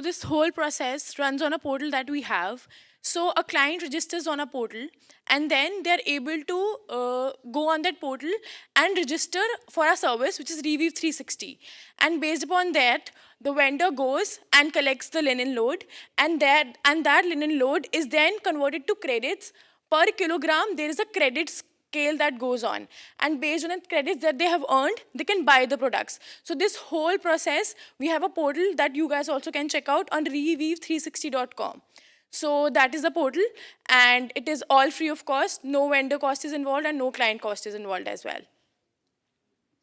this whole process runs on a portal that we have. So a client registers on a portal, and then they're able to go on that portal and register for a service, which is Reweave 360. And based upon that, the vendor goes and collects the linen load, and that linen load is then converted to credits. Per kilogram, there is a credit scale that goes on, and based on the credits that they have earned, they can buy the products. So this whole process, we have a portal that you guys also can check out on reweave360.com. So that is the portal, and it is all free of cost. No vendor cost is involved, and no client cost is involved as well.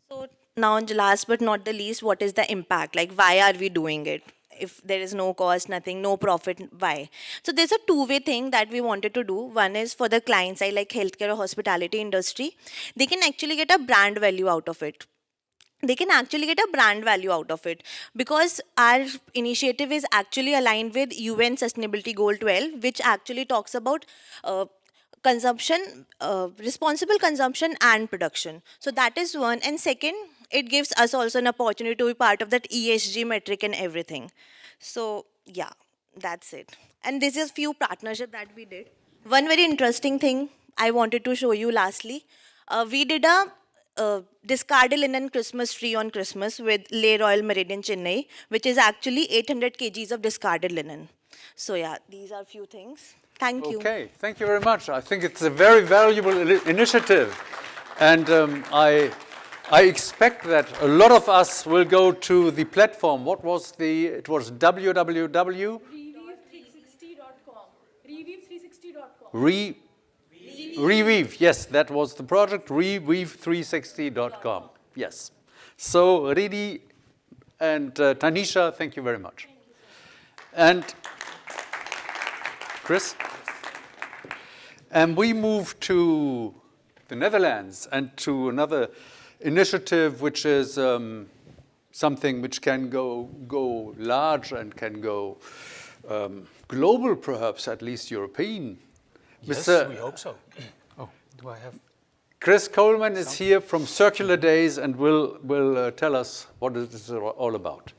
So now, last but not the least, what is the impact? Like, why are we doing it? If there is no cost, nothing, no profit, why? So there's a two-way thing that we wanted to do. One is for the clients, like healthcare or hospitality industry, they can actually get a brand value out of it. Because our initiative is actually aligned with UN Sustainability Goal 12, which actually talks about consumption, responsible consumption and production. So that is one. And second, it gives us also an opportunity to be part of that ESG metric and everything. So yeah, that's it. And this is few partnership that we did. One very interesting thing I wanted to show you lastly. We did a discarded linen Christmas tree on Christmas with Le Royal Meridian Chennai, which is actually 800 kgs of discarded linen. So yeah, these are few things. Thank you. Okay, thank you very much. I think it's a very valuable initiative. And I expect that a lot of us will go to the platform. What was it was www? Reweave360.com. Reweave360.com. Reweave, yes, that was the project, Reweave360.com. Yes. So, Ridi and Tanisha, thank you very much. And Chris? And we move to the Netherlands and to another initiative which is something which can go large and can go global, perhaps, at least European. Yes, we hope so. Oh, do I have? Chris Coleman is here from Circular Days and will tell us what it is all about.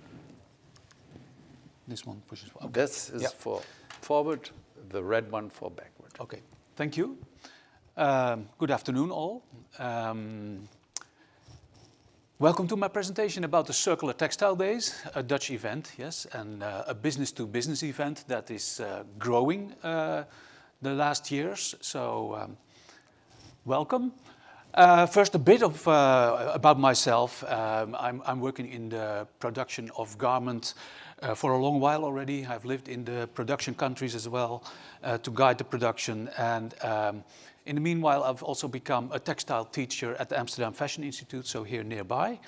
This one pushes forward. This is for forward, the red one for backward. Okay, thank you. Good afternoon, all. Welcome to my presentation about the Circular Textile Days, a Dutch event, yes, and a business-to-business event that is growing the last years. So, welcome. First, a bit of about myself. I'm working in the production of garment for a long while already. I've lived in the production countries as well to guide the production. And in the meanwhile, I've also become a textile teacher at the Amsterdam Fashion Institute, so here nearby.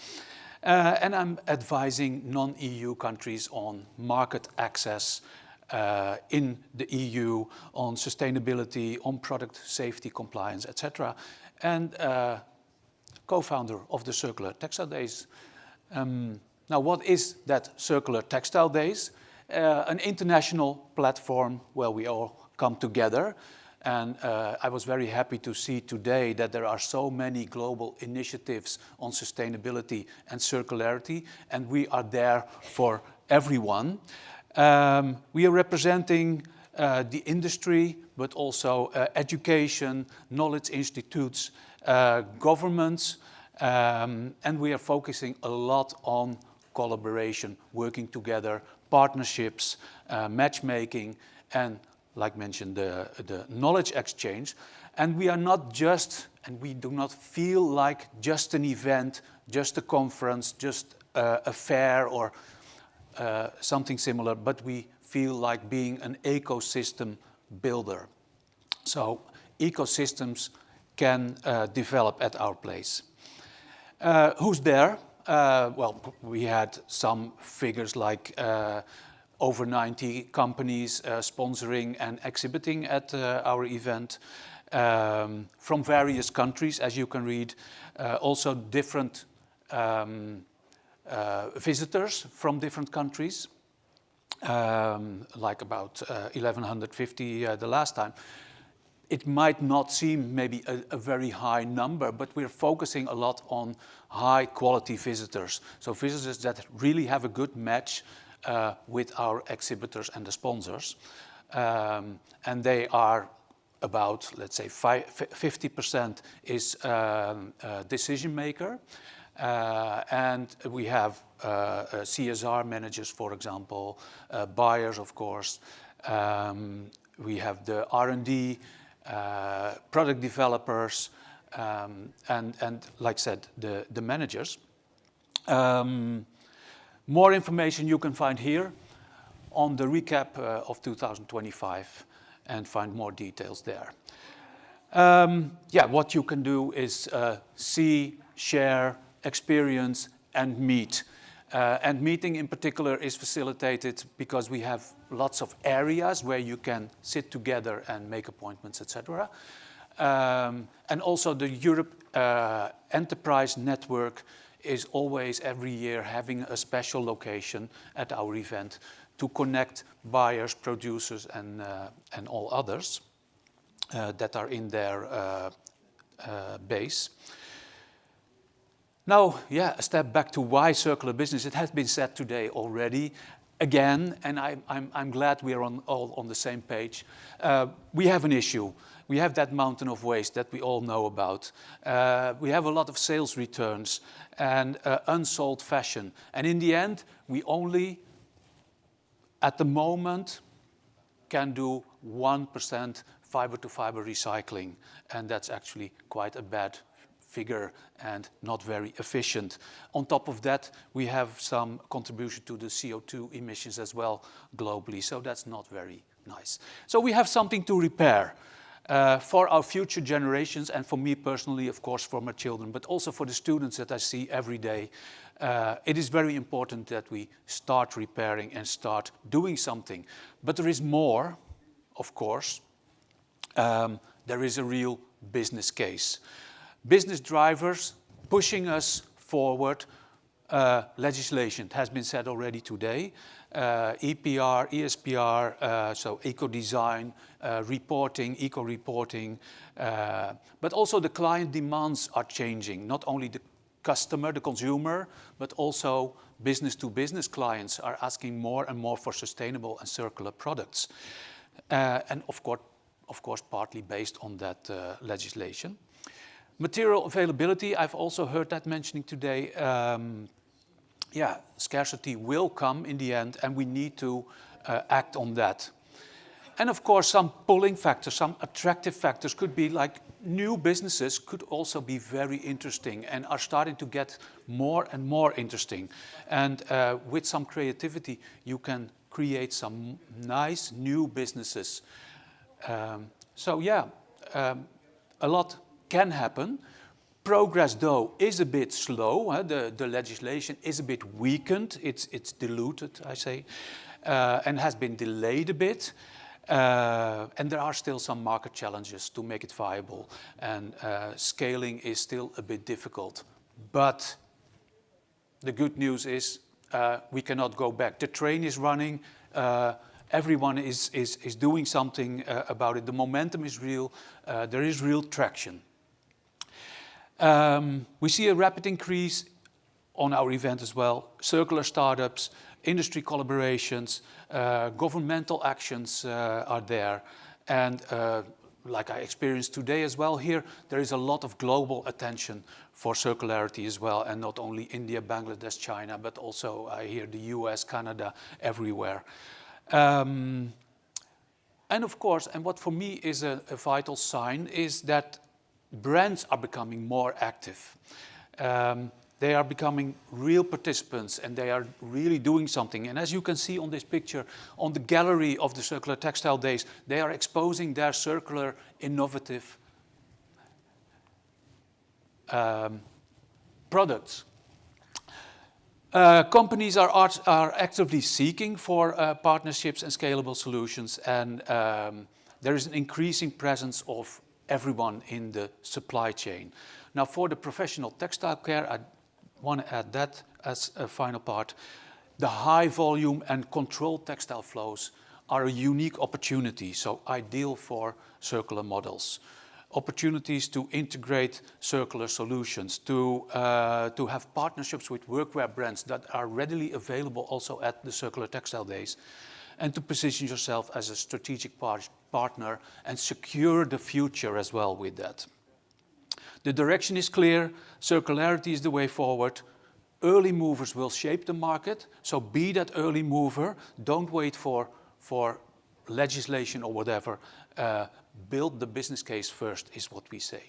And I'm advising non-EU countries on market access in the EU, on sustainability, on product safety, compliance, etc. And co-founder of the Circular Textile Days. Now, what is that Circular Textile Days? An international platform where we all come together. And I was very happy to see today that there are so many global initiatives on sustainability and circularity, and we are there for everyone. We are representing the industry, but also education, knowledge institutes, governments, and we are focusing a lot on collaboration, working together, partnerships, matchmaking, and like mentioned, the knowledge exchange. And we are not just, and we do not feel like just an event, just a conference, just a fair or something similar, but we feel like being an ecosystem builder. So ecosystems can develop at our place. Who's there? Well, we had some figures like over 90 companies sponsoring and exhibiting at our event from various countries, as you can read. Also different visitors from different countries, like about 1,150 the last time. It might not seem maybe a very high number, but we're focusing a lot on high quality visitors. So visitors that really have a good match with our exhibitors and the sponsors. And they are about, let's say, 50% is decision maker. And we have CSR managers, for example, buyers, of course. We have the R&D, product developers, and like I said, the managers. More information you can find here on the recap of 2025 and find more details there. Yeah, what you can do is see, share, experience, and meet. And meeting in particular is facilitated because we have lots of areas where you can sit together and make appointments, etc. And also the Europe Enterprise Network is always every year having a special location at our event to connect buyers, producers, and all others that are in their base. Now, yeah, a step back to why circular business. It has been said today already, again, and I'm glad we are all on the same page. We have an issue. We have that mountain of waste that we all know about. We have a lot of sales returns and unsold fashion. And in the end, we only, at the moment, can do 1% fiber-to-fiber recycling. And that's actually quite a bad figure and not very efficient. On top of that, we have some contribution to the CO2 emissions as well globally, so that's not very nice. So we have something to repair for our future generations, and for me personally, of course, for my children, but also for the students that I see every day. It is very important that we start repairing and start doing something. But there is more, of course. There is a real business case. Business drivers pushing us forward. Legislation has been said already today. EPR, ESPR, so eco-design, reporting, eco-reporting. But also the client demands are changing. Not only the customer, the consumer, but also business-to-business clients are asking more and more for sustainable and circular products. And of course, partly based on that legislation. Material availability, I've also heard that mentioning today. Yeah, scarcity will come in the end, and we need to act on that. And of course, some pulling factors, some attractive factors could be like new businesses could also be very interesting and are starting to get more and more interesting. And with some creativity, you can create some nice new businesses. So yeah, a lot can happen. Progress, though, is a bit slow. The legislation is a bit weakened. It's diluted, I say, and has been delayed a bit. And there are still some market challenges to make it viable. And scaling is still a bit difficult. But the good news is we cannot go back. The train is running. Everyone is doing something about it. The momentum is real. There is real traction. We see a rapid increase on our event as well. Circular startups, industry collaborations, governmental actions are there. And like I experienced today as well here, there is a lot of global attention for circularity as well. And not only India, Bangladesh, China, but also I hear the US, Canada, everywhere. And of course, and what for me is a vital sign is that brands are becoming more active. They are becoming real participants and they are really doing something. And as you can see on this picture, on the gallery of the Circular Textile Days, they are exposing their circular, innovative products. Companies are actively seeking for partnerships and scalable solutions, and there is an increasing presence of everyone in the supply chain. Now, for the professional textile care, I want to add that as a final part. The high volume and controlled textile flows are a unique opportunity, so ideal for circular models. opportunities to integrate circular solutions, to have partnerships with workwear brands that are readily available also at the Circular Textile Days, and to position yourself as a strategic partner and secure the future as well with that. The direction is clear, circularity is the way forward. Early movers will shape the market, so be that early mover, don't wait for legislation or whatever. Build the business case first is what we say.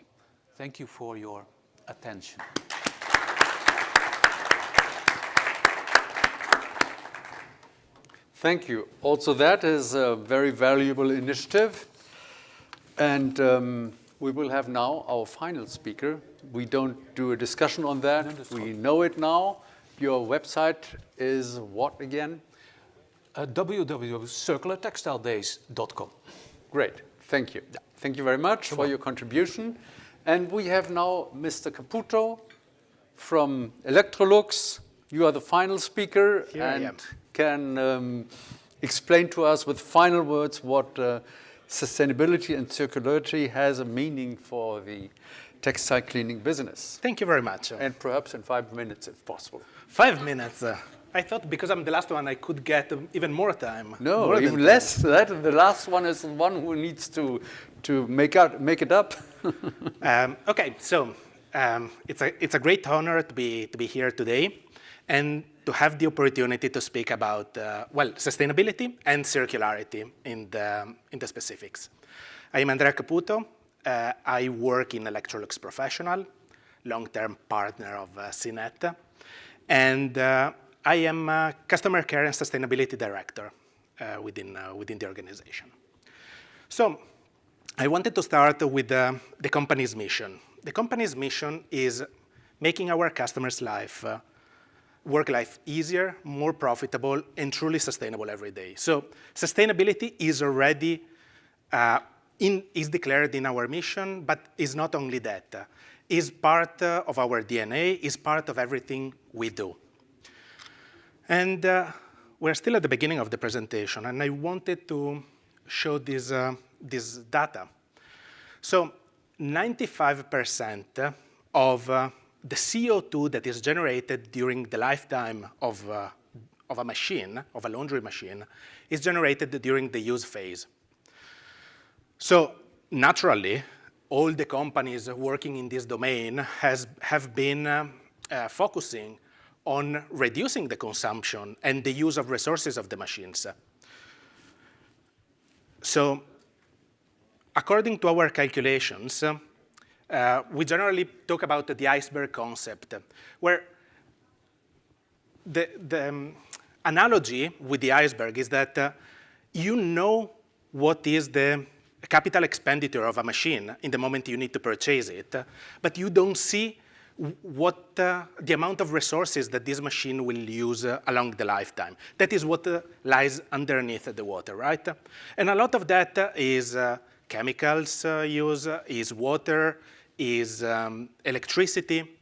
Thank you for your attention. Thank you. Also, that is a very valuable initiative. And we will have now our final speaker. We don't do a discussion on that. We know it now. Your website is what again? www.circulartextiledays.com. Great. Thank you. Thank you very much for your contribution. And we have now Mr. Caputo from Electrolux. You are the final speaker and can explain to us with final words what sustainability and circularity has a meaning for the textile cleaning business. Thank you very much. And perhaps in 5 minutes, if possible. 5 minutes. I thought because I'm the last one, I could get even more time. No, more even less. The last one is the one who needs to make it up. Okay, so it's a great honor to be here today, and to have the opportunity to speak about sustainability and circularity in the specifics. I am Andrea Caputo. I work in Electrolux Professional, long-term partner of CINET, and I am a Customer Care and Sustainability Director within the organization. So I wanted to start with the company's mission. The company's mission is making our customers' work life easier, more profitable, and truly sustainable every day. So sustainability is already is declared in our mission, but is not only that. Is part of our DNA, is part of everything we do. And we're still at the beginning of the presentation, and I wanted to show this data. So 95% of the CO2 that is generated during the lifetime of a machine, of a laundry machine, is generated during the use phase. So naturally, all the companies working in this domain have been focusing on reducing the consumption and the use of resources of the machines. So according to our calculations, we generally talk about the iceberg concept, where the analogy with the iceberg is that you know what is the capital expenditure of a machine in the moment you need to purchase it, but you don't see what the amount of resources that this machine will use along the lifetime. That is what lies underneath the water, right? And a lot of that is chemicals use, is water, is electricity.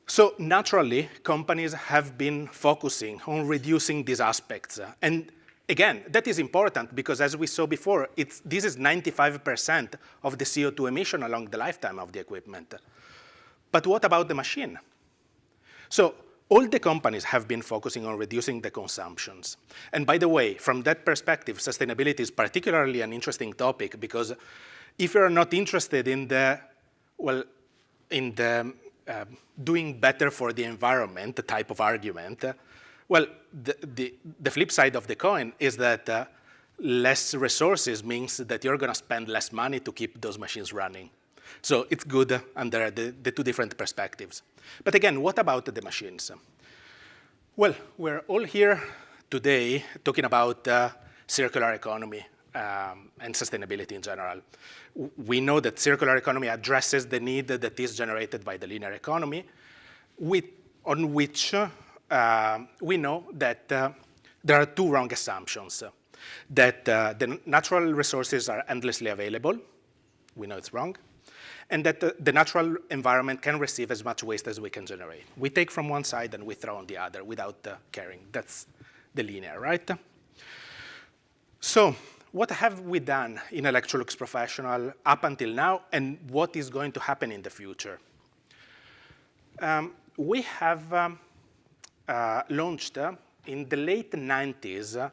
So naturally, companies have been focusing on reducing these aspects. And again, that is important because as we saw before, this is 95% of the CO2 emission along the lifetime of the equipment. But what about the machine? So all the companies have been focusing on reducing the consumptions. And by the way, from that perspective, sustainability is particularly an interesting topic because if you're not interested in doing better for the environment type of argument, well, the flip side of the coin is that less resources means that you're going to spend less money to keep those machines running. So it's good under the two different perspectives. But again, what about the machines? Well, we're all here today talking about circular economy and sustainability in general. We know that circular economy addresses the need that is generated by the linear economy, on which we know that there are two wrong assumptions. That the natural resources are endlessly available. We know it's wrong. And that the natural environment can receive as much waste as we can generate. We take from one side and we throw on the other without caring. That's the linear, right? So what have we done in Electrolux Professional up until now, and what is going to happen in the future? We have launched in the late 90s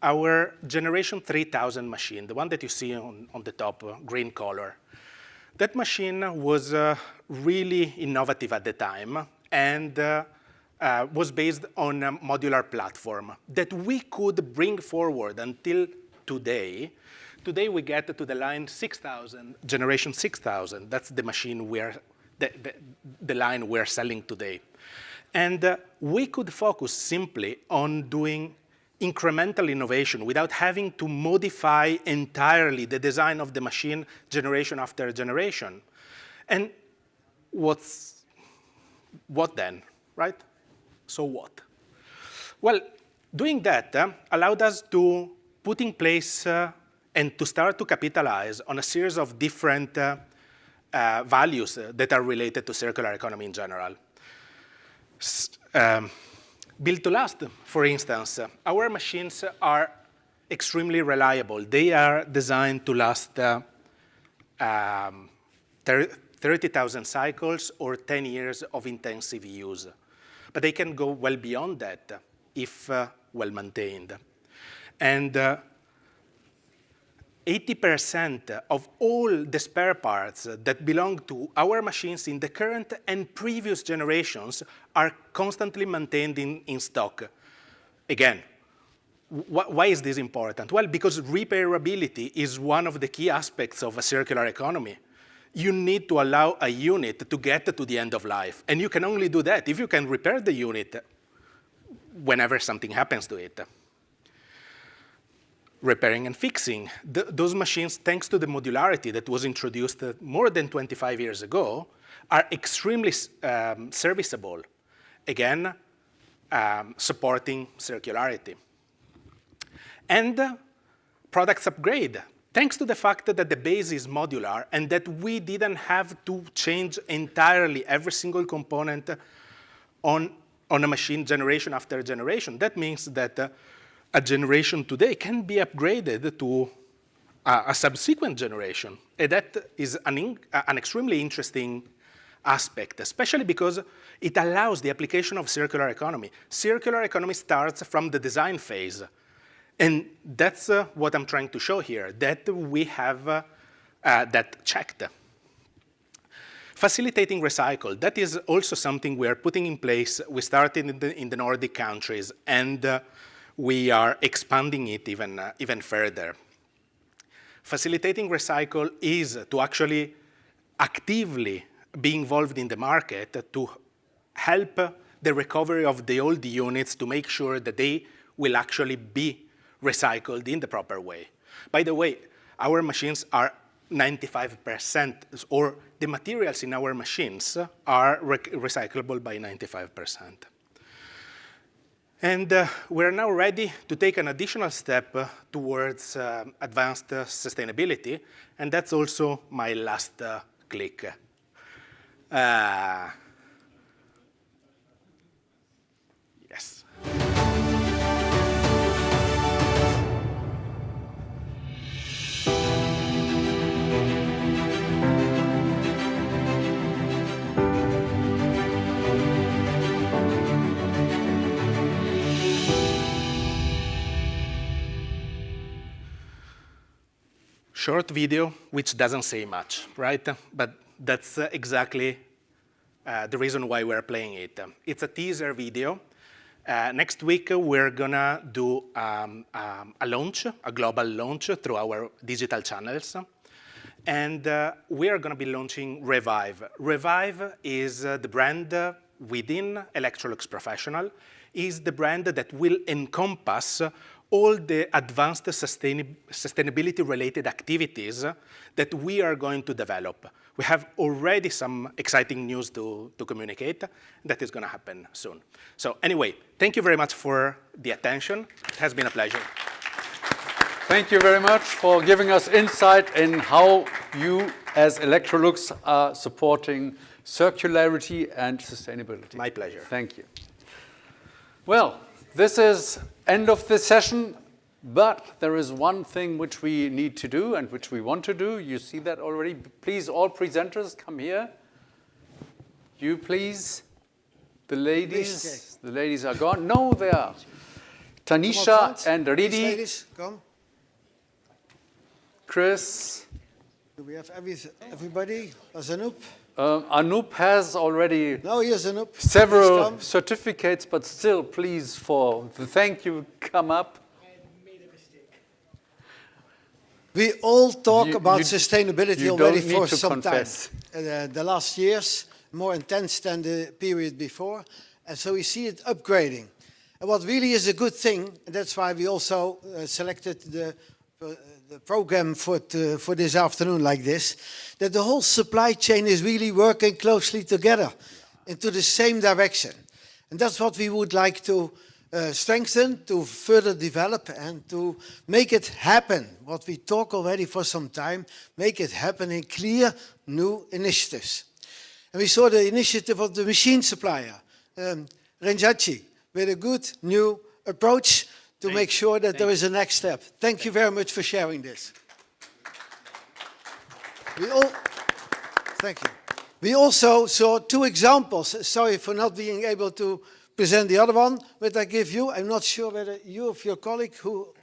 our Generation 3000 machine, the one that you see on the top, green color. That machine was really innovative at the time and was based on a modular platform that we could bring forward until today. Today we get to the line 6000, Generation 6000. That's the machine the line we're selling today. And we could focus simply on doing incremental innovation without having to modify entirely the design of the machine generation after generation. And what then, right? So what? Well, doing that allowed us to put in place and to start to capitalize on a series of different values that are related to circular economy in general. Built to last, for instance, our machines are extremely reliable. They are designed to last 30,000 cycles or 10 years of intensive use. But they can go well beyond that if well maintained. And 80% of all the spare parts that belong to our machines in the current and previous generations are constantly maintained in stock. Again, why is this important? Well, because repairability is one of the key aspects of a circular economy. You need to allow a unit to get to the end of life. And you can only do that if you can repair the unit whenever something happens to it. Repairing and fixing. Those machines, thanks to the modularity that was introduced more than 25 years ago, are extremely serviceable. Again, supporting circularity. And products upgrade. Thanks to the fact that the base is modular and that we didn't have to change entirely every single component on a machine generation after generation. That means that a generation today can be upgraded to a subsequent generation. And that is an extremely interesting aspect, especially because it allows the application of circular economy. Circular economy starts from the design phase. And that's what I'm trying to show here, that we have that checked. Facilitating recycle, that is also something we are putting in place. We started in the Nordic countries, and we are expanding it even further. Facilitating recycle is to actually actively be involved in the market to help the recovery of the old units to make sure that they will actually be recycled in the proper way. By the way, our machines are 95%, or the materials in our machines are recyclable by 95%. And we're now ready to take an additional step towards advanced sustainability, and that's also my last click. Yes. Short video, which doesn't say much, right? But that's exactly the reason why we're playing it. It's a teaser video. Next week, we're gonna do a launch, a global launch through our digital channels. And we are gonna be launching Reweave. Reweave is the brand within Electrolux Professional, is the brand that will encompass all the advanced sustainability-related activities that we are going to develop. We have already some exciting news to communicate. That is going to happen soon. So anyway, thank you very much for the attention. It has been a pleasure. Thank you very much for giving us insight in how you, as Electrolux, are supporting circularity and sustainability. My pleasure. Thank you. Well, this is end of the session. But there is one thing which we need to do and which we want to do. You see that already. Please, all presenters, come here. You please. The ladies. The ladies are gone. No, they are. Tanisha and Ridi. Ladies, come. Chris. Do we have everybody? Anup? Anup has already Anup. several certificates, but still, please, for the thank you, come up. We all talk about sustainability already for some time. Confess. The last years, more intense than the period before, and so we see it upgrading. And what really is a good thing, and that's why we also selected the program for this afternoon like this, that the whole supply chain is really working closely together into the same direction. And that's what we would like to strengthen, to further develop, and to make it happen. What we talk already for some time, make it happen in clear new initiatives. And we saw the initiative of the machine supplier, Renjachi, with a good new approach to make sure that there is a next step. Thank you very much for sharing this. Thank you. We also saw two examples. Sorry for not being able to present the other one, but I give you. I'm not sure whether you or your colleague who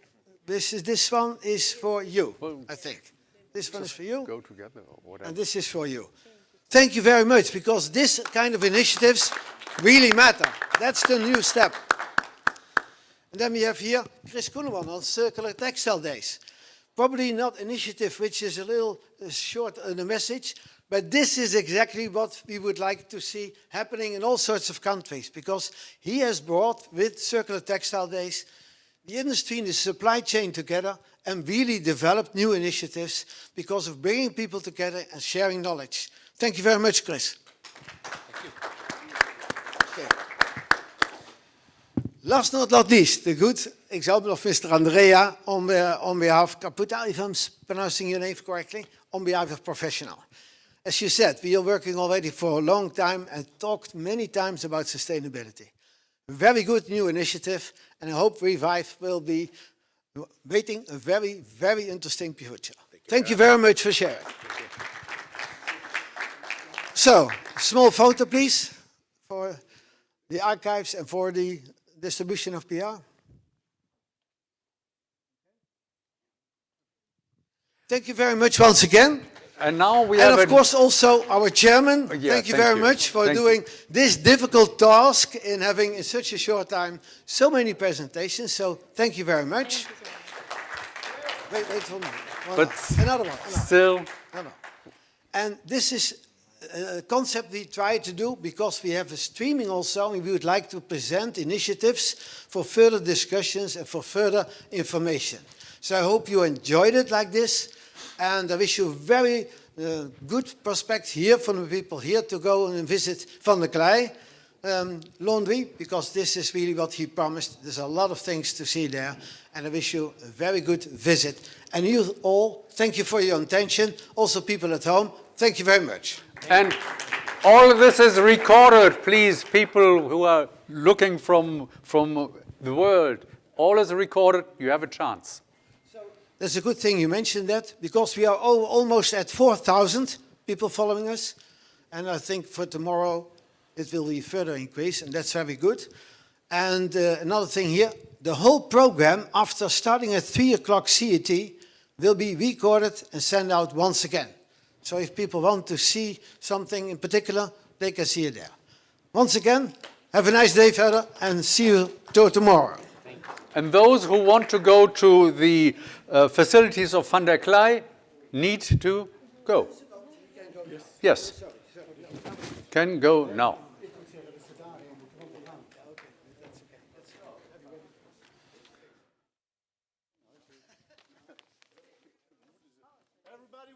this one is for you, I think. This one is for you. Go together or whatever. And this is for you. Thank you very much, because this kind of initiatives really matter. That's the new step. And then we have here Chris Koeneman on Circular Textile Days. Probably not initiative which is a little short in the message, but this is exactly what we would like to see happening in all sorts of countries, because he has brought, with Circular Textile Days, the industry and the supply chain together and really developed new initiatives because of bringing people together and sharing knowledge. Thank you very much, Chris. Thank you. Okay. Last but not least, the good example of Mr. Andrea on behalf of Caputa, if I'm pronouncing your name correctly, on behalf of Professional. As you said, we are working already for a long time and talked many times about sustainability. Very good new initiative, and I hope Reweave will be waiting a very, very interesting future. Thank you very much for sharing. So, small photo, please, for the archives and for the distribution of PR. Thank you very much once again. And now we have, of course, also our chairman. Thank you very much for doing this difficult task in having in such a short time so many presentations. So thank you very much. Wait for me. But another one. Still. No. And this is a concept we try to do because we have a streaming also, and we would like to present initiatives for further discussions and for further information. So I hope you enjoyed it like this, and I wish you very good prospect here from the people here to go and visit Van der Klei laundry, because this is really what he promised. There's a lot of things to see there, and I wish you a very good visit. And you all, thank you for your attention. Also people at home, thank you very much. And all of this is recorded, please, people who are looking from the world. All is recorded, you have a chance. That's a good thing you mentioned that, because we are almost at 4,000 people following us. And I think for tomorrow it will be further increase, and that's very good. And another thing here, the whole program, after starting at 3 o'clock CET, will be recorded and sent out once again. So if people want to see something in particular, they can see it there. Once again, have a nice day further, and see you tomorrow. And those who want to go to the facilities of Van der Klei need to go. Yes. Can go now.